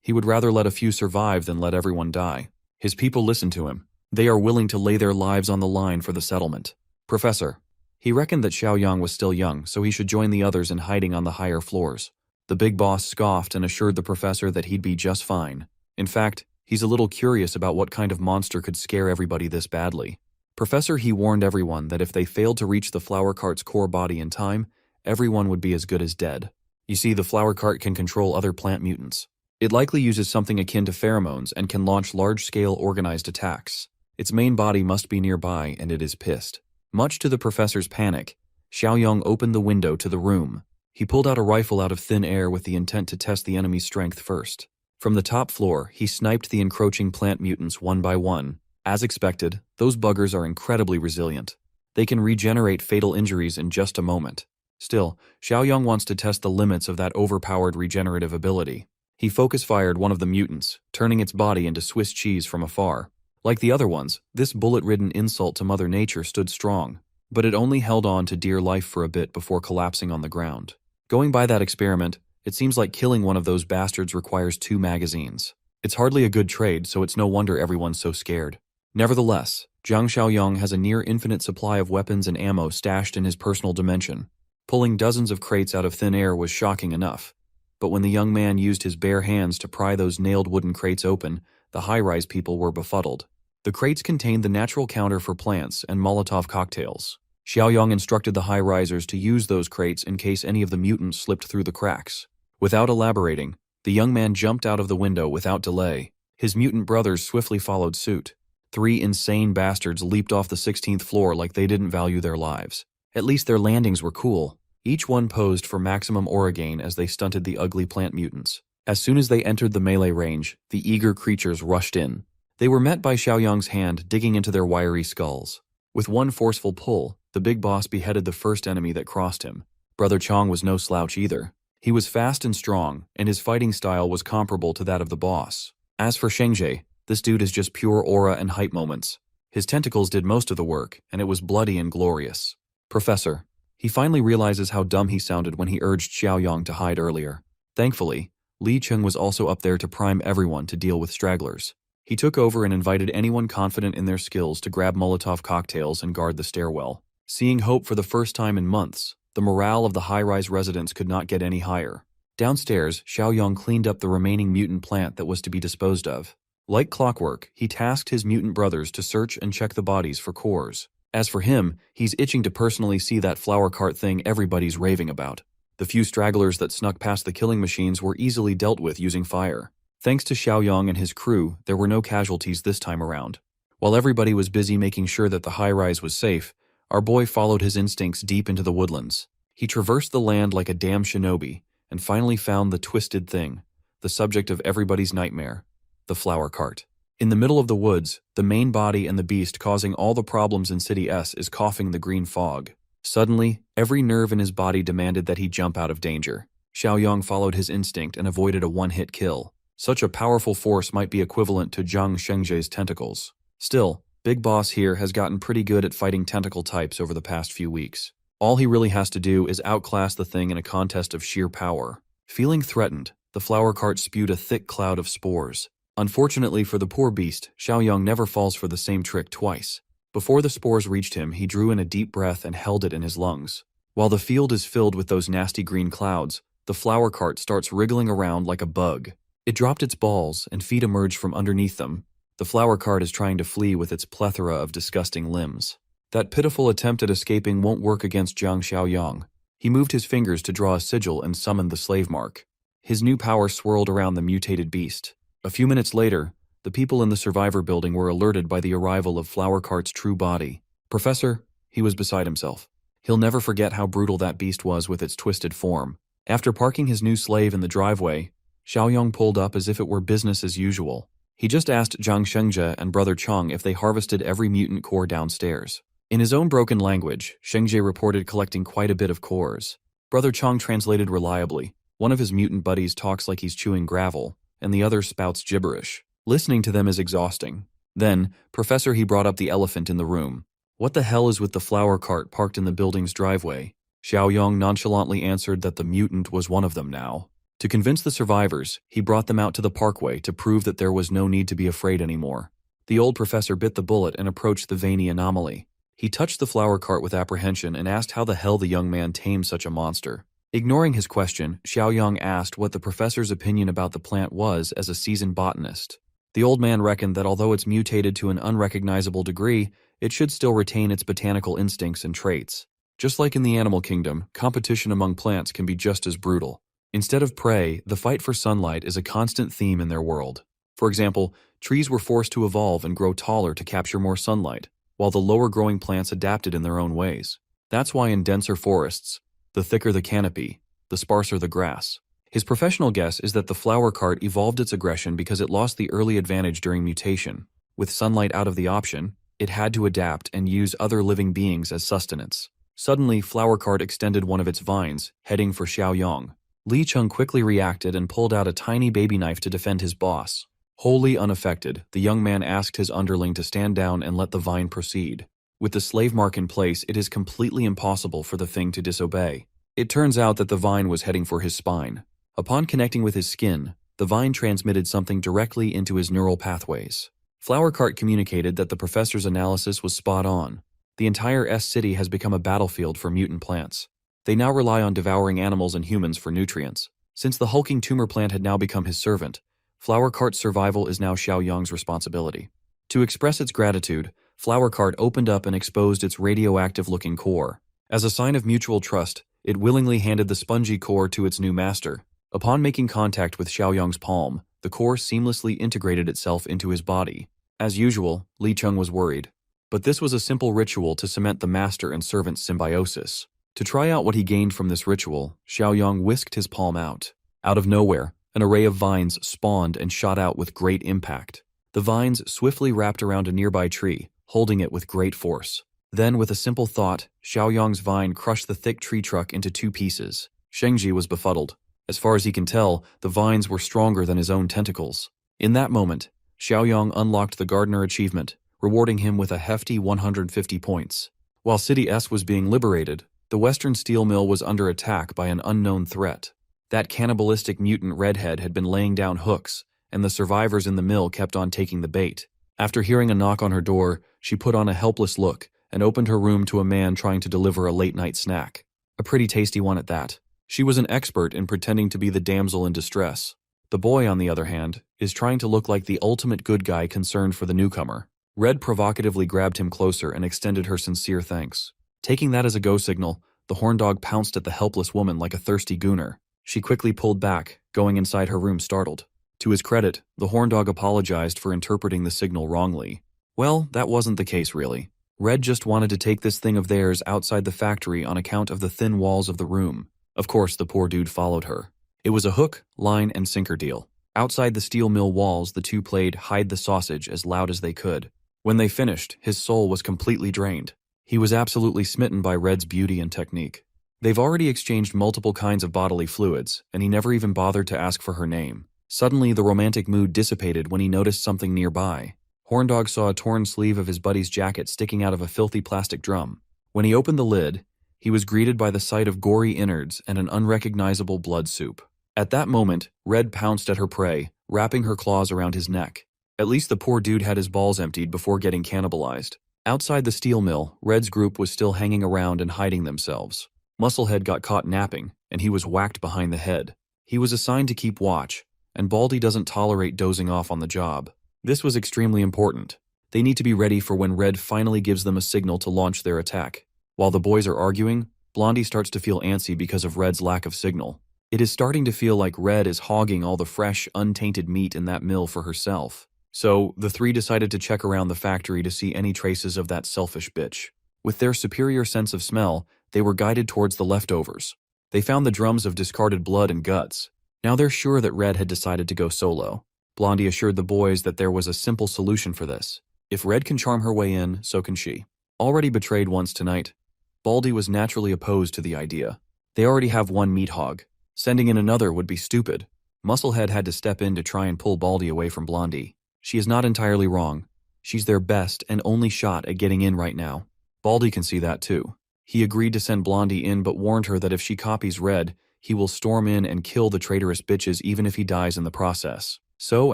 He would rather let a few survive than let everyone die. His people listen to him. They are willing to lay their lives on the line for the settlement. Professor. He reckoned that Xiaoyang was still young, so he should join the others in hiding on the higher floors. The big boss scoffed and assured the professor that he'd be just fine. In fact, he's a little curious about what kind of monster could scare everybody this badly. Professor he warned everyone that if they failed to reach the flower cart's core body in time, everyone would be as good as dead. You see, the flower cart can control other plant mutants. It likely uses something akin to pheromones and can launch large-scale organized attacks. Its main body must be nearby, and it is pissed. Much to the professor's panic, Xiaoyang opened the window to the room. He pulled out a rifle out of thin air with the intent to test the enemy's strength first. From the top floor, he sniped the encroaching plant mutants one by one. As expected, those buggers are incredibly resilient. They can regenerate fatal injuries in just a moment. Still, Xiaoyang wants to test the limits of that overpowered regenerative ability. He focus-fired one of the mutants, turning its body into Swiss cheese from afar. Like the other ones, this bullet-ridden insult to Mother Nature stood strong, but it only held on to dear life for a bit before collapsing on the ground. Going by that experiment, it seems like killing one of those bastards requires 2 magazines. It's hardly a good trade, so it's no wonder everyone's so scared. Nevertheless, Zhang Xiaoyang has a near-infinite supply of weapons and ammo stashed in his personal dimension. Pulling dozens of crates out of thin air was shocking enough. But when the young man used his bare hands to pry those nailed wooden crates open, the high-rise people were befuddled. The crates contained the natural counter for plants and Molotov cocktails. Xiaoyang instructed the high-risers to use those crates in case any of the mutants slipped through the cracks. Without elaborating, the young man jumped out of the window without delay. His mutant brothers swiftly followed suit. 3 insane bastards leaped off the 16th floor like they didn't value their lives. At least their landings were cool. Each one posed for maximum aura gain as they stunted the ugly plant mutants. As soon as they entered the melee range, the eager creatures rushed in. They were met by Xiaoyang's hand digging into their wiry skulls. With one forceful pull, the big boss beheaded the first enemy that crossed him. Brother Chong was no slouch either. He was fast and strong, and his fighting style was comparable to that of the boss. As for Shengji, this dude is just pure aura and hype moments. His tentacles did most of the work, and it was bloody and glorious. Professor. He finally realizes how dumb he sounded when he urged Xiaoyang to hide earlier. Thankfully, Li Cheng was also up there to prime everyone to deal with stragglers. He took over and invited anyone confident in their skills to grab Molotov cocktails and guard the stairwell. Seeing hope for the first time in months, the morale of the high-rise residents could not get any higher. Downstairs, Xiaoyang cleaned up the remaining mutant plant that was to be disposed of. Like clockwork, he tasked his mutant brothers to search and check the bodies for cores. As for him, he's itching to personally see that flower cart thing everybody's raving about. The few stragglers that snuck past the killing machines were easily dealt with using fire. Thanks to Xiaoyang and his crew, there were no casualties this time around. While everybody was busy making sure that the high-rise was safe, our boy followed his instincts deep into the woodlands. He traversed the land like a damn shinobi, and finally found the twisted thing, the subject of everybody's nightmare, the flower cart. In the middle of the woods, the main body and the beast causing all the problems in City S is coughing the green fog. Suddenly, every nerve in his body demanded that he jump out of danger. Xiaoyang followed his instinct and avoided a one-hit kill. Such a powerful force might be equivalent to Zhang Shengji's tentacles. Still, Big Boss here has gotten pretty good at fighting tentacle types over the past few weeks. All he really has to do is outclass the thing in a contest of sheer power. Feeling threatened, the flower cart spewed a thick cloud of spores. Unfortunately for the poor beast, Xiaoyang never falls for the same trick twice. Before the spores reached him, he drew in a deep breath and held it in his lungs. While the field is filled with those nasty green clouds, the flower cart starts wriggling around like a bug. It dropped its balls, and feet emerged from underneath them. The flower cart is trying to flee with its plethora of disgusting limbs. That pitiful attempt at escaping won't work against Zhang Xiaoyang. He moved his fingers to draw a sigil and summoned the slave mark. His new power swirled around the mutated beast. A few minutes later, the people in the survivor building were alerted by the arrival of Flower Cart's true body. Professor, he was beside himself. He'll never forget how brutal that beast was with its twisted form. After parking his new slave in the driveway, Xiaoyang pulled up as if it were business as usual. He just asked Zhang Shengji and Brother Chong if they harvested every mutant core downstairs. In his own broken language, Shengji reported collecting quite a bit of cores. Brother Chong translated reliably. One of his mutant buddies talks like he's chewing gravel, and the other spouts gibberish. Listening to them is exhausting. Then, Professor he brought up the elephant in the room. What the hell is with the flower cart parked in the building's driveway? Xiaoyang nonchalantly answered that the mutant was one of them now. To convince the survivors, he brought them out to the parkway to prove that there was no need to be afraid anymore. The old professor bit the bullet and approached the veiny anomaly. He touched the flower cart with apprehension and asked how the hell the young man tamed such a monster. Ignoring his question, Xiaoyang asked what the professor's opinion about the plant was as a seasoned botanist. The old man reckoned that although it's mutated to an unrecognizable degree, it should still retain its botanical instincts and traits. Just like in the animal kingdom, competition among plants can be just as brutal. Instead of prey, the fight for sunlight is a constant theme in their world. For example, trees were forced to evolve and grow taller to capture more sunlight, while the lower-growing plants adapted in their own ways. That's why in denser forests, the thicker the canopy, the sparser the grass. His professional guess is that the flower cart evolved its aggression because it lost the early advantage during mutation. With sunlight out of the option, it had to adapt and use other living beings as sustenance. Suddenly, flower cart extended one of its vines, heading for Xiaoyang. Li Cheng quickly reacted and pulled out a tiny baby knife to defend his boss. Wholly unaffected, the young man asked his underling to stand down and let the vine proceed. With the slave mark in place, it is completely impossible for the thing to disobey. It turns out that the vine was heading for his spine. Upon connecting with his skin, the vine transmitted something directly into his neural pathways. Flower Cart communicated that the professor's analysis was spot on. The entire S-City has become a battlefield for mutant plants. They now rely on devouring animals and humans for nutrients. Since the hulking tumor plant had now become his servant, Flower Cart's survival is now Xiaoyang's responsibility. To express its gratitude, Flower Cart opened up and exposed its radioactive-looking core. As a sign of mutual trust, it willingly handed the spongy core to its new master. Upon making contact with Xiaoyang's palm, the core seamlessly integrated itself into his body. As usual, Li Cheng was worried. But this was a simple ritual to cement the master and servant symbiosis. To try out what he gained from this ritual, Xiaoyang whisked his palm out. Out of nowhere, an array of vines spawned and shot out with great impact. The vines swiftly wrapped around a nearby tree, holding it with great force. Then, with a simple thought, Xiaoyang's vine crushed the thick tree trunk into 2 pieces. Shengji was befuddled. As far as he can tell, the vines were stronger than his own tentacles. In that moment, Xiaoyang unlocked the Gardener achievement, rewarding him with a hefty 150 points. While City S was being liberated, the Western Steel Mill was under attack by an unknown threat. That cannibalistic mutant redhead had been laying down hooks, and the survivors in the mill kept on taking the bait. After hearing a knock on her door, she put on a helpless look and opened her room to a man trying to deliver a late-night snack. A pretty tasty one at that. She was an expert in pretending to be the damsel in distress. The boy, on the other hand, is trying to look like the ultimate good guy concerned for the newcomer. Red provocatively grabbed him closer and extended her sincere thanks. Taking that as a go signal, the horn dog pounced at the helpless woman like a thirsty gooner. She quickly pulled back, going inside her room startled. To his credit, the horn dog apologized for interpreting the signal wrongly. Well, that wasn't the case really. Red just wanted to take this thing of theirs outside the factory on account of the thin walls of the room. Of course, the poor dude followed her. It was a hook, line, and sinker deal. Outside the steel mill walls, the two played hide the sausage as loud as they could. When they finished, his soul was completely drained. He was absolutely smitten by Red's beauty and technique. They've already exchanged multiple kinds of bodily fluids, and he never even bothered to ask for her name. Suddenly, the romantic mood dissipated when he noticed something nearby. Horndog saw a torn sleeve of his buddy's jacket sticking out of a filthy plastic drum. When he opened the lid, he was greeted by the sight of gory innards and an unrecognizable blood soup. At that moment, Red pounced at her prey, wrapping her claws around his neck. At least the poor dude had his balls emptied before getting cannibalized. Outside the steel mill, Red's group was still hanging around and hiding themselves. Musclehead got caught napping, and he was whacked behind the head. He was assigned to keep watch, and Baldy doesn't tolerate dozing off on the job. This was extremely important. They need to be ready for when Red finally gives them a signal to launch their attack. While the boys are arguing, Blondie starts to feel antsy because of Red's lack of signal. It is starting to feel like Red is hogging all the fresh, untainted meat in that mill for herself. So, the three decided to check around the factory to see any traces of that selfish bitch. With their superior sense of smell, they were guided towards the leftovers. They found the drums of discarded blood and guts. Now they're sure that Red had decided to go solo. Blondie assured the boys that there was a simple solution for this. If Red can charm her way in, so can she. Already betrayed once tonight, Baldy was naturally opposed to the idea. They already have one meat hog. Sending in another would be stupid. Musclehead had to step in to try and pull Baldy away from Blondie. She is not entirely wrong. She's their best and only shot at getting in right now. Baldy can see that too. He agreed to send Blondie in but warned her that if she copies Red, he will storm in and kill the traitorous bitches even if he dies in the process. So,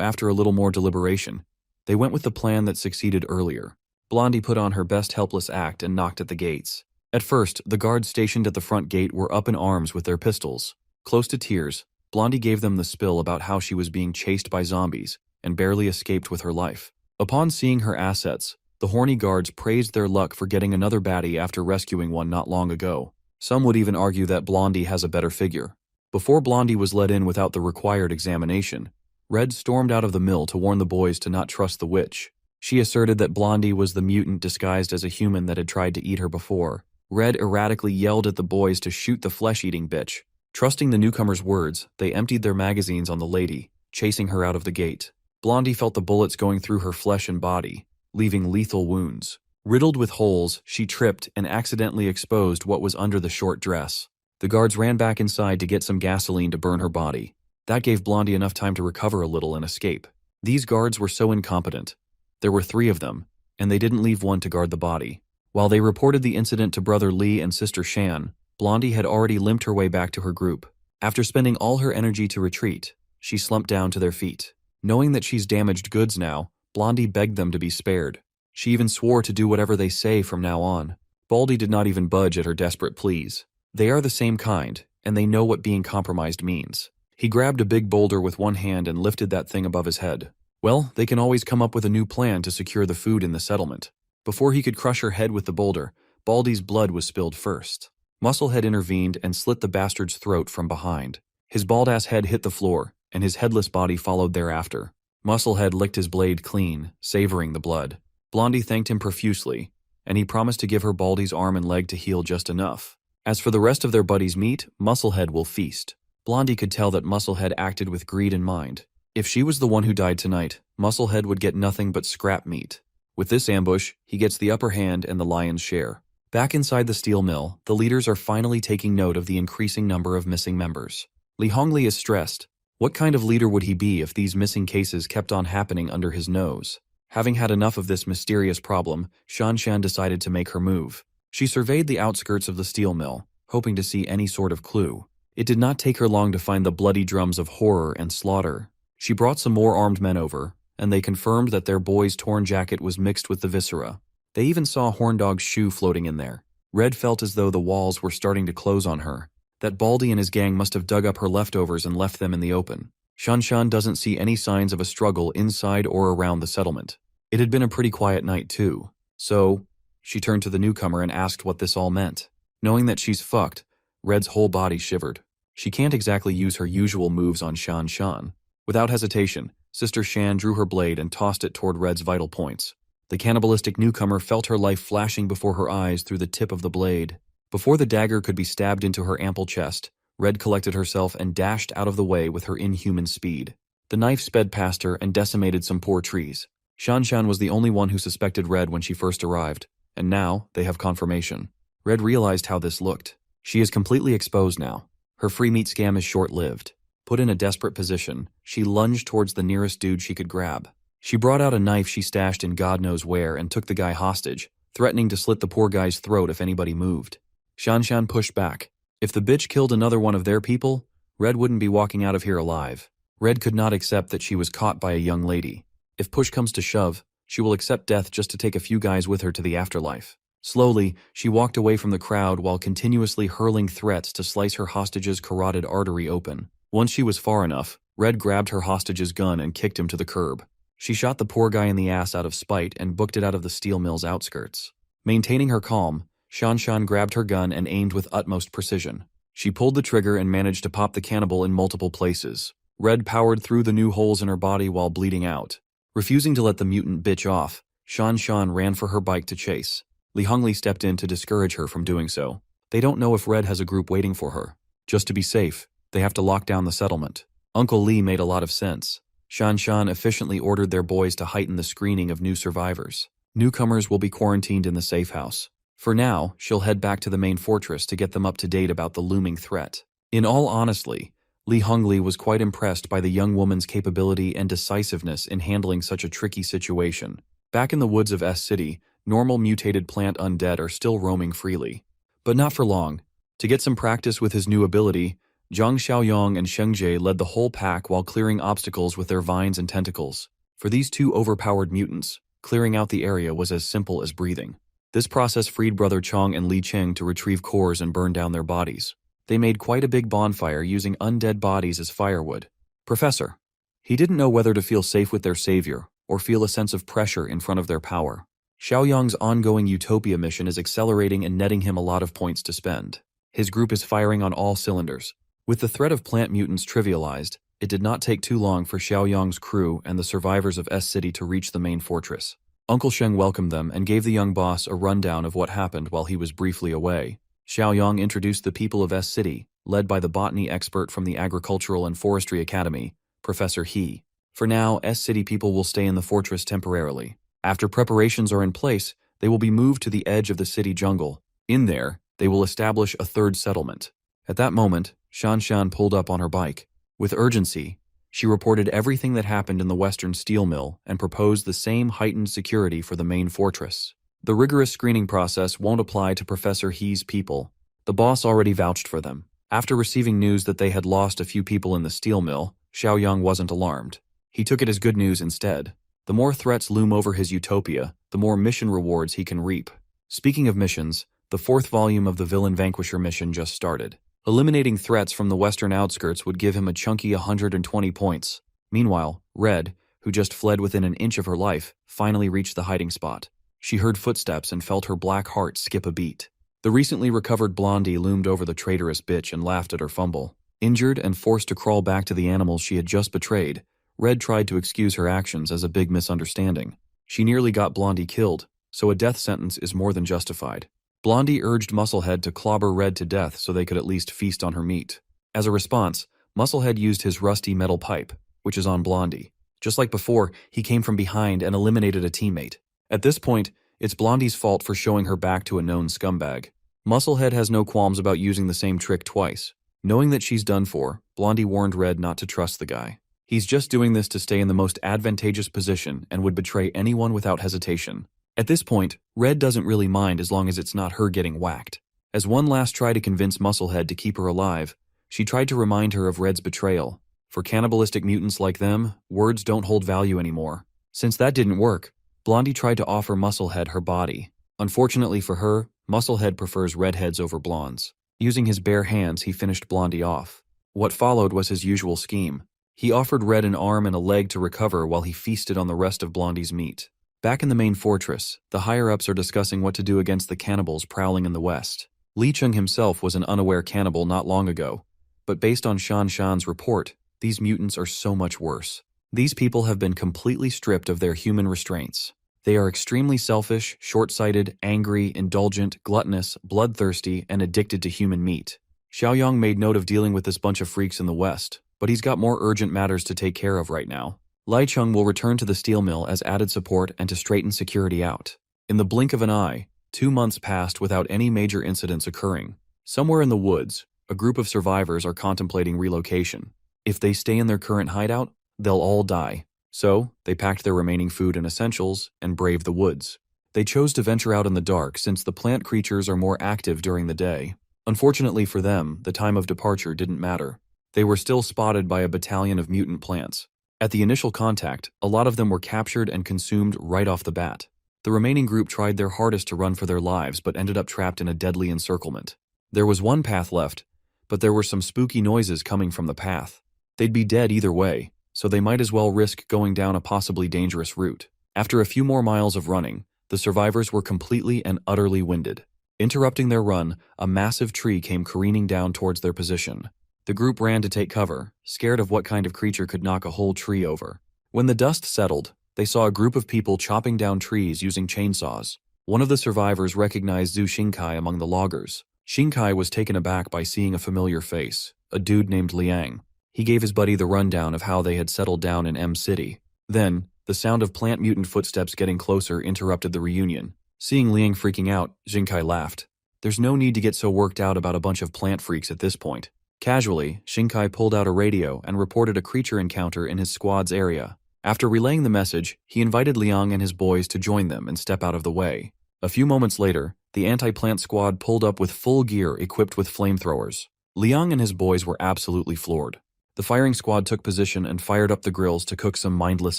after a little more deliberation, they went with the plan that succeeded earlier. Blondie put on her best helpless act and knocked at the gates. At first, the guards stationed at the front gate were up in arms with their pistols. Close to tears, Blondie gave them the spill about how she was being chased by zombies and barely escaped with her life. Upon seeing her assets, the horny guards praised their luck for getting another baddie after rescuing one not long ago. Some would even argue that Blondie has a better figure. Before Blondie was let in without the required examination, Red stormed out of the mill to warn the boys to not trust the witch. She asserted that Blondie was the mutant disguised as a human that had tried to eat her before. Red erratically yelled at the boys to shoot the flesh-eating bitch. Trusting the newcomer's words, they emptied their magazines on the lady, chasing her out of the gate. Blondie felt the bullets going through her flesh and body, leaving lethal wounds. Riddled with holes, she tripped and accidentally exposed what was under the short dress. The guards ran back inside to get some gasoline to burn her body. That gave Blondie enough time to recover a little and escape. These guards were so incompetent. There were 3 of them, and they didn't leave one to guard the body. While they reported the incident to Brother Lee and Sister Shan, Blondie had already limped her way back to her group. After spending all her energy to retreat, she slumped down to their feet. Knowing that she's damaged goods now, Blondie begged them to be spared. She even swore to do whatever they say from now on. Baldy did not even budge at her desperate pleas. They are the same kind, and they know what being compromised means. He grabbed a big boulder with one hand and lifted that thing above his head. Well, they can always come up with a new plan to secure the food in the settlement. Before he could crush her head with the boulder, Baldy's blood was spilled first. Musclehead intervened and slit the bastard's throat from behind. His bald-ass head hit the floor, and his headless body followed thereafter. Musclehead licked his blade clean, savoring the blood. Blondie thanked him profusely, and he promised to give her Baldy's arm and leg to heal just enough. As for the rest of their buddy's meat, Musclehead will feast. Blondie could tell that Musclehead acted with greed in mind. If she was the one who died tonight, Musclehead would get nothing but scrap meat. With this ambush, he gets the upper hand and the lion's share. Back inside the steel mill, the leaders are finally taking note of the increasing number of missing members. Li Hongli is stressed. What kind of leader would he be if these missing cases kept on happening under his nose? Having had enough of this mysterious problem, Shanshan decided to make her move. She surveyed the outskirts of the steel mill, hoping to see any sort of clue. It did not take her long to find the bloody drums of horror and slaughter. She brought some more armed men over, and they confirmed that their boy's torn jacket was mixed with the viscera. They even saw Horndog's shoe floating in there. Red felt as though the walls were starting to close on her. That Baldy and his gang must have dug up her leftovers and left them in the open. Shanshan doesn't see any signs of a struggle inside or around the settlement. It had been a pretty quiet night too. So, she turned to the newcomer and asked what this all meant. Knowing that she's fucked, Red's whole body shivered. She can't exactly use her usual moves on Shanshan. Without hesitation, Sister Shan drew her blade and tossed it toward Red's vital points. The cannibalistic newcomer felt her life flashing before her eyes through the tip of the blade. Before the dagger could be stabbed into her ample chest, Red collected herself and dashed out of the way with her inhuman speed. The knife sped past her and decimated some poor trees. Shanshan was the only one who suspected Red when she first arrived, and now they have confirmation. Red realized how this looked. She is completely exposed now. Her free meat scam is short-lived. Put in a desperate position, she lunged towards the nearest dude she could grab. She brought out a knife she stashed in God knows where and took the guy hostage, threatening to slit the poor guy's throat if anybody moved. Shanshan pushed back. If the bitch killed another one of their people, Red wouldn't be walking out of here alive. Red could not accept that she was caught by a young lady. If push comes to shove, she will accept death just to take a few guys with her to the afterlife. Slowly, she walked away from the crowd while continuously hurling threats to slice her hostage's carotid artery open. Once she was far enough, Red grabbed her hostage's gun and kicked him to the curb. She shot the poor guy in the ass out of spite and booked it out of the steel mill's outskirts. Maintaining her calm, Shanshan grabbed her gun and aimed with utmost precision. She pulled the trigger and managed to pop the cannibal in multiple places. Red powered through the new holes in her body while bleeding out. Refusing to let the mutant bitch off, Shanshan ran for her bike to chase. Li Hongli stepped in to discourage her from doing so. They don't know if Red has a group waiting for her. Just to be safe, they have to lock down the settlement. Uncle Lee made a lot of sense. Shanshan efficiently ordered their boys to heighten the screening of new survivors. Newcomers will be quarantined in the safe house. For now, she'll head back to the main fortress to get them up to date about the looming threat. In all honesty, Li Hongli was quite impressed by the young woman's capability and decisiveness in handling such a tricky situation. Back in the woods of S City, normal mutated plant undead are still roaming freely. But not for long. To get some practice with his new ability, Zhang Xiaoyong and Sheng Jie led the whole pack while clearing obstacles with their vines and tentacles. For these two overpowered mutants, Clearing out the area was as simple as breathing. This process freed Brother Chong and Li Cheng to retrieve cores and burn down their bodies. They made quite a big bonfire using undead bodies as firewood. Professor. He didn't know whether to feel safe with their savior or feel a sense of pressure in front of their power. Xiaoyang's ongoing Utopia mission is accelerating and netting him a lot of points to spend. His group is firing on all cylinders. With the threat of plant mutants trivialized, it did not take too long for Xiaoyang's crew and the survivors of S-City to reach the main fortress. Uncle Sheng welcomed them and gave the young boss a rundown of what happened while he was briefly away. Xiaoyang introduced the people of S-City, led by the botany expert from the Agricultural and Forestry Academy, Professor He. For now, S-City people will stay in the fortress temporarily. After preparations are in place, they will be moved to the edge of the city jungle. In there, they will establish a third settlement. At that moment, Shan pulled up on her bike. With urgency, she reported everything that happened in the Western Steel Mill and proposed the same heightened security for the main fortress. The rigorous screening process won't apply to Professor He's people. The boss already vouched for them. After receiving news that they had lost a few people in the steel mill, Xiaoyang wasn't alarmed. He took it as good news instead. The more threats loom over his utopia, the more mission rewards he can reap. Speaking of missions, the 4th volume of the Villain Vanquisher mission just started. Eliminating threats from the western outskirts would give him a chunky 120 points. Meanwhile, Red, who just fled within an inch of her life, finally reached the hiding spot. She heard footsteps and felt her black heart skip a beat. The recently recovered Blondie loomed over the traitorous bitch and laughed at her fumble. Injured and forced to crawl back to the animals she had just betrayed, Red tried to excuse her actions as a big misunderstanding. She nearly got Blondie killed, so a death sentence is more than justified. Blondie urged Musclehead to clobber Red to death so they could at least feast on her meat. As a response, Musclehead used his rusty metal pipe, which is on Blondie. Just like before, he came from behind and eliminated a teammate. At this point, it's Blondie's fault for showing her back to a known scumbag. Musclehead has no qualms about using the same trick twice. Knowing that she's done for, Blondie warned Red not to trust the guy. He's just doing this to stay in the most advantageous position and would betray anyone without hesitation. At this point, Red doesn't really mind as long as it's not her getting whacked. As one last try to convince Musclehead to keep her alive, she tried to remind her of Red's betrayal. For cannibalistic mutants like them, words don't hold value anymore. Since that didn't work, Blondie tried to offer Musclehead her body. Unfortunately for her, Musclehead prefers redheads over blondes. Using his bare hands, he finished Blondie off. What followed was his usual scheme. He offered Red an arm and a leg to recover while he feasted on the rest of Blondie's meat. Back in the main fortress, the higher-ups are discussing what to do against the cannibals prowling in the west. Li Cheng himself was an unaware cannibal not long ago, but based on Shan's report, these mutants are so much worse. These people have been completely stripped of their human restraints. They are extremely selfish, short-sighted, angry, indulgent, gluttonous, bloodthirsty, and addicted to human meat. Xiaoyang made note of dealing with this bunch of freaks in the west, but he's got more urgent matters to take care of right now. Lai Chung will return to the steel mill as added support and to straighten security out. In the blink of an eye, 2 months passed without any major incidents occurring. Somewhere in the woods, a group of survivors are contemplating relocation. If they stay in their current hideout, they'll all die. So, they packed their remaining food and essentials and braved the woods. They chose to venture out in the dark since the plant creatures are more active during the day. Unfortunately for them, the time of departure didn't matter. They were still spotted by a battalion of mutant plants. At the initial contact, a lot of them were captured and consumed right off the bat. The remaining group tried their hardest to run for their lives but ended up trapped in a deadly encirclement. There was one path left, but there were some spooky noises coming from the path. They'd be dead either way, so they might as well risk going down a possibly dangerous route. After a few more miles of running, the survivors were completely and utterly winded. Interrupting their run, a massive tree came careening down towards their position. The group ran to take cover, scared of what kind of creature could knock a whole tree over. When the dust settled, they saw a group of people chopping down trees using chainsaws. One of the survivors recognized Zhu Xingkai among the loggers. Xingkai was taken aback by seeing a familiar face, a dude named Liang. He gave his buddy the rundown of how they had settled down in M City. Then, the sound of plant mutant footsteps getting closer interrupted the reunion. Seeing Liang freaking out, Xingkai laughed. There's no need to get so worked out about a bunch of plant freaks at this point. Casually, Xingkai pulled out a radio and reported a creature encounter in his squad's area. After relaying the message, he invited Liang and his boys to join them and step out of the way. A few moments later, the anti-plant squad pulled up with full gear equipped with flamethrowers. Liang and his boys were absolutely floored. The firing squad took position and fired up the grills to cook some mindless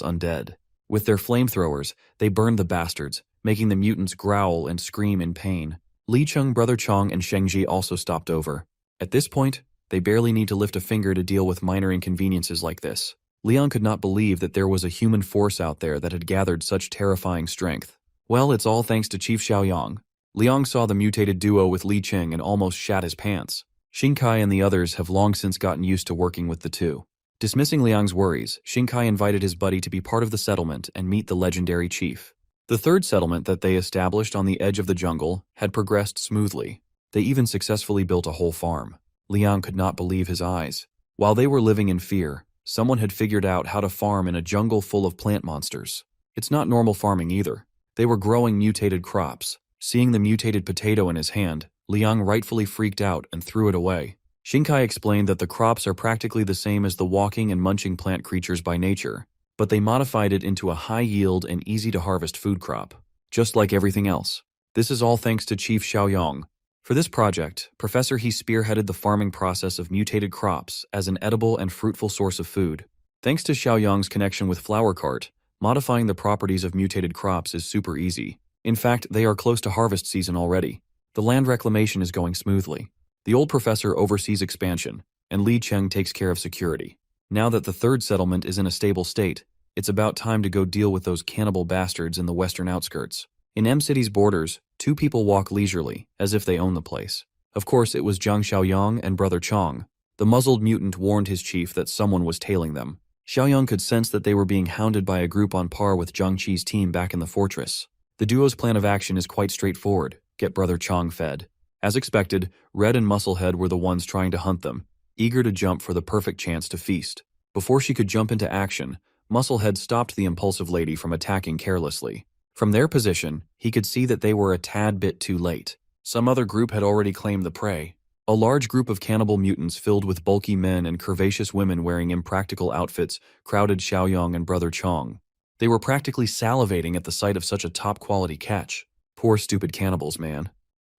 undead. With their flamethrowers, they burned the bastards, making the mutants growl and scream in pain. Li Cheng, Brother Chong, and Shengji also stopped over. At this point, they barely need to lift a finger to deal with minor inconveniences like this. Liang could not believe that there was a human force out there that had gathered such terrifying strength. Well, it's all thanks to Chief Xiaoyang. Liang saw the mutated duo with Li Cheng and almost shat his pants. Xingkai and the others have long since gotten used to working with the two. Dismissing Liang's worries, Xingkai invited his buddy to be part of the settlement and meet the legendary chief. The third settlement that they established on the edge of the jungle had progressed smoothly. They even successfully built a whole farm. Liang could not believe his eyes. While they were living in fear, someone had figured out how to farm in a jungle full of plant monsters. It's not normal farming either. They were growing mutated crops. Seeing the mutated potato in his hand, Liang rightfully freaked out and threw it away. Xingkai explained that the crops are practically the same as the walking and munching plant creatures by nature, but they modified it into a high-yield and easy-to-harvest food crop, just like everything else. This is all thanks to Chief Xiaoyang. For this project, Professor He spearheaded the farming process of mutated crops as an edible and fruitful source of food. Thanks to Xiaoyang's connection with Flower Cart, modifying the properties of mutated crops is super easy. In fact, they are close to harvest season already. The land reclamation is going smoothly. The old professor oversees expansion, and Li Cheng takes care of security. Now that the third settlement is in a stable state, it's about time to go deal with those cannibal bastards in the western outskirts. In M-City's borders, two people walk leisurely, as if they own the place. Of course, it was Zhang Xiaoyang and Brother Chong. The muzzled mutant warned his chief that someone was tailing them. Xiaoyang could sense that they were being hounded by a group on par with Zhang Qi's team back in the fortress. The duo's plan of action is quite straightforward: get Brother Chong fed. As expected, Red and Musclehead were the ones trying to hunt them, eager to jump for the perfect chance to feast. Before she could jump into action, Musclehead stopped the impulsive lady from attacking carelessly. From their position, he could see that they were a tad bit too late. Some other group had already claimed the prey. A large group of cannibal mutants filled with bulky men and curvaceous women wearing impractical outfits crowded Xiaoyang and Brother Chong. They were practically salivating at the sight of such a top-quality catch. Poor stupid cannibals, man.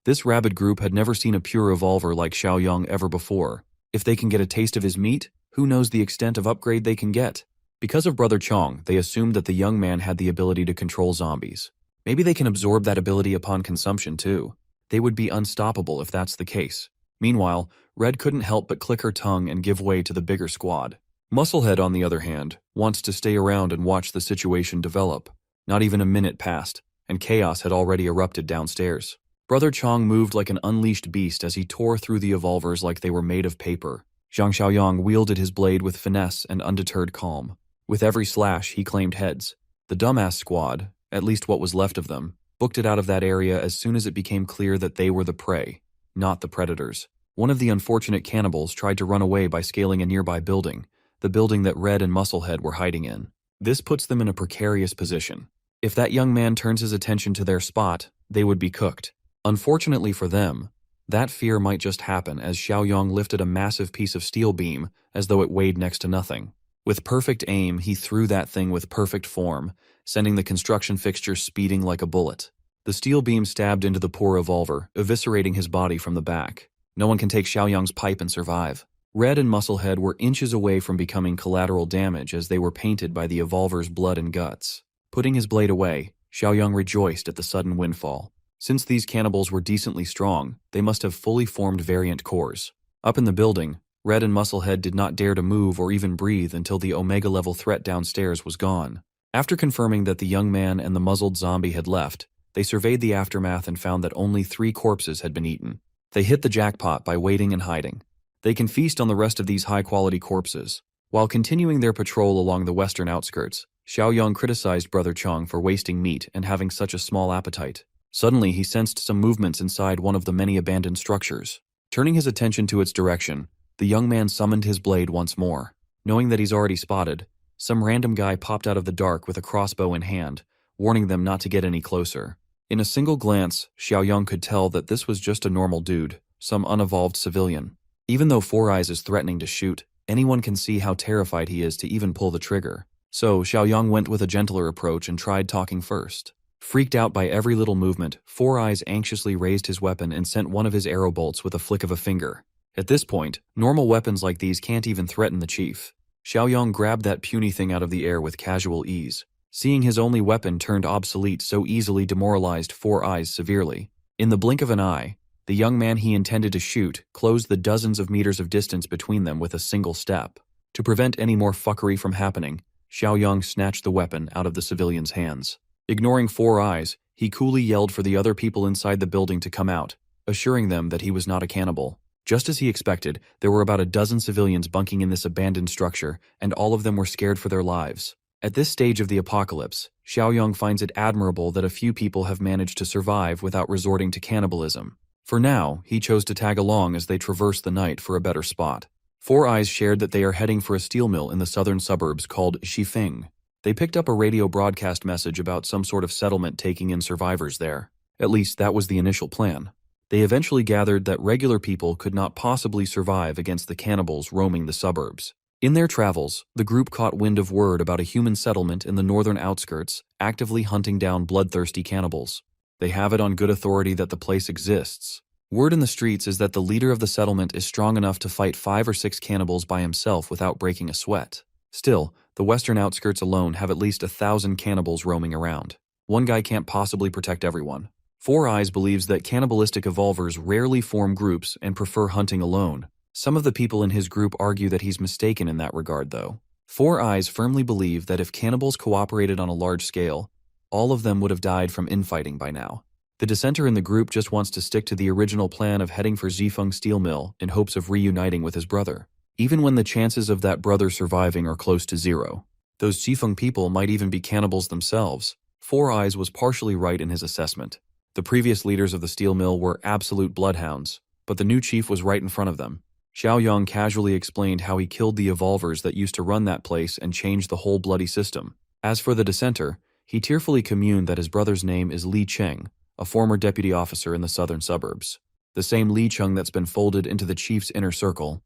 This rabid group had never seen a pure evolver like Xiaoyang ever before. If they can get a taste of his meat, who knows the extent of upgrade they can get? Because of Brother Chong, they assumed that the young man had the ability to control zombies. Maybe they can absorb that ability upon consumption too. They would be unstoppable if that's the case. Meanwhile, Red couldn't help but click her tongue and give way to the bigger squad. Musclehead, on the other hand, wants to stay around and watch the situation develop. Not even a minute passed, and chaos had already erupted downstairs. Brother Chong moved like an unleashed beast as he tore through the evolvers like they were made of paper. Zhang Xiaoyang wielded his blade with finesse and undeterred calm. With every slash, he claimed heads. The dumbass squad, at least what was left of them, booked it out of that area as soon as it became clear that they were the prey, not the predators. One of the unfortunate cannibals tried to run away by scaling a nearby building, the building that Red and Musclehead were hiding in. This puts them in a precarious position. If that young man turns his attention to their spot, they would be cooked. Unfortunately for them, that fear might just happen as Xiaoyang lifted a massive piece of steel beam as though it weighed next to nothing. With perfect aim, he threw that thing with perfect form, sending the construction fixture speeding like a bullet. The steel beam stabbed into the poor evolver, eviscerating his body from the back. No one can take Xiaoyang's pipe and survive. Red and Musclehead were inches away from becoming collateral damage as they were painted by the evolver's blood and guts. Putting his blade away, Xiaoyang rejoiced at the sudden windfall. Since these cannibals were decently strong, they must have fully formed variant cores. Up in the building, Red and Musclehead did not dare to move or even breathe until the Omega-level threat downstairs was gone. After confirming that the young man and the muzzled zombie had left, they surveyed the aftermath and found that only 3 corpses had been eaten. They hit the jackpot by waiting and hiding. They can feast on the rest of these high-quality corpses. While continuing their patrol along the western outskirts, Xiaoyang criticized Brother Chong for wasting meat and having such a small appetite. Suddenly, he sensed some movements inside one of the many abandoned structures. Turning his attention to its direction, the young man summoned his blade once more. Knowing that he's already spotted, some random guy popped out of the dark with a crossbow in hand, warning them not to get any closer. In a single glance, Xiaoyang could tell that this was just a normal dude, some unevolved civilian. Even though Four Eyes is threatening to shoot, anyone can see how terrified he is to even pull the trigger. So, Xiaoyang went with a gentler approach and tried talking first. Freaked out by every little movement, Four Eyes anxiously raised his weapon and sent one of his arrow bolts with a flick of a finger. At this point, normal weapons like these can't even threaten the chief. Xiaoyang grabbed that puny thing out of the air with casual ease. Seeing his only weapon turned obsolete so easily demoralized Four Eyes severely. In the blink of an eye, the young man he intended to shoot closed the dozens of meters of distance between them with a single step. To prevent any more fuckery from happening, Xiaoyang snatched the weapon out of the civilian's hands. Ignoring Four Eyes, he coolly yelled for the other people inside the building to come out, assuring them that he was not a cannibal. Just as he expected, there were about a dozen civilians bunking in this abandoned structure, and all of them were scared for their lives. At this stage of the apocalypse, Xiaoyang finds it admirable that a few people have managed to survive without resorting to cannibalism. For now, he chose to tag along as they traverse the night for a better spot. Four Eyes shared that they are heading for a steel mill in the southern suburbs called Shifeng. They picked up a radio broadcast message about some sort of settlement taking in survivors there. At least that was the initial plan. They eventually gathered that regular people could not possibly survive against the cannibals roaming the suburbs. In their travels, the group caught wind of word about a human settlement in the northern outskirts, actively hunting down bloodthirsty cannibals. They have it on good authority that the place exists. Word in the streets is that the leader of the settlement is strong enough to fight 5 or 6 cannibals by himself without breaking a sweat. Still, the western outskirts alone have at least 1,000 cannibals roaming around. One guy can't possibly protect everyone. Four Eyes believes that cannibalistic evolvers rarely form groups and prefer hunting alone. Some of the people in his group argue that he's mistaken in that regard, though. Four Eyes firmly believe that if cannibals cooperated on a large scale, all of them would have died from infighting by now. The dissenter in the group just wants to stick to the original plan of heading for Zifeng Steel Mill in hopes of reuniting with his brother, even when the chances of that brother surviving are close to zero. Those Zifeng people might even be cannibals themselves. Four Eyes was partially right in his assessment. The previous leaders of the steel mill were absolute bloodhounds, but the new chief was right in front of them. Xiaoyang casually explained how he killed the evolvers that used to run that place and changed the whole bloody system. As for the dissenter, he tearfully communed that his brother's name is Li Cheng, a former deputy officer in the southern suburbs. The same Li Cheng that's been folded into the chief's inner circle.